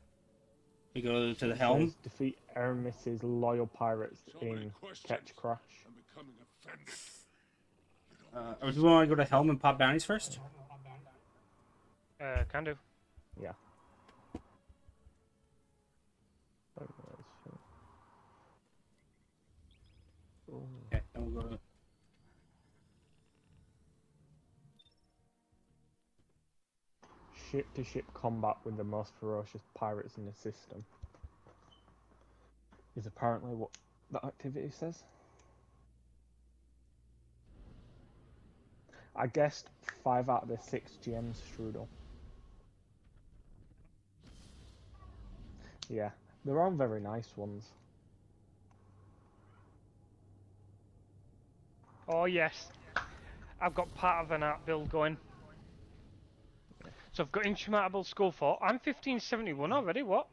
We go to the helm. Defeat Aramis's loyal pirates in Catch Crash. Or do we want to go to helm and pop bounties first? Can do. Yeah. Okay, then we'll go to... Ship-to-ship combat with the most ferocious pirates in the system is apparently what that activity says. I guessed 5 out of the 6 GMs strudel. Yeah, they're all very nice ones. Oh yes, I've got part of an art build going. So I've got insurmountable skull fort. I'm 1571 already. What?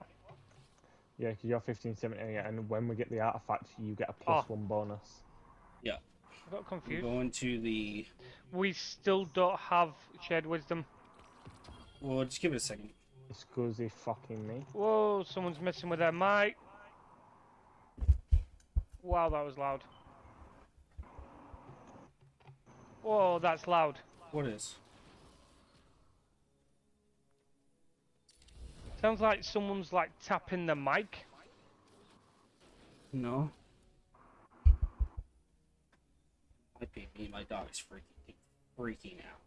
Yeah, because you're 1570, and when we get the artifact, you get a +1 bonus. Yeah. I got confused. We're going to the... We still don't have shared wisdom. Well, just give it a second. Excuse fucking me. Whoa, someone's messing with their mic. Wow, that was loud. Whoa, that's loud. What is? Sounds like someone's like tapping the mic. No. Might be me. My dog is freaking out.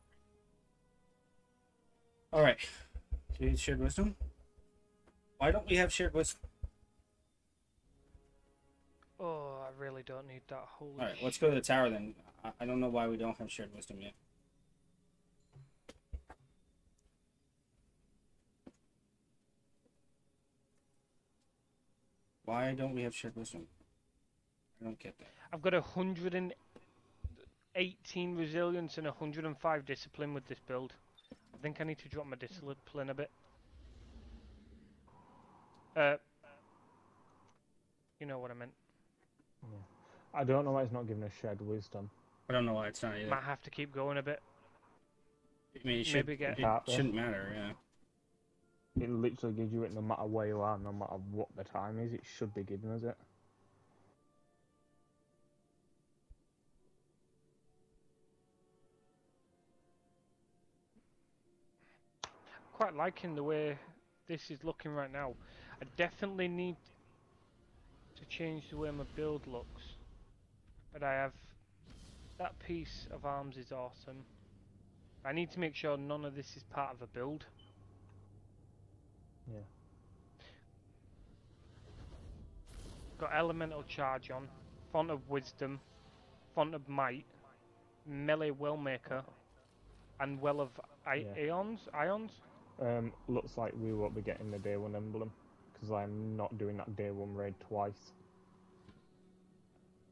All right. Do we have shared wisdom? Why don't we have shared wisdom? Oh, I really don't need that. Holy All right, let's go to the tower then. I don't know why we don't have shared wisdom yet. Why don't we have shared wisdom? I don't get that. I've got 118 resilience and 105 discipline with this build. I think I need to drop my discipline a bit. You know what I meant. Yeah. I don't know why it's not giving us shared wisdom. I don't know why it's not either. Might have to keep going a bit. I mean, it shouldn't matter, yeah. It literally gives you it no matter where you are, no matter what the time is. It should be giving us it. Quite liking the way this is looking right now. I definitely need to change the way my build looks. But I have that piece of arms is awesome. I need to make sure none of this is part of a build. Yeah. Got elemental charge on, font of wisdom, font of might, melee wellmaker, and well of ions. Looks like we won't be getting the day 1 emblem because I'm not doing that day 1 raid twice.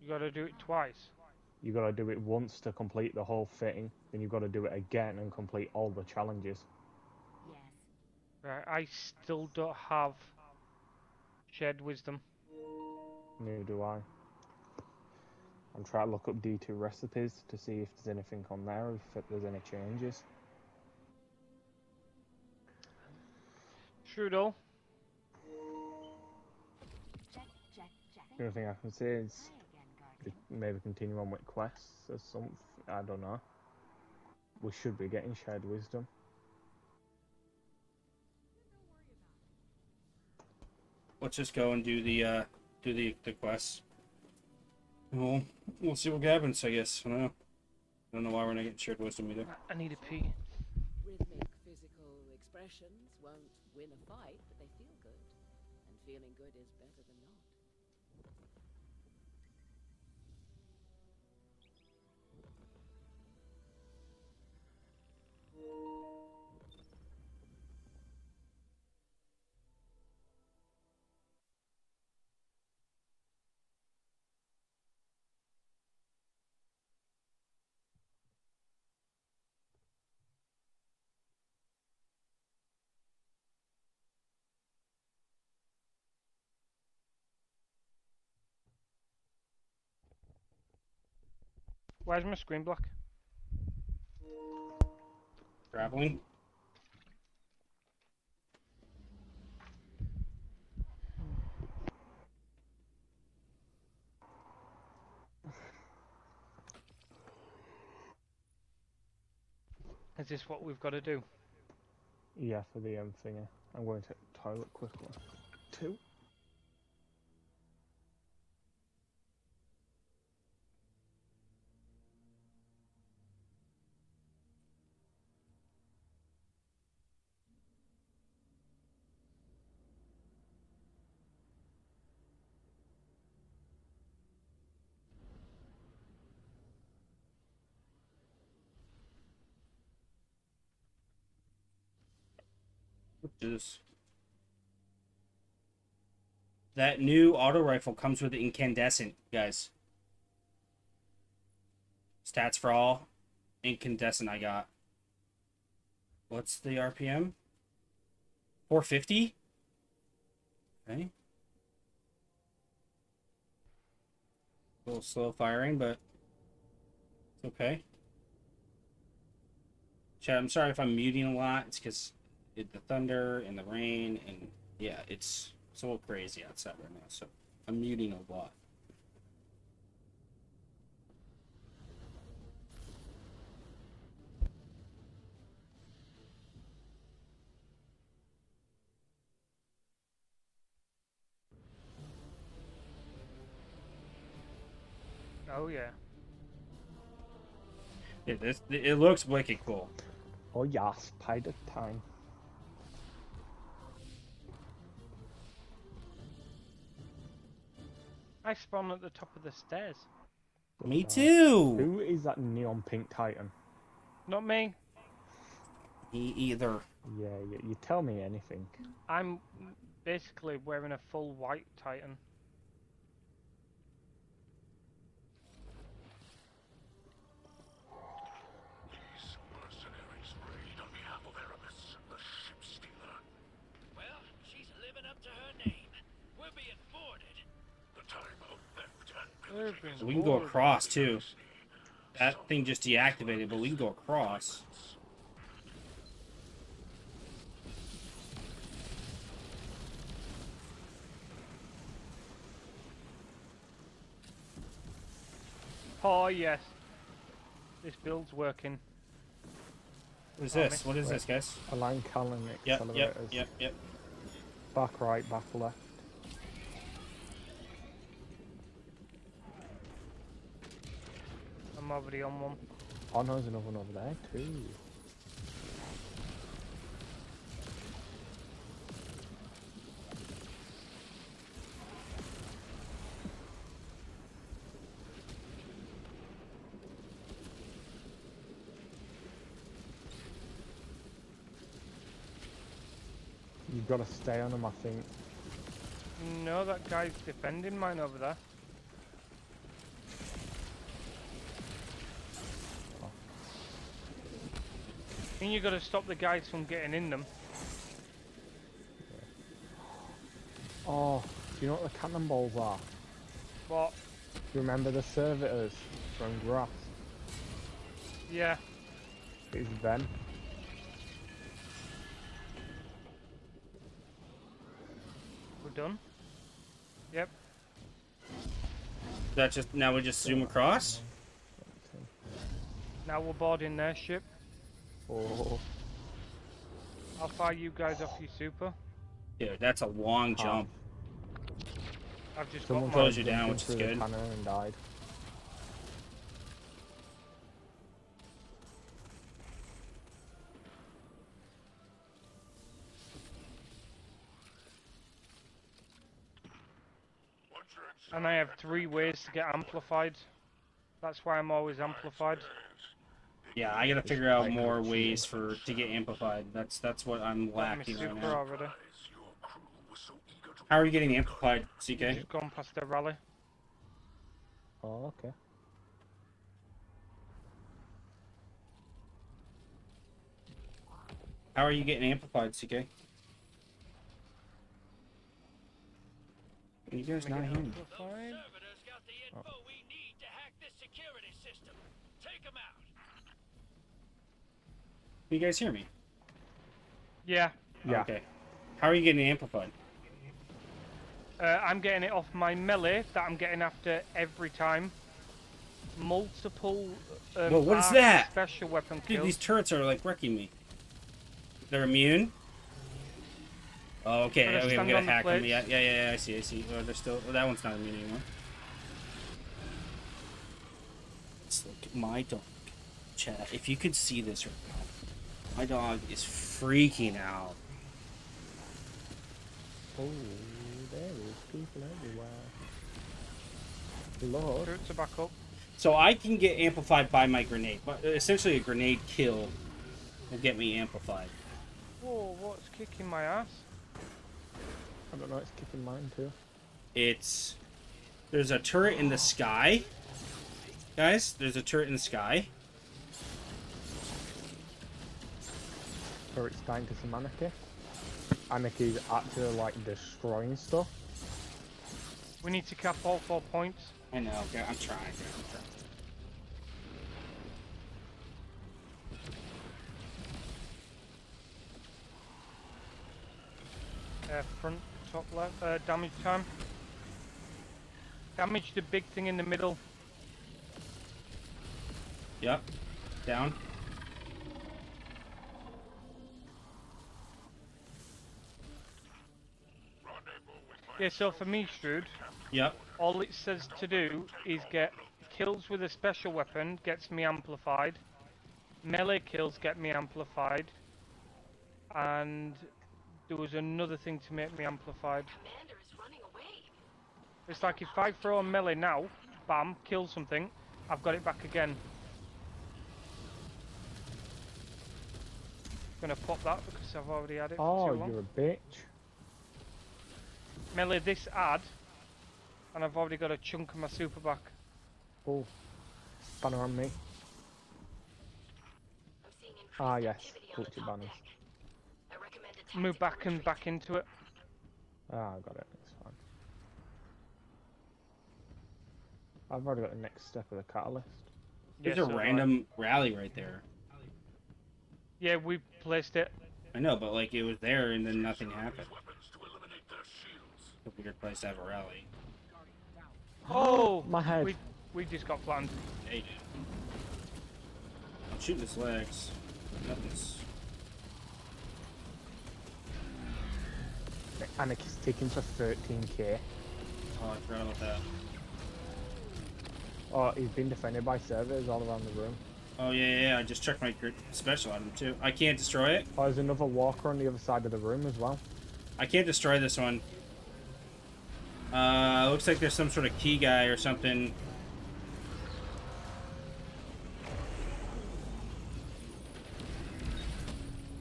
You gotta do it twice. You gotta do it once to complete the whole thing, then you've got to do it again and complete all the challenges. Right, I still don't have shared wisdom. Neither do I. I'm trying to look up D2 recipes to see if there's anything on there, if there's any changes. Strudel. The only thing I can say is maybe continue on with quests or something. I don't know. We should be getting shared wisdom. Let's just go and do the quests. We'll see what happens, I guess. I don't know why we're not getting shared wisdom either. I need a pee. Rhythmic physical expressions won't win a fight, but they feel good. And feeling good is better than not. Where's my screen block? Traveling. Is this what we've got to do? Yeah, for the thingy. I'm going to the toilet quickly. 2. Just that new auto rifle comes with incandescent, guys. Stats for all. Incandescent I got. What's the RPM? 450? Okay. A little slow firing, but it's okay. Chat, I'm sorry if I'm muting a lot. It's because the thunder and the rain and yeah, it's a little crazy outside right now, so I'm muting a lot. Oh yeah. It looks wicked cool. Oh yes, pilot time. I spawn at the top of the stairs. Me too. Who is that neon pink Titan? Not me. Me either. Yeah, you tell me anything. I'm basically wearing a full white Titan. Mercenaries raid on behalf of Aramis, the ship stealer. Well, she's living up to her name. We're being boarded. The time of theft and So we can go across too. That thing just deactivated, but we can go across. Oh yes. This build's working. What is this? What is this, guys? Align Callan Yep, accelerators. yep. Back right, back left. I'm already on one. Oh no, there's another one over there too. You've got to stay on them, I think. No, that guy's defending mine over there. I think you got to stop the guys from getting in them. Oh, do you know what the cannonballs are? What? Do you remember the servitors from Grass? Yeah. It's them. We're done. Yep. That just now we just zoom across. Now we're boarding their ship. Oh. I'll fire you guys off your super. Dude, that's a long jump. I've just Someone got close tried you down, jumping which is through the good. cannon and died. And I have 3 ways to get amplified. That's why I'm always amplified. Yeah, I gotta figure out more ways to get amplified. That's what I'm Got my lacking right super now. already. How are you getting amplified, CK? Just gone past the rally. Oh, okay. How are you getting amplified, CK? You guys not hearing me? Servitors got the info we need to hack this security system. You guys hear me? Yeah. Yeah. Okay. How are you getting amplified? I'm getting it off my melee that I'm getting after every time. Multiple Whoa, what is arc that? special weapon Dude, kills. these turrets are like wrecking me. They're immune? Oh, okay. Gotta Okay, we stand gotta on the hack them. plates. Yeah, I see. Oh, they're still... Oh, that one's not immune anymore. Let's look at my dog. Chat, if you could see this right now. My dog is freaking out. Oh, there is people everywhere. Lord. Turrets are back up. So I can get amplified by my grenade, but essentially a grenade kill will get me amplified. Whoa, what's kicking my ass? I don't know, it's kicking mine too. There's a turret in the sky. Guys, there's a turret in the sky. Turret's dying to some anarchy. Anarchy's actually like destroying stuff. We need to cap all 4 points. I know, okay, I'm trying. Front, top left, damage time. Damage the big thing in the middle. Yep. Down. Yeah, so for me, Strud, Yep. all it says to do is get kills with a special weapon, gets me amplified. Melee kills get me amplified. And there was another thing to make me amplified. It's like if I throw a melee now, bam, kill something, I've got it back again. Gonna pop that because I've already had it Oh, for too long. you're a bitch. Melee this add, and I've already got a chunk of my super back. Oh, banner on me. Ah, yes, culture banners. Move back and back into it. Ah, I got it, it's fine. I've already got the next step of the catalyst. There's Yeah, a so random rally right there. Yeah, we placed it. I know, but like it was there and then nothing happened. A weird place to have a rally. Oh, my head. We just got flattened. Yeah, you did. I'm shooting his legs. Nothing's... Anarchy's taking for 13k. Oh, I forgot about that. Oh, he's been defended by servers all around the room. Oh, yeah, I just checked my special on him, too. I can't destroy it. Oh, there's another walker on the other side of the room as well. I can't destroy this one. Looks like there's some sort of key guy or something.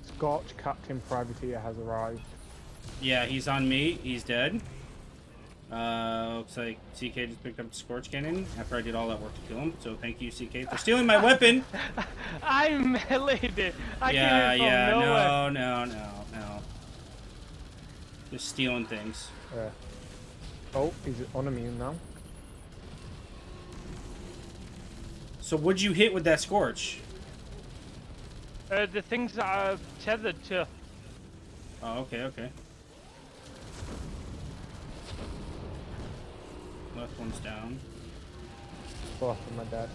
Scorch Captain Privateer has arrived. Yeah, he's on me. He's dead. Looks like CK just picked up the Scorch Cannon after I did all that work to kill him. So thank you, CK, for stealing my weapon. I meleeed it. I Yeah, came in from nowhere. no. Just stealing things. Oh, he's unimmune now. So what'd you hit with that Scorch? The things that are tethered to. Oh, okay. Left one's down. Both of them are dead.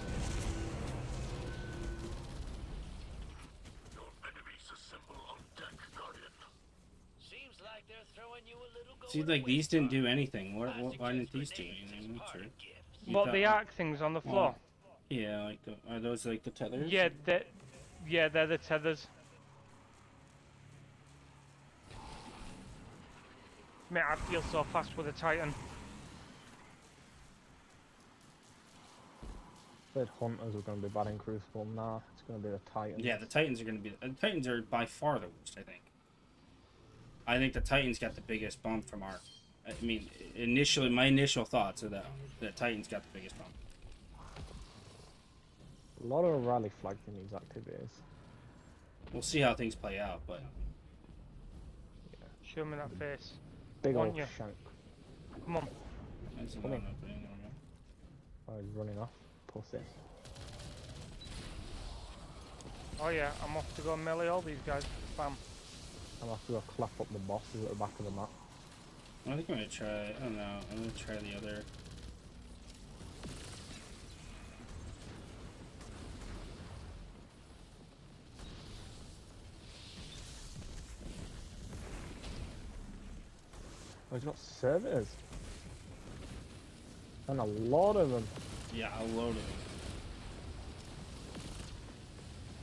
See, like these didn't do anything. Why didn't these do anything? That's weird. What, the arc things on the floor? Yeah, like are those like the tethers? Yeah, they're the tethers. Mate, I feel so fast with a Titan. Said Hunters were going to be bad in Crucible. Nah, it's going to be the Titans. Yeah, the Titans are going to be... The Titans are by far the worst, I think. I think the Titans got the biggest bump from our... I mean, initially, my initial thoughts are that the Titans got the biggest bump. A lot of rally flags in these activities. We'll see how things play out, but... Show me that face. Big Want old you. shank. Come on. That's Come another in. opening. Oh, he's running off. Pussy. Oh yeah, I'm off to go melee all these guys. Bam. I'm gonna have to go clap up the bosses at the back of the map. I think I'm gonna try. I don't know. I'm gonna try the other. Oh, he's got servitors. And a lot of them. Yeah, a load of them.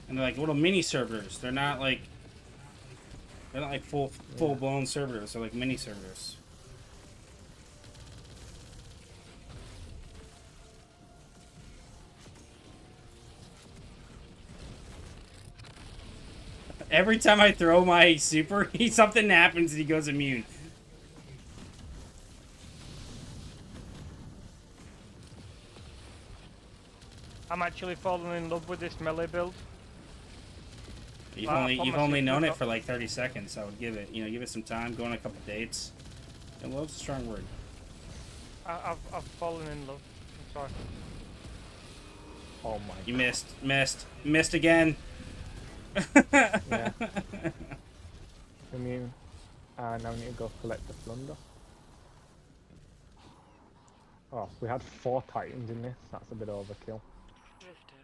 And they're like little mini servers. They're not like full blown servers. They're like mini servers. Every time I throw my super, something happens and he goes immune. I'm actually falling in love with this melee build. You've only known it for like 30 seconds, so I would give it some time, go on a couple dates. And love's a strong word. I've fallen in love. I'm sorry. Oh my You missed again. Yeah. Immune. Now we need to go collect the plunder. Oh, we had 4 titans in this. That's a bit overkill. Drifter,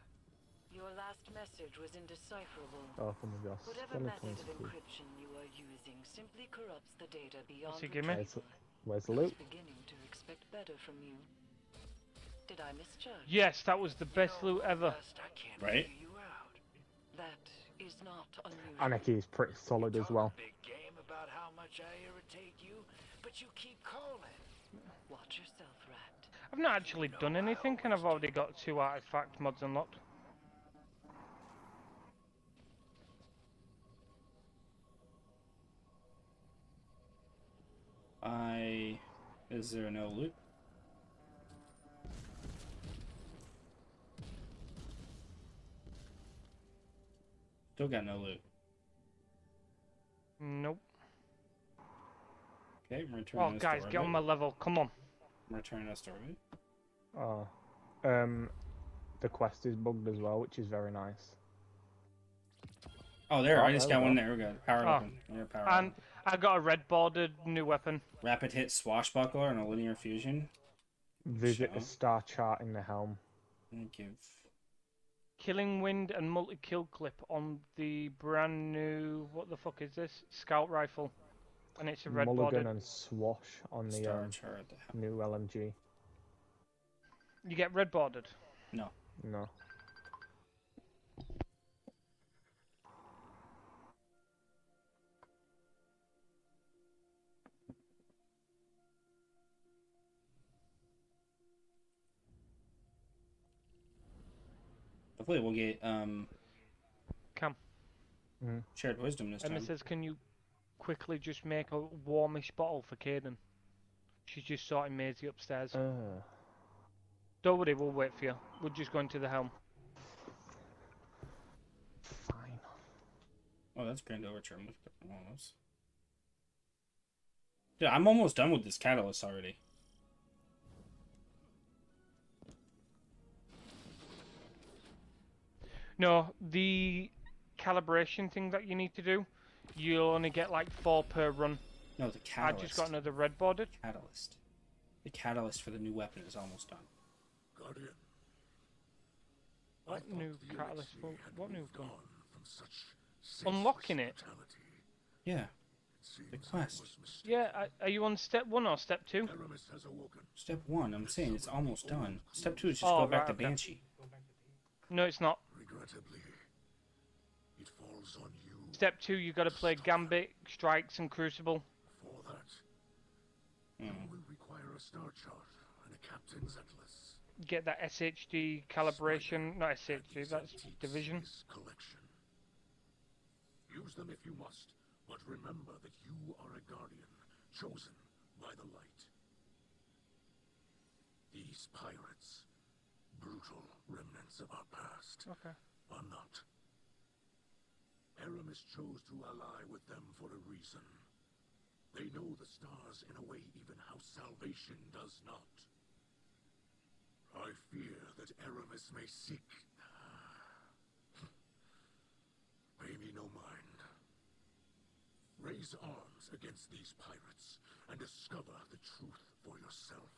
your last message was indecipherable. Oh, from the ghost. Whatever method of encryption you are using simply corrupts the data beyond retrieval. Where's the loot? I was beginning to expect better from you. Did I misjudge? Yes, that was the best loot ever. Right? That is not unusual. Anarchy is pretty solid as well. Big game about how much I irritate you, but you keep calling. Watch yourself, Rat. I've not actually done anything, and I've already got 2 artifact mods unlocked. Is there no loot? Still got no loot. Nope. Okay, I'm returning this guys, get on my level. Come on. I'm returning this to orbit. Oh. The quest is bugged as well, which is very nice. Oh, there! I just got one there. We got power weapon. Yeah, power And I got a red bordered new weapon. Rapid hit swashbuckler and a linear fusion. Visit the star chart in the helm. Thank you. Killing wind and multi-kill clip on the brand new, what the fuck is this? Scout rifle. And it's a red Mulligan bordered. and swash on the new LMG. You get red bordered? No. No. Hopefully we'll get Come. Shared wisdom this Emma time. says, can you quickly just make a warmish bottle for Caden? She's just sorting Maisie upstairs. Don't worry, we'll wait for you. We're just going to the helm. Fine. Oh, that's Grand Overture. I'm looking at one of those. Dude, I'm almost done with this catalyst already. No, the calibration thing that you need to do, you'll only get like 4 per run. No, the catalyst. I just got another red bordered. Catalyst. The catalyst for the new weapon is almost done. Guardian. What new catalyst? What new gun? Unlocking it? Yeah. The quest. Yeah, are you on step 1 or step 2? Step 1, I'm saying it's almost done. Step 2 is just go back to Banshee. No, it's not. Regrettably, it falls on you. Step 2, you got to play Gambit, Strikes, and Crucible. For that, you will require a star chart and a captain's atlas. Get that SHD calibration, not SHD, that's division. Collection. Use them if you must, but remember that you are a guardian, chosen by the light. These pirates, brutal remnants of our past, are not. Aramis chose to ally with them for a reason. They know the stars in a way even House Salvation does not. I fear that Aramis may seek Pay me no mind. Raise arms against these pirates and discover the truth for yourself.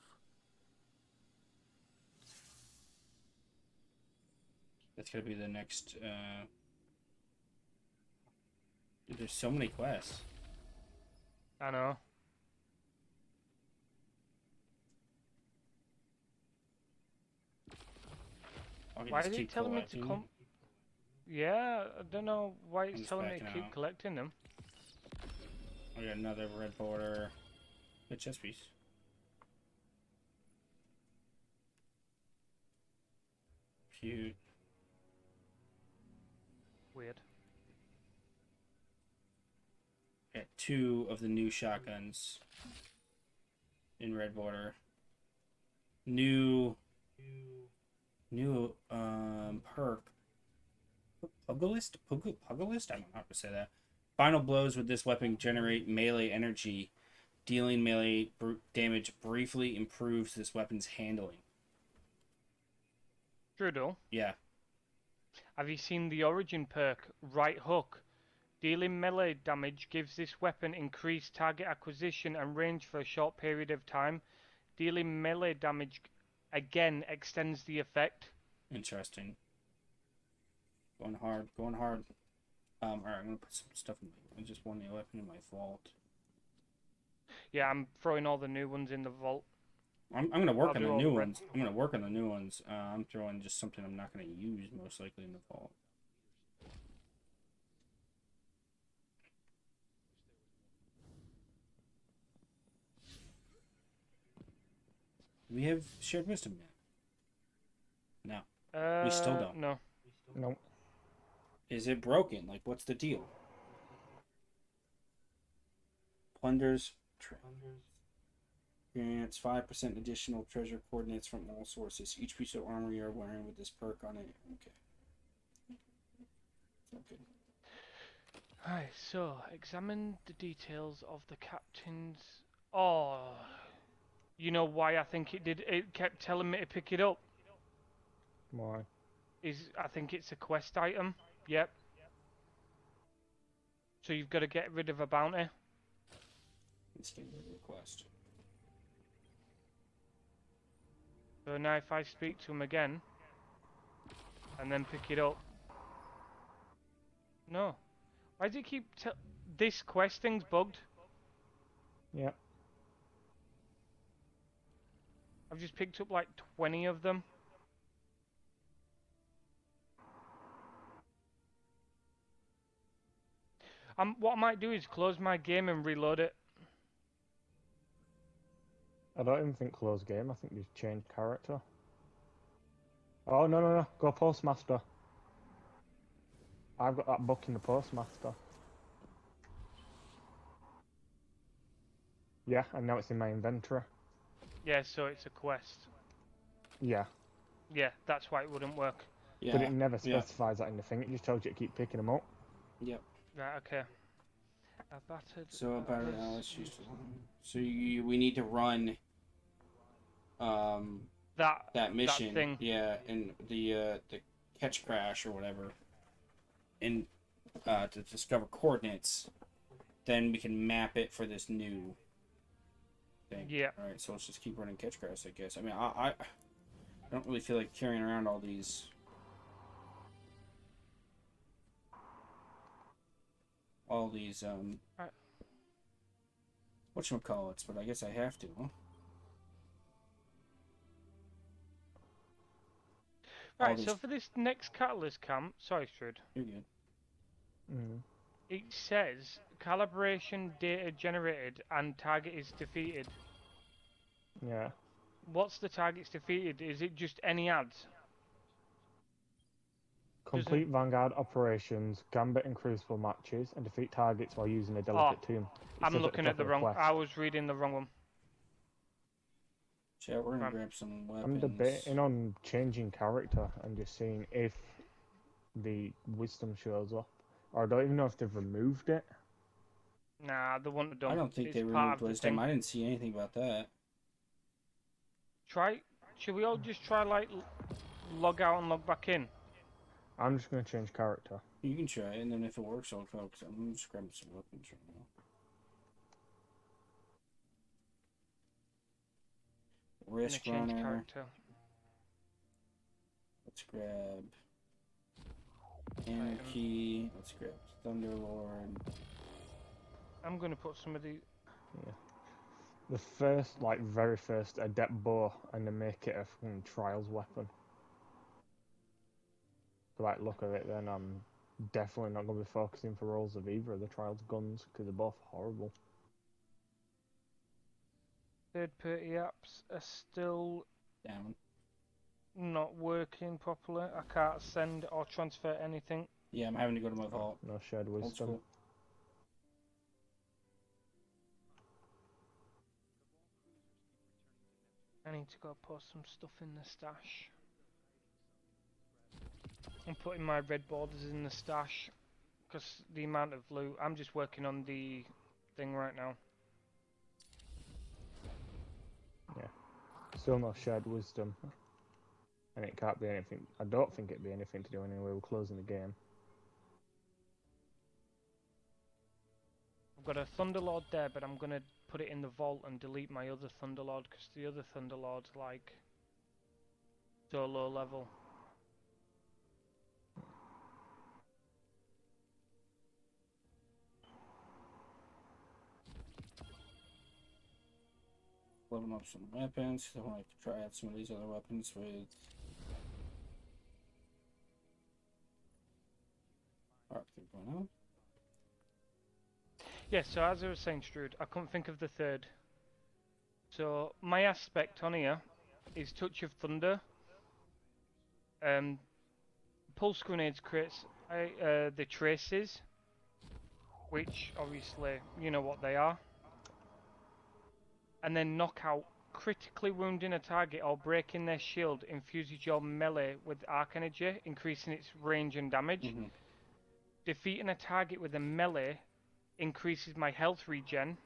That's gonna be the next. Dude, there's so many quests. I know. Why is it telling me to come? Yeah, I don't know why it's telling me to keep collecting them. I got another red border. Good chest piece. Cute. Weird. Got 2 of the new shotguns in red border. New perk. Pugilist? Pugilist? I don't know how to say that. Final blows with this weapon generate melee energy. Dealing melee damage briefly improves this weapon's handling. Strudel? Yeah. Have you seen the origin perk, Right Hook? Dealing melee damage gives this weapon increased target acquisition and range for a short period of time. Dealing melee damage again extends the effect. Interesting. Going hard, going hard. Alright, I'm gonna put some stuff in just one weapon in my vault. Yeah, I'm throwing all the new ones in the vault. I'm gonna work on the new ones. I'm gonna work on the new ones. I'm throwing just something I'm not gonna use most likely in the vault. Do we have shared wisdom yet? No. We still don't. No. Nope. Is it broken? Like, what's the deal? Plunders. Grants 5% additional treasure coordinates from all sources. Each piece of armor you are wearing with this perk on it. Okay. Alright, so examine the details of the captain's. Oh, you know why I think it did? It kept telling me to pick it up. Why? I think it's a quest item. Yep. So you've got to get rid of a bounty. Let's get rid of the quest. So now if I speak to him again and then pick it up. No. Why does it keep this quest thing's bugged? Yeah. I've just picked up like 20 of them. What I might do is close my game and reload it. I don't even think close game. I think you change character. Oh, no. Go Postmaster. I've got that book in the Postmaster. Yeah, and now it's in my inventory. Yeah, so it's a quest. Yeah. Yeah, that's why it wouldn't work. Yeah. But it never specifies that in the thing. It just tells you to keep picking them up. Yep. Right, okay. A battered. So about it now, let's use. So we need to run. That mission. That thing. Yeah, and the catch crash or whatever, and to discover coordinates. Then we can map it for this new thing. Yeah. All right. So let's just keep running catch crash, I guess. I mean, I don't really feel like carrying around all these. Whatchamacallits, but I guess I have to, huh? Right, so for this next catalyst camp, sorry, Strud. You're good. It says calibration data generated and target is defeated. Yeah. What's the target's defeated? Is it just any ads? Complete Vanguard operations, Gambit and Crucible matches, and defeat targets while using a delicate tomb. I'm looking at the wrong. I was reading the wrong one. Yeah, we're gonna grab some weapons. I'm debating on changing character and just seeing if the wisdom shows up. Or I don't even know if they've removed it. Nah, they wouldn't have done. I don't think they removed wisdom. I didn't see anything about that. Should we all just try like log out and log back in? I'm just going to change character. You can try it, and then if it works, I'll focus. I'm just grabbing some weapons right now. Risk change runner. character. Let's grab Anarchy. Let's grab Thunderlord. I'm gonna put some of these. Yeah. The first, like, very first adept bow, and then make it a fucking trials weapon. So, like, look at it, then I'm definitely not going to be focusing for rolls of either of the trials guns, because they're both horrible. Third-party apps are still down, not working properly. I can't send or transfer anything. Yeah, I'm having to go to my vault. No shared wisdom. I need to go post some stuff in the stash. I'm putting my red borders in the stash because the amount of loot. I'm just working on the thing right now. Yeah. Still no shared wisdom. And it can't be anything. I don't think it'd be anything to do anyway with closing the game. I've got a Thunderlord there, but I'm gonna put it in the vault and delete my other Thunderlord because the other Thunderlord's like so low level. Leveling up some weapons. I want to try out some of these other weapons with Arc 3.0. Yeah, so as I was saying, Strud, I couldn't think of the third. So my aspect on here is Touch of Thunder. Pulse grenades creates the traces, which obviously you know what they are. And then knockout, critically wounding a target or breaking their shield infuses your melee with arc energy, increasing its range and damage. Defeating a target with a melee increases my health regen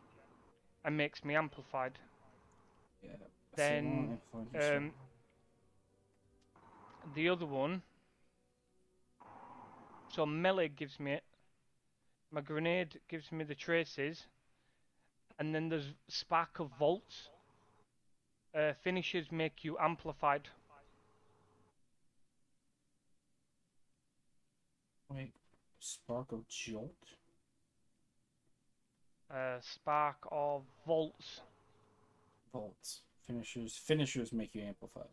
and makes me amplified. Yeah. Then the other one, so melee gives me it, my grenade gives me the traces, and then there's Spark of Volts. Finishers make you amplified. Wait, Spark of Jolt? Spark of Volts. Volts. Finishers make you amplified.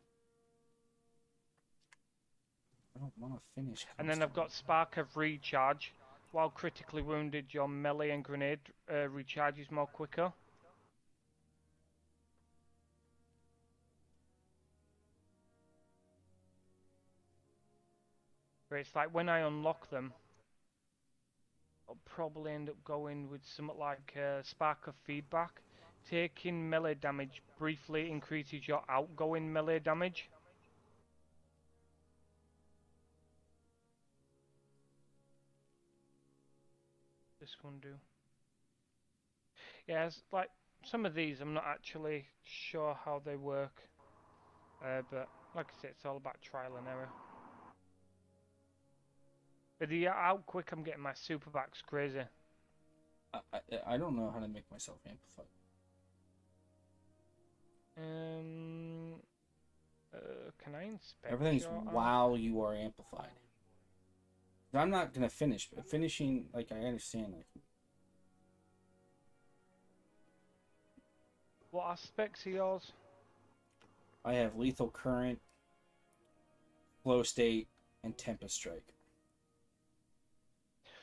I don't want to finish. And then I've got Spark of Recharge. While critically wounded, your melee and grenade recharges more quicker. But it's like when I unlock them, I'll probably end up going with something like Spark of Feedback. Taking melee damage briefly increases your outgoing melee damage. This one do. Yeah, it's like some of these I'm not actually sure how they work. But like I said, it's all about trial and error. But how quick I'm getting my super back's crazy. I don't know how to make myself amplified. Can I inspect? Everything's while you are amplified. I'm not gonna finish, but finishing, like, I understand, like. What aspects are yours? I have lethal current, flow state, and tempest strike.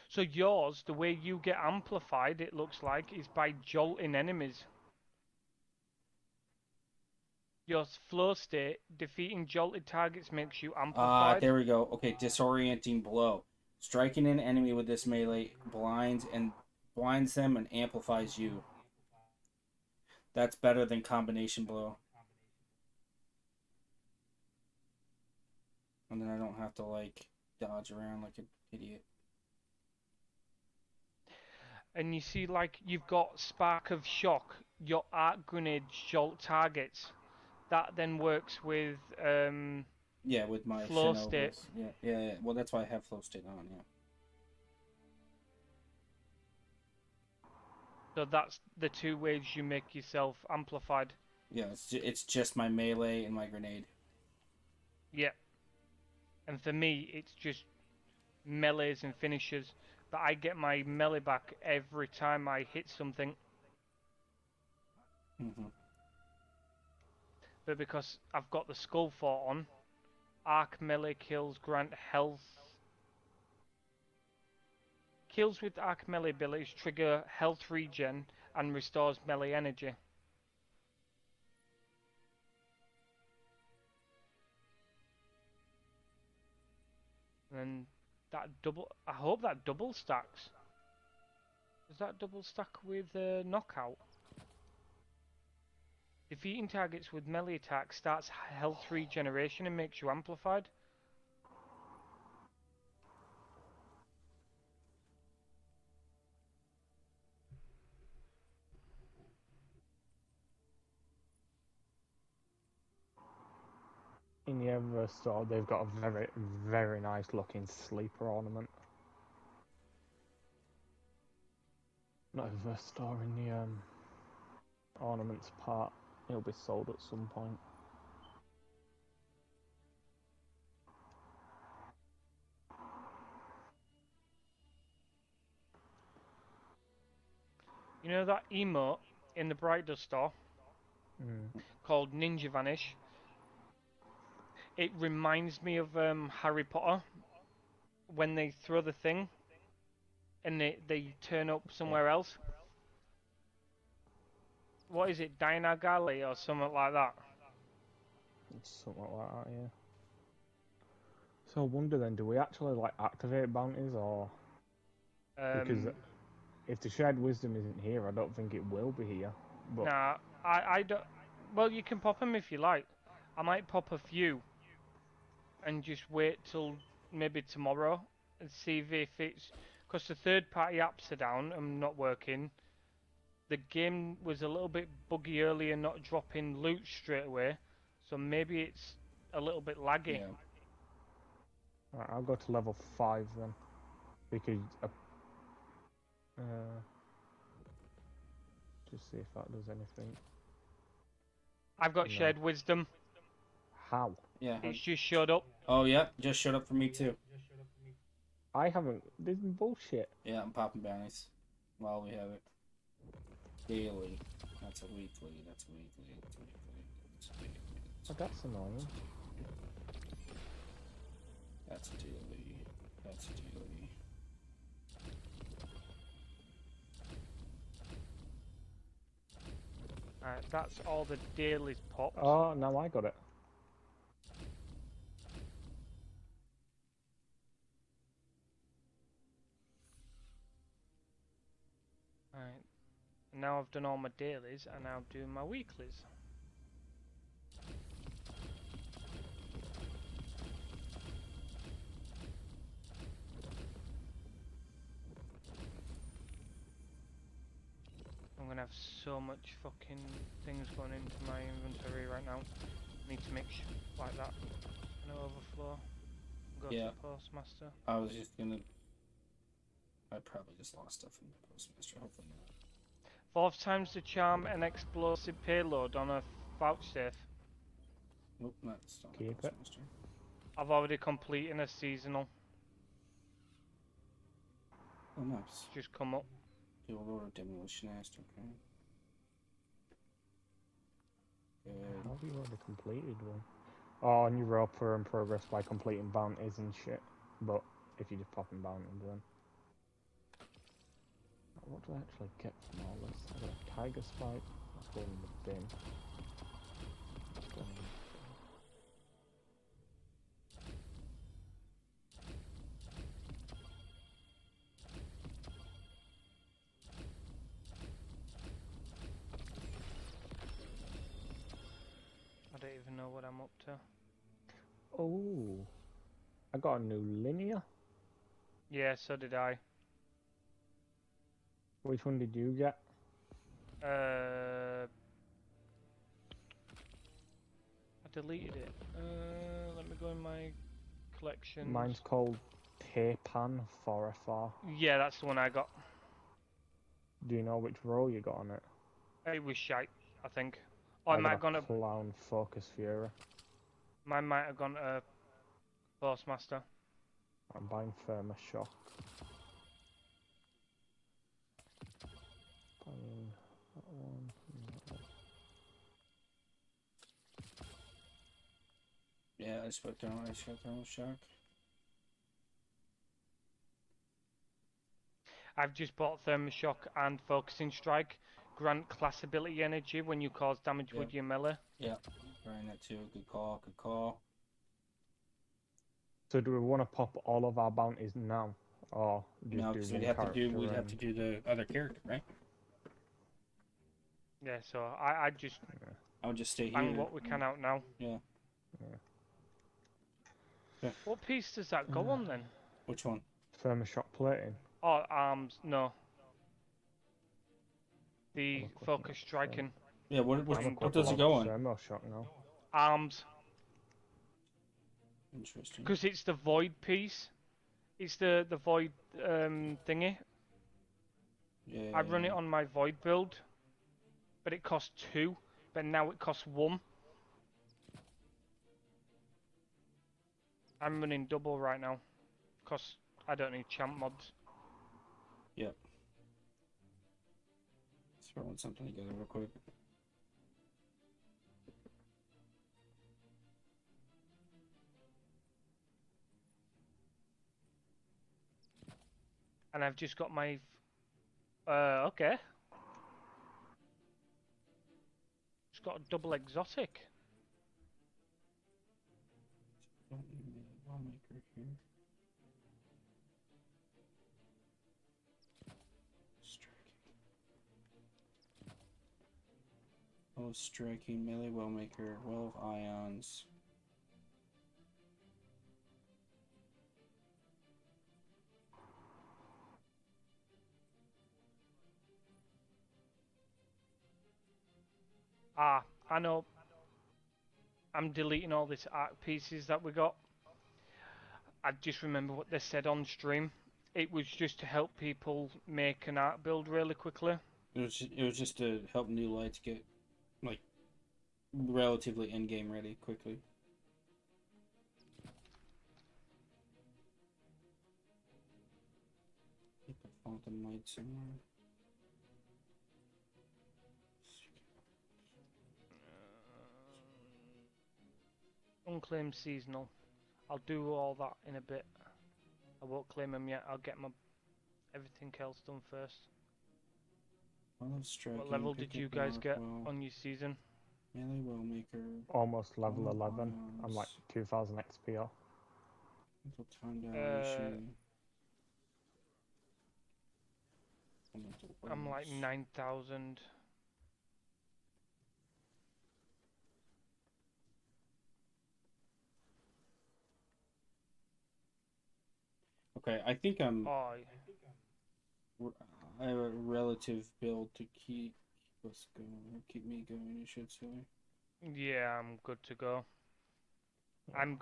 So yours, the way you get amplified, it looks like, is by jolting enemies. Your flow state, defeating jolted targets makes you amplified. There we go. Okay, disorienting blow. Striking an enemy with this melee blinds them and amplifies you. That's better than combination blow. And then I don't have to, like, dodge around like an idiot. And you see, like, you've got Spark of Shock, your arc grenade jolt targets. That then works with Yeah, with my flow Shinovas. state. Yeah. Well, that's why I have flow state on. Yeah. So that's the two ways you make yourself amplified. Yeah, it's just my melee and my grenade. Yeah. And for me, it's just melees and finishes. But I get my melee back every time I hit something. Mm-hmm. But because I've got the skull fort on, arc melee kills grant health. Kills with arc melee abilities trigger health regen and restores melee energy. And that double. I hope that double stacks. Does that double stack with knockout? Defeating targets with melee attack starts health regeneration and makes you amplified. In the Everest store, they've got a very, very nice looking sleeper ornament. Not Everest store, in the ornaments part. It'll be sold at some point. You know that emote in the Brighter store called Ninja Vanish? It reminds me of Harry Potter when they throw the thing and they turn up somewhere else. What is it, Dinagali or something like that? It's something like that, yeah. So I wonder then, do we actually like activate bounties or because if the shared wisdom isn't here, I don't think it will be here. But Nah, I don't. Well, you can pop them if you like. I might pop a few and just wait till maybe tomorrow and see if it's because the third-party apps are down and not working. The game was a little bit buggy earlier, not dropping loot straight away, so maybe it's a little bit laggy. Yeah. right, I'll go to level 5 then, because just see if that does anything. I've got shared wisdom. How? Yeah. It's just showed up. Oh yeah, just showed up for me too. I haven't. This is bullshit. Yeah, I'm popping bounties while we have it. Daily. That's a weekly. That's a weekly. That's a weekly. That's a weekly. Oh, that's annoying. That's a daily. That's a daily. Alright, that's all the dailies popped. Oh, now I got it. Alright. Now I've done all my dailies, and now I'm doing my weeklies. I'm gonna have so much fucking things going into my inventory right now. Need to make sure like that. No overflow. Go Yeah. to Postmaster. I was just gonna. I probably just lost stuff in the Postmaster. Hopefully not. 4 times the charm and explosive payload on a vouchsafe. Nope, that's not Keep it. Postmaster. I've already completed a seasonal. Oh, nice. Just come up. Dual loader demolitionist. Okay. Good. How have you already completed one? Oh, new rope are in progress by completing bounties and shit. But if you just pop in bounties then. What do I actually get from all this? I got a tiger spike. That's going in the bin. That's going in the bin. I don't even know what I'm up to. Oh, I got a new linear. Yeah, so did I. Which one did you get? I deleted it. Let me go in my collection. Mine's called Tepan 4FR. Yeah, that's the one I got. Do you know which role you got on it? It was shite, I think. Or I it might have got gone a to... Clown Focus Fury. Mine might have gone to Force-Master. I'm buying Firma Shock. Buying that one. Yeah, I just put thermal shock. I've just bought Thermoshock and Focusing Strike. Grant class ability energy when you cause damage with your melee. Yeah, buying that too. Good call, good call. So do we want to pop all of our bounties now, or just No, do because one we'd have character to do the other character, right? Yeah, so I just I would just stay bang here. what we can out now. Yeah. What piece does that go on then? Which one? Firma Shock plating. Oh, arms, no. The focus striking. Yeah, what does it go on? Thermal Shock now. Arms. Interesting. Because it's the void piece. It's the void thingy. Yeah. I run it on my void build, but it costs 2, but now it costs 1. I'm running double right now, because I don't need champ mods. Yep. Throwing something together real quick. And I've just got my... okay. It's got a double exotic. Lawmaker here. Oh, striking melee wellmaker, well of ions. Ah, I know. I'm deleting all these art pieces that we got. I just remember what they said on stream. It was just to help people make an art build really quickly. It was just to help new lights get like relatively end game ready quickly. Get the phantom light somewhere. Unclaimed seasonal. I'll do all that in a bit. I won't claim them yet. I'll get my everything else done first. What level did you guys get on your season? Melee wellmaker. Almost level 11. I'm like 2000 XP off. Time dilation. I'm like 9,000. Okay, I think I'm. Oh, I have a relative build to keep us going, or keep me going, I should say. yeah, I'm good to go. I'm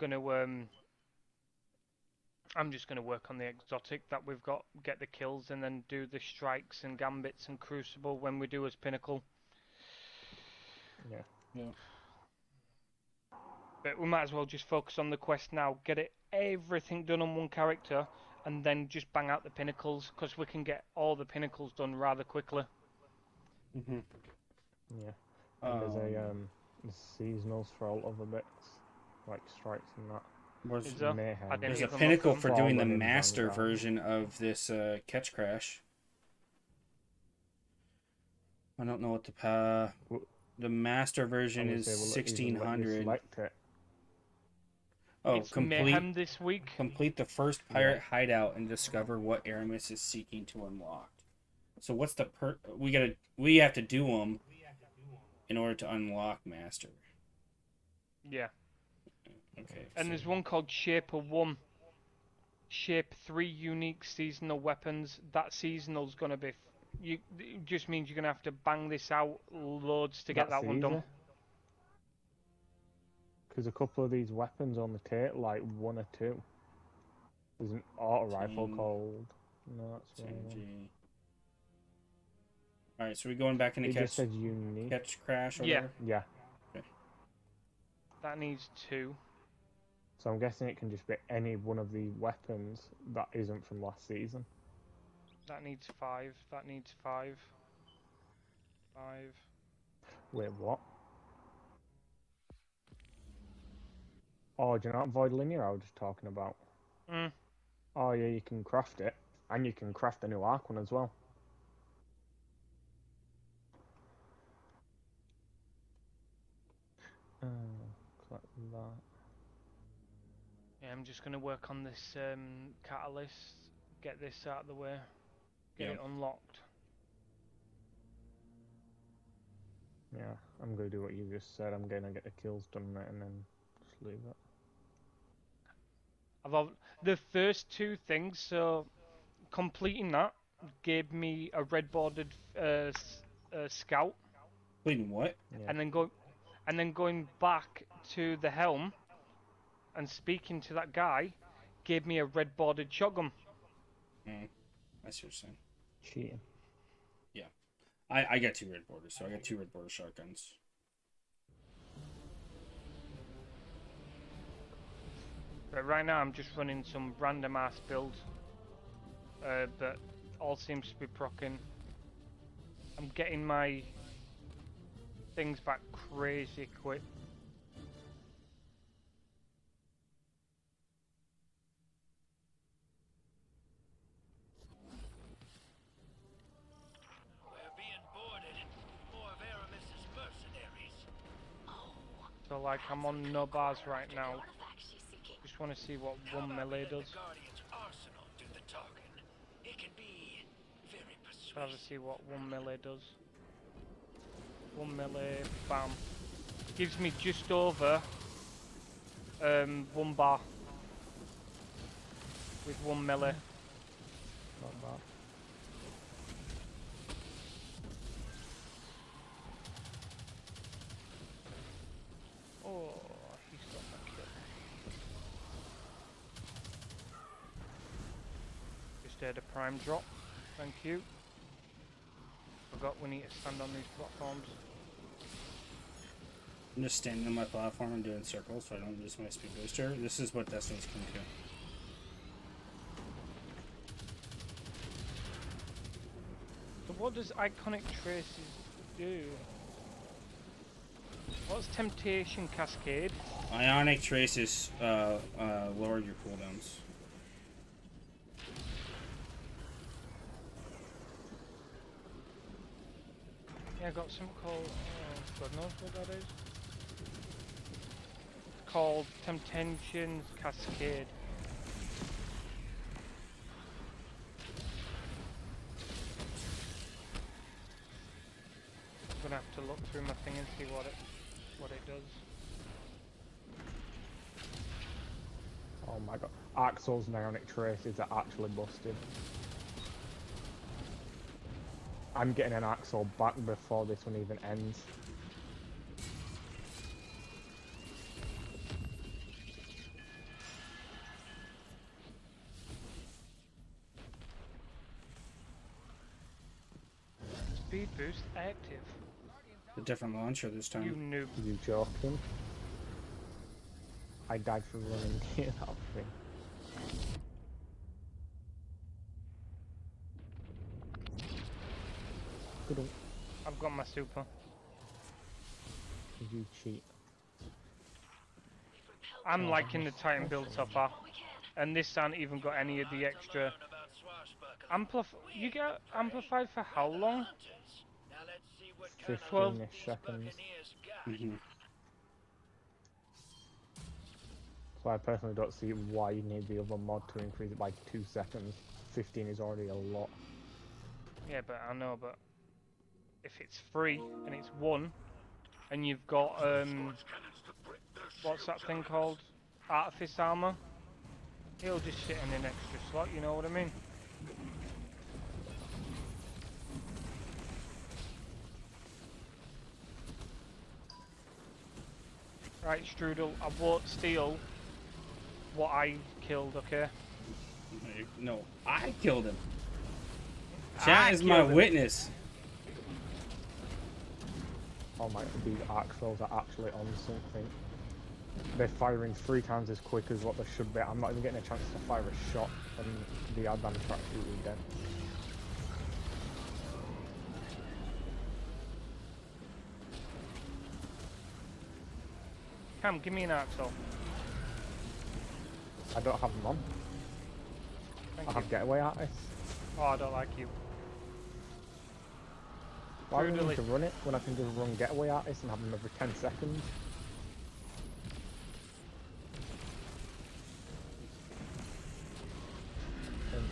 just gonna work on the exotic that we've got, get the kills, and then do the strikes and gambits and crucible when we do as pinnacle. Yeah. Yeah. But we might as well just focus on the quest now, get everything done on one character, and then just bang out the pinnacles, because we can get all the pinnacles done rather quickly. Mm-hmm. Yeah. And there's seasonals for all other bits, like strikes and that. There's a pinnacle for doing the master version of this catch crash. I don't know what the master version is 1600. Oh, It's Mayhem this week. Complete the first pirate hideout and discover what Aramis is seeking to unlock. So what's the we have to do them in order to unlock master. Yeah. Okay. And there's one called Shape of 1. Shape 3 unique seasonal weapons. That seasonal's gonna be. It just means you're gonna have to bang this out loads to get that one done. Because a couple of these weapons only take like 1 or 2. There's an auto rifle called. No, that's the wrong one. All right, so we're going back into It catch. just says unique. Catch crash. Or Yeah. whatever? Yeah. Okay. That needs 2. So I'm guessing it can just be any one of the weapons that isn't from last season. That needs 5. That needs 5. 5. Wait, what? Oh, do you know that void linear I was just talking about? Mm. Oh yeah, you can craft it, and you can craft the new arc one as well. Collect that. Yeah, I'm just gonna work on this catalyst. Get this out of the way. Get it unlocked. Yeah, I'm gonna do what you just said. I'm gonna get the kills done on it and then just leave it. The first 2 things, so completing that gave me a red bordered scout. Completing what? Yeah. And then going back to the helm and speaking to that guy gave me a red bordered shotgun. I see what you're saying. Cheating. Yeah. I got 2 red borders, so I got 2 red border shotguns. But right now I'm just running some random ass build that all seems to be proccing. I'm getting my things back crazy quick. So like I'm on no bars right now. Just want to see what 1 melee does. Rather see what 1 melee does. 1 melee, bam. Gives me just over 1 bar with 1 melee. Not bad. Oh, he's got my kill. Just had a prime drop. Thank you. Forgot we need to stand on these platforms. I'm just standing on my platform and doing circles so I don't lose my speed booster. This is what Destiny's come to. So what does Iconic Traces do? What's Temptation Cascade? Ionic Traces lower your cooldowns. Yeah, I got something called, oh, God knows what that is. It's called Temptation Cascade. I'm gonna have to look through my thing and see what it does. Oh my god. Axel's Ionic Traces are actually busted. I'm getting an Axel back before this one even ends. Speed boost active. A different launcher this time. You noob. You joking? I died for running near that thing. Good. I've got my super. You cheat. I'm liking the Titan build so far. And this hasn't even got any of the extra... You get amplified for how long? 15-ish seconds. So I personally don't see why you need the other mod to increase it by 2 seconds. 15 is already a lot. Yeah, but I know, but if it's free and it's 1, and you've got what's that thing called? Artifice armor. It'll just sit in an extra slot. You know what I mean? Right, Strudel, I won't steal what I killed, okay? No, I killed him. Chat is my witness. Oh my, these axles are actually on something. They're firing 3 times as quick as what they should be. I'm not even getting a chance to fire a shot, and the advance are absolutely dead. Cam, give me an axle. I don't have them on. Thank I you. have getaway artists. Oh, I don't like you. Why do I need to run it when I can just run getaway artists and have them every 10 seconds?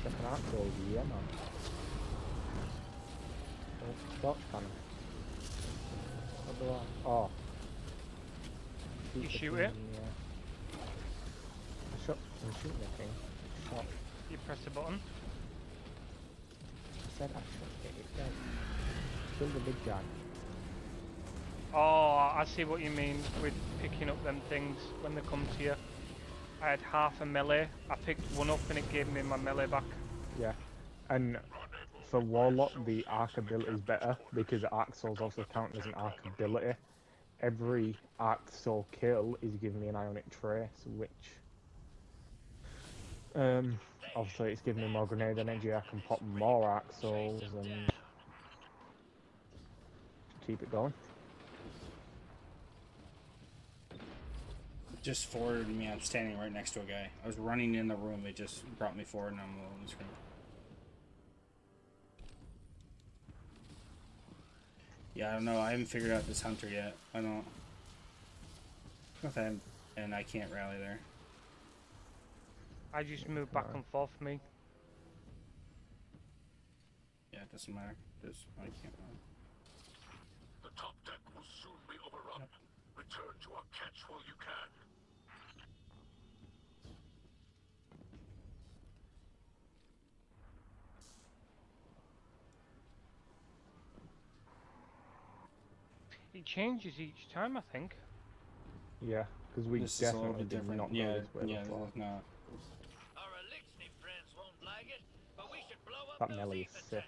Second axle, yeah man. Oh, torch cannon. What do I... Oh. You shoot it? Yeah. I'm shooting the thing. Shot. You press the button. I said I shot it dead. Kill the big guy. Oh, I see what you mean with picking up them things when they come to you. I had half a melee. I picked one up and it gave me my melee back. Yeah. And for Warlock, the arc ability is better because Axles also count as an arc ability. Every Axle kill is giving me an Ionic Trace, which... obviously it's giving me more grenade energy, I can pop more Axles and... keep it going. Just forwarded me. I'm standing right next to a guy. I was running in the room. It just brought me forward, and I'm on the screen. Yeah, I don't know. I haven't figured out this hunter yet. I don't. Okay, and I can't rally there. I just move back and forth for me. Yeah, it doesn't matter. Just I can't rally. The top deck will soon be overrun. Return to our catch while you can. It changes each time, I think. Yeah, because we This is a little definitely bit did different. not Yeah, know this way yeah, before. this is not. That melee is sick.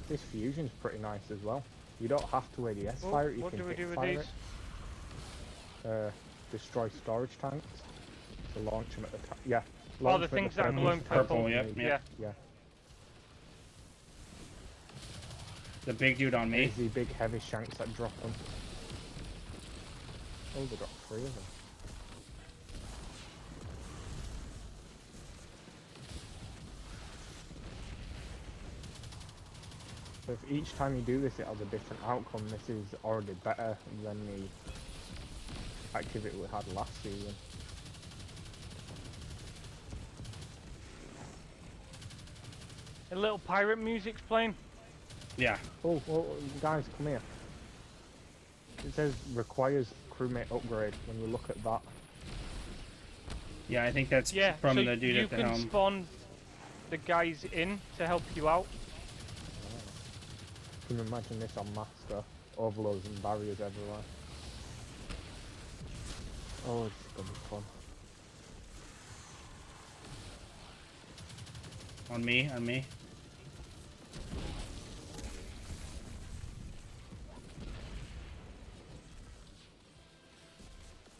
This fusion's pretty nice as well. You don't have to ADS Oh, fire it, you what can do we hit do with fire these? it. Destroy storage tanks. So launch them at the top. Yeah. Oh, launch the them at things that are top. glowing purple. Yep, Yeah. Yeah. The big dude on me. There's the big heavy shanks that drop them. Oh, they dropped 3 of them. So if each time you do this it has a different outcome, this is already better than the activity we had last season. A little pirate music's playing. Yeah. Oh, guys, come here. It says requires crewmate upgrade when you look at that. Yeah, I think that's Yeah, from so the dude you at the can helm. spawn the guys in to help you out. Can you imagine this on Master? Overloads and barriers everywhere. Oh, it's gonna be fun. On me, on me.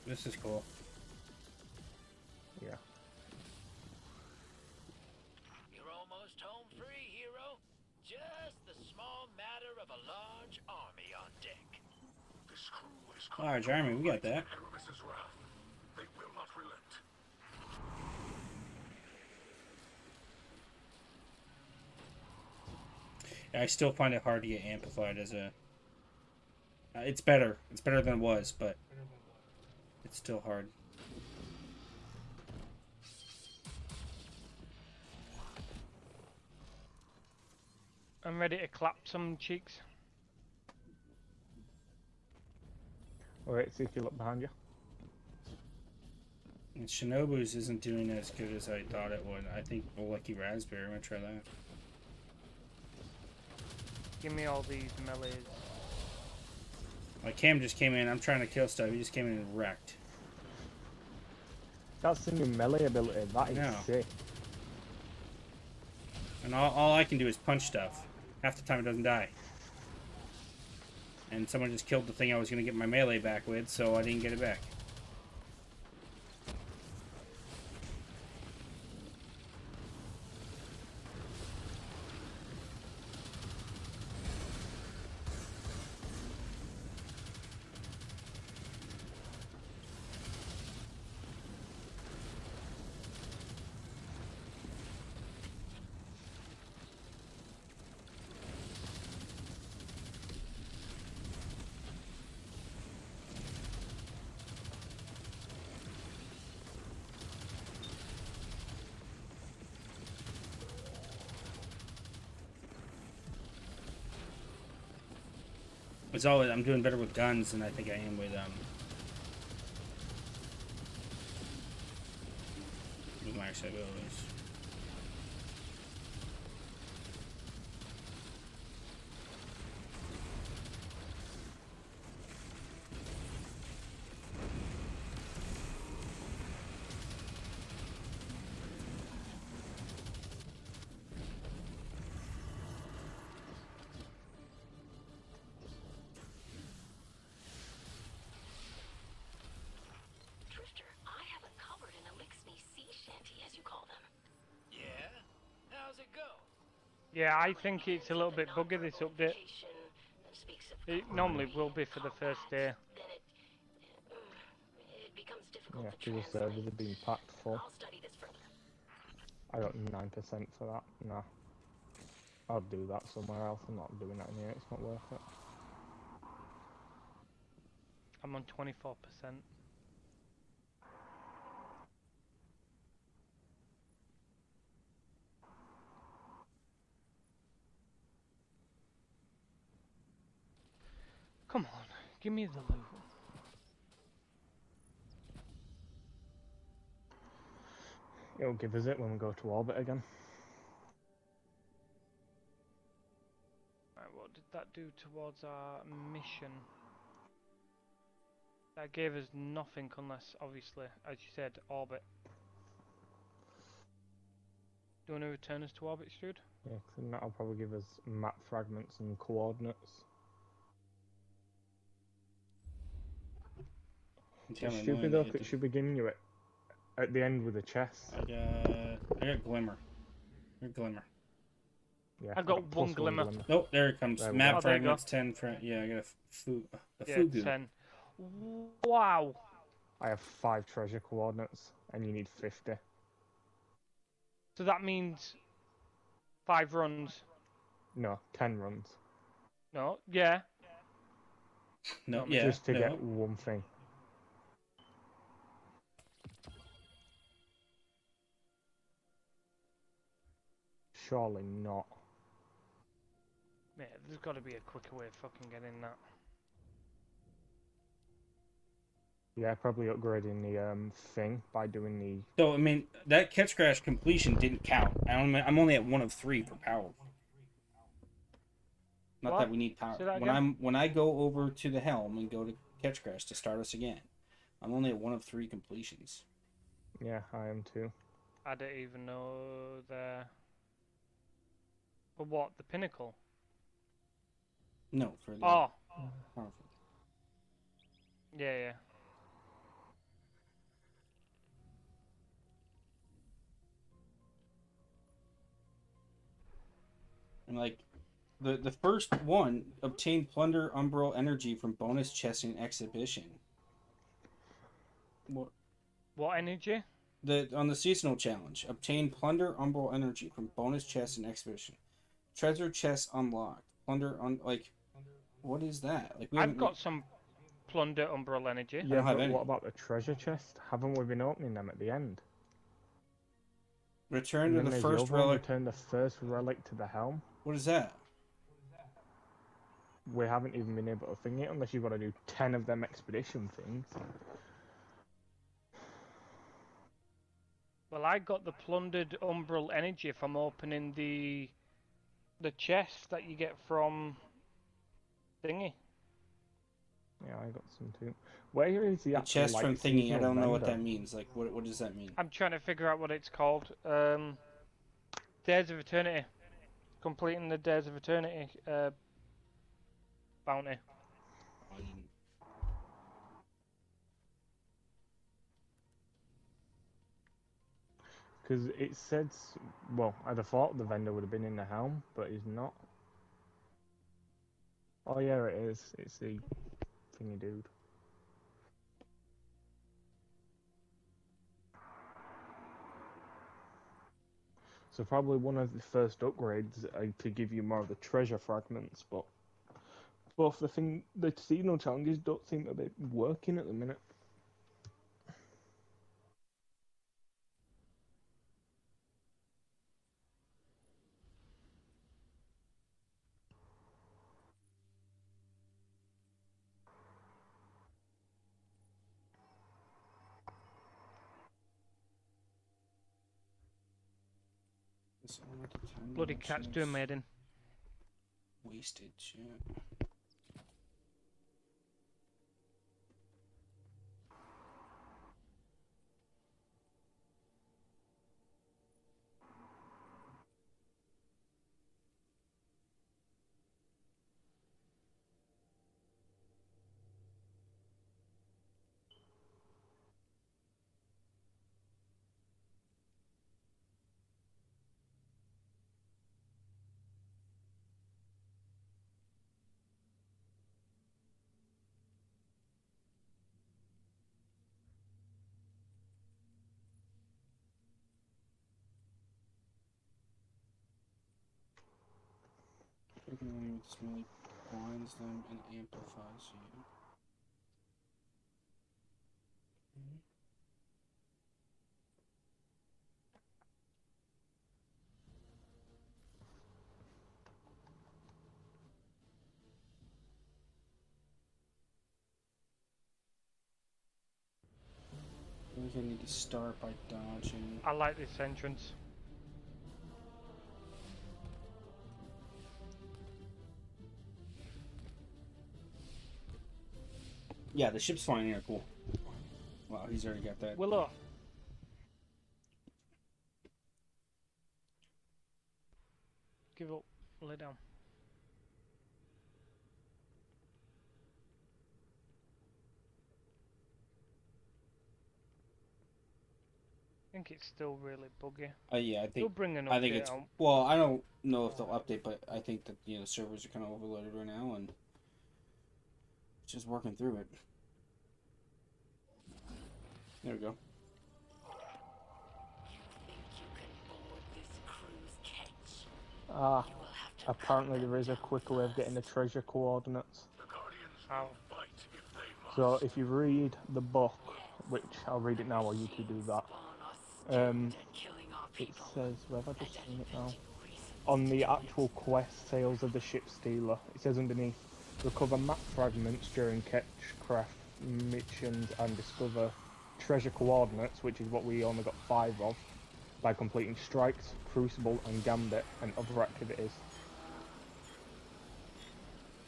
This is cool. Yeah. You're almost home free, hero. Just the small matter of a large army on deck. This crew is Alright, Jeremy, we got that. Aramis's wrath. They will not relent. I still find it hard to get amplified as a... it's better. It's better than it was, but... it's still hard. I'm ready to clap some cheeks. Alright, see if you look behind you. And Shinobu's isn't doing as good as I thought it would. I think Lucky Raspberry, I'm gonna try that. Give me all these melees. My Cam just came in. I'm trying to kill stuff. He just came in and wrecked. That's the new melee ability. That is sick. And all I can do is punch stuff. Half the time it doesn't die. And someone just killed the thing I was going to get my melee back with, so I didn't get it back. It's always, I'm doing better with guns than I think I am with my abilities. Drifter, I have uncovered an Elixir sea shanty, as you call them. Yeah? How's it go? Yeah, I think it's a little bit buggy, this update. It normally will be for the first day. Yeah, because the servers are being packed full. I got 9% for that. Nah. I'll do that somewhere else. I'm not doing that in here. It's not worth it. I'm on 24%. Come on, give me the loot. It'll give us it when we go to orbit again. Right, what did that do towards our mission? That gave us nothing unless, obviously, as you said, orbit. Do you want to return us to orbit, Strud? Yeah, because that'll probably give us map fragments and coordinates. It's stupid though, 'cause it should be giving you it at the end with a chest. I got glimmer. Glimmer. Yeah, I got one glimmer. Oh, there it comes. There Map go. fragments 10. Yeah, I got a fugu. 10. Wow. I have 5 treasure coordinates, and you need 50. So that means 5 runs. No, 10 runs. No, yeah. No, yeah. Just to get one thing. Surely not. Yeah, there's got to be a quicker way of fucking getting that. Yeah, probably upgrading the thing by doing the... So, I mean, that catch crash completion didn't count. I'm only at 1 of 3 for power. Not What? that we need power. Say that When again? when I go over to the helm and go to catch crash to start us again, I'm only at 1 of 3 completions. Yeah, I am too. I don't even know the... For what? The pinnacle? No, for the Oh. powerful. Yeah. And like the first one, obtain plunder umbral energy from bonus chest in exhibition. What energy? On the seasonal challenge, obtain plunder umbral energy from bonus chest in exhibition. Treasure chest unlocked. Plunder what is that? Like I've got some plunder umbral energy. Yeah, but what about the treasure chest? Haven't we been opening them at the end? Return to the first relic. Return the first relic to the helm. What is that? We haven't even been able to thing it unless you've got to do 10 of them expedition things. Well, I got the plundered umbral energy from opening the The chest that you get from thingy. Yeah, I got some too. Where is the actual chest like from thingy. I seasonal don't know what vendor? that means. Like, what does that mean? I'm trying to figure out what it's called. Days of Eternity. Completing the Days of Eternity bounty. Because it said, well, I'd have thought the vendor would have been in the helm, but he's not. Oh yeah, it is. It's the thingy dude. So probably one of the first upgrades to give you more of the treasure fragments, but both the seasonal challenges don't seem to be working at the minute. Bloody cat's doing maiden. Wasted shit. Freaking really blinds them and amplifies you. I think I need to start by dodging. I like this entrance. Yeah, the ship's flying here. Cool. Wow, he's already got that. Willow. Give up. Lay down. I think it's still really buggy. Yeah, I think. They'll bring an I think update it's. out. Well, I don't know if they'll update, but I think that the servers are kind of overloaded right now, and it's just working through it. There we go. Apparently there is a quicker way of getting the treasure coordinates. How? So if you read the book, which I'll read it now while you two do that, it says, where have I just seen it now? On the actual quest, Tales of the Ship Stealer, it says underneath, recover map fragments during Ketchcraft missions and discover treasure coordinates, which is what we only got 5 of, by completing Strikes, Crucible and Gambit and other activities.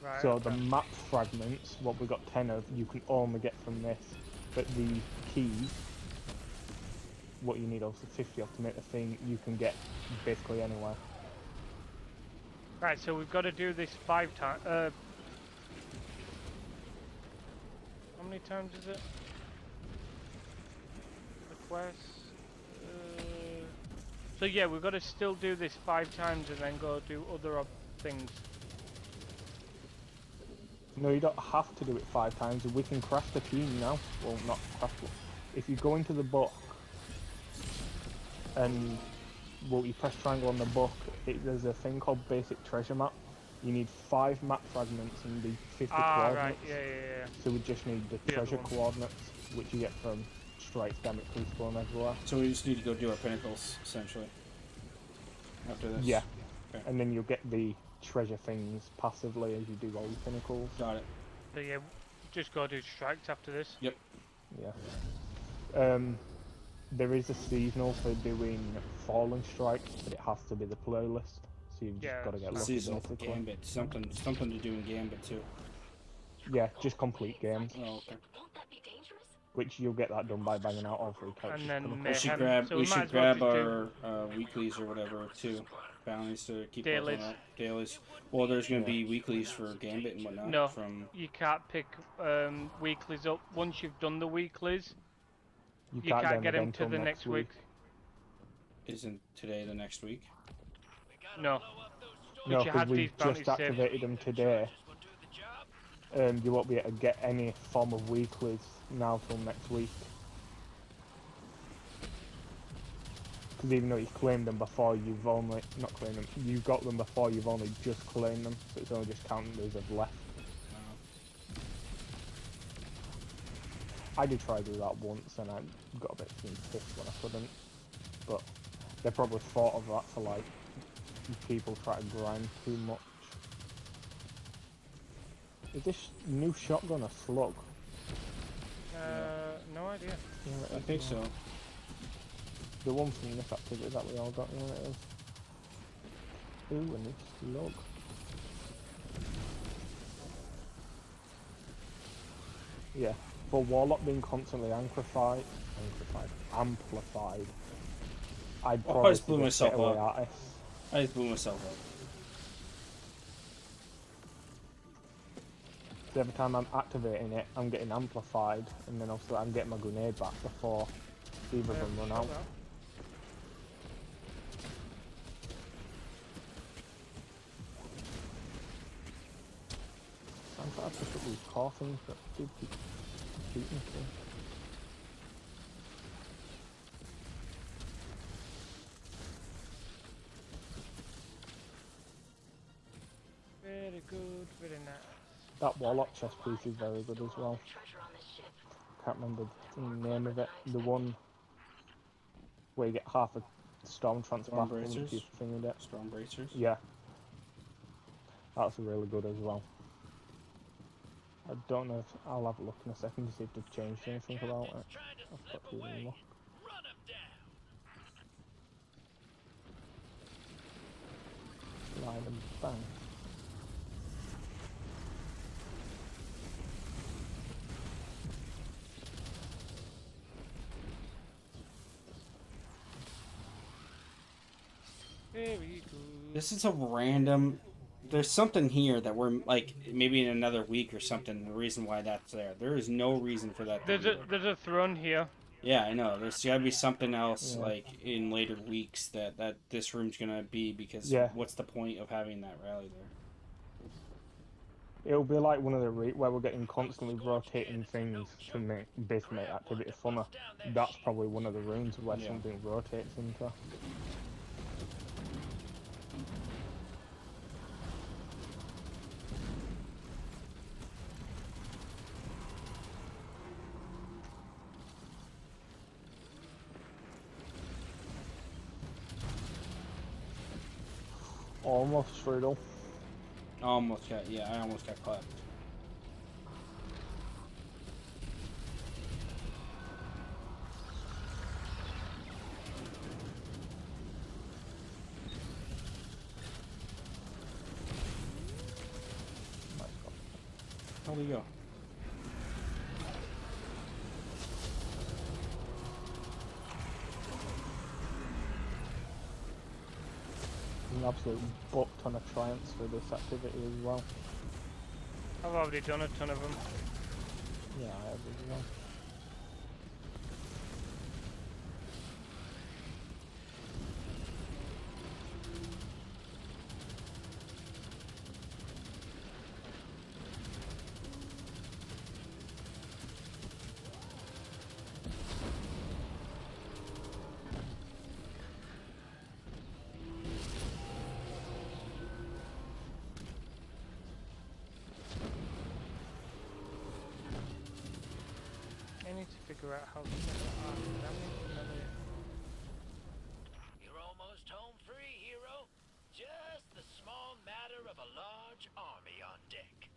Right, So okay. the map fragments, what we got 10 of, you can only get from this, but the keys, what you need also 50 of to make the thing, you can get basically anywhere. Right, so we've got to do this 5 times. How many times is it? Request. So yeah, we've got to still do this 5 times and then go do other things. No, you don't have to do it 5 times. We can craft a team now. Well, not craft one. If you go into the book and well, you press triangle on the book, there's a thing called basic treasure map. You need 5 map fragments and the 50 coordinates. Right, yeah. So we just need the treasure coordinates, which you get from Strikes, Gambit, Crucible and everywhere. So we just need to go do our pinnacles, essentially. After this. Yeah. Okay. And then you'll get the treasure things passively as you do all your pinnacles. Got it. So yeah, just go do Strikes after this. Yep. Yeah. There is a seasonal for doing Fallen Strikes, but it has to be the playlist. So you've just got to get lucky, Seasonal basically. Gambit. Something to do in Gambit too. Yeah, just complete games. Oh, okay. Which you'll get that done by banging out all 3 characters. And then We should Mayhem. grab, So we we might should as well grab just do our weeklies or whatever too. Bounties to keep Dailies. working on dailies. Well, there's going to be weeklies for Gambit and whatnot. No, From you can't pick weeklies up. Once you've done the weeklies, You you can't can't get get them them to until the next week. Isn't today the next week? No. No, But you because had these we've bounties just saved. activated them today. You won't be able to get any form of weeklies now till next week. Because even though you've claimed them before, you've only... Not claimed them, you got them before, you've only just claimed them. So it's only just counting those have left. I did try to do that once and I got a bit pissed when I couldn't. But they probably thought of that for like people try to grind too much. Is this new shotgun a slug? No idea. Yeah, I think so. The one from this activity that we all got, you know what it is? Ooh, a new slug. Yeah, for Warlock being constantly amplified, I'd I probably just blew myself getaway up. artists. I just blew myself up. So every time I'm activating it, I'm getting amplified, and then also I'm getting my grenade back before either of them run out. I'm trying to pick up these core things that do keep shooting things. Very good, very nice. That Warlock chest piece is very good as well. Can't remember the name of it. The one where you get half a storm trance Storm back when you bracers? keep thinking it. Storm bracers? Yeah. That's really good as well. I don't know if I'll have a look in a second to see if they've changed anything about it. I've got to even look. Slide and bang. Very good. This is a random. There's something here that we're like maybe in another week or something. The reason why that's there. There is no reason for that. There's a throne here. Yeah, I know. There's got to be something else Yeah. like in later weeks that this room's gonna be because Yeah. what's the point of having that rally there? It'll be like one of the where we're getting constantly rotating things to basically make activity funner. That's probably one of the rooms where Yeah. something rotates into. Almost strudel. I almost got clapped. How do you go? An absolute butt ton of triumphs for this activity as well. I've already done a ton of them. Yeah, I have as well. I need to figure out how to get that arm damage. You're almost home free, hero. Just the small matter of a large army on deck.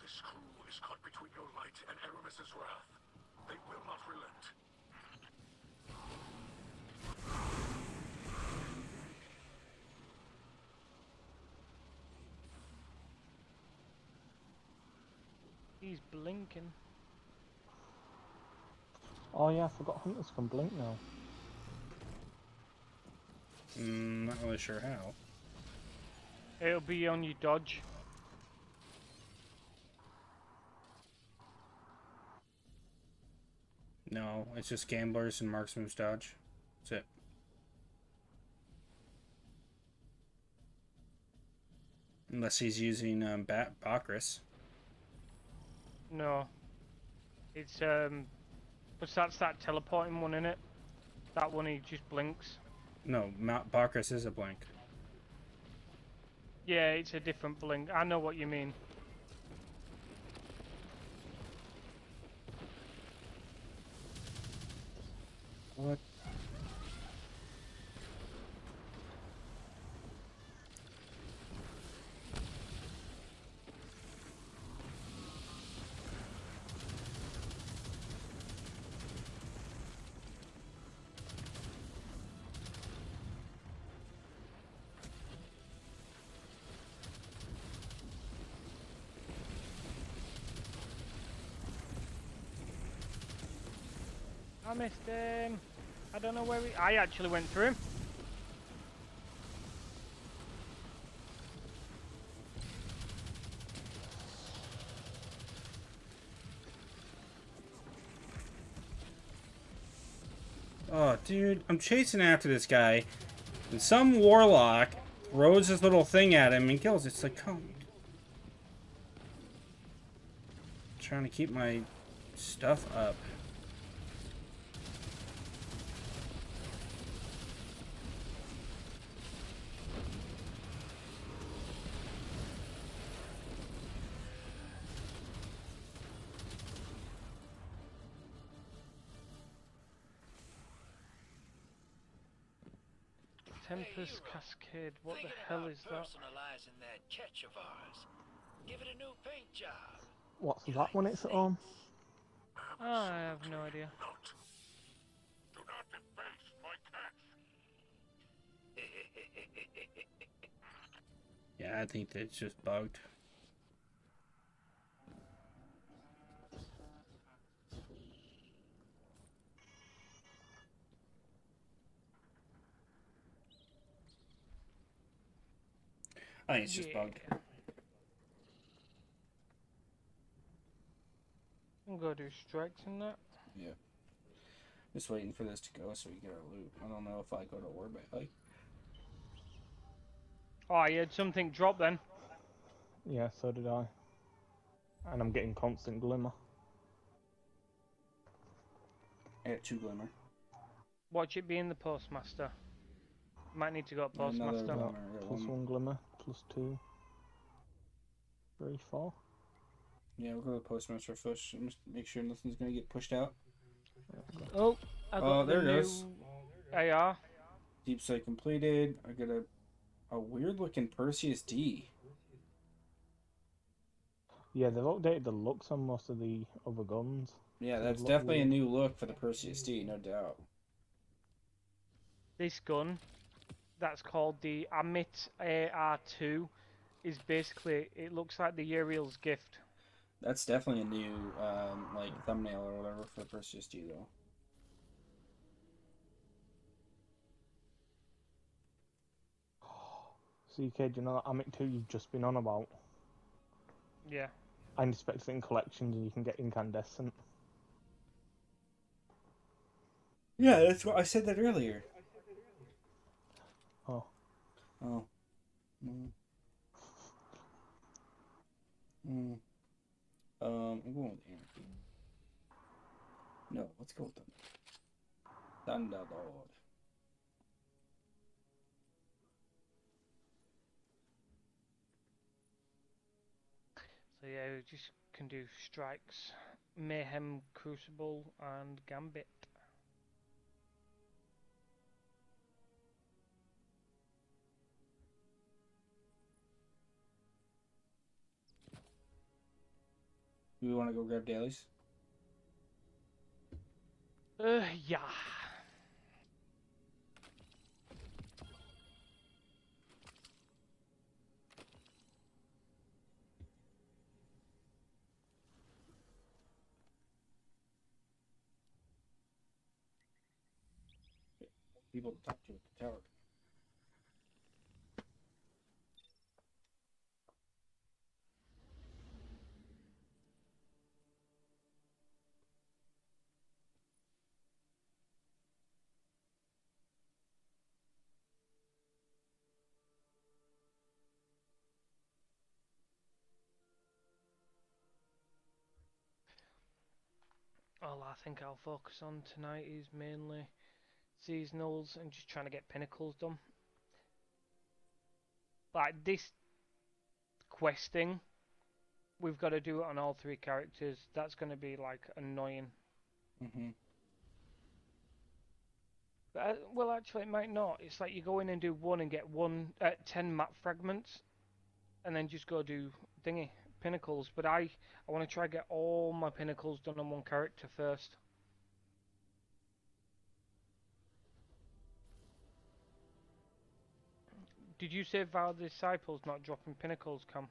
This crew is caught between your light and Aramis's wrath. They will not relent. He's blinking. Oh yeah, I forgot hunters can blink now. Not really sure how. It'll be on your dodge. No, it's just gamblers and marksman's dodge. That's it. Unless he's using Bakris. No. It's but that's that teleporting one, in it. That one he just blinks. No, Bakris is a blink. Yeah, it's a different blink. I know what you mean. What? I missed him. I don't know where he... I actually went through him. Oh, dude, I'm chasing after this guy, and some warlock throws this little thing at him and kills it. It's like, come. Trying to keep my stuff up. Tempest Cascade, what the hell is that? Personalizing that catch of ours. Give it a new paint job. What's that when it's on? I have no idea. Do not deface my catch. Yeah, I think that it's just bugged. I think it's just bugged. I'm gonna do strikes in that. Yeah. Just waiting for this to go so we get our loot. I don't know if I go to War Valley. Oh, you had something drop then? Yeah, so did I. And I'm getting constant glimmer. I got 2 glimmer. Watch it be in the postmaster. Might need to go Another postmaster. glimmer. Plus 1 glimmer, plus 2. 3, 4. Yeah, we'll go to the postmaster first. Just make sure nothing's gonna get pushed out. Oh, I got there the it goes. new AR. Deep sight completed. I got a weird looking Perseus D. Yeah, they've updated the looks on most of the other guns. Yeah, They that's look definitely weird. a new look for the Perseus D, no doubt. This gun, that's called the Amit AR2, is basically, it looks like the Uriel's gift. That's definitely a new like thumbnail or whatever for the Perseus D though. CK, do you know that Amic 2 you've just been on about? Yeah. I inspected it in collections and you can get incandescent. Yeah, that's what I said that earlier. Oh. Oh. Mm. Mm. I'm going with Anarchy. No, let's go with Thunder Lord. So yeah, we just can do strikes, Mayhem, Crucible, and Gambit. Do we want to go grab dailies? Yeah. people to talk to at the tower. All I think I'll focus on tonight is mainly seasonals and just trying to get pinnacles done. Like this questing, we've got to do it on all 3 characters. That's going to be like annoying. Well, actually, it might not. It's like you go in and do 1 and get 10 map fragments, and then just go do pinnacles. But I want to try to get all my pinnacles done on 1 character first. Did you say Vow of the Disciples not dropping pinnacles, Cam?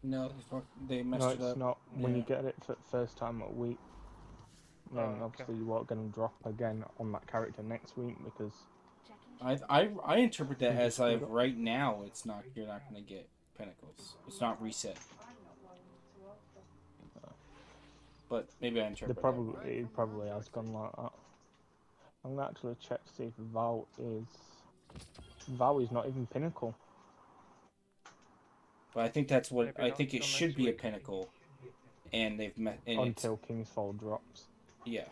No, they messed No, it up. it's not. When Yeah. you get it for the first time a week, then obviously you won't going to drop again on that character next week because. I interpret that as like right now you're not gonna get pinnacles. It's not reset. But maybe I interpret that wrong. It probably has gone like that. I'm gonna actually check to see if Vow is not even pinnacle. But I think that's what I think it should be a pinnacle, and they've met Until Kingsfall drops. Yeah.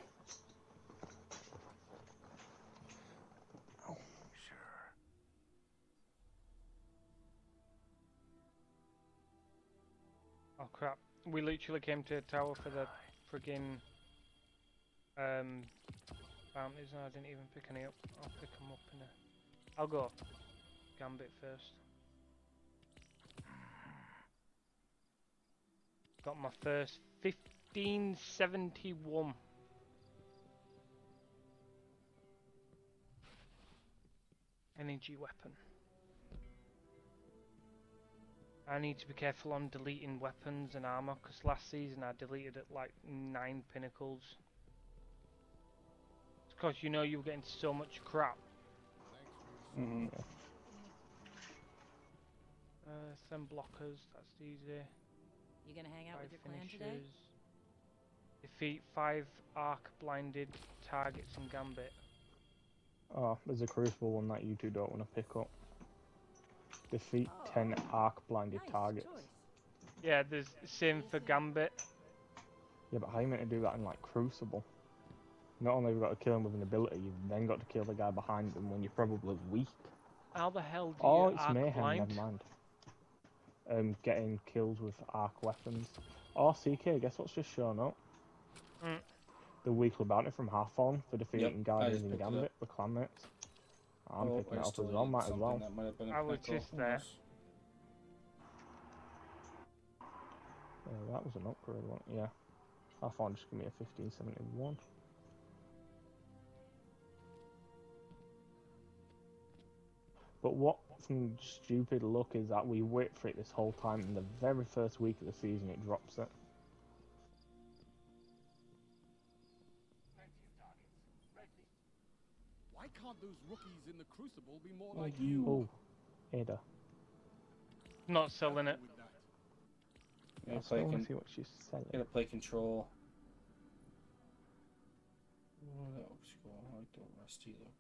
Oh crap! We literally came to a tower for the friggin' bounties, and I didn't even pick any up. I'll pick them up in a. I'll go Gambit first. Got my first 1571. Energy weapon. I need to be careful on deleting weapons and armor, because last season I deleted at like 9 pinnacles. It's because you know you were getting so much crap. Some blockers, that's easy. You gonna hang out 5 with your clan finishes. today? Defeat 5 arc blinded targets in Gambit. Oh, there's a crucible one that you two don't want to pick up. Defeat 10 arc blinded targets. Yeah, there's same for Gambit. Yeah, but how are you meant to do that in like Crucible? Not only have you got to kill him with an ability, you've then got to kill the guy behind them when you're probably weak. How the hell do Oh, you it's arc mayhem, blind? never mind. Getting kills with arc weapons. Oh, CK, guess what's just shown up? The weekly bounty from Half-On for defeating Guardians in Gambit with clanmates. I'm picking it up as well, might as well. I was just there. That was an upgrade one, yeah. Half-On just give me a 1571. But what some stupid luck is that we wait for it this whole time, and the very first week of the season it drops it. Why can't those rookies in the Crucible be more like you? Oh, Ada. Not selling it. Gotta I still want to see what she's selling. Gotta play control. Oh, that looks cool. I like the rusty look.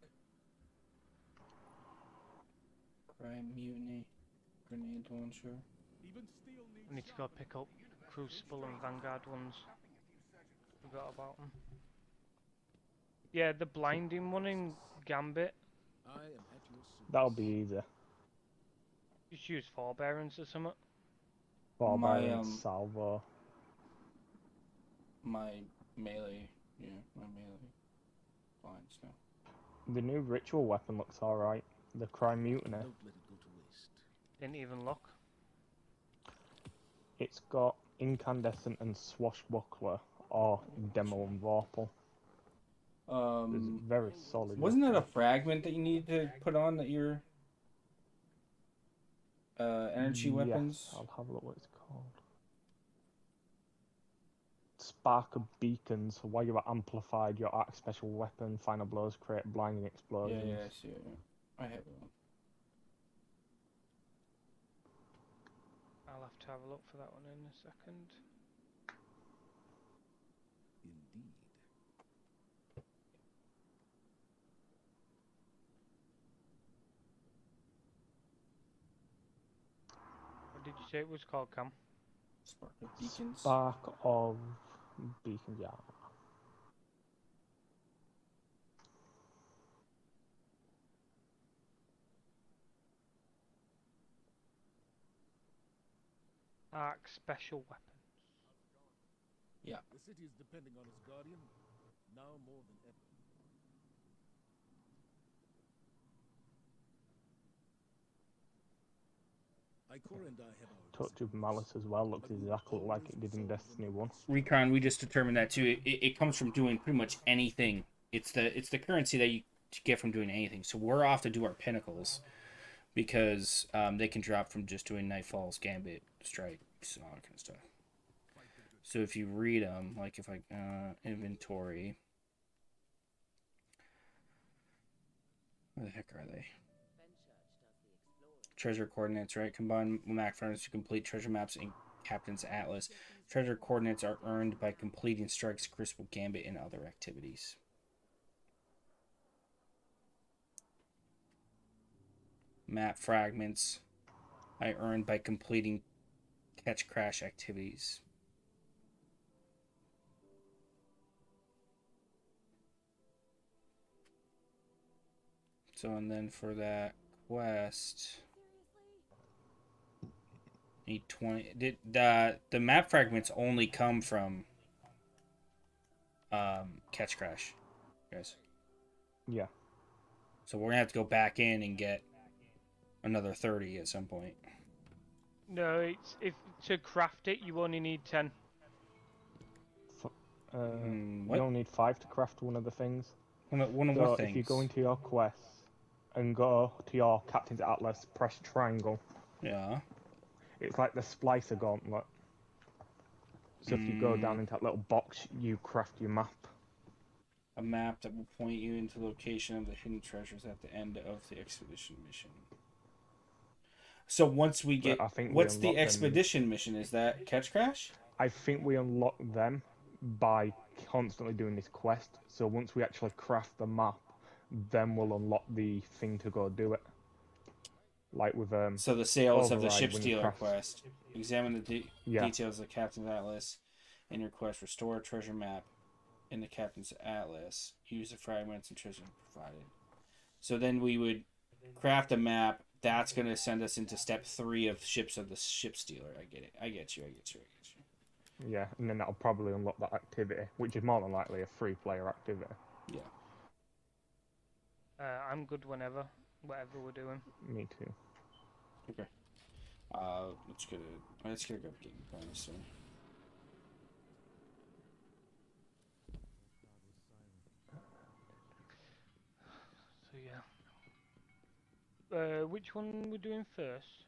Crime, mutiny, grenade launcher. I need to go pick up Crucible and Vanguard ones. Forgot about them. Yeah, the blinding one in Gambit. That'll be easy. Just use Forbearance or something. Forbearance, Salvo. My melee, my melee blinds now. The new ritual weapon looks alright. The Crime Mutiny. Didn't even look. It's got Incandescent and Swashbuckler, or Demo and Vorpal. It's very solid. Wasn't that a fragment that you need to put on that your energy weapons? I'll have a look what it's called. spark of beacons. While you are amplified, your arc special weapon, final blows create blinding explosions. Yeah, I see it. I have one. I'll have to have a look for that one in a second. Indeed. What did you say it was called, Cam? Spark of beacons. Spark of beacons, yeah. Arc special weapon. Yeah. The city is depending on its guardian now more than ever. Ikor and I have our Touch of Malice as well looks exactly like it did in Destiny 1. Recon, we just determined that too. It comes from doing pretty much anything. It's the currency that you get from doing anything. So we're off to do our pinnacles because they can drop from just doing Nightfall's Gambit, Strikes, and all that kind of stuff. So if you read them, like if I inventory, where the heck are they? Treasure coordinates, right? Combine map furnace to complete treasure maps in Captain's Atlas. Treasure coordinates are earned by completing Strikes, Crucible, Gambit, and other activities. Map fragments I earned by completing Catch Crash activities. So, and then for that quest, need 20. Did the map fragments only come from Catch Crash, guys? Yeah. So we're gonna have to go back in and get another 30 at some point. No, it's if to craft it you only need 10. You only need 5 to craft one of the things. One of so what things? If you go into your quest and go to your Captain's Atlas, press triangle. Yeah. It's like the Splicer Gauntlet. So if you go down into that little box, you craft your map. A map that will point you into the location of the hidden treasures at the end of the expedition mission. So once we get, what's the expedition mission? Is that Catch Crash? I think we unlock them by constantly doing this quest. So once we actually craft the map, then we'll unlock the thing to go do it. Like with So the sales of the Override, ship when you stealer craft- quest. Examine the details of the Captain's Atlas in your quest. Restore a treasure map in the Captain's Atlas. Use the fragments and treasure provided. So then we would craft a map. That's going to send us into step 3 of ships of the ship stealer. I get it. I get you. Yeah, and then that'll probably unlock that activity, which is more than likely a free-player activity. Yeah. I'm good whenever, whatever we're doing. Me too. Okay. Let's get a go game going soon. So yeah. Which one we're doing first?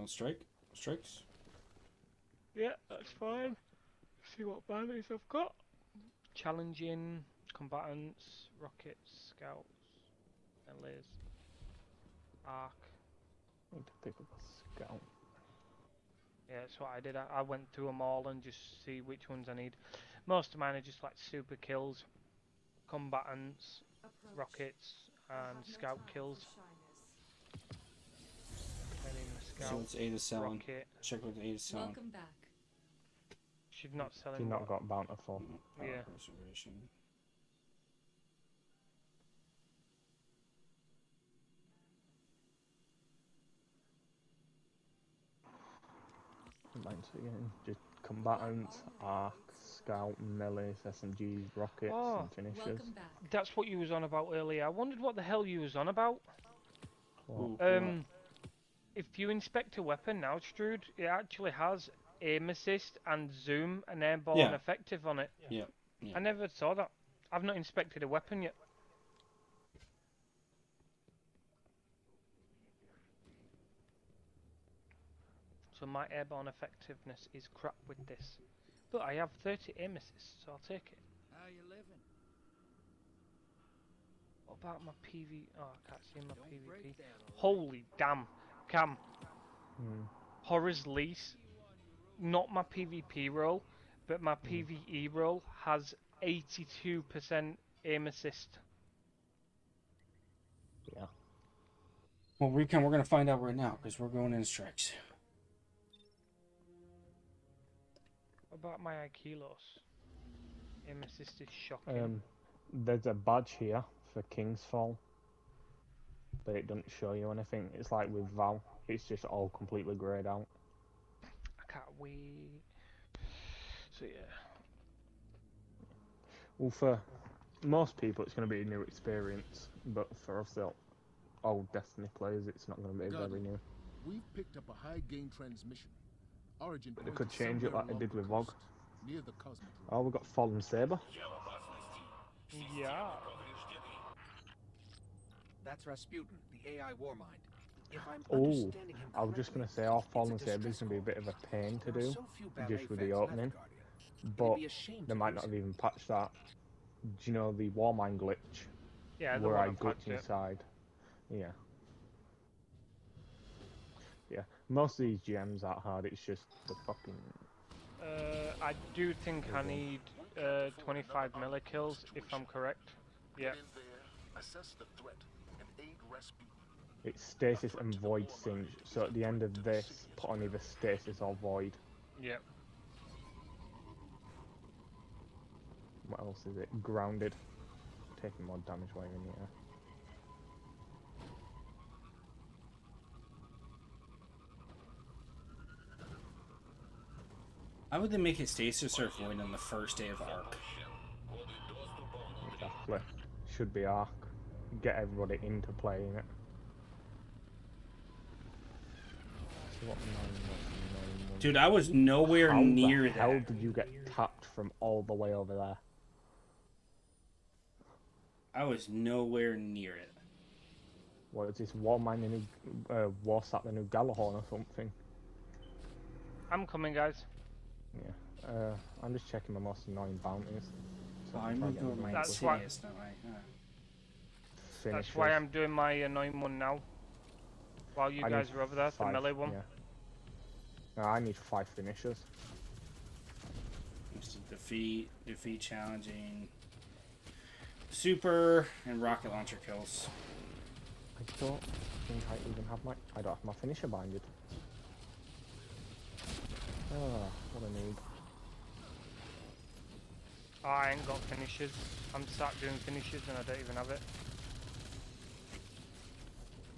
Strikes. Yeah, that's fine. See what bounties I've got. Challenging, combatants, rockets, scouts, melees, arc. I need to pick up a scout. Yeah, that's what I did. I went through them all and just see which ones I need. Most of mine are just like super kills, combatants, rockets, and scout kills. So it's Ada's selling. Rocket. Check what Ada's selling. Welcome back. She's not selling. She's not got bountiful. Yeah. Preservation. Mine's again just combatants, arc, scout, melees, SMGs, rockets, and finishers. That's what you was on about earlier. I wondered what the hell you was on about. What? If you inspect a weapon now, Strud, it actually has aim assist and zoom and airborne effective on it. Yeah. I never saw that. I've not inspected a weapon yet. So my airborne effectiveness is crap with this. Look, I have 30 aim assists, so I'll take it. How you living? What about my PV? Oh, I can't see my PvP. that Holy damn, Cam. Hmm. Horror's Lease, not my PvP roll, but my PvE roll has 82% aim assist. Yeah. Well, Recon, we're going to find out right now because we're going in strikes. What about my Aikilos? Aim assist is shocking. There's a badge here for King's Fall, but it doesn't show you anything. It's like with Val, it's just all completely greyed out. I can't wait. So yeah. Well, for most people, it's going to be a new experience, but for us, old Destiny players, it's not going to be very new. We've picked up a high gain transmission. Origin But they could pointed change it somewhere like they along did the with VOG. coast, near the Cosmic Room. Oh, we've got Fallen Saber. Yeah. That's Rasputin, the AI Warmind. If I'm Oh, understanding him I was just going to say, our Fallen Saber is going to be a bit of a pain to do, just with the opening. But they might not have even patched that. Do you know the Warmind glitch? Yeah, where I glitch glitch inside. Yeah. Yeah. Most of these gems aren't hard, it's just the fucking... I do think I need 25 melee kills, if I'm correct. Yeah. Assess the threat and aid Rasputin. It's stasis and void singe, so at the end of this, put on either stasis or void. Yep. What else is it? Grounded. Taking more damage while you're in the air. How would they make it stasis or void on the first day of Arc? Exactly. Should be Arc. Get everybody into playing it. So what Dude, I was nowhere near How that. did you get tapped from all the way over there? I was nowhere near it. What is this, Warmine the new, Warsat the new Galahorn or something? I'm coming, guys. Yeah. I'm just checking my most annoying bounties. So I'm try gonna to go get with my them why- Insidious, not right? That's why I'm doing my annoying one now. While you I guys need are over there, the 5, melee one. Yeah. No, I need 5 finishers. Just defeat, challenging, super, and rocket launcher kills. I don't think I even have I don't have my finisher binded. Oh, what a noob. Oh, I ain't got finishers. I'm sat doing finishers and I don't even have it.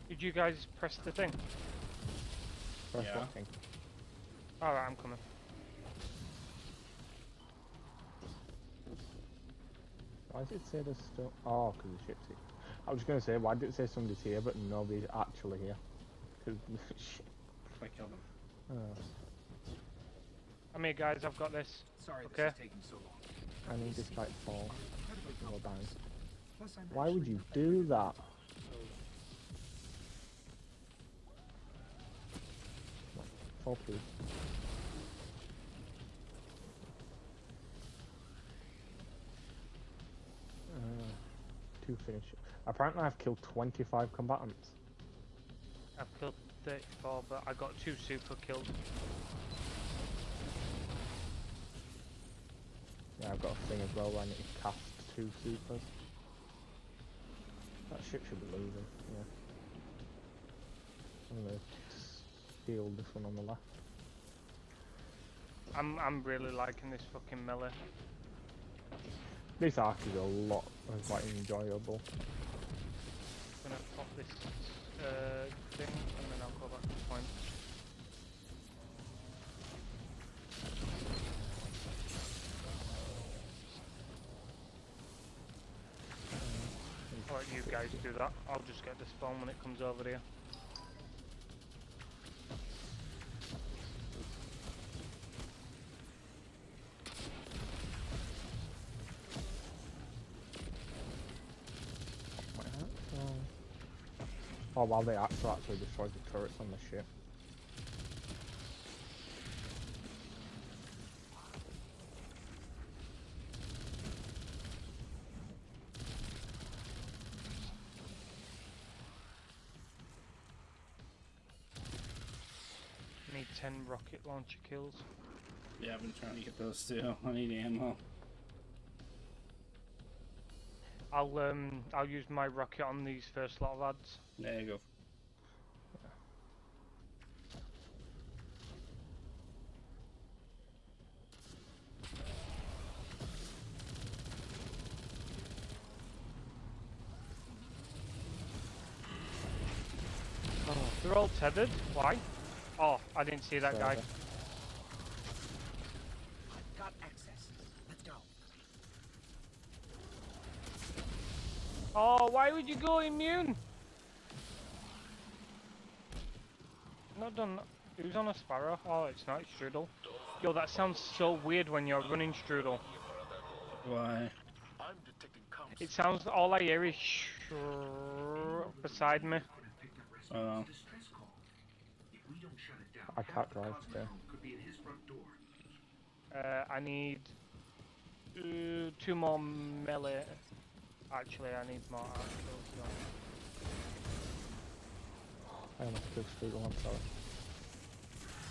Did you guys press the thing? Press Yeah. what thing? Alright, I'm coming. Why does it say there's still... Oh, because the ship's here. I was going to say, why did it say somebody's here, but nobody's actually here? Because... shit. I killed him. Oh. I'm here, guys. I've got this. Sorry Okay. this is taking so long. I need this fight fall. Or down. Plus, I'm Why would actually you do that? Fall, please. Two finish. Apparently I've killed 25 combatants. I've killed 34, but I got 2 super kills. Yeah, I've got a thing as well where I need to cast 2 supers. That ship should be leaving, yeah. I'm gonna steal this one on the left. I'm really liking this fucking melee. This arc is a lot quite enjoyable. I'm gonna pop this thing and then I'll go back to point. I'll let you guys do that. I'll just get the spawn when it comes over here. Oh, while they actually destroyed the turrets on the ship. Need 10 rocket launcher kills. Yeah, I've been trying to get those too. I need ammo. I'll use my rocket on these first lot of ads. There you go. Oh, they're all tethered. Why? Oh, I didn't see that guy. Got access. Let's go. Oh, why would you go immune? Not done. Who's on a sparrow? Oh, it's not. It's strudel. Yo, that sounds so weird when you're running strudel. Why? It sounds. All I hear is beside me. I can't drive today. I need 2 more melee. Actually, I need more archers. I almost killed Strudel, I'm sorry.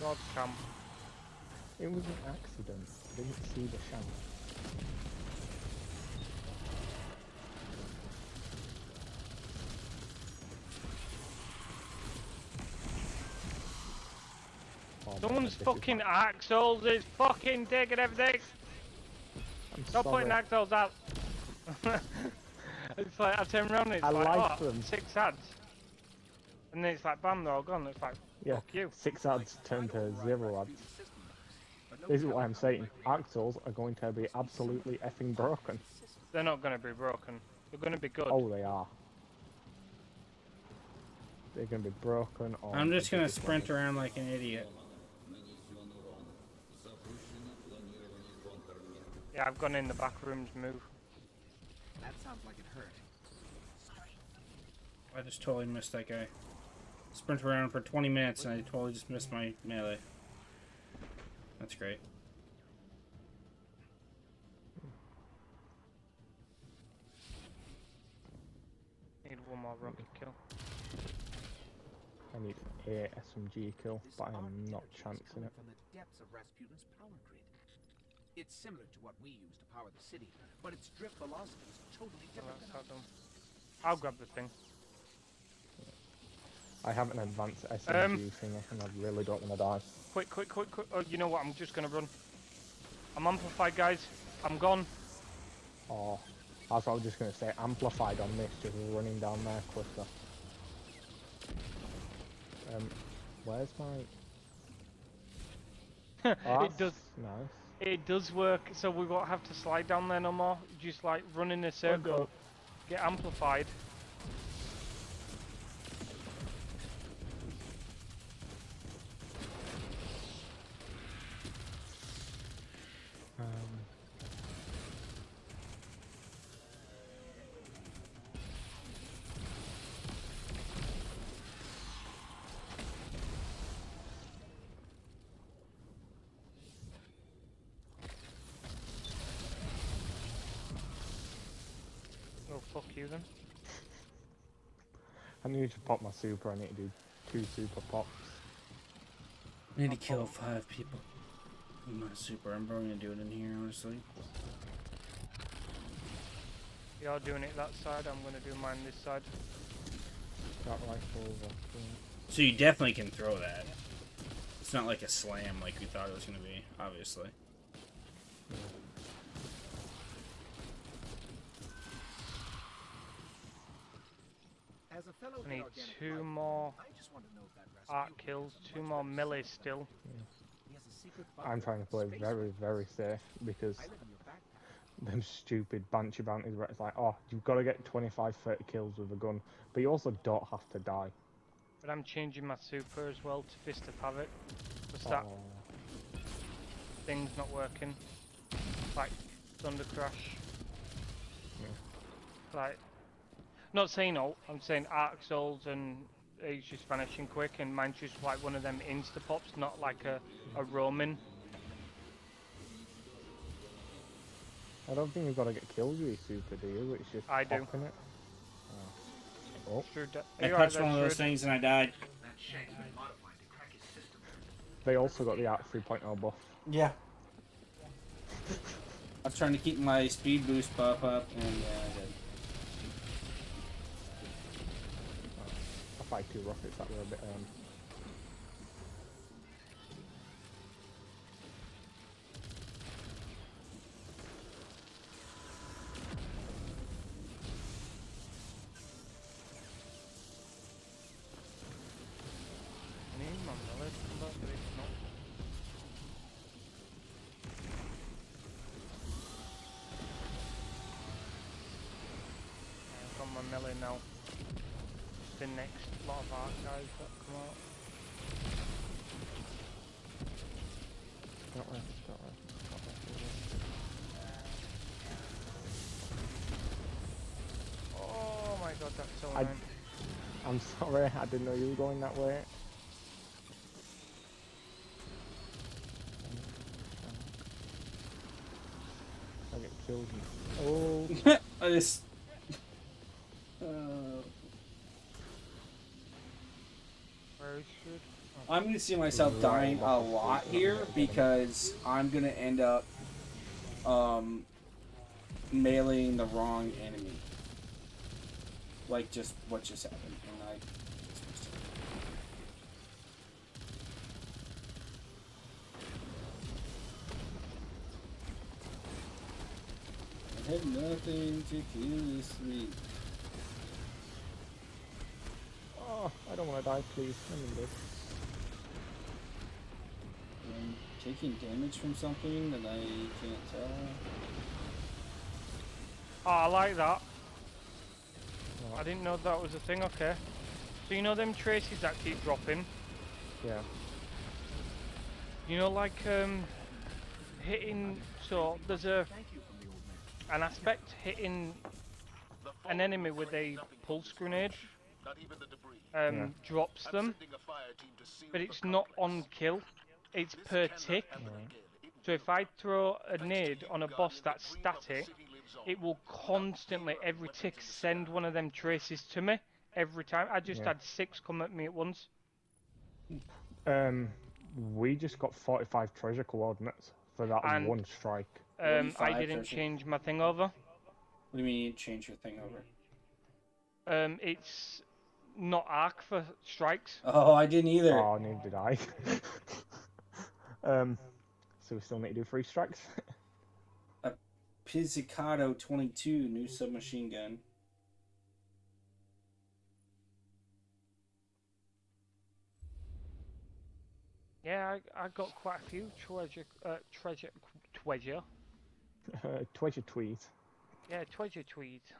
God camp. It was an accident. I didn't see the shank. Someone's fucking axles is fucking taking everything. Stop putting axles out. It's like I turn around and it's I like them. 6 ads. And then it's like bam, they're all gone. It's like fuck you. 6 ads turned to 0 ads. This is what I'm saying. Axles are going to be absolutely effing broken. They're not going to be broken. They're going to be good. Oh, they are. They're going to be broken. Or I'm just going to sprint around like an idiot. Yeah, I've gone in the back rooms. Move. That sounds like it hurt. I just totally missed that guy. Sprint around for 20 minutes and I totally just missed my melee. That's great. Need 1 more rocket kill. I need a SMG kill, but I am not chancing it. From the depths of Rasputin's power grid. It's similar to what we use to power the city, but its drift velocity is totally different. I'll grab the thing. I have an advanced SMG thing, and I really don't want to die. Quick. Oh, you know what? I'm just gonna run. I'm amplified, guys. I'm gone. Oh, that's what I was just going to say. Amplified on this, just running down there quicker. Where's my... Oh, It does. Nice. It does work, so we won't have to slide down there no more. Just like run in a circle, get amplified. Oh, fuck you then. I need to pop my super. I need to do 2 super pops. I need to kill 5 people. I'm not super. I'm probably gonna do it in here, honestly. You're doing it that side, I'm gonna do mine this side. Got rifles. So you definitely can throw that. It's not like a slam like we thought it was gonna be, obviously. As a fellow I need organic 2 life, more I just want to know that arc Rasputin kills, is 2 much more better melee suited still. He has a secret I'm trying to play very, very safe because I live in your backpack. them stupid Banshee bounties where it's like, oh, you've got to get 25, 30 kills with a gun, but you also don't have to die. But I'm changing my super as well to Fist of Havoc. Because that thing's not working. Like Thunder Crash. Like, not saying ult, I'm saying Arc Souls and he's just vanishing quick, and mine's just like one of them insta pops, not like a roaming. I don't think you've got to get kills with your super, do you? It's just I do. popping it. Oh. I touched one of those things and I died. That shank's been modified to crack his system. They also got the Arc 3.0 buff. Yeah. I was trying to keep my speed boost pop up, and yeah, I did. I fired 2 rockets that were a bit I need my melee to come back, but it's not. I've got my melee now. The next lot of archives that come out. Don't worry. Oh my god, that's so annoying. I'm sorry, I didn't know you were going that way. I get killed. Oh. I just. Where is it? I'm gonna see myself dying a lot here because I'm gonna end up meleeing the wrong enemy. Like just what just happened, and I have nothing to do this week. Oh, I don't want to die, please. I'm in this. I'm taking damage from something that I can't tell. Oh, I like that. I didn't know that was a thing, okay. So you know them traces that keep dropping? Yeah. You know, like, hitting, so there's an aspect hitting an enemy with a pulse grenade, drops them, but it's not on kill, it's per tick. So if I throw a nade on a boss that's static, it will constantly, every tick, send one of them traces to me, every time. I just had 6 come at me at once. We just got 45 treasure coordinates for that And, one strike. I didn't change my thing over. What do you mean you change your thing over? It's not arc for strikes. Oh, I didn't either. Oh, neither did I. So we still need to do 3 strikes? A Pizzicato 22 new submachine gun. Yeah, I got quite a few treasure. Treasure tweet. Yeah, treasure tweet.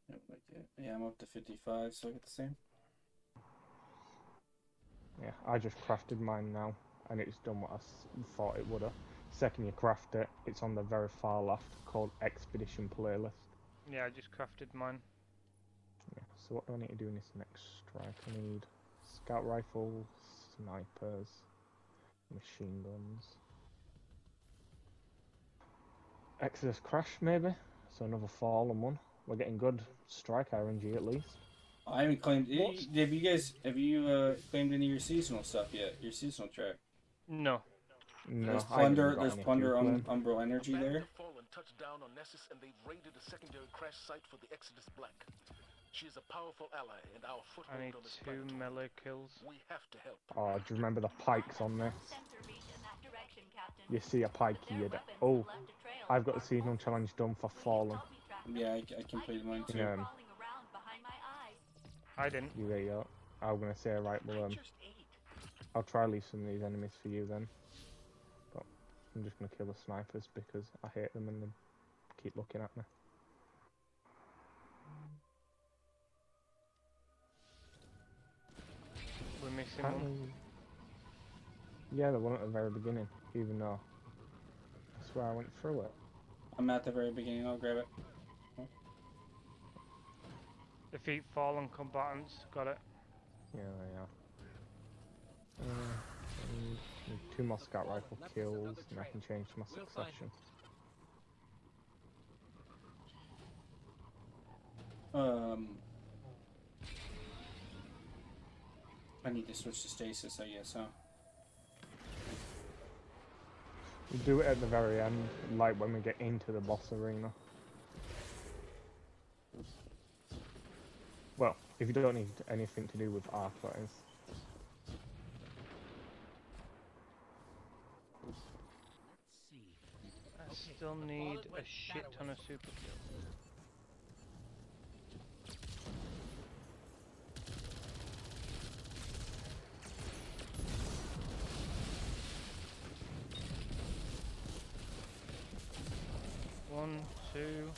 Yep, okay. Yeah, I'm up to 55, so I get the same. Yeah, I just crafted mine now, and it's done what I thought it would have. Second you craft it, it's on the very far left, called Expedition Playlist. Yeah, I just crafted mine. Yeah, so what do I need to do in this next strike? I need scout rifles, snipers, machine guns. Exodus Crash, maybe? So another fallen one. We're getting good strike RNG at least. I haven't claimed. Have you claimed any of your seasonal stuff yet? Your seasonal track? No. No. There's plunder. There's plunder on Umbral Energy there. Touched down on Nessus, and they've raided a secondary crash site for the Exodus Black. She is a powerful ally, and our foothold I need on this 2 melee kills. We have to help. Oh, do you remember the pikes on this? You see a pike here. Oh, I've got the seasonal challenge done for Fallen. Yeah, I completed mine too. I didn't. You there you go. I'm gonna say, right, well, I'll try to leave some of these enemies for you then. But I'm just gonna kill the snipers because I hate them and they keep looking at me. We're missing one. Yeah, the one at the very beginning, even though I swear I went through it. I'm at the very beginning, I'll grab it. Defeat fallen combatants, got it. Yeah, yeah. Need 2 more scout rifle kills, and I can change my succession. I need to switch to stasis, I guess, huh? We'll do it at the very end, like when we get into the boss arena. Well, if you don't need anything to do with arc, that is. I still need a shit ton of super kills. One, two,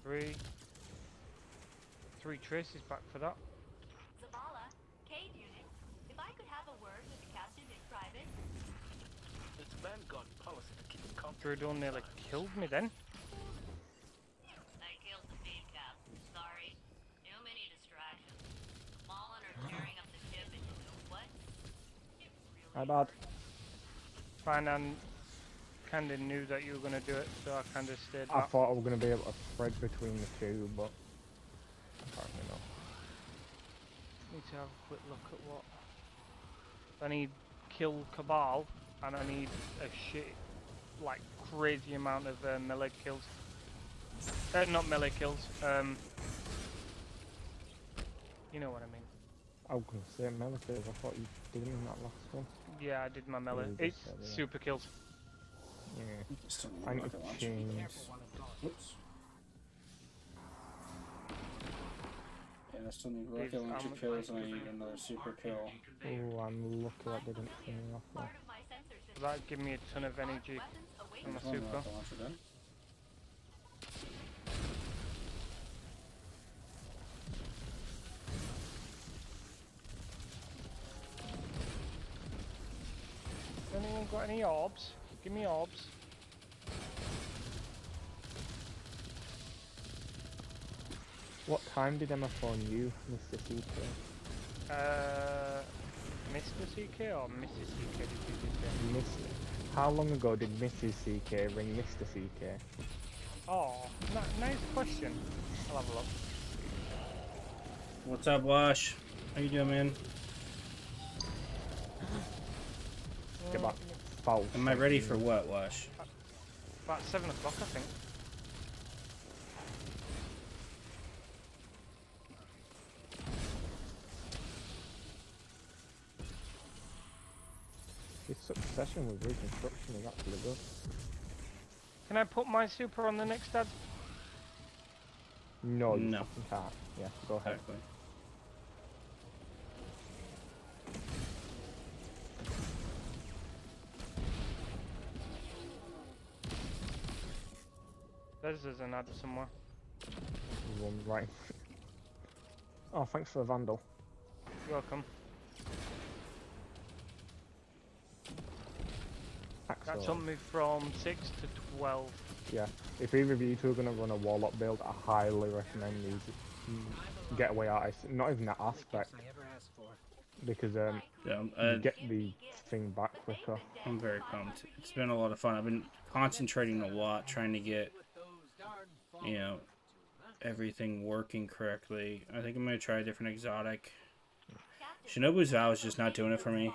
three. 3 traces back for that. Zavala, Cade unit, if I could have a word with the captain in private. It's Vanguard policy to keep in contact. Strudel nearly killed me then. I killed the feed cap. Sorry. Too many distractions. Fallen are tearing up the ship and you know what? Hi, bad. Fine, I kind of knew that you were going to do it, so I kind of stayed I back. thought I was going to be able to thread between the two, but apparently not. Need to have a quick look at what. I need kill Cabal, and I need a shit, like crazy amount of melee kills. Not melee kills. You know what I mean. I was going to say melee kills. I thought you did it in that last one. Yeah, I did my melee. You It's just said, yeah. super kills. Yeah. I need to change. Whoops. Yeah, I still need rocket launcher kills and I need another super kill. Oh, I'm lucky that didn't finish off there. That'd give me a ton of energy on my There's one super. rocket launcher done. Anyone got any orbs? Give me orbs. What time did Emma phone you, Mr. CK? Mr. CK or Mrs. CK did you just say? How long ago did Mrs. CK ring Mr. CK? Oh, nice question. I'll have a look. What's up, Wash? How you doing, man? Get back. Foul. Am I ready for what, Wash? About 7 o'clock, I think. This succession with reconstruction is actually good. Can I put my super on the next dad? No, you No. fucking can't. Yeah, go ahead. Exactly. There's an ad somewhere. There's one right. Oh, thanks for the vandal. You're welcome. That Excellent. took me from 6 to 12. Yeah, if either of you two are going to run a warlock build, I highly recommend these getaway artists. Not even that aspect, because you get the thing back quicker. I'm very pumped. It's been a lot of fun. I've been concentrating a lot, trying to get, you know, everything working correctly. I think I'm going to try a different exotic. Shinobu's Vow is just not doing it for me.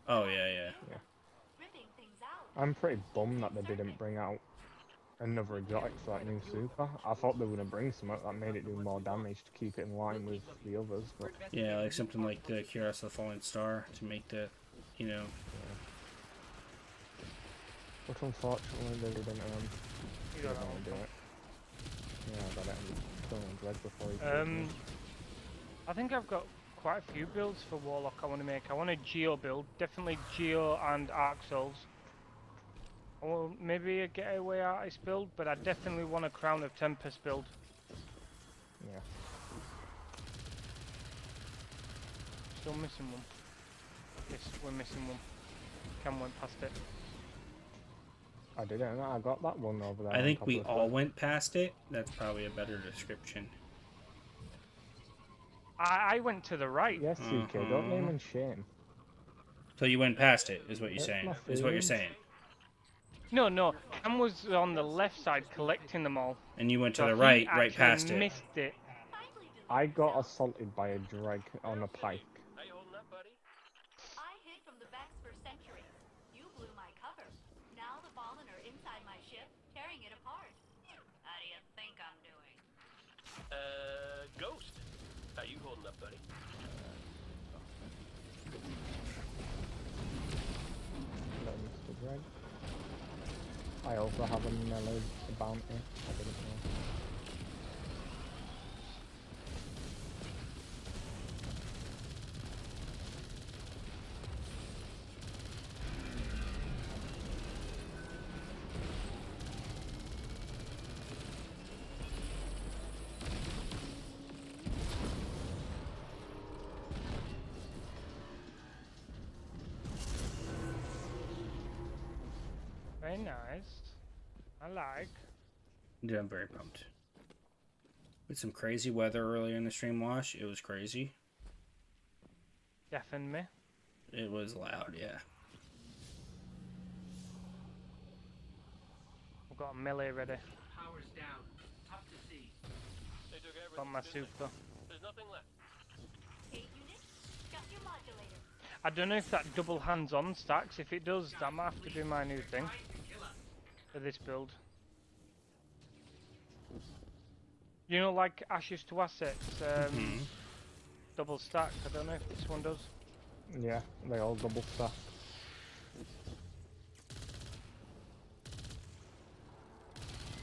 Oh, yeah. I'm pretty bummed that they didn't bring out another exotic for that new super. I thought they were going to bring something that made it do more damage to keep it in line with the others. But Yeah, like something like the Cuirass of the Falling Star to make the, you know. But unfortunately, they didn't. You They got didn't that want to do one. it. Yeah, I got it. I'm killing Dread before he kills me. I think I've got quite a few builds for Warlock I want to make. I want a Geo build, definitely Geo and Arc Souls. Or maybe a Getaway Artist build, but I definitely want a Crown of Tempest build. Yeah. Still missing one. Yes, we're missing one. Cam went past it. I didn't. I got that one over there. I on think top we of the all cliff. went past it. That's probably a better description. I went to the right. Yes, CK. Don't name and shame. So you went past it, is what you're Hurt saying. my Is what you're feelings. saying. No, Cam was on the left side collecting them all. And you went to So the he right actually past it. missed it. I got assaulted by a dreg on a pike. I hid from the Vex for centuries. You blew tearing it apart. How do you think I'm doing? Ghost. How you holding up, buddy? Hello, Mr. Greg. I also have a melee bounty. I didn't know. Very nice. I like. Yeah, I'm very pumped. With some crazy weather earlier in the stream wash, it was crazy. Deafened me. It was loud, yeah. I've got a melee ready. Power's down. Tough to see. They took everything. Got my super. There's nothing left. Hey, unit, got your modulator. I don't know if that double hands-on stacks. If it does, that might have to be my new thing for this build. You know, like Ashes to Assets, double stack. I don't know if this one does. Yeah, they all double stack.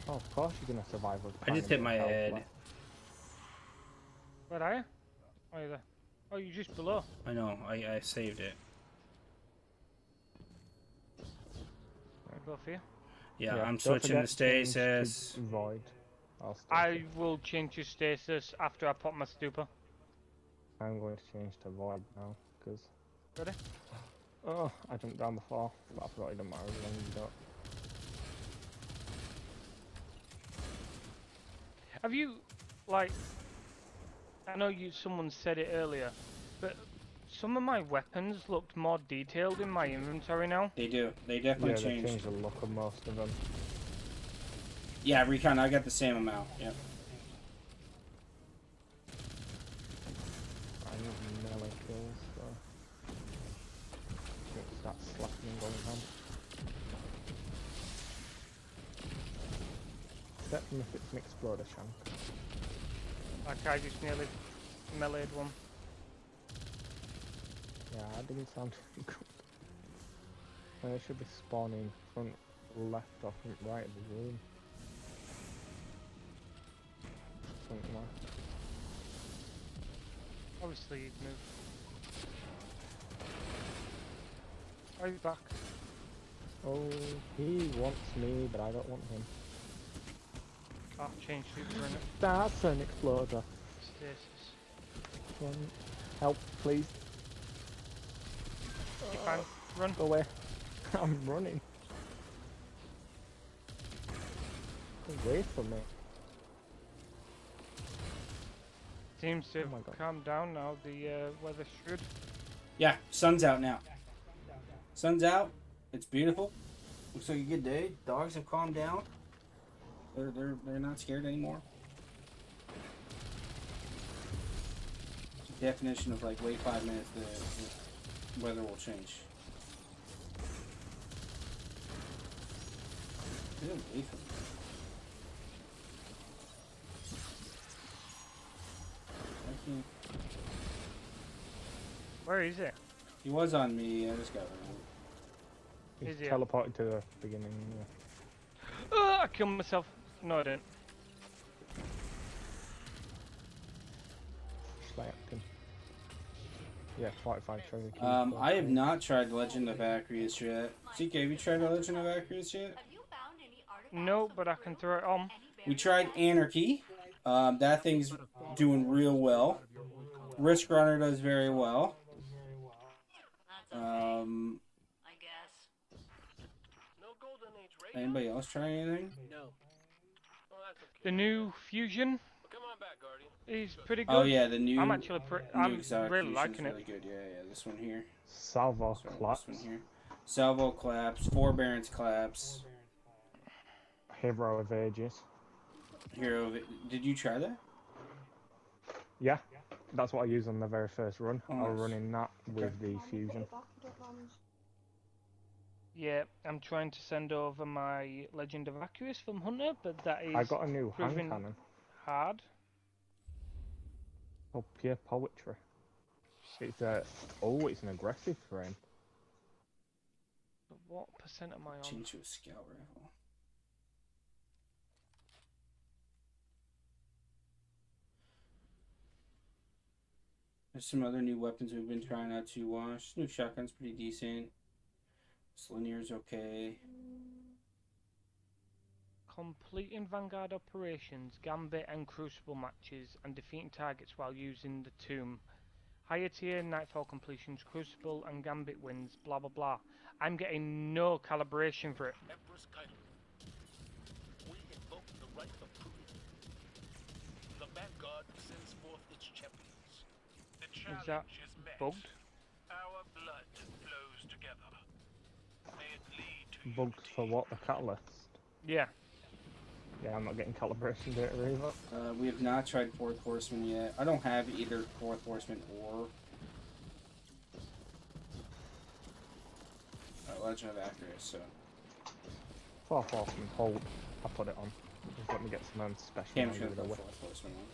Oh, of course you're gonna survive with. I just hit my head. Where are you? Oh, you're there. Oh, you're just below. I know, I saved it. I go for you. Yeah, Yeah, I'm don't switching forget to to change stasis. to Void. I'll stay. I will change to stasis after I pop my stupor. I'm going to change to Void now, because... Ready? Oh, I jumped down before, but I forgot it didn't matter as long as you don't. Have you, like... I know someone said it earlier, but some of my weapons looked more detailed in my inventory now. They do. They definitely Yeah, they changed. changed the look of most of them. Yeah, Recon, I got the same amount. Yep. I need melee kills, so... Should start slapping and going on. Except from if it's an exploder shank. Like I just nearly meleeed one. Yeah, that didn't sound good. They should be spawning front left or front right of the room. Front left. Obviously you'd move. Oh, he's back. Oh, he wants me, but I don't want him. I've changed super in it. That's an exploder. Stasis. Run. Help, please. You're fine. Run. Go away. I'm running. Away from me. Seems to Oh my God. calm down now, the weather should. Yeah, sun's out now. Sun's out. It's beautiful. Looks like a good day. Dogs have calmed down. They're not scared anymore. It's a definition of like wait 5 minutes, the weather will change. Get away from me. I can't. Where is it? He was on me. I just got rid of him. He's Is he? teleported to the beginning. Yeah. I killed myself. No, I didn't. Slapped him. Yeah, 45 treasure keys. I have not tried Legend of Acreus yet. CK, have you tried Legend of Acreus yet? No, but I can throw it on. We tried Anarchy. That thing's doing real well. Risk Runner does very well. Anybody else try anything? No. The new Fusion is pretty good. Oh yeah, the new. I'm actually I'm exotic really fusion's liking really it. good. Yeah, this one here. Salvo claps. This one here. Salvo claps. Forbearance claps. Hero of Ages. Hero of. Did you try that? Yeah, that's what I used on the very first run. Oh, I was nice. running that with the fusion. Yeah, I'm trying to send over my Legend of Arceus from Hunter, but that is I got a new hand proving cannon. hard. Oh, pure poetry. It's it's an aggressive frame. But what percent am I on? Change to a scout rifle. There's some other new weapons we've been trying out to watch. New shotgun's pretty decent. This linear's okay. Completing Vanguard operations, Gambit and Crucible matches, and defeating targets while using the Tomb. Higher tier Nightfall completions, Crucible and Gambit wins, blah blah blah. I'm getting no calibration for it. Empress Kylo, we invoke the right of proof. The Vanguard sends forth its champions. The Is that challenge is met. bugged? Our blood flows together. May it lead to Bugged for what? The catalyst? Yeah. Yeah, I'm not getting calibration data either. We have not tried Fourth Horseman yet. I don't have either Fourth Horseman or Legend of Arceus, so. Fourth Horseman, hold. I put it on. Just let me get some special. Cam's gonna put Fourth Horseman on.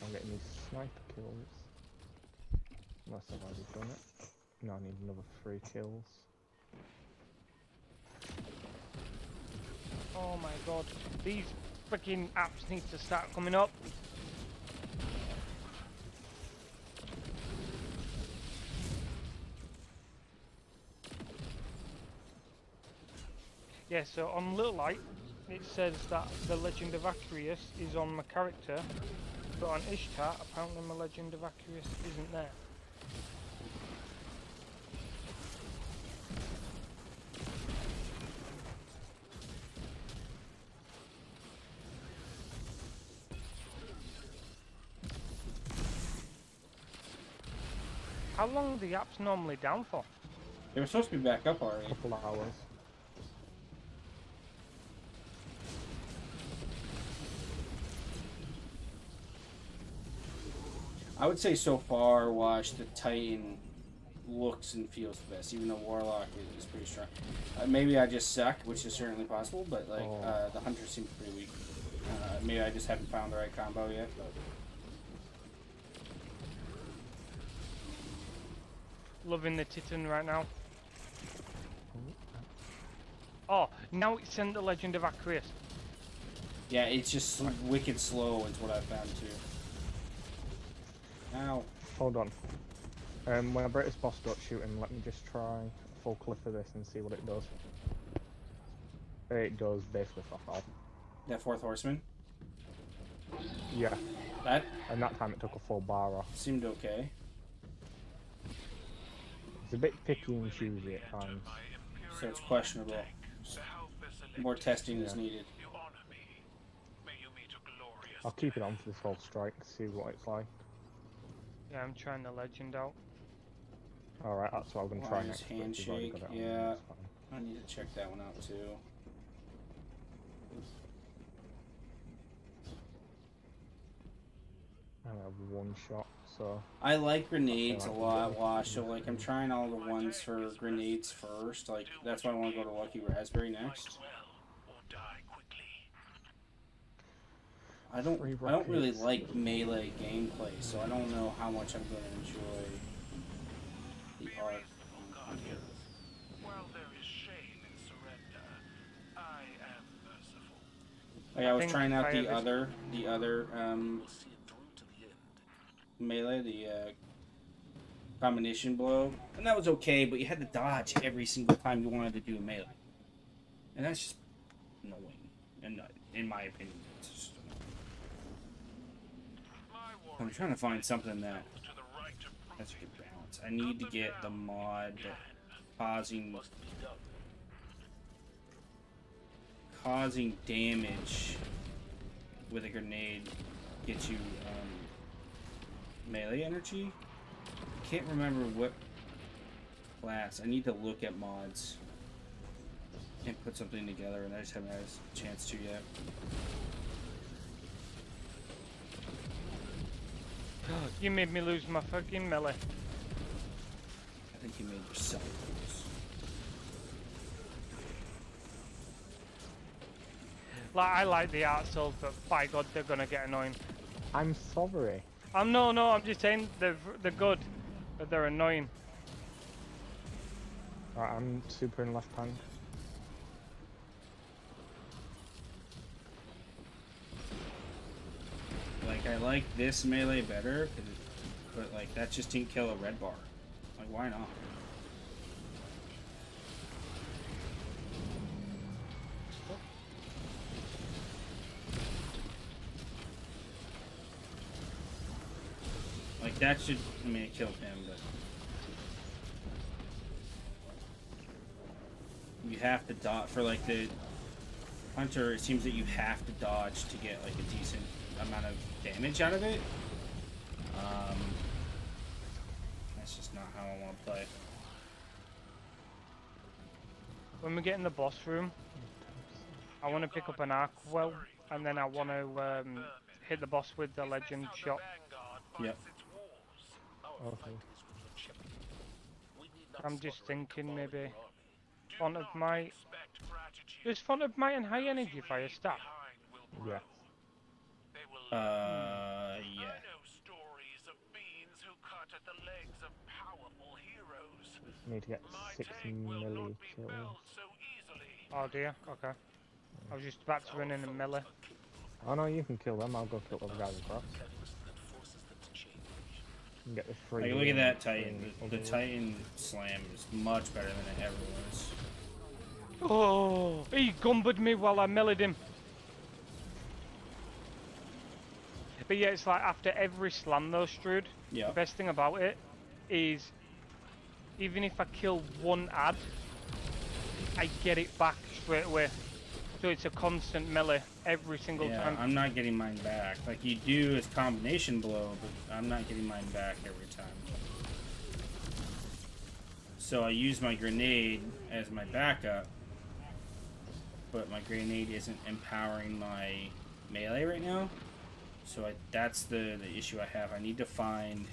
I'm getting these sniper kills. Unless I've already done it. No, I need another 3 kills. Oh my god, these freaking apps need to start coming up. Yeah, so on Little Light, it says that the Legend of Arceus is on my character, but on Ishtar, apparently my Legend of Arceus isn't there. How long are the apps normally down for? They were supposed to be back up already. A couple of hours. I would say so far, Wash, the Titan looks and feels the best, even though Warlock is pretty strong. Maybe I just suck, which is certainly possible, but like the Hunter seems pretty weak. Maybe I just haven't found the right combo yet. But... Loving the Titan right now. Oh, now it's sent the Legend of Arceus. Yeah, it's just wicked slow is what I found too. Ow. Hold on. When I break this boss stop shooting, let me just try a full clip of this and see what it does. It does basically fuck all. That Fourth Horseman? Yeah. That? And that time it took a full bar off. Seemed okay. It's a bit picky and choosy at times. So it's questionable. More testing is needed. I'll keep it on for this whole strike, see what it's like. Yeah, I'm trying the Legend out. Alright, that's what I'm going to try next. Handshake, yeah. I need to check that one out too. I have one shot, so... I like grenades a lot, Wash, so like I'm trying all the ones for grenades first. Like, that's why I want to go to Lucky Raspberry next. I don't really like melee gameplay, so I don't know how much I'm going to enjoy the art. While there is shame in surrender, I am merciful. Like I was trying out the other melee, the combination blow, and that was okay, but you had to dodge every single time you wanted to do a melee, and that's just annoying. And in my opinion, it's just annoying. I'm trying to find something that's a good balance. I need to get the mod causing damage with a grenade gets you melee energy. Can't remember what class. I need to look at mods and put something together, and I just haven't had a chance to yet. You made me lose my fucking melee. I think you made yourself lose. Like, I like the art styles, but by God, they're gonna get annoying. I'm sorry. No, I'm just saying they're good, but they're annoying. Right, I'm super in left tank. Like, I like this melee better, but like that just didn't kill a red bar. Like, why not? Like, that should, I mean, it killed him, but you have to dodge for like the hunter. It seems that you have to dodge to get like a decent amount of damage out of it. That's just not how I want to play. When we get in the boss room, I want to pick up an arc well, and then I want to hit the boss with the legend shot. Yep. Okay. I'm just thinking maybe Font of Might. Does Font of Might and High Energy Fire stack? Yeah. Yeah. Need to get 6 milli kills. Oh dear, okay. I was just about to run in and melee. Oh no, you can kill them. I'll go kill the other guys across. And get the free. Like, look at that Titan. The Titan slam is much better than it ever was. Oh, he gumbered me while I meleeed him. But yeah, it's like after every slam though, Strud, yeah. The best thing about it is even if I kill one ad, I get it back straight away. So it's a constant melee every single time. I'm not getting mine back. Like, you do as combination blow, but I'm not getting mine back every time. So I use my grenade as my backup, but my grenade isn't empowering my melee right now. So that's the issue I have. I need to find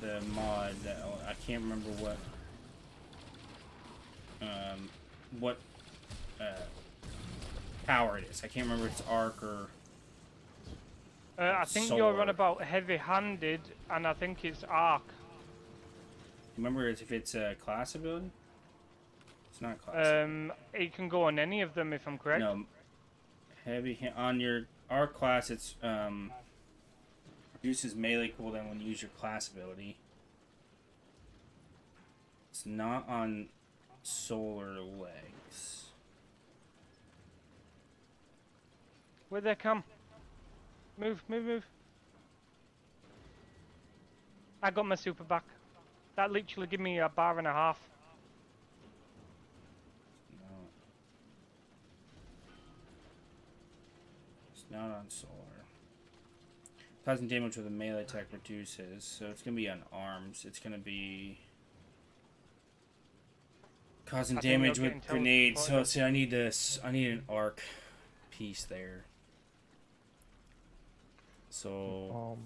the mod that I can't remember what power it is. I can't remember if it's arc or I think solar. you're on about heavy-handed, and I think it's arc. Remember if it's a class ability? It's not class. It can go on any of them if I'm correct. No, on your arc class, it's reduces melee cooldown when you use your class ability. It's not on solar legs. Where'd they come? Move. I got my super back. That literally gave me a bar and a half. It's not on solar. Causing damage with a melee attack reduces, so it's gonna be on arms. It's gonna be causing damage with grenades. So see, I need this. I need an arc piece there. So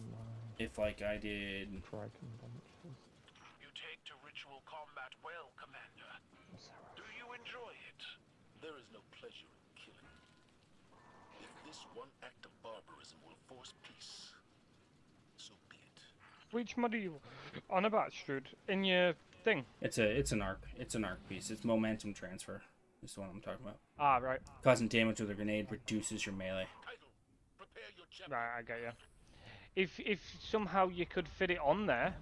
if like I did. You take to ritual combat well, Commander. Do you enjoy it? There is no pleasure in killing. If this one act of barbarism will force peace, so be it. Which mod are you on about, Strud? In your thing? It's an arc. It's an arc piece. It's momentum transfer. Is the one I'm talking about. Ah, right. Causing damage with a grenade reduces your melee. Right, I get you. If somehow you could fit it on there,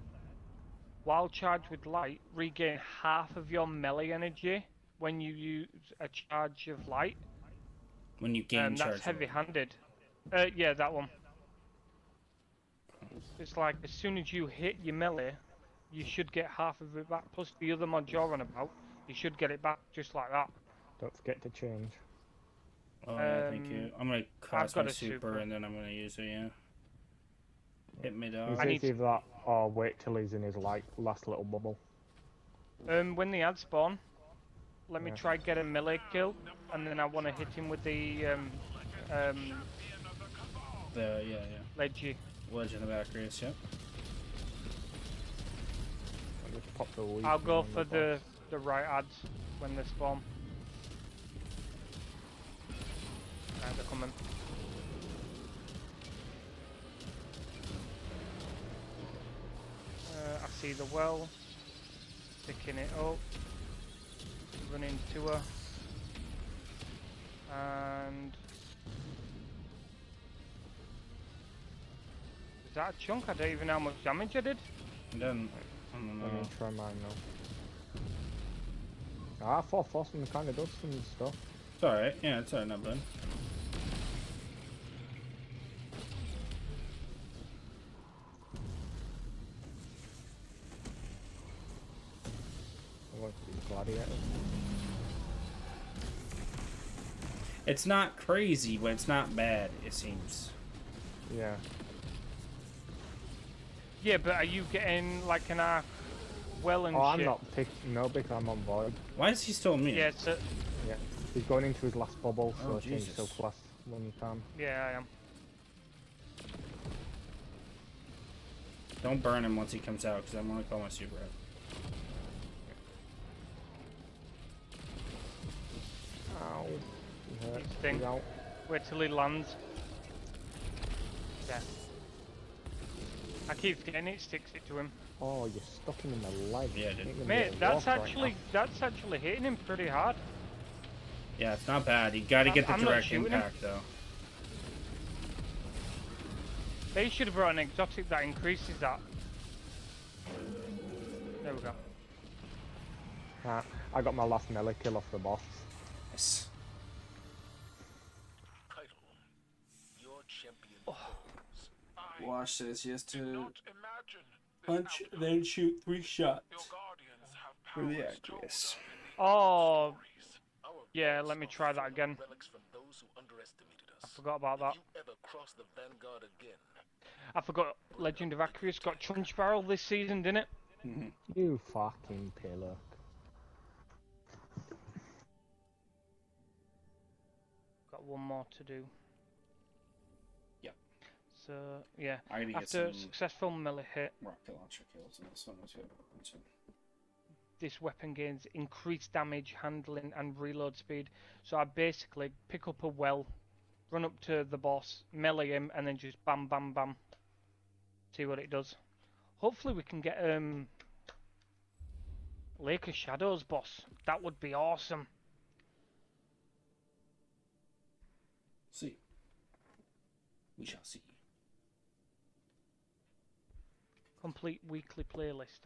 while charged with light, regain half of your melee energy when you use a charge of light. When you gain charge. That's heavy-handed. Yeah, that one. It's like as soon as you hit your melee, you should get half of it back. Plus the other mod you're on about, you should get it back just like that. Don't forget to change. Oh, yeah, thank you. I'm gonna cast my super and then I'm gonna use it, yeah. Hit me down. It's either that or wait till he's in his last little bubble. When the ads spawn, let me try get a melee kill, and then I want to hit him with the Yeah. Ledgy. Ledge in the back race, yep. I'll just pop the weak I'll go on for boss. the right ads when they spawn. Right, they're coming. I see the well. Picking it up. Running to her. And... is that a chunk? I don't even know how much damage I did. I don't know. Let me try mine now. I thought Fossil kind of does some stuff. It's alright, yeah, it's alright, not bad. I want these gladiators. It's not crazy, but it's not bad, it seems. Yeah. Yeah, but are you getting like an arc well and Oh, I'm shit? not picked. No, because I'm on void. Why is he still immune? Yeah, it's a... Yeah. He's going into his last bubble, so Oh, change Jesus. so class when you can. Yeah, I am. Don't burn him once he comes out, because I'm going to call my super out. Ow. He hurts. Sting. He's out. Wait till he lands. Yeah. I keep getting it, sticks it to him. Oh, you're stuck him in the leg. Yeah, dude. Mate, that's actually hitting him pretty hard. Yeah, it's not bad. You got to get the I'm not direct shooting him. impact, though. They should have brought an exotic that increases that. There we go. I got my last melee kill off the boss. Yes. Wash says he has to punch, then shoot 3 shots for the Acreus. Oh, yeah, let me try that again. I forgot about that. I forgot Legend of Acreus got Trunch Barrel this season, didn't it? You fucking pillock. Got one more to do. Yep. So, yeah, I gotta get after some successful melee hit, rocket launcher kills in this one as well. this weapon gains increased damage, handling, and reload speed. So I basically pick up a well, run up to the boss, melee him, and then just bam, bam, bam. See what it does. Hopefully we can get Lake of Shadows boss. That would be awesome. See. We shall see. Complete weekly playlist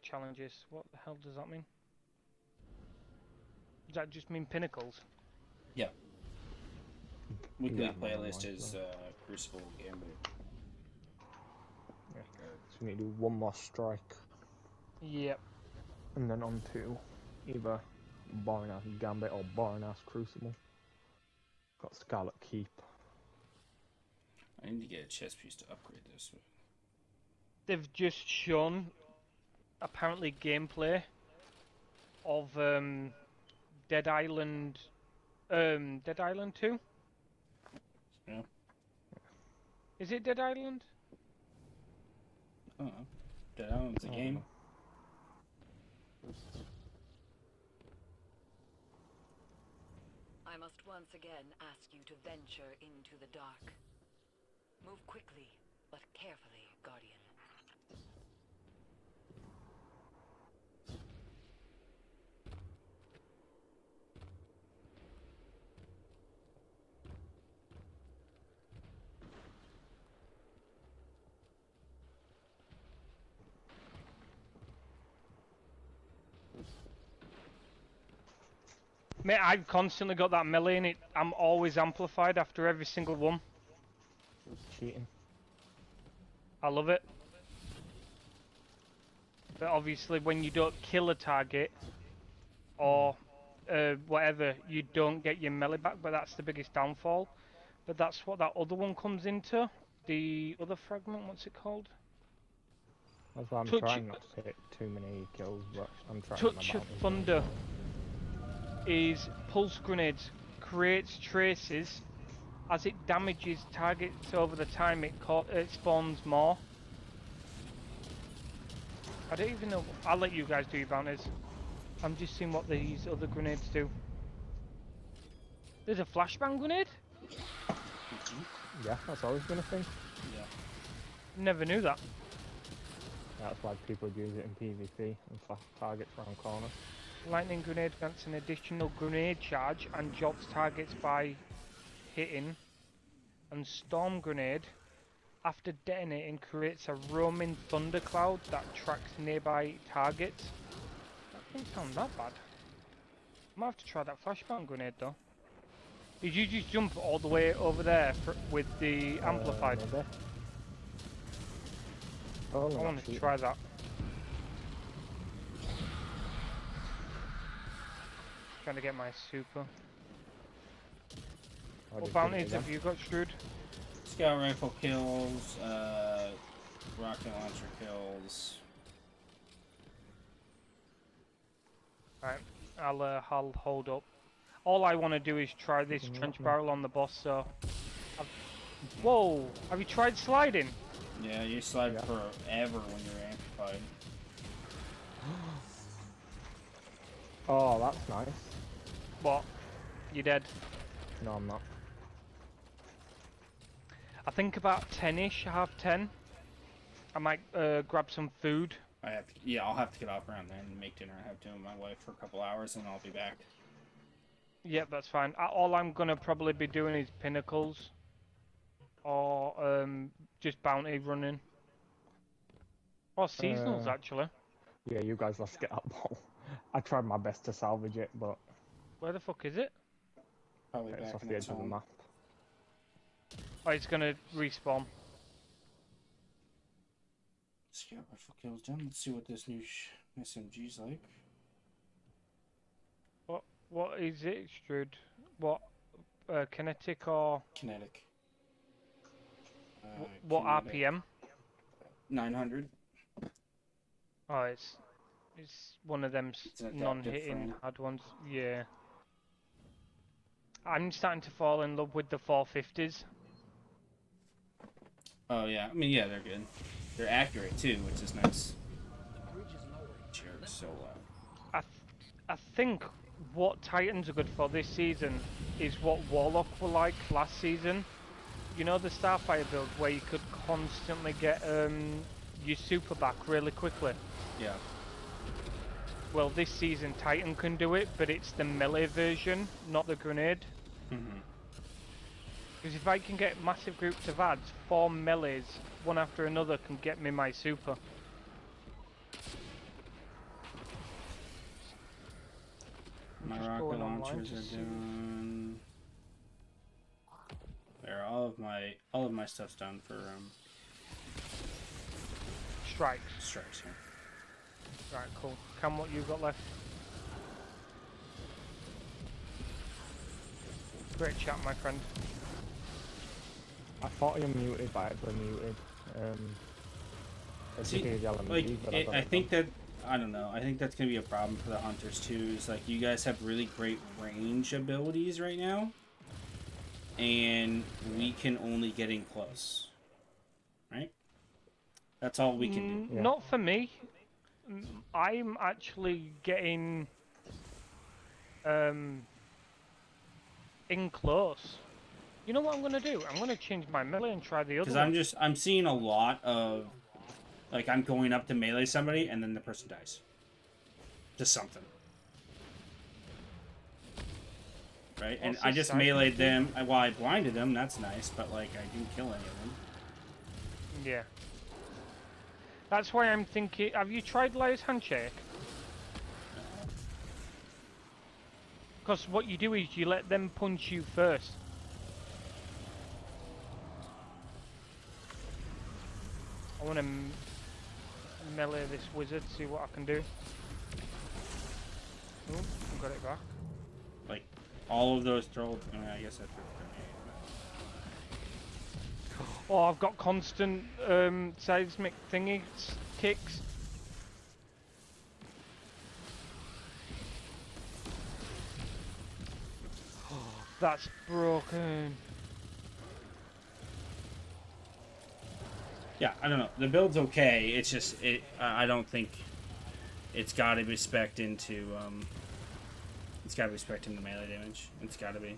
challenges. What the hell does that mean? Does that just mean pinnacles? Yeah. Weekly Yeah, playlist like is that. Crucible Gambit. Yeah. So we need to do one more strike. Yep. And then on to either Barnass Gambit or Barnass Crucible. Got Scarlet Keep. I need to get a chest piece to upgrade this. They've just shown apparently gameplay of Dead Island 2. Yeah. Is it Dead Island? I don't know. Dead Island's a game. I must once again ask you to venture into the dark. Move quickly, but carefully, Guardian. Mate, I've constantly got that melee in it. I'm always amplified after every single one. Cheating. I love it. But obviously when you don't kill a target or whatever, you don't get your melee back, but that's the biggest downfall. But that's what that other one comes into. The other fragment, what's it called? That's why I'm trying not to hit too many kills, but I'm trying. Touch of Thunder is pulse grenades, creates traces as it damages targets over the time, it spawns more. I don't even know. I'll let you guys do your bounties. I'm just seeing what these other grenades do. There's a flashbang grenade? Yeah, that's always been a thing. Yeah. Never knew that. That's why people use it in PvP and flash targets around corners. Lightning grenade grants an additional grenade charge and jogs targets by hitting. And storm grenade, after detonating, creates a roaming thundercloud that tracks nearby targets. That doesn't sound that bad. Might have to try that flashbang grenade though. Did you just jump all the way over there with the amplified? Maybe. Oh, I want to try that. Trying to get my super. What bounties have you got, Strud? Scout rifle kills, rocket launcher kills. Right, I'll hold up. All I want to do is try this trench barrel on the boss, so... Whoa! Have you tried sliding? Yeah, you slide forever when you're amplified. Oh, that's nice. What? You dead? No, I'm not. I think about 10ish, half 10. I might grab some food. I'll have to get off around then and make dinner. I have to with my wife for a couple hours and I'll be back. Yep, that's fine. All I'm gonna probably be doing is pinnacles. Or just bounty running. Or seasonals, actually. Yeah, you guys lost get up ball. I tried my best to salvage it, but... Where the fuck is it? Probably it's back off in the its edge of the home. map. Oh, it's gonna respawn. Scout rifle kills done. Let's see what this new SMG's like. What is it, Strud? What? Kinetic or? Kinetic. What kinetic. RPM? 900. Oh, it's one of them It's an adaptive non-hitting frame. hard ones. Yeah. I'm starting to fall in love with the 450s. Oh yeah, I mean they're good. They're accurate too, which is nice. Chair is so loud. I think what Titans are good for this season is what Warlock were like last season. You know the Starfire build where you could constantly get your super back really quickly? Yeah. Well, this season Titan can do it, but it's the melee version, not the grenade. Because if I can get massive groups of ads, 4 melees, one after another, can get me my super. My Just rocket going online launchers to are see. done. There, all of my stuff's done for Strikes. strikes. Yeah. Right, cool. Cam, what you got left? Great chat, my friend. I thought you muted, but I actually muted. See, I think that I don't know. I think that's gonna be a problem for the hunters too. Is like you guys have really great range abilities right now, and we can only get in close. Right? That's all we can do. Not for me. I'm actually getting in close. You know what I'm gonna do? I'm gonna change my melee and try the other one. Because I'm seeing a lot of like I'm going up to melee somebody and then the person dies. Just something. Right? And What's I this just side meleeed do? them. Well, I blinded them. That's nice, but like I didn't kill any of them. Yeah. That's why I'm thinking. Have you tried Liar's Handshake? Because what you do is you let them punch you first. I want to melee this wizard, see what I can do. Oh, I got it back. Like all of those throw. I mean, I guess I threw a grenade. Oh, I've got constant seismic thingy kicks. That's broken. Yeah, I don't know. The build's okay. It's just I don't think it's got to be spec'd into it's got to be spec'd into melee damage. It's got to be.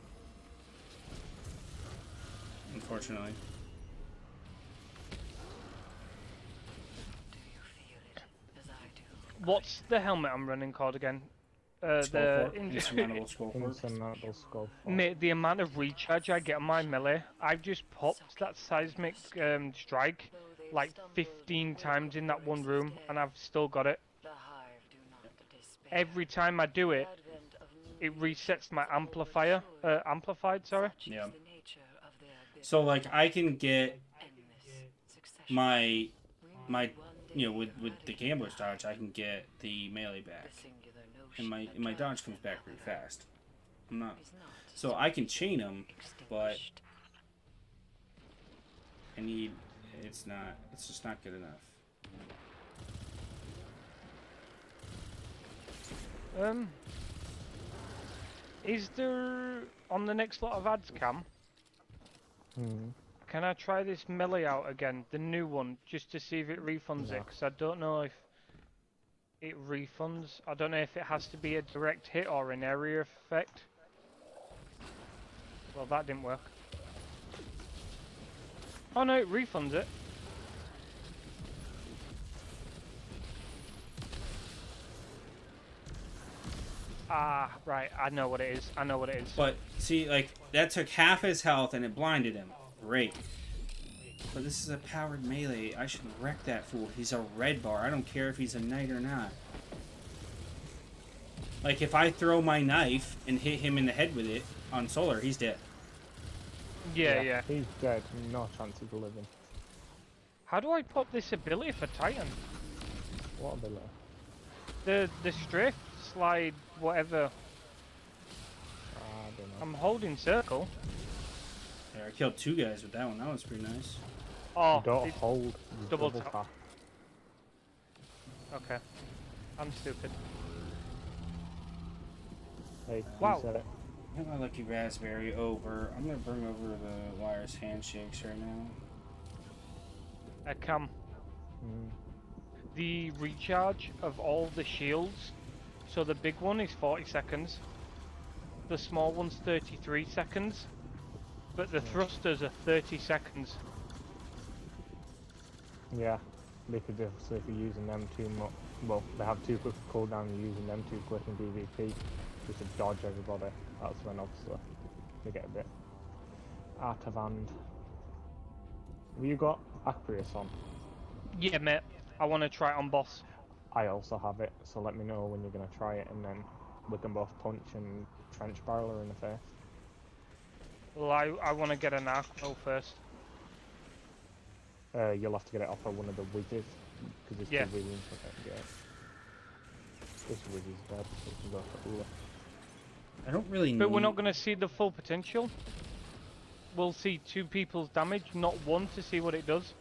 Unfortunately. What's the helmet I'm running called again? Insurmountable Skull Fork. Insurmountable Skull Fork. Mate, the amount of recharge I get on my melee, I've just popped that seismic strike like 15 times in that one room, and I've still got it. Every time I do it, it resets my amplified, sorry. Yeah. So like I can get my you know with the gambler's dodge, I can get the melee back, and my dodge comes back pretty fast. I'm not, so I can chain them, but I need it's just not good enough. Is there on the next lot of ads, Cam? Can I try this melee out again, the new one, just to see if it refunds it? Because I don't know if it refunds. I don't know if it has to be a direct hit or an area effect. Well, that didn't work. Oh no, it refunds it. Ah, right, I know what it is. I know what it is. But see, like that took half his health and it blinded him. Great. But this is a powered melee. I should wreck that fool. He's a red bar. I don't care if he's a knight or not. Like if I throw my knife and hit him in the head with it on solar, he's dead. Yeah. He's dead. No chance of living. How do I pop this ability for Titan? What ability? The strafe, slide, whatever. I don't know. I'm holding circle. Yeah, I killed 2 guys with that one. That was pretty nice. Oh, You don't hold. You double double tap. Okay. I'm stupid. Hey, wow. You said it. Hit my lucky raspberry over. I'm gonna bring over the wires handshakes right now. Cam. The recharge of all the shields. So the big one is 40 seconds. The small one's 33 seconds. But the thrusters are 30 seconds. Yeah, because if you're using them too much, well, they have too quick a cooldown, you're using them too quick in PvP, just to dodge everybody. That's when obviously they get a bit out of hand. Have you got Acreus on? Yeah, mate. I want to try it on boss. I also have it, so let me know when you're going to try it, and then we can both punch and trench barrel her in the face. Well, I want to get an Arco first. You'll have to get it off of one of the wizards, because it's Yeah. the wizards, I think, yeah. This wizard's dead, so we can go for Ula. I don't really But we're not going to see the full potential. We'll see 2 people's damage, not 1, to see what it does.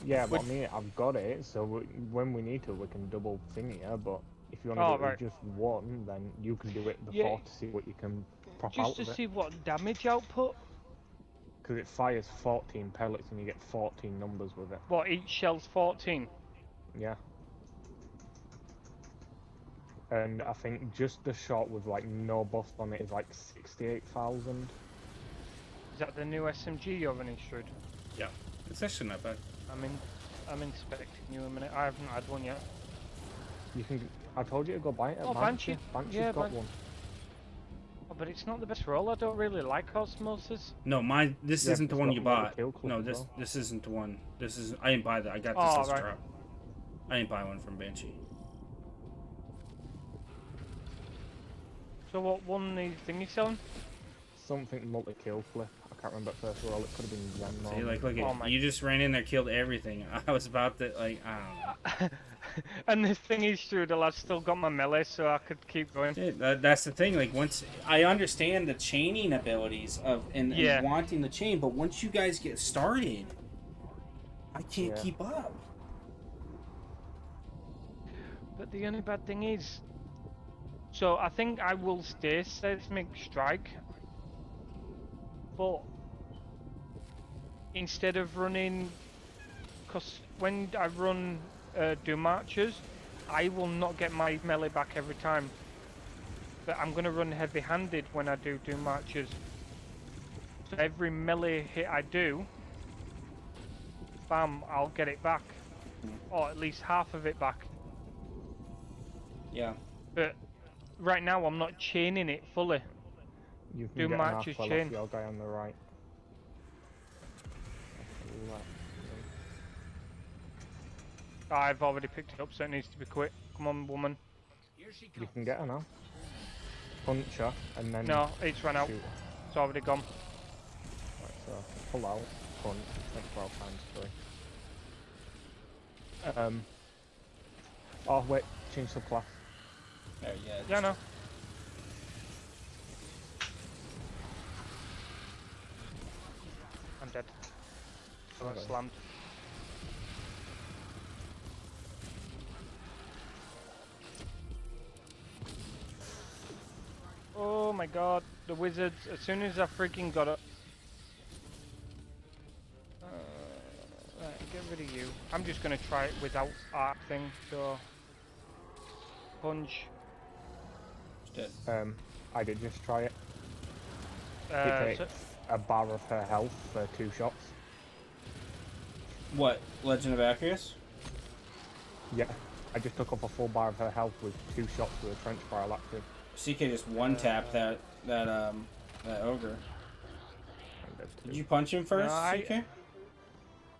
Yeah, but I mean, I've got it, so when we need to, we can double thingy her, but if you want to do it with just 1, then you can do it before to see what you can prop out Just of to it. see what damage output. Because it fires 14 pellets and you get 14 numbers with it. What, each shell's 14? Yeah. And I think just the shot with like no buff on it is like 68,000. Is that the new SMG you're running, Strud? Yeah. It's actually not bad. I'm inspecting you a minute. I haven't had one yet. You can. I told you to go buy it at Oh, Banshee. Banshee. Banshee's Yeah, got one. Oh, but it's not the best roll. I don't really like osmosis. No, mine. This Yeah, isn't the it's one got you a lot of bought. kill clip No, as this well. this isn't the one. This is. I didn't buy that. I got Oh, this as a right. drop. I didn't buy one from Banshee. So what one thing you selling? Something multi-kill flip. I can't remember first roll. It could have been Zen. See, like, look Oh at my- you just ran in there, killed everything. I was about to, like, I don't know. And the thing is, Strudel, I've still got my melee, so I could keep going. Yeah, that's the thing. Like, once I understand the chaining abilities of and wanting the chain, but once you guys get started, I can't keep up. But the only bad thing is, so I think I will stay Seismic Strike, but instead of running, because when I run Doom Archers, I will not get my melee back every time. But I'm going to run heavy-handed when I do Doom Archers. So every melee hit I do, bam, I'll get it back. Or at least half of it back. Yeah. But right now I'm not chaining it fully. You can Doom get an Archers arc well chain. off your guy on the right. Left. I've already picked it up, so it needs to be quick. Come on, woman. You can get her now. Punch her and then. No, it's run out. shoot her. It's already gone. Right, so pull out, punch, and 12 times 3. Oh wait, change subclass. There, yeah. Yeah, no. I'm dead. I got Okay. slammed. Oh my god, the wizards, as soon as I freaking got up. Right, get rid of you. I'm just gonna try it without arc thing, so. Punch. I did just try it. It So, takes a bar of her health for 2 shots. What? Legend of Acreus? Yeah, I just took up a full bar of her health with 2 shots with a trench fire active. CK just one tap that ogre. Did you punch him first, No, CK?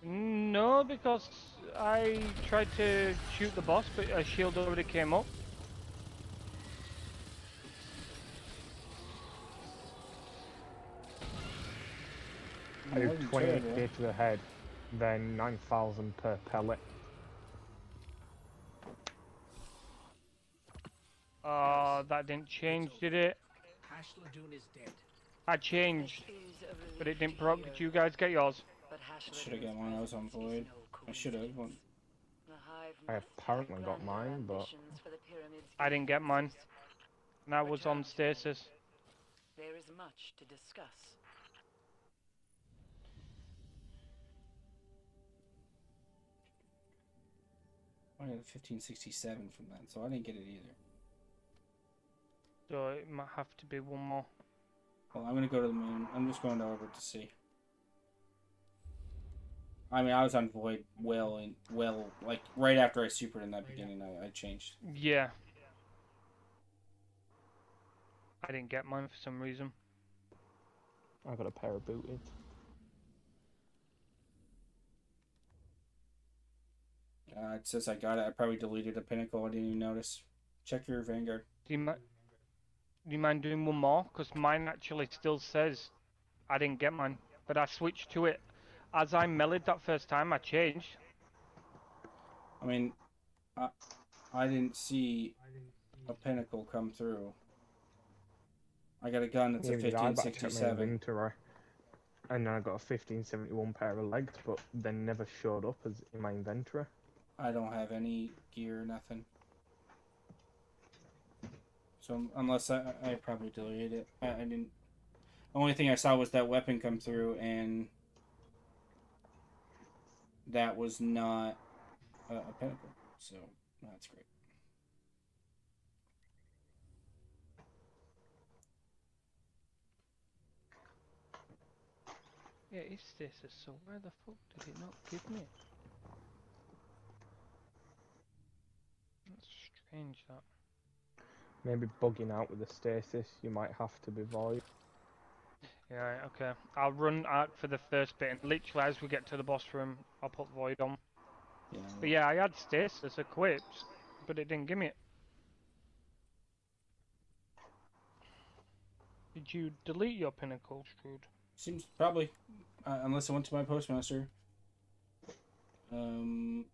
No, because I tried to shoot the boss, but a shield already came up. I do 28k to the head, then 9,000 per pellet. That didn't change, did it? Hashladoon is dead. I changed, but it didn't proc. Did you guys get yours? Should have got one. I was on void. I should have one. I apparently got mine, but I didn't get mine. And I was on stasis. There is much to discuss. I got a 1567 from that, so I didn't get it either. So it might have to be one more. Well, I'm gonna go to the moon. I'm just going to orbit to see. I mean, I was on void like right after I supered in that beginning. I changed. Yeah. I didn't get mine for some reason. I got a pair of booted. It says I got it. I probably deleted a pinnacle. I didn't even notice. Check your Vanguard. Do you mind doing one more? Because mine actually still says I didn't get mine. But I switched to it. As I meleeed that first time, I changed. I mean, I didn't see a pinnacle come through. I got a gun that's a 1567. And then I got a 1571 pair of legs, but they never showed up as in my inventory. I don't have any gear, nothing. So unless I probably deleted it. I didn't. The only thing I saw was that weapon come through, and that was not a pinnacle. So that's great. Yeah, it's stasis, so where the fuck did it not give me it? That's strange, that. Maybe bugging out with the stasis, you might have to be void. Yeah, right, okay. I'll run arc for the first bit, and literally as we get to the boss room, I'll put void on. Yeah. But yeah, I had stasis equipped, but it didn't give me it. Did you delete your pinnacle, Strud? Seems probably, unless I went to my postmaster. I mean,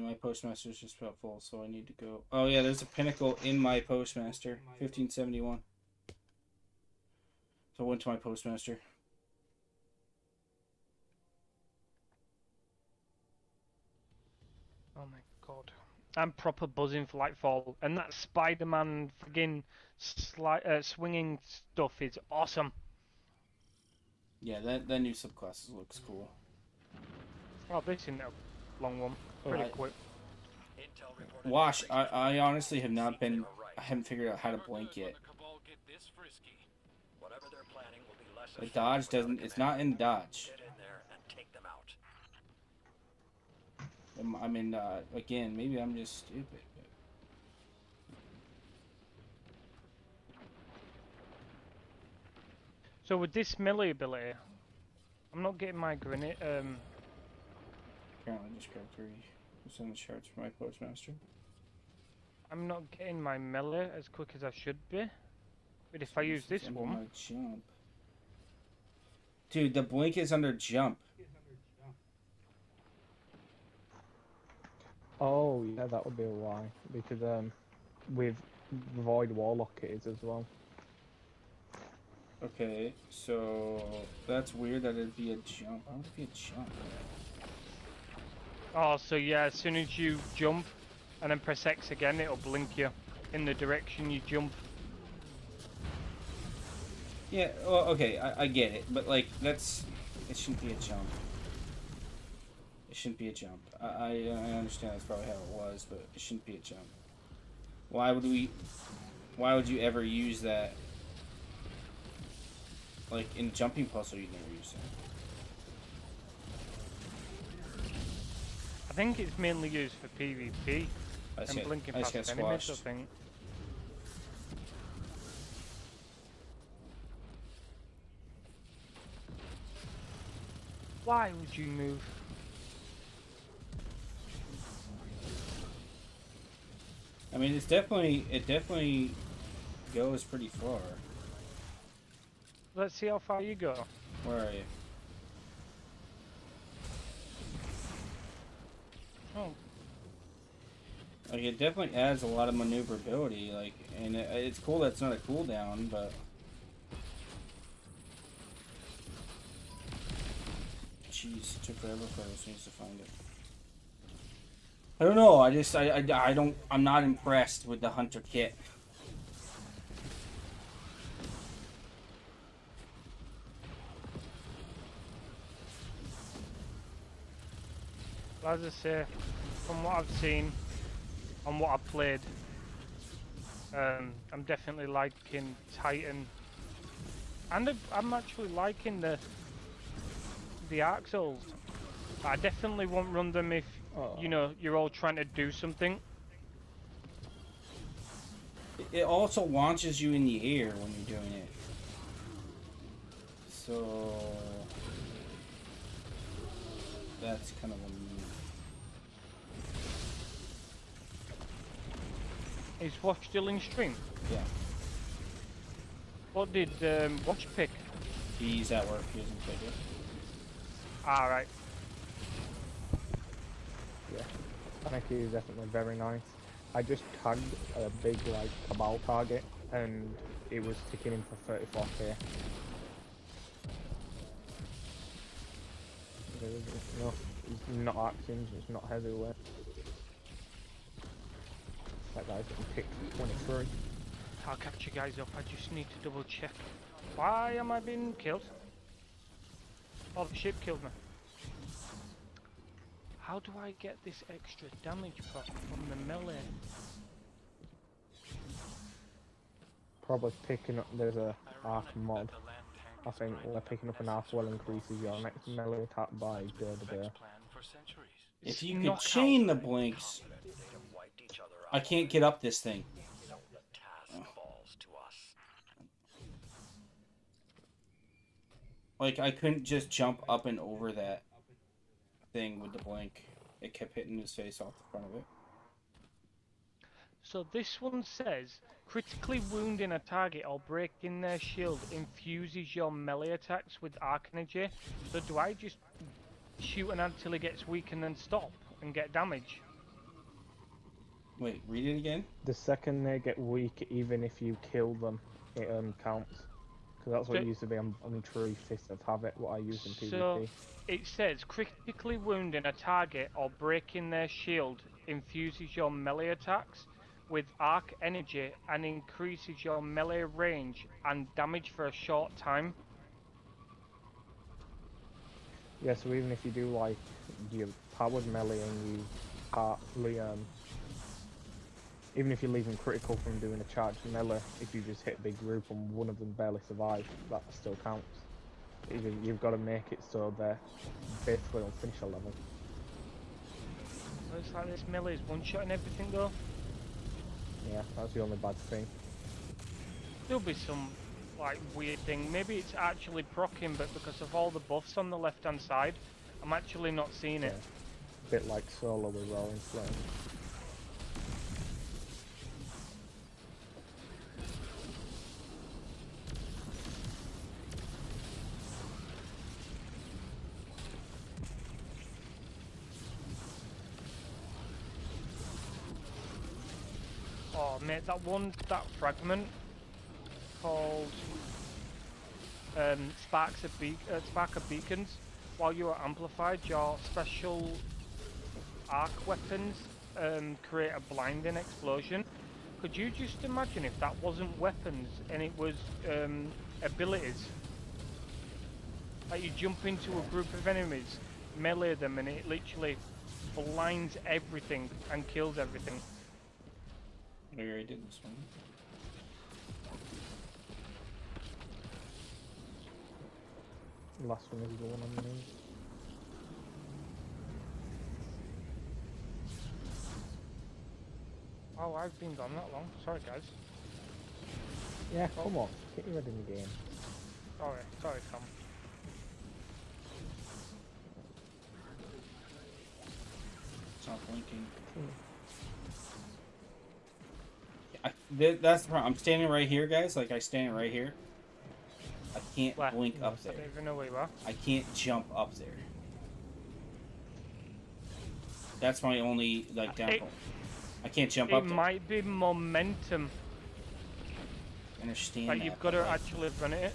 my postmaster's just about full, so I need to go. Oh yeah, there's a pinnacle in my postmaster, 1571. So I went to my postmaster. Oh my god. I'm proper buzzing for Lightfall, and that Spider-Man friggin' swinging stuff is awesome. Yeah, that new subclass looks cool. Oh, this isn't a long one. Pretty quick. Wash, I honestly have not been. I haven't figured out how to blink yet. The dodge doesn't. It's not in dodge. I mean, again, maybe I'm just stupid. But... So with this melee ability, I'm not getting my grenade. Apparently, just grabbed 3 percent of shards for my postmaster. I'm not getting my melee as quick as I should be. But if I use this one, jump. Dude, the blink is under jump. Oh yeah, that would be why. Because with Void Warlock it is as well. Okay, so that's weird that it'd be a jump. Why would it be a jump? oh, so yeah, as soon as you jump and then press X again, it'll blink you in the direction you jump. Yeah, well, okay, I get it, but like that's it shouldn't be a jump. It shouldn't be a jump. I understand that's probably how it was, but it shouldn't be a jump. Why would we? Why would you ever use that? Like in jumping puzzle, you'd never use that. I think it's mainly used for PvP and blinking past enemies, I think. Why would you move? I mean, it definitely goes pretty far. Let's see how far you go. Where are you? Oh. Like, it definitely adds a lot of maneuverability, like, and it's cool that it's not a cooldown, but... Jeez, it took forever for those things to find it. I don't know, I'm not impressed with the Hunter kit. As I say, from what I've seen and what I've played, I'm definitely liking Titan, and I'm actually liking the Arc Souls. I definitely won't run them if you know you're all trying to do something. It also launches you in the air when you're doing it. So that's kind of a move. Is Watch still in stream? Yeah. What did Watch pick? He's at work. He doesn't pick it. Alright. Yeah, I think he is definitely very nice. I just tagged a big like Cabal target and it was ticking him for 34k. No, it's not actions, it's not heavyweight. That guy's getting picked 23. I'll catch you guys up. I just need to double check. Why am I being killed? Oh, the ship killed me. How do I get this extra damage from the melee? Probably picking up, there's a arc mod. I think we're picking up an arc well increases your next melee attack by day. If you could chain the blinks, I can't get up this thing. Like, I couldn't just jump up and over that thing with the blink. It kept hitting his face off the front of it. So this one says, critically wounding a target or breaking their shield infuses your melee attacks with arc energy. So do I just shoot an until it gets weak and then stop and get damage? Wait, read it again? The second they get weak, even if you kill them, it counts. Because that's what it used to be on True Fist of Habit, what I use in PvP. So it says, critically wounding a target or breaking their shield infuses your melee attacks with arc energy and increases your melee range and damage for a short time. Yeah, so even if you do like your powered melee and you partly even if you leave them critical from doing a charged melee, if you just hit a big group and one of them barely survives, that still counts. You've got to make it so they're basically on finisher level. Looks like this melee is one-shotting everything though. Yeah, that's the only bad thing. There'll be some like weird thing. Maybe it's actually proccing, but because of all the buffs on the left-hand side, I'm actually not seeing it. A bit like Solo with Rolling Flame. Oh mate, that fragment called Spark of Beacons. While you are amplified, your special arc weapons create a blinding explosion. Could you just imagine if that wasn't weapons and it was abilities? Like you jump into a group of enemies, melee them, and it literally blinds everything and kills everything. We already did this one. The last one is the one on the knee. Oh, I've been gone that long. Sorry, guys. Yeah, come on. Get your head in the game. Sorry, Tom. It's not blinking. That's the problem. I'm standing right here, guys. Like, I stand right here. I can't blink up there. I don't even know where you are. I can't jump up there. That's my only, like, downfall. I can't jump up It there. might be momentum. I understand Like, that, you've got to but, like, actually run it.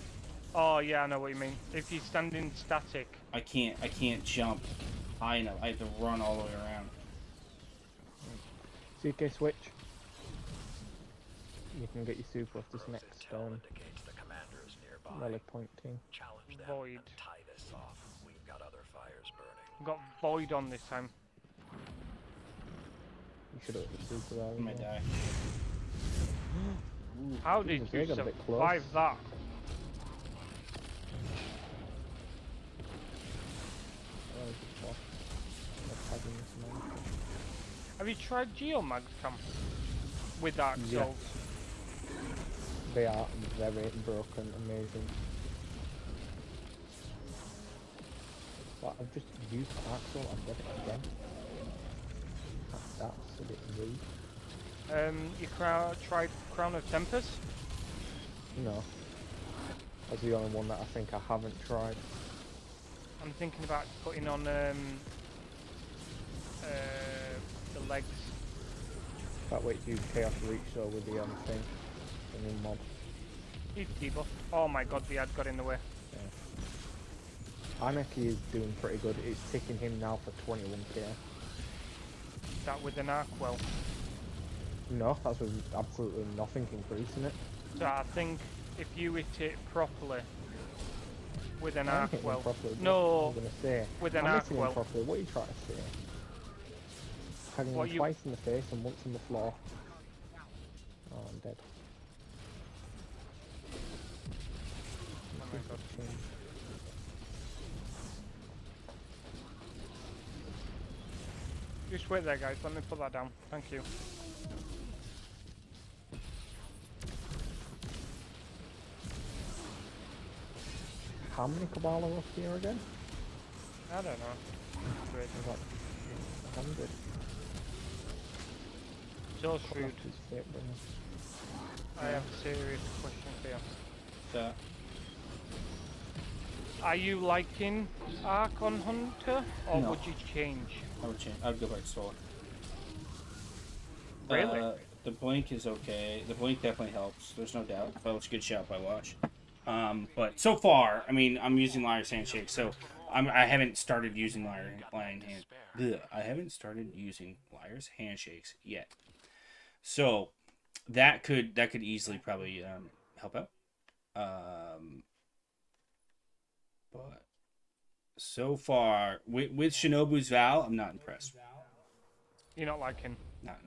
Oh, yeah, I know what you mean. If you're standing static. I can't jump high enough. I have to run all the way around. CK switch. You can get your super off this next stone. Melee pointing. Void. Tie this off. We've got other fires burning. Got void on this time. You should have hit the super there. I might die. How did they you got a bit close. survive that? Have you tried Geomags, Cam? With Dark Souls? Yeah. They are very broken, amazing. But I've just used Dark Soul, I've got it again. That's a bit rude. You tried Crown of Tempest? No. That's the only one that I think I haven't tried. I'm thinking about putting on the legs. Can't wait to use Chaos Reach though with the thing. The new mod. He's debuff. Oh my god, the ad got in the way. Yeah. Anarchy is doing pretty good. It's ticking him now for 21k. That with an arc well. No, that's with absolutely nothing increasing it. So I think if you hit it properly with an arc well. Properly, no, I'm gonna say. with an I'm arc hitting him well. properly. What are you trying to say? Tagging him twice in the face and once on the floor. Oh, I'm dead. Oh my god. Just wait there, guys. Let me put that down. Thank you. How many Cabal are up here again? I don't know. Great. About 100. So shrewd. Fate, I have a serious question for you. Yeah. Are you liking Arc on Hunter, or No. would you change? I would change. I'd go back to Solar. Really? The blink is okay. The blink definitely helps. There's no doubt. That was a good shout by Watch. But so far, I mean, I'm using Liar's Handshake, so I haven't started using I haven't started using Liar's Handshakes yet. So that could easily probably help out. But So far, with Shinobu's Vow, I'm not impressed. You're not liking.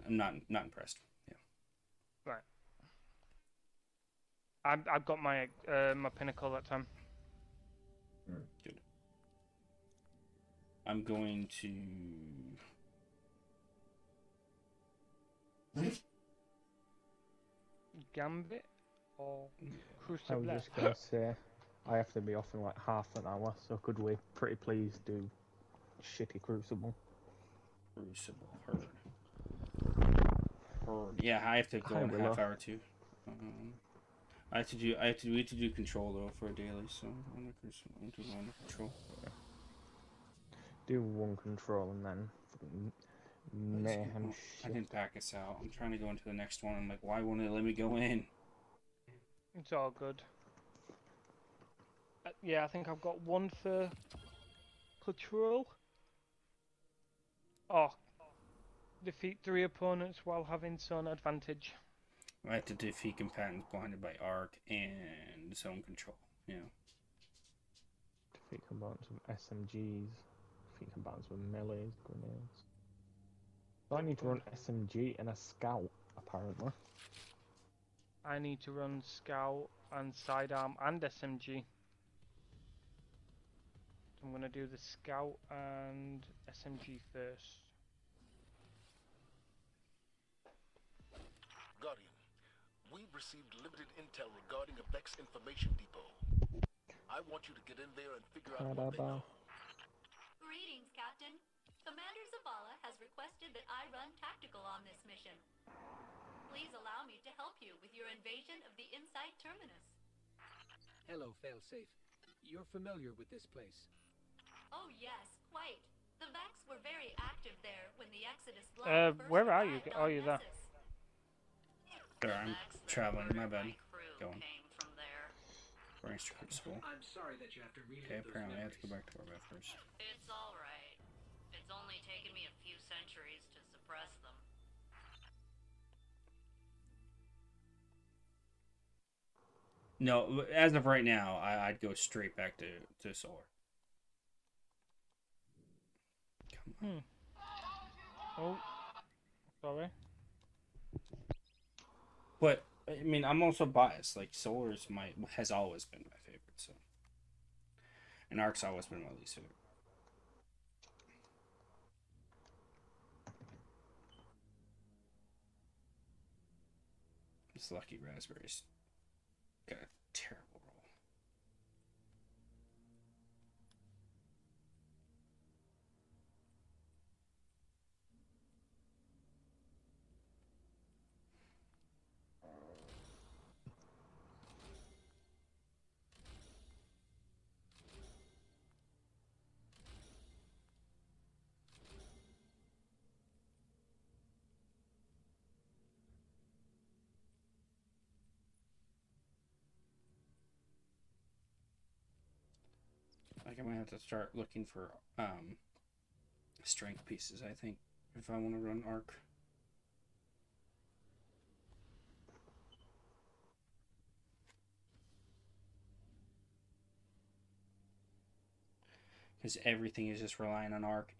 I'm not impressed. Yeah. Right. I've got my my pinnacle that time. Good. I'm going to. Gambit or I Crucible? was just gonna say, I have to be off in like half an hour, so could we pretty please do shitty Crucible? Crucible herd. Yeah, I have to go in a half hour too. I have to do. We have to do control though for a daily. So I'm going to go under control. Do one control and then mayhem I shit. didn't back us out. I'm trying to go into the next one. I'm like, why won't it let me go in? It's all good. Yeah, I think I've got one for control. Oh, defeat 3 opponents while having zone advantage. I have to defeat combatants blinded by arc and zone control. Yeah. Defeat combatants with SMGs. Defeat combatants with melees, grenades. So I need to run SMG and a scout, apparently. I need to run scout and sidearm and SMG. I'm gonna do the scout and SMG first. Guardian, we've received limited intel regarding a Vex information depot. I want you to get in there and figure out what they know. Greetings, Captain. Commander Zavala has requested that I run tactical on this mission. Please allow me to help you with your invasion of the Insight Terminus. Hello, Failsafe. You're familiar with this place. Oh yes, quite. The Vex were very active there when the Exodus blood first Where are you? arrived Oh, on you're there. Nessus. There, I'm traveling. My bad. Going. Range to Crucible. I'm sorry that you have to relive Okay, those apparently I have to go memories. back to Orbit first. It's all right. It's only taken me a few centuries to suppress them. No, as of right now, I'd go straight back to Solar. Come on. Oh, sorry. But I mean, I'm also biased. Like Solar's has always been my favorite. So, and Arc's always been my least favorite. This Lucky Raspberries got a terrible roll. Like I might have to start looking for strength pieces. I think if I want to run Arc. Because everything is just relying on arc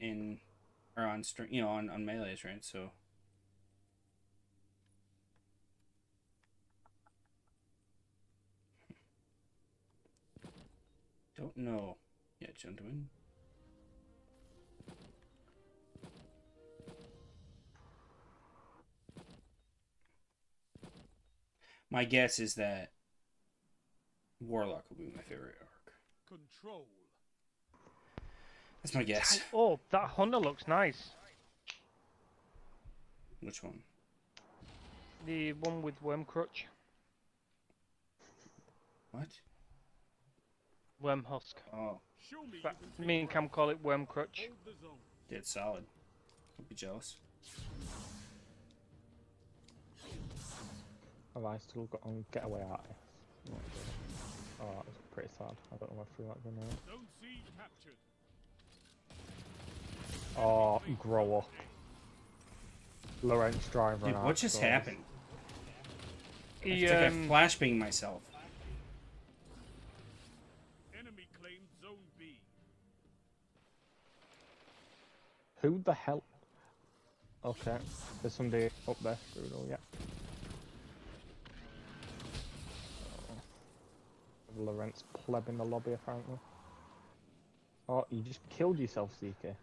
or on string, on melees, right? So don't know yet, gentlemen. My guess is that Warlock will be my favorite arc. Control. That's my guess. Oh, that Hunter looks nice. Which one? The one with Worm Crutch. What? Worm Husk. Oh. But me and Cam call it Worm Crutch. Yeah, it's solid. Don't be jealous. Have I still got on Getaway Artist? Oh, that was pretty sad. I don't know if I threw that grenade. Zone C captured. Oh, grow up. Lawrence driver. Dude, what just happened? He, I think I flashbanged myself. Enemy claimed Zone B. Who the hell? Okay, there's somebody up there, Strudel, yeah. Oh. Lawrence pleb in the lobby, apparently. Oh, you just killed yourself, CK.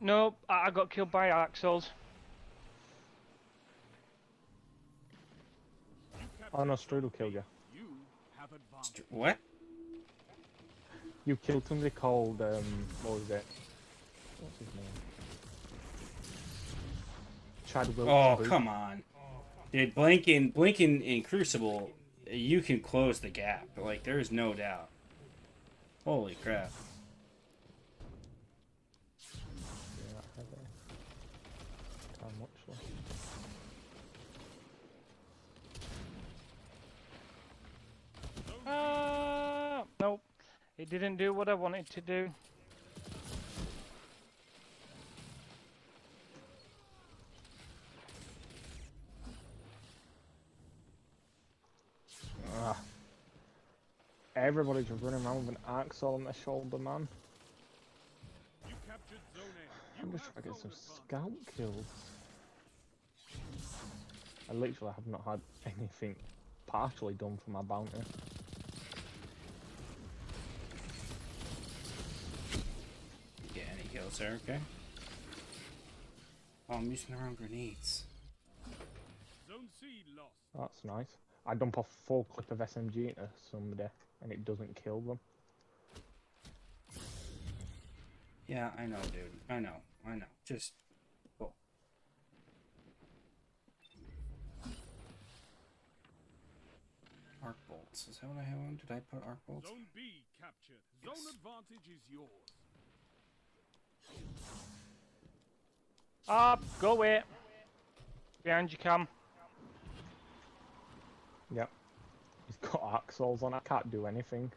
Nope, I got killed by Axles. Oh no, Strudel killed you. What? You killed somebody called, what was it? What's his name? Chad Wilkes. Oh, Booth. come on. Dude, blinking in Crucible, you can close the gap. Like, there is no doubt. Holy crap. Yeah, I have it. How much left? Nope. It didn't do what I wanted to do. Ah. Everybody's running around with an axe on their shoulder, man. I'm just trying to get some scout kills. I literally have not had anything partially done for my bounty. Get any kills there, okay? Oh, I'm using the wrong grenades. That's nice. I dump a full clip of SMG into somebody and it doesn't kill them. Yeah, I know, dude. I know. Just... Oh. Arc bolts. Is that what I have on? Did I put arc bolts? Zone B captured. Zone advantage is yours. Up, go away. Behind you, Cam. Yep. He's got axles on, I can't do anything.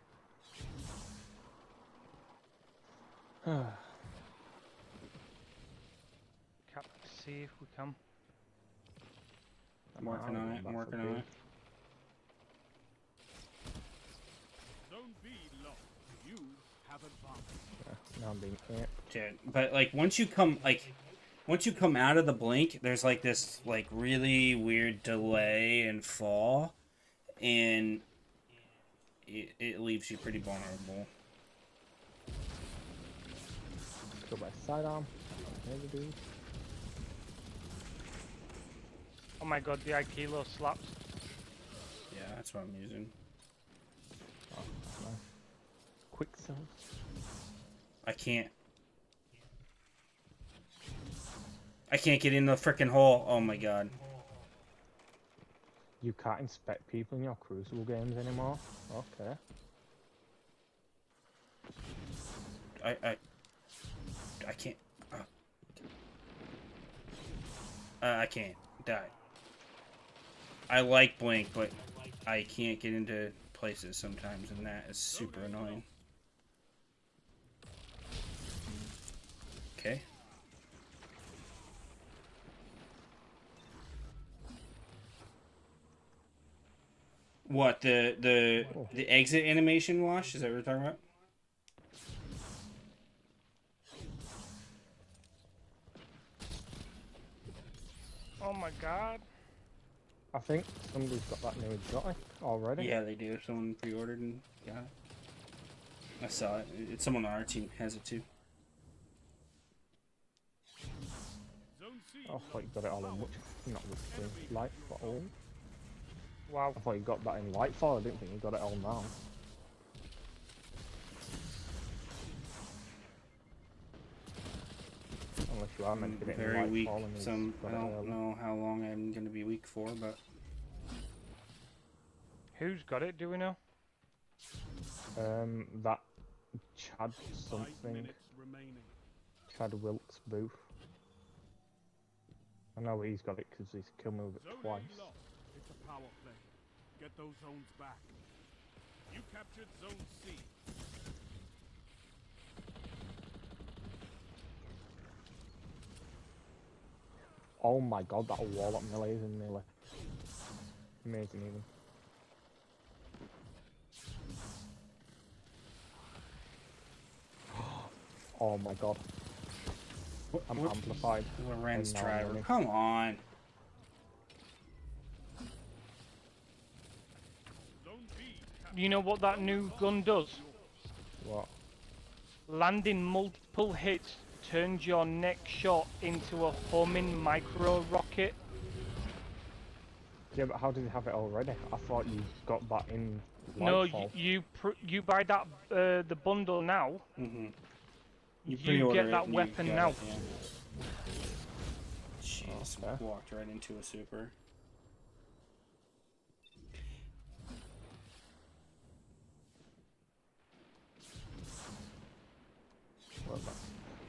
Cap, see if we can. I'm working on it. I'm working on it. Zone B lost. You have advantage. Yeah, now I'm being hit. Dude, but like once you come out of the blink, there's like this like really weird delay and fall, and it leaves you pretty vulnerable. Go by sidearm. Never do. Oh my god, the Aikilo slaps. Yeah, that's what I'm using. Oh, nice. Quick cells. I can't get in the frickin' hole. Oh my god. You can't inspect people in your Crucible games anymore? Okay. I can't. I can't. Die. I like Blink, but I can't get into places sometimes, and that is super annoying. Okay. What, the exit animation wash? Is that what we're talking about? Oh my god. I think somebody's got that new exotic already. Yeah, they do. Someone pre-ordered and got it. I saw it. It's someone on our team has it too. Oh, I thought you got it all in which? Not with light for all. Wow. I thought you got that in Lightfall. I didn't think you got it all now. Unless you are meant to get it in Very weak. Lightfall. And Some I got it don't early. know how long I'm gonna be weak for, but Who's got it, do we know? That Chad something. Chad Wilkes Booth. I know he's got it because he's killed me with it twice. It's a power play. Get those zones back. You captured Zone C. Oh my god, that wall up melee is in melee. Amazing even. Oh my god. I'm amplified. Lorenz and now I'm driver. running. Come on. You know what that new gun does? What? Landing multiple hits turns your next shot into a homing micro rocket. Yeah, but how did you have it already? I thought you got that in No, Lightfall. you buy that the bundle now. You You pre-order get it that and weapon you got now. it, yeah. Jeez, walked right into a super. Well,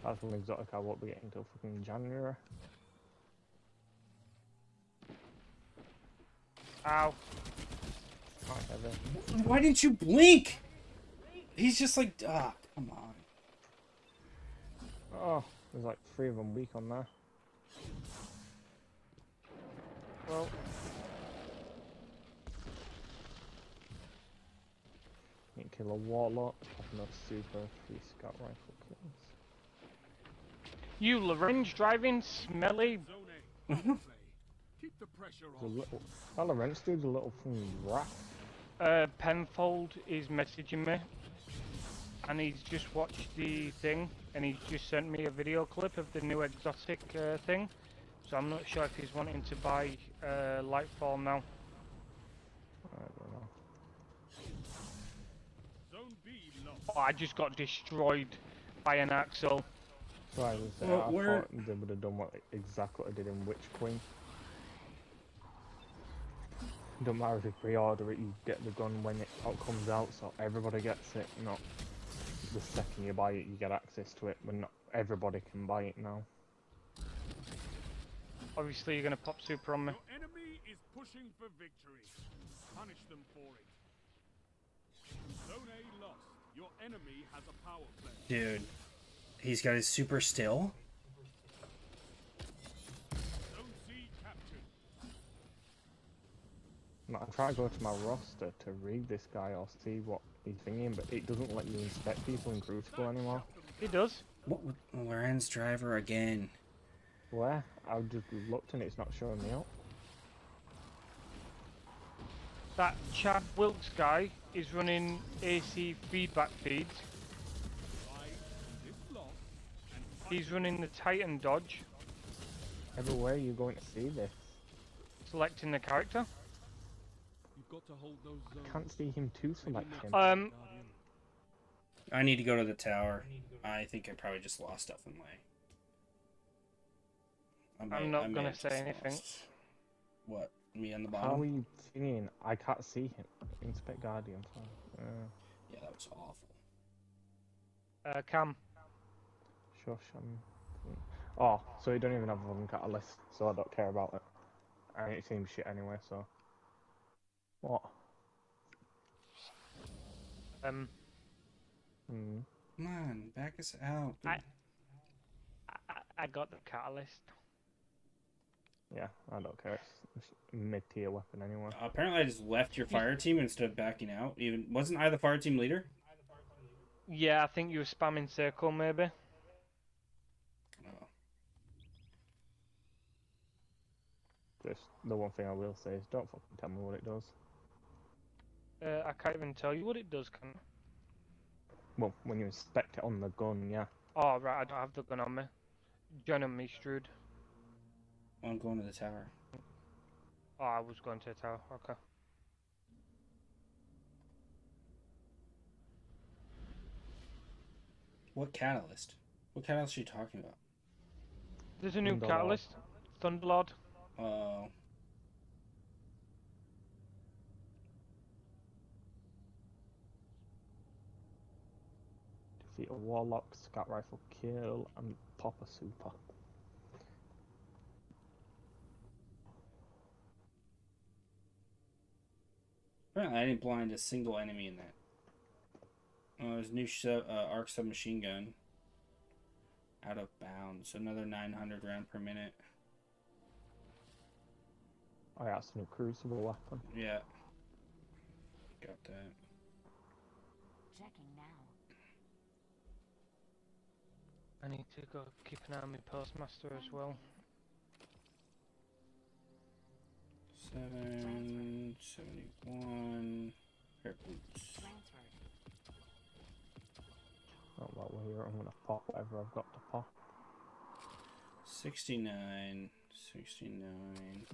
that's an exotic I won't be getting until fucking January. Ow. Quite heavy. Why didn't you blink? He's just like, come on. Oh, there's like 3 of them weak on there. Well, You can kill a warlock, have no super, 3 scout rifle kills. you Lorenz driving smelly. Keep the pressure There's on. a little, that Lorenz dude's a little fucking rat. Penfold is messaging me, and he's just watched the thing, and he's just sent me a video clip of the new exotic thing. So I'm not sure if he's wanting to buy Lightfall now. I don't know. Zone B lost. Oh, I just got destroyed by an axle. So I was saying, I thought they would have done exactly what I did in Witch Queen. Don't matter if you pre-order it, you get the gun when it comes out, so everybody gets it, not the second you buy it you get access to it, but not everybody can buy it now. Obviously you're gonna pop super on me. Your enemy is pushing for victory. Punish them for it. Zone A lost. Your enemy has a power play. Dude, he's got his super still? Zone C captured. I try to go to my roster to read this guy or see what he's thinking, but it doesn't let you inspect people in Crucible anymore. It does. What with Lorenz driver again? Where? I just looked and it's not showing me up. That Chad Wilkes guy is running AC feedback feeds. He's running the Titan dodge. Everywhere you're going to see this. Selecting the character. You've got to hold those I can't see him to select him. I need to go to the tower. I think I probably just lost stuff in way. I'm not gonna say anything. What? Me on the bottom? How are you seeing? I can't see him. Inspect Guardian. Yeah, that was awful. Cam. Shush, oh, so you don't even have one catalyst, so I don't care about it. And it seems shit anyway, so. What? Come on, back us out. I got the catalyst. Yeah, I don't care. It's mid-tier weapon anyway. Apparently I just left your fire team instead of backing out. Even wasn't I the fire team leader? Yeah, I think you were spamming circle maybe. Just the one thing I will say is don't fucking tell me what it does. I can't even tell you what it does, can I? Well, when you inspect it on the gun, yeah. Oh, right, I don't have the gun on me. Join me, Strud. I'm going to the tower. Oh, I was going to the tower, okay. What catalyst? What catalyst are you talking about? There's a new Thunderlord. catalyst. Thunderlord. Oh. Defeat a warlock, scout rifle kill, and pop a super. Apparently I didn't blind a single enemy in that. Oh, there's a new arc submachine gun. Out of bounds. Another 900 round per minute. Oh yeah, it's a new crucible weapon. Yeah. Got that. Checking now. I need to go keep an eye on my postmaster as well. 771. Pair of boots. Oh, while we're here, I'm gonna pop whatever I've got to pop. 69. 69.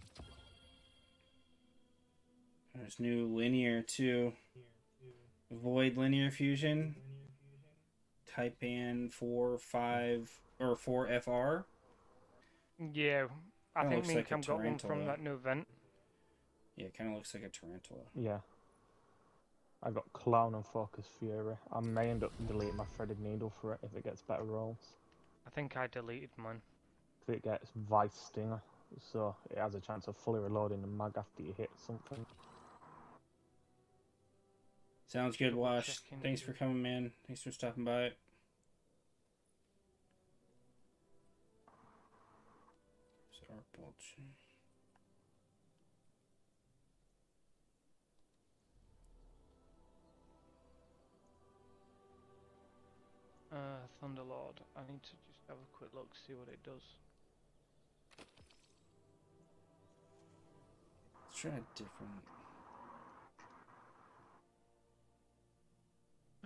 There's new linear too. Avoid linear fusion. Taipan 4-5 or 4FR. Yeah, I Kinda think looks me and like a Cam got one from tarantula. that new event. Yeah, kind of looks like a tarantula. Yeah. I got Clown and Focus Fury. I may end up deleting my Threaded Needle for it if it gets better rolls. I think I deleted mine. If it gets Vice Stinger, so it has a chance of fully reloading the mag after you hit something. Sounds good, Wash. checking. Thanks for coming, man. Thanks for stopping by. Thunderlord. I need to just have a quick look, see what it does. Let's try a different.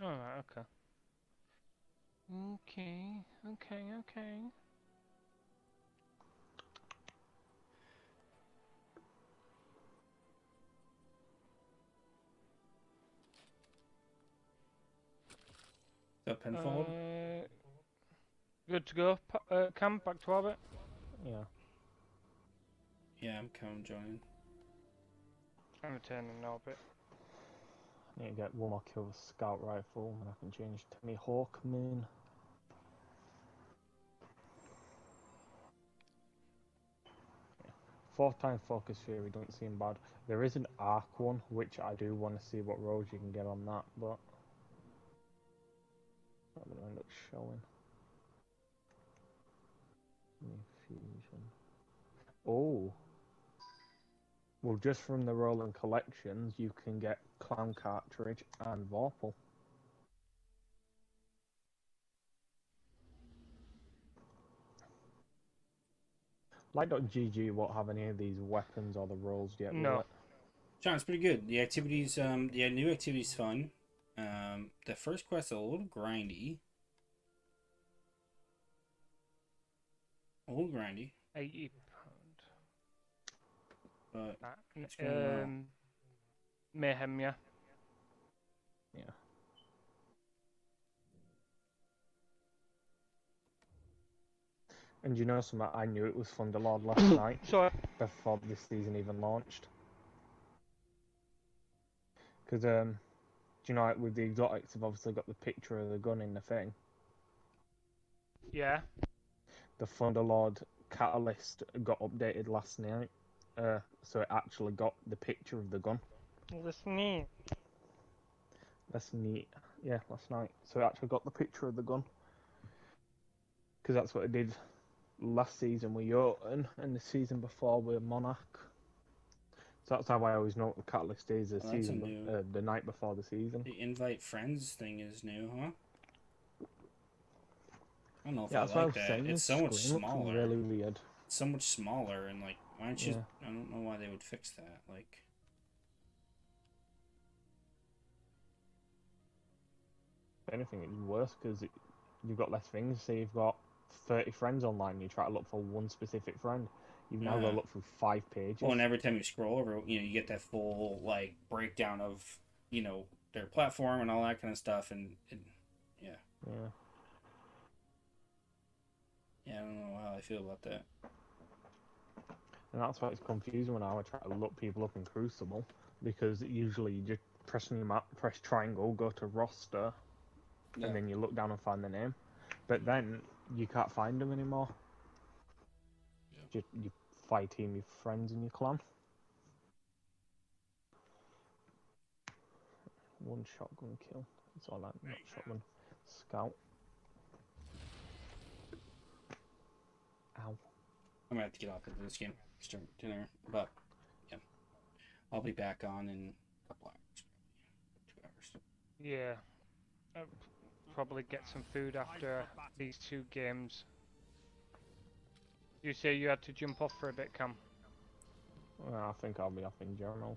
Alright, okay. Okay. Is that Penfold? Good to go. Cam, back to orbit. Yeah. Yeah, I'm coming, joining. I'm returning orbit. I need to get one more kill with Scout Rifle and I can change to me Hawkman. Yeah. 4-time Focus Fury don't seem bad. There is an Arc one, which I do want to see what rolls you can get on that, but I'm going to end up showing. Fusion. Oh! Well, just from the rolling collections, you can get Clown Cartridge and Vorpal. Light.gg won't have any of these weapons or the rolls yet, will it? John, it's pretty good. The activities, the new activity's fun. The first quest's a little grindy. A little grindy. £80. But it's going well. Mayhem, yeah. Yeah. And you know something? I knew it was Thunderlord last night. Sorry. Before this season even launched. Because, do you know, like, with the exotics, I've obviously got the picture of the gun in the thing. Yeah. The Thunderlord Catalyst got updated last night. So it actually got the picture of the gun. That's neat. That's neat. Yeah, last night. So it actually got the picture of the gun. Because that's what it did last season with Jotun and the season before with Monarch. So that's how I always know what the Catalyst is the season, the night before the season. The invite friends thing is new, huh? I don't know if Yeah, I that's what I like was that. saying. It's so much Screen looks smaller. really weird. It's so much smaller, and like, why don't you? Yeah. I don't know why they would fix that. Like, If anything, it's worse because you've got less things. Say you've got 30 friends online, you try to look for one specific friend. You've now got to look through 5 pages. well, and every time you scroll over, you get that full like breakdown of their platform and all that kind of stuff, and yeah. Yeah, I don't know how I feel about that. And that's why it's confusing when I try to look people up in Crucible, because usually you just press new map, press triangle, go to roster, and then you look down and find the name. But then you can't find them anymore. You fight team your friends in your clan. One shotgun kill. That's all that. Not shotgun. Scout. Ow. I'm gonna have to get off of this game, start dinner, but yeah, I'll be back on in a couple hours, 2 hours. Yeah. probably get some food after these 2 games. You say you had to jump off for a bit, Cam? Well, I think I'll be off in general.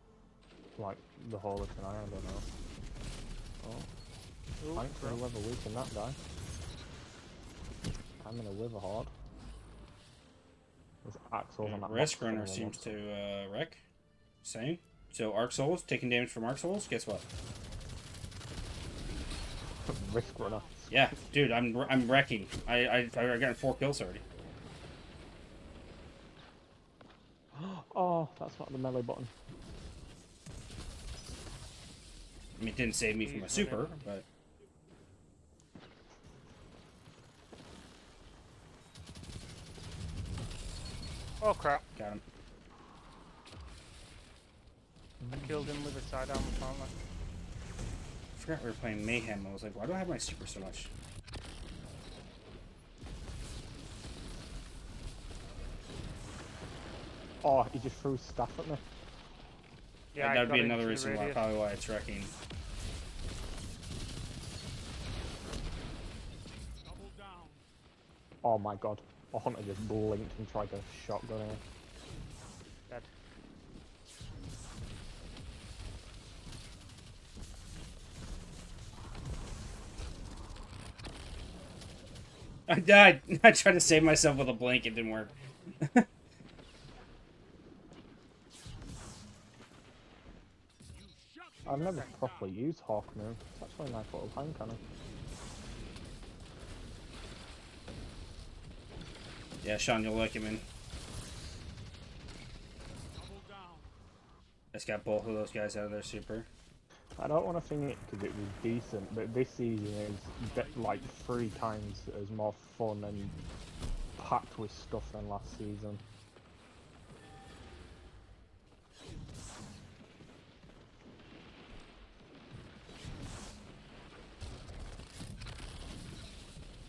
Like, the whole of tonight, I don't know. Oh. Thanks for whoever weakened that guy. I'm in a wither horde. There's axles on that Risk box Runner thing seems to wreck. Same. So Arc Souls, taking damage from Arc Souls, guess what? Risk Runner. Yeah, dude, I'm wrecking. I got 4 kills already. Oh, that's not the melee button. I mean, it didn't save me from a super, but... Oh crap. Got him. I killed him with a sidearm apparently. I forgot we were playing Mayhem. I was like, why do I have my super so much? Oh, he just threw stuff at me. Yeah, that would be another reason why, probably why it's wrecking. Oh my god. A hunter just blinked and tried to shotgun him. Dead. I died. I tried to save myself with a blink. It didn't work. I've never properly used Hawk Moon. It's actually a nice little hand cannon. Yeah, Sean, you'll like it, man. Just got both of those guys out of their super. I don't want to think it because it was decent, but this season is like 3 times as more fun and packed with stuff than last season.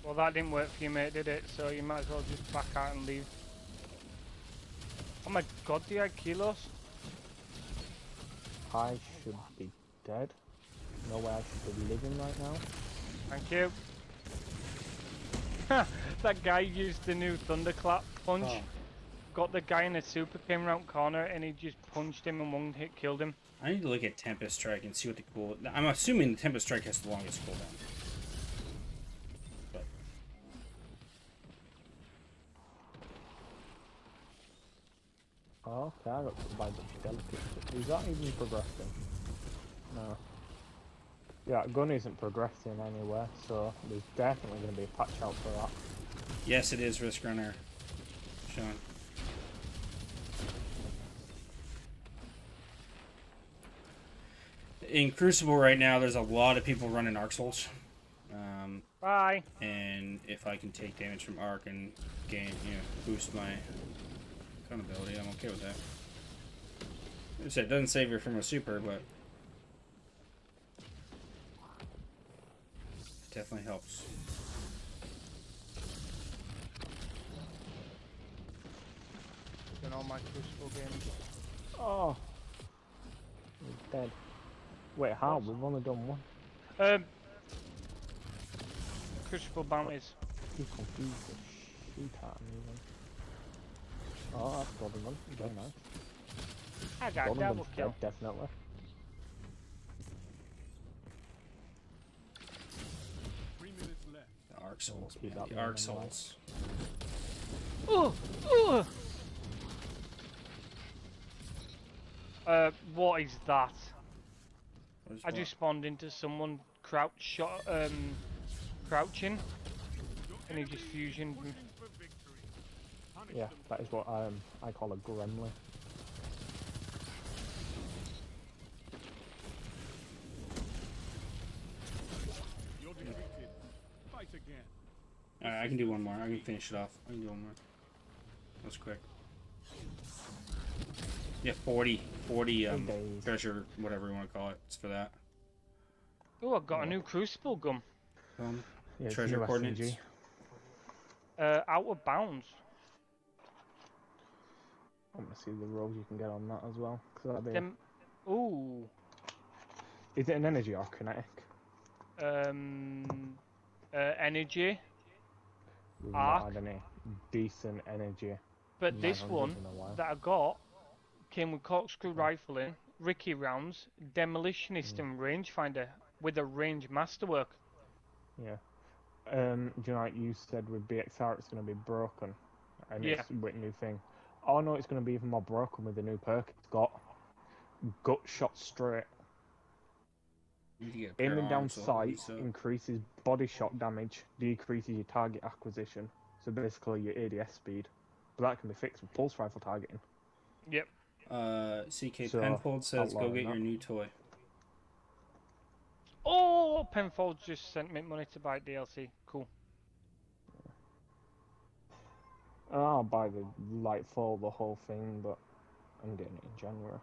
Well, that didn't work for you, mate, did it? So you might as well just back out and leave. Oh my god, do you have kilos? I should be dead. No way I should be living right now. Thank you. That guy used the new thunderclap punch. Oh. Got the guy in a super, came around corner and he just punched him and one hit killed him. I need to look at Tempest Strike and see what the cool... I'm assuming the Tempest Strike has the longest cooldown. But... Oh, okay, I got to buy the delicate. Is that even progressing? No. Yeah, gun isn't progressing anywhere, so there's definitely going to be a patch out for that. Yes, it is, Risk Runner. Sean. In Crucible right now, there's a lot of people running Arc Souls. Bye. And if I can take damage from Arc and gain, boost my gun ability, I'm okay with that. Like I said, it doesn't save you from a super, but it definitely helps. In all my Crucible games. Oh. He's dead. Wait, how? We've only done one. Crucible bounties. You confused the shit out of me then. Oh, that's golden one. Very nice. I got Golden double one's kill. dead, definitely. 3 minutes left. The Arc Souls, Keep man. that The Arc one Souls. What is that? What is I what? just spawned into someone crouching, and he just fusioned me. Yeah, that is what I call a gremlin. You're defeated. Fight again. Alright, I can do one more. I can finish it off. I can do one more. That's quick. Yeah, 40 treasure, whatever you want to call it. It's for that. Oh, I got a new Crucible gun. Yeah, it's Treasure new coordinates. SMG. Out of bounds. I want to see the rolls you can get on that as well. Cause that'd be... Ooh. Is it an energy or kinetic? energy. We've Arc. not had any decent energy. But this 900s one in a while. that I got came with corkscrew rifling, Ricky rounds, demolitionist and rangefinder with a range masterwork. Yeah. Do you know, like you said with BXR, it's going to be broken, and Yeah. it's with new thing. Oh no, it's going to be even more broken with the new perk. It's got gut shot straight. Aiming down sight increases body shot damage, decreases your target acquisition, so basically your ADS speed. But that can be fixed with pulse rifle targeting. Yep. CK So, Penfold says, go outlawing get that. your new toy. Oh, Penfold just sent me money to buy DLC. Cool. I'll buy the Lightfall, the whole thing, but I'm getting it in January.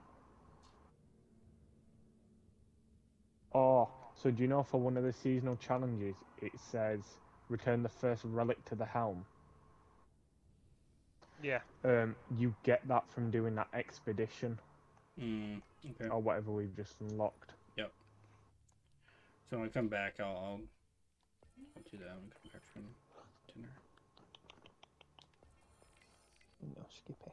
Oh, so do you know for one of the seasonal challenges, it says return the first relic to the helm? Yeah. You get that from doing that expedition. Okay. Or whatever we've just unlocked. Yep. So when I come back, I'll do that when I come back from dinner. No, Skippy.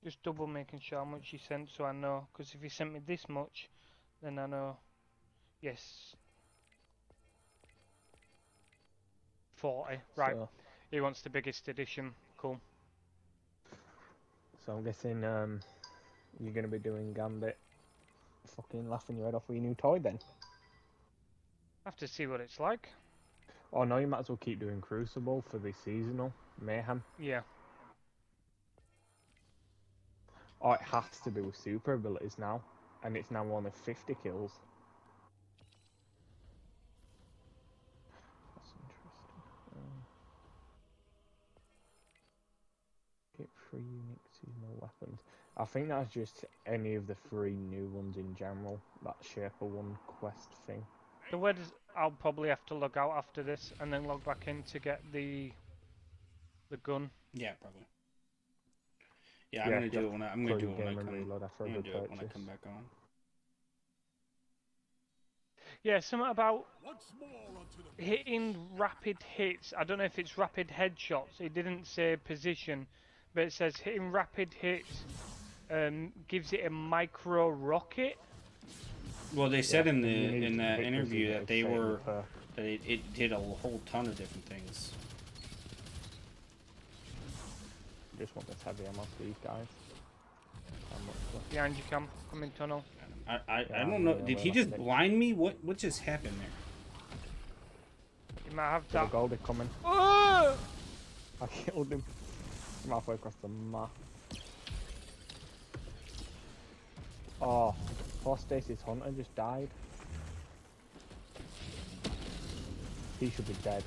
Just double making sure how much he sent so I know. Because if he sent me this much, then I know. Yes. 40. Right. So- He wants the biggest edition. Cool. So I'm guessing you're going to be doing Gambit fucking laughing your head off with your new toy then? Have to see what it's like. Oh no, you might as well keep doing Crucible for the seasonal Mayhem. Yeah. Oh, it has to be with super abilities now, and it's now only 50 kills. That's interesting. Get 3 unique seasonal weapons. I think that's just any of the 3 new ones in general. That Shaper 1 quest thing. So where does I'll probably have to log out after this and then log back in to get the gun. Yeah, probably. Yeah, I'm gonna do it when I come. I'm gonna do it when I come back on. Yeah, something about hitting rapid hits. I don't know if it's rapid headshots. It didn't say position, but it says hitting rapid hits gives it a micro rocket. Well, they said in that interview that they were that it did a whole ton of different things. Just want this heavy ammo for these guys. Behind you, Cam. Come in tunnel. I don't know. Did he just blind me? What just happened there? You might have Got that. a Goldie coming. Oh! I killed him. I'm halfway across the map. Oh, poor Stacy's hunter just died. He should be dead.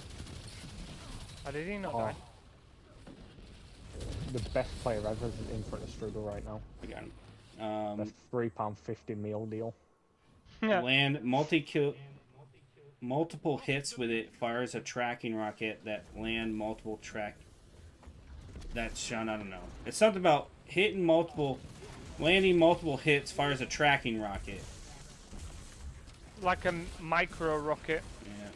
How did he not die? The best player ever is in front of Strudel right now. I got him. The £3.50 meal deal. Land multiple hits with it fires a tracking rocket that land multiple That's Sean. I don't know. It's something about landing multiple hits fires a tracking rocket. Like a micro rocket. Yeah.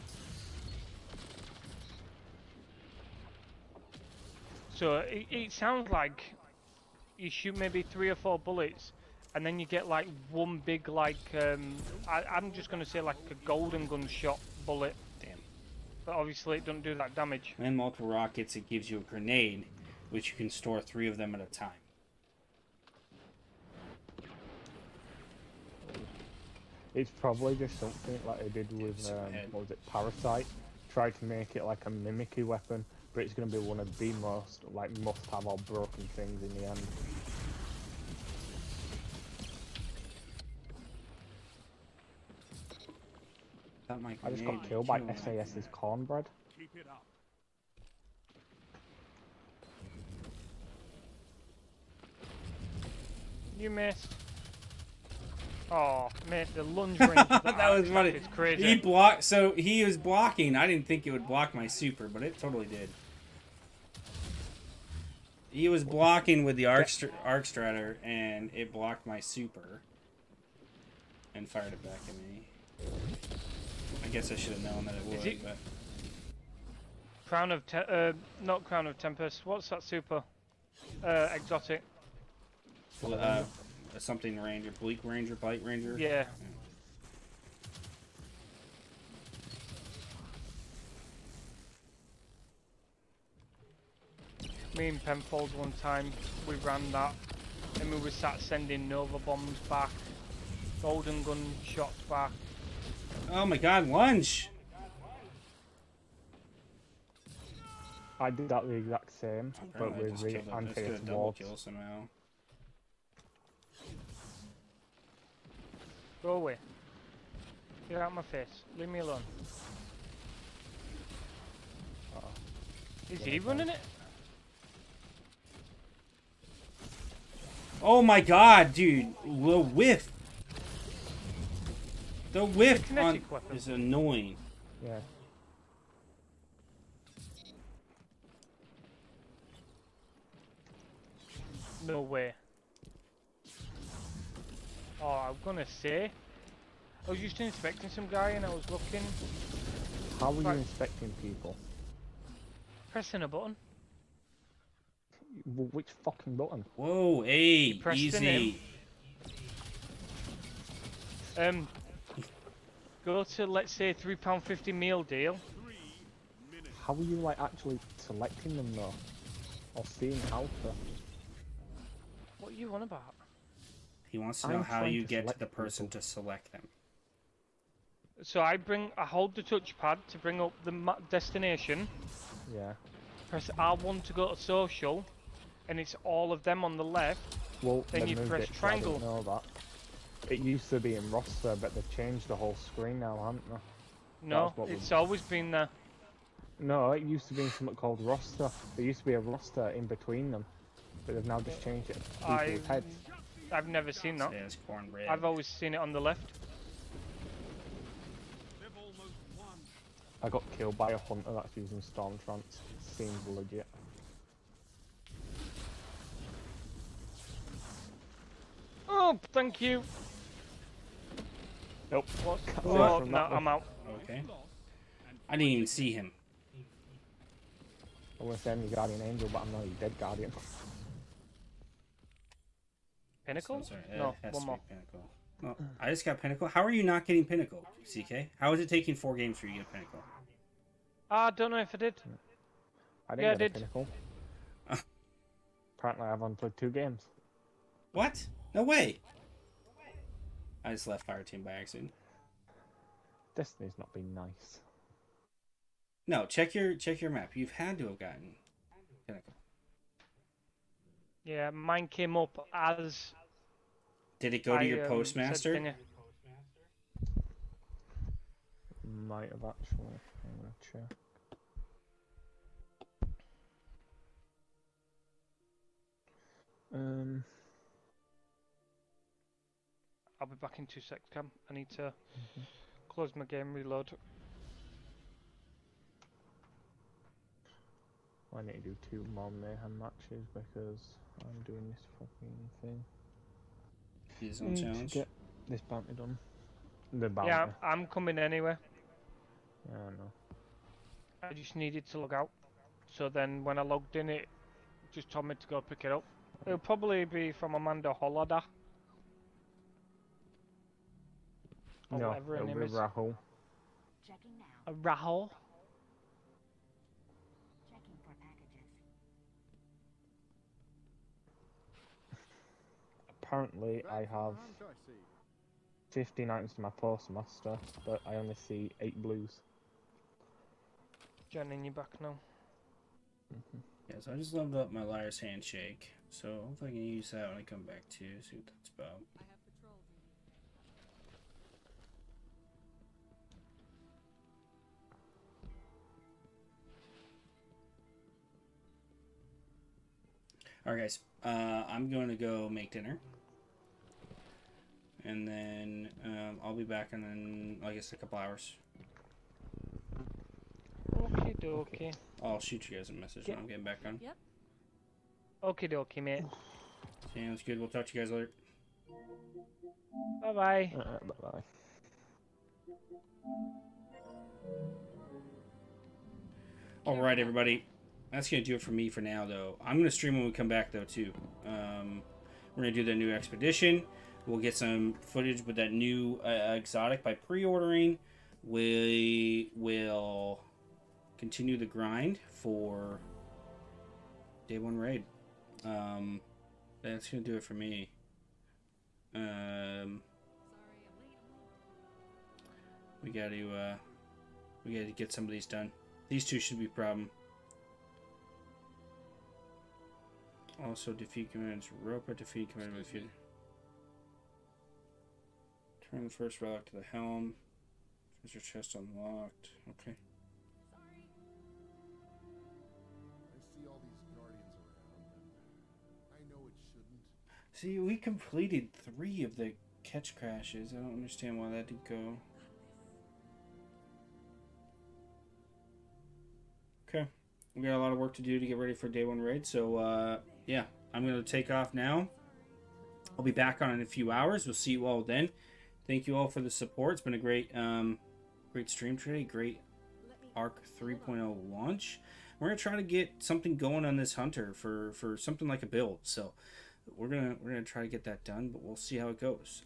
So it sounds like you shoot maybe 3 or 4 bullets, and then you get like one big I'm just gonna say like a golden gun shot bullet. Damn. But obviously it doesn't do that damage. Land multiple rockets. It gives you a grenade, which you can store 3 of them at a time. It's probably just something like they did with what was it, Parasite. Tried to make it like a mimicky weapon, but it's going to be one of the most must-have or broken things in the end. I just got killed by SAS's cornbread. Keep it up. You missed. Oh, mate, the lunge range of That was funny. It's crazy. He blocked. So he was blocking. I didn't think it would block my super, but it totally did. He was blocking with the arc stratter, and it blocked my super, and fired it back at me. I guess I should have known that it would. it- But not Crown of Tempest. What's that super? Exotic. Something Ranger, Bleak Ranger, Blight Ranger. Yeah. Me and Penfold one time, we ran that, and we were sat sending Nova bombs back, golden gun shots back. Oh my God, lunge! I did that the exact same, but Apparently I with just the killed it. Just did a anti-air double wards. kill somehow. Go away. Get out of my face. Leave me alone. Is he running it? Oh my God, dude! The whiff. The whiff on is annoying. Yeah. No way. Oh, I'm gonna say. I was just inspecting some guy and I was looking. How were you Right. inspecting people? Pressing a button. Which fucking button? Whoa, hey, Pressed the easy. name. Go to, let's say, £3.50 meal deal. How were you like actually selecting them though? Or seeing how to? What are you on about? He wants to know I'm how trying you to get to select the person to select them. So I hold the touchpad to bring up the destination. Yeah. Press R1 to go to social, and it's all of them on the left. Well, Then they you moved press it, so I triangle. didn't know that. It used to be in roster, but they've changed the whole screen now, haven't they? No, That's what it's always been there. No, it used to be something called roster. There used to be a roster in between them, but they've now just changed it. to people's heads. I've never seen that. Yeah, it's cornbread. I've always seen it on the left. I got killed by a hunter that's using storm trance. Seems legit. Oh, thank you. Nope. What? Can't Oh, see from no, that one. I'm out. Okay. I didn't even see him. I want to send you Guardian Angel, but I'm not your dead Guardian. Pinnacle? So sorry, it No, has one to be more. Pinnacle. No, I just got Pinnacle. How are you not getting Pinnacle, CK? How is it taking 4 games for you to get Pinnacle? I don't know if I did. I Yeah, I didn't get a did. Pinnacle. Apparently I've only played 2 games. What? No way. I just left Fireteam by accident. Destiny's not been nice. No, check your map. You've had to have gotten Pinnacle. Yeah, mine came up as. Did it go to your said postmaster? thingy. Might have actually. I'm gonna check. I'll be back in 2 seconds, Cam. I need to close my game, reload. I need to do 2 more mayhem matches because I'm doing this fucking thing. His own Need to challenge. get this bounty done. The bounty. Yeah, I'm coming anyway. Yeah, I know. I just needed to log out. So then when I logged in, it just told me to go pick it up. It'll probably be from Amanda Hollada. Or No, whatever her it'll name be is. Rahul. Rahul? Apparently, I have 15 items to my postmaster, but I only see 8 blues. Joining you back now. Yeah, so I just leveled up my Liar's Handshake. So hopefully I can use that when I come back too. See what that's about. Alright guys, I'm going to go make dinner. And then I'll be back in, I guess, a couple hours. Okie dokie. I'll shoot you guys a message when I'm getting back on. Yep. Okie dokie, mate. Sounds good. We'll talk to you guys later. Bye bye. Bye bye. All right, everybody. That's going to do it for me for now, though. I'm going to stream when we come back, though, too. We're going to do the new expedition. We'll get some footage with that new exotic by pre-ordering. We will continue the grind for day 1 raid. That's going to do it for me. We got to get some of these done. These 2 should be a problem. Also, defeat commands rope or defeat command if you turn the first relic to the helm. Treasure chest unlocked. Okay. I see all these guardians around, and I know it shouldn't. See, we completed 3 of the catch crashes. I don't understand why that didn't go. Okay. We got a lot of work to do to get ready for day 1 raid. So, yeah, I'm going to take off now. I'll be back on in a few hours. We'll see you all then. Thank you all for the support. It's been a great, great stream today. Great Arc 3.0 launch. We're gonna try to get something going on this hunter for something like a build. So we're gonna try to get that done, but we'll see how it goes.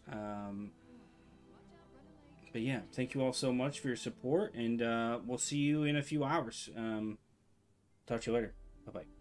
But yeah, thank you all so much for your support, and we'll see you in a few hours. Talk to you later. Bye bye.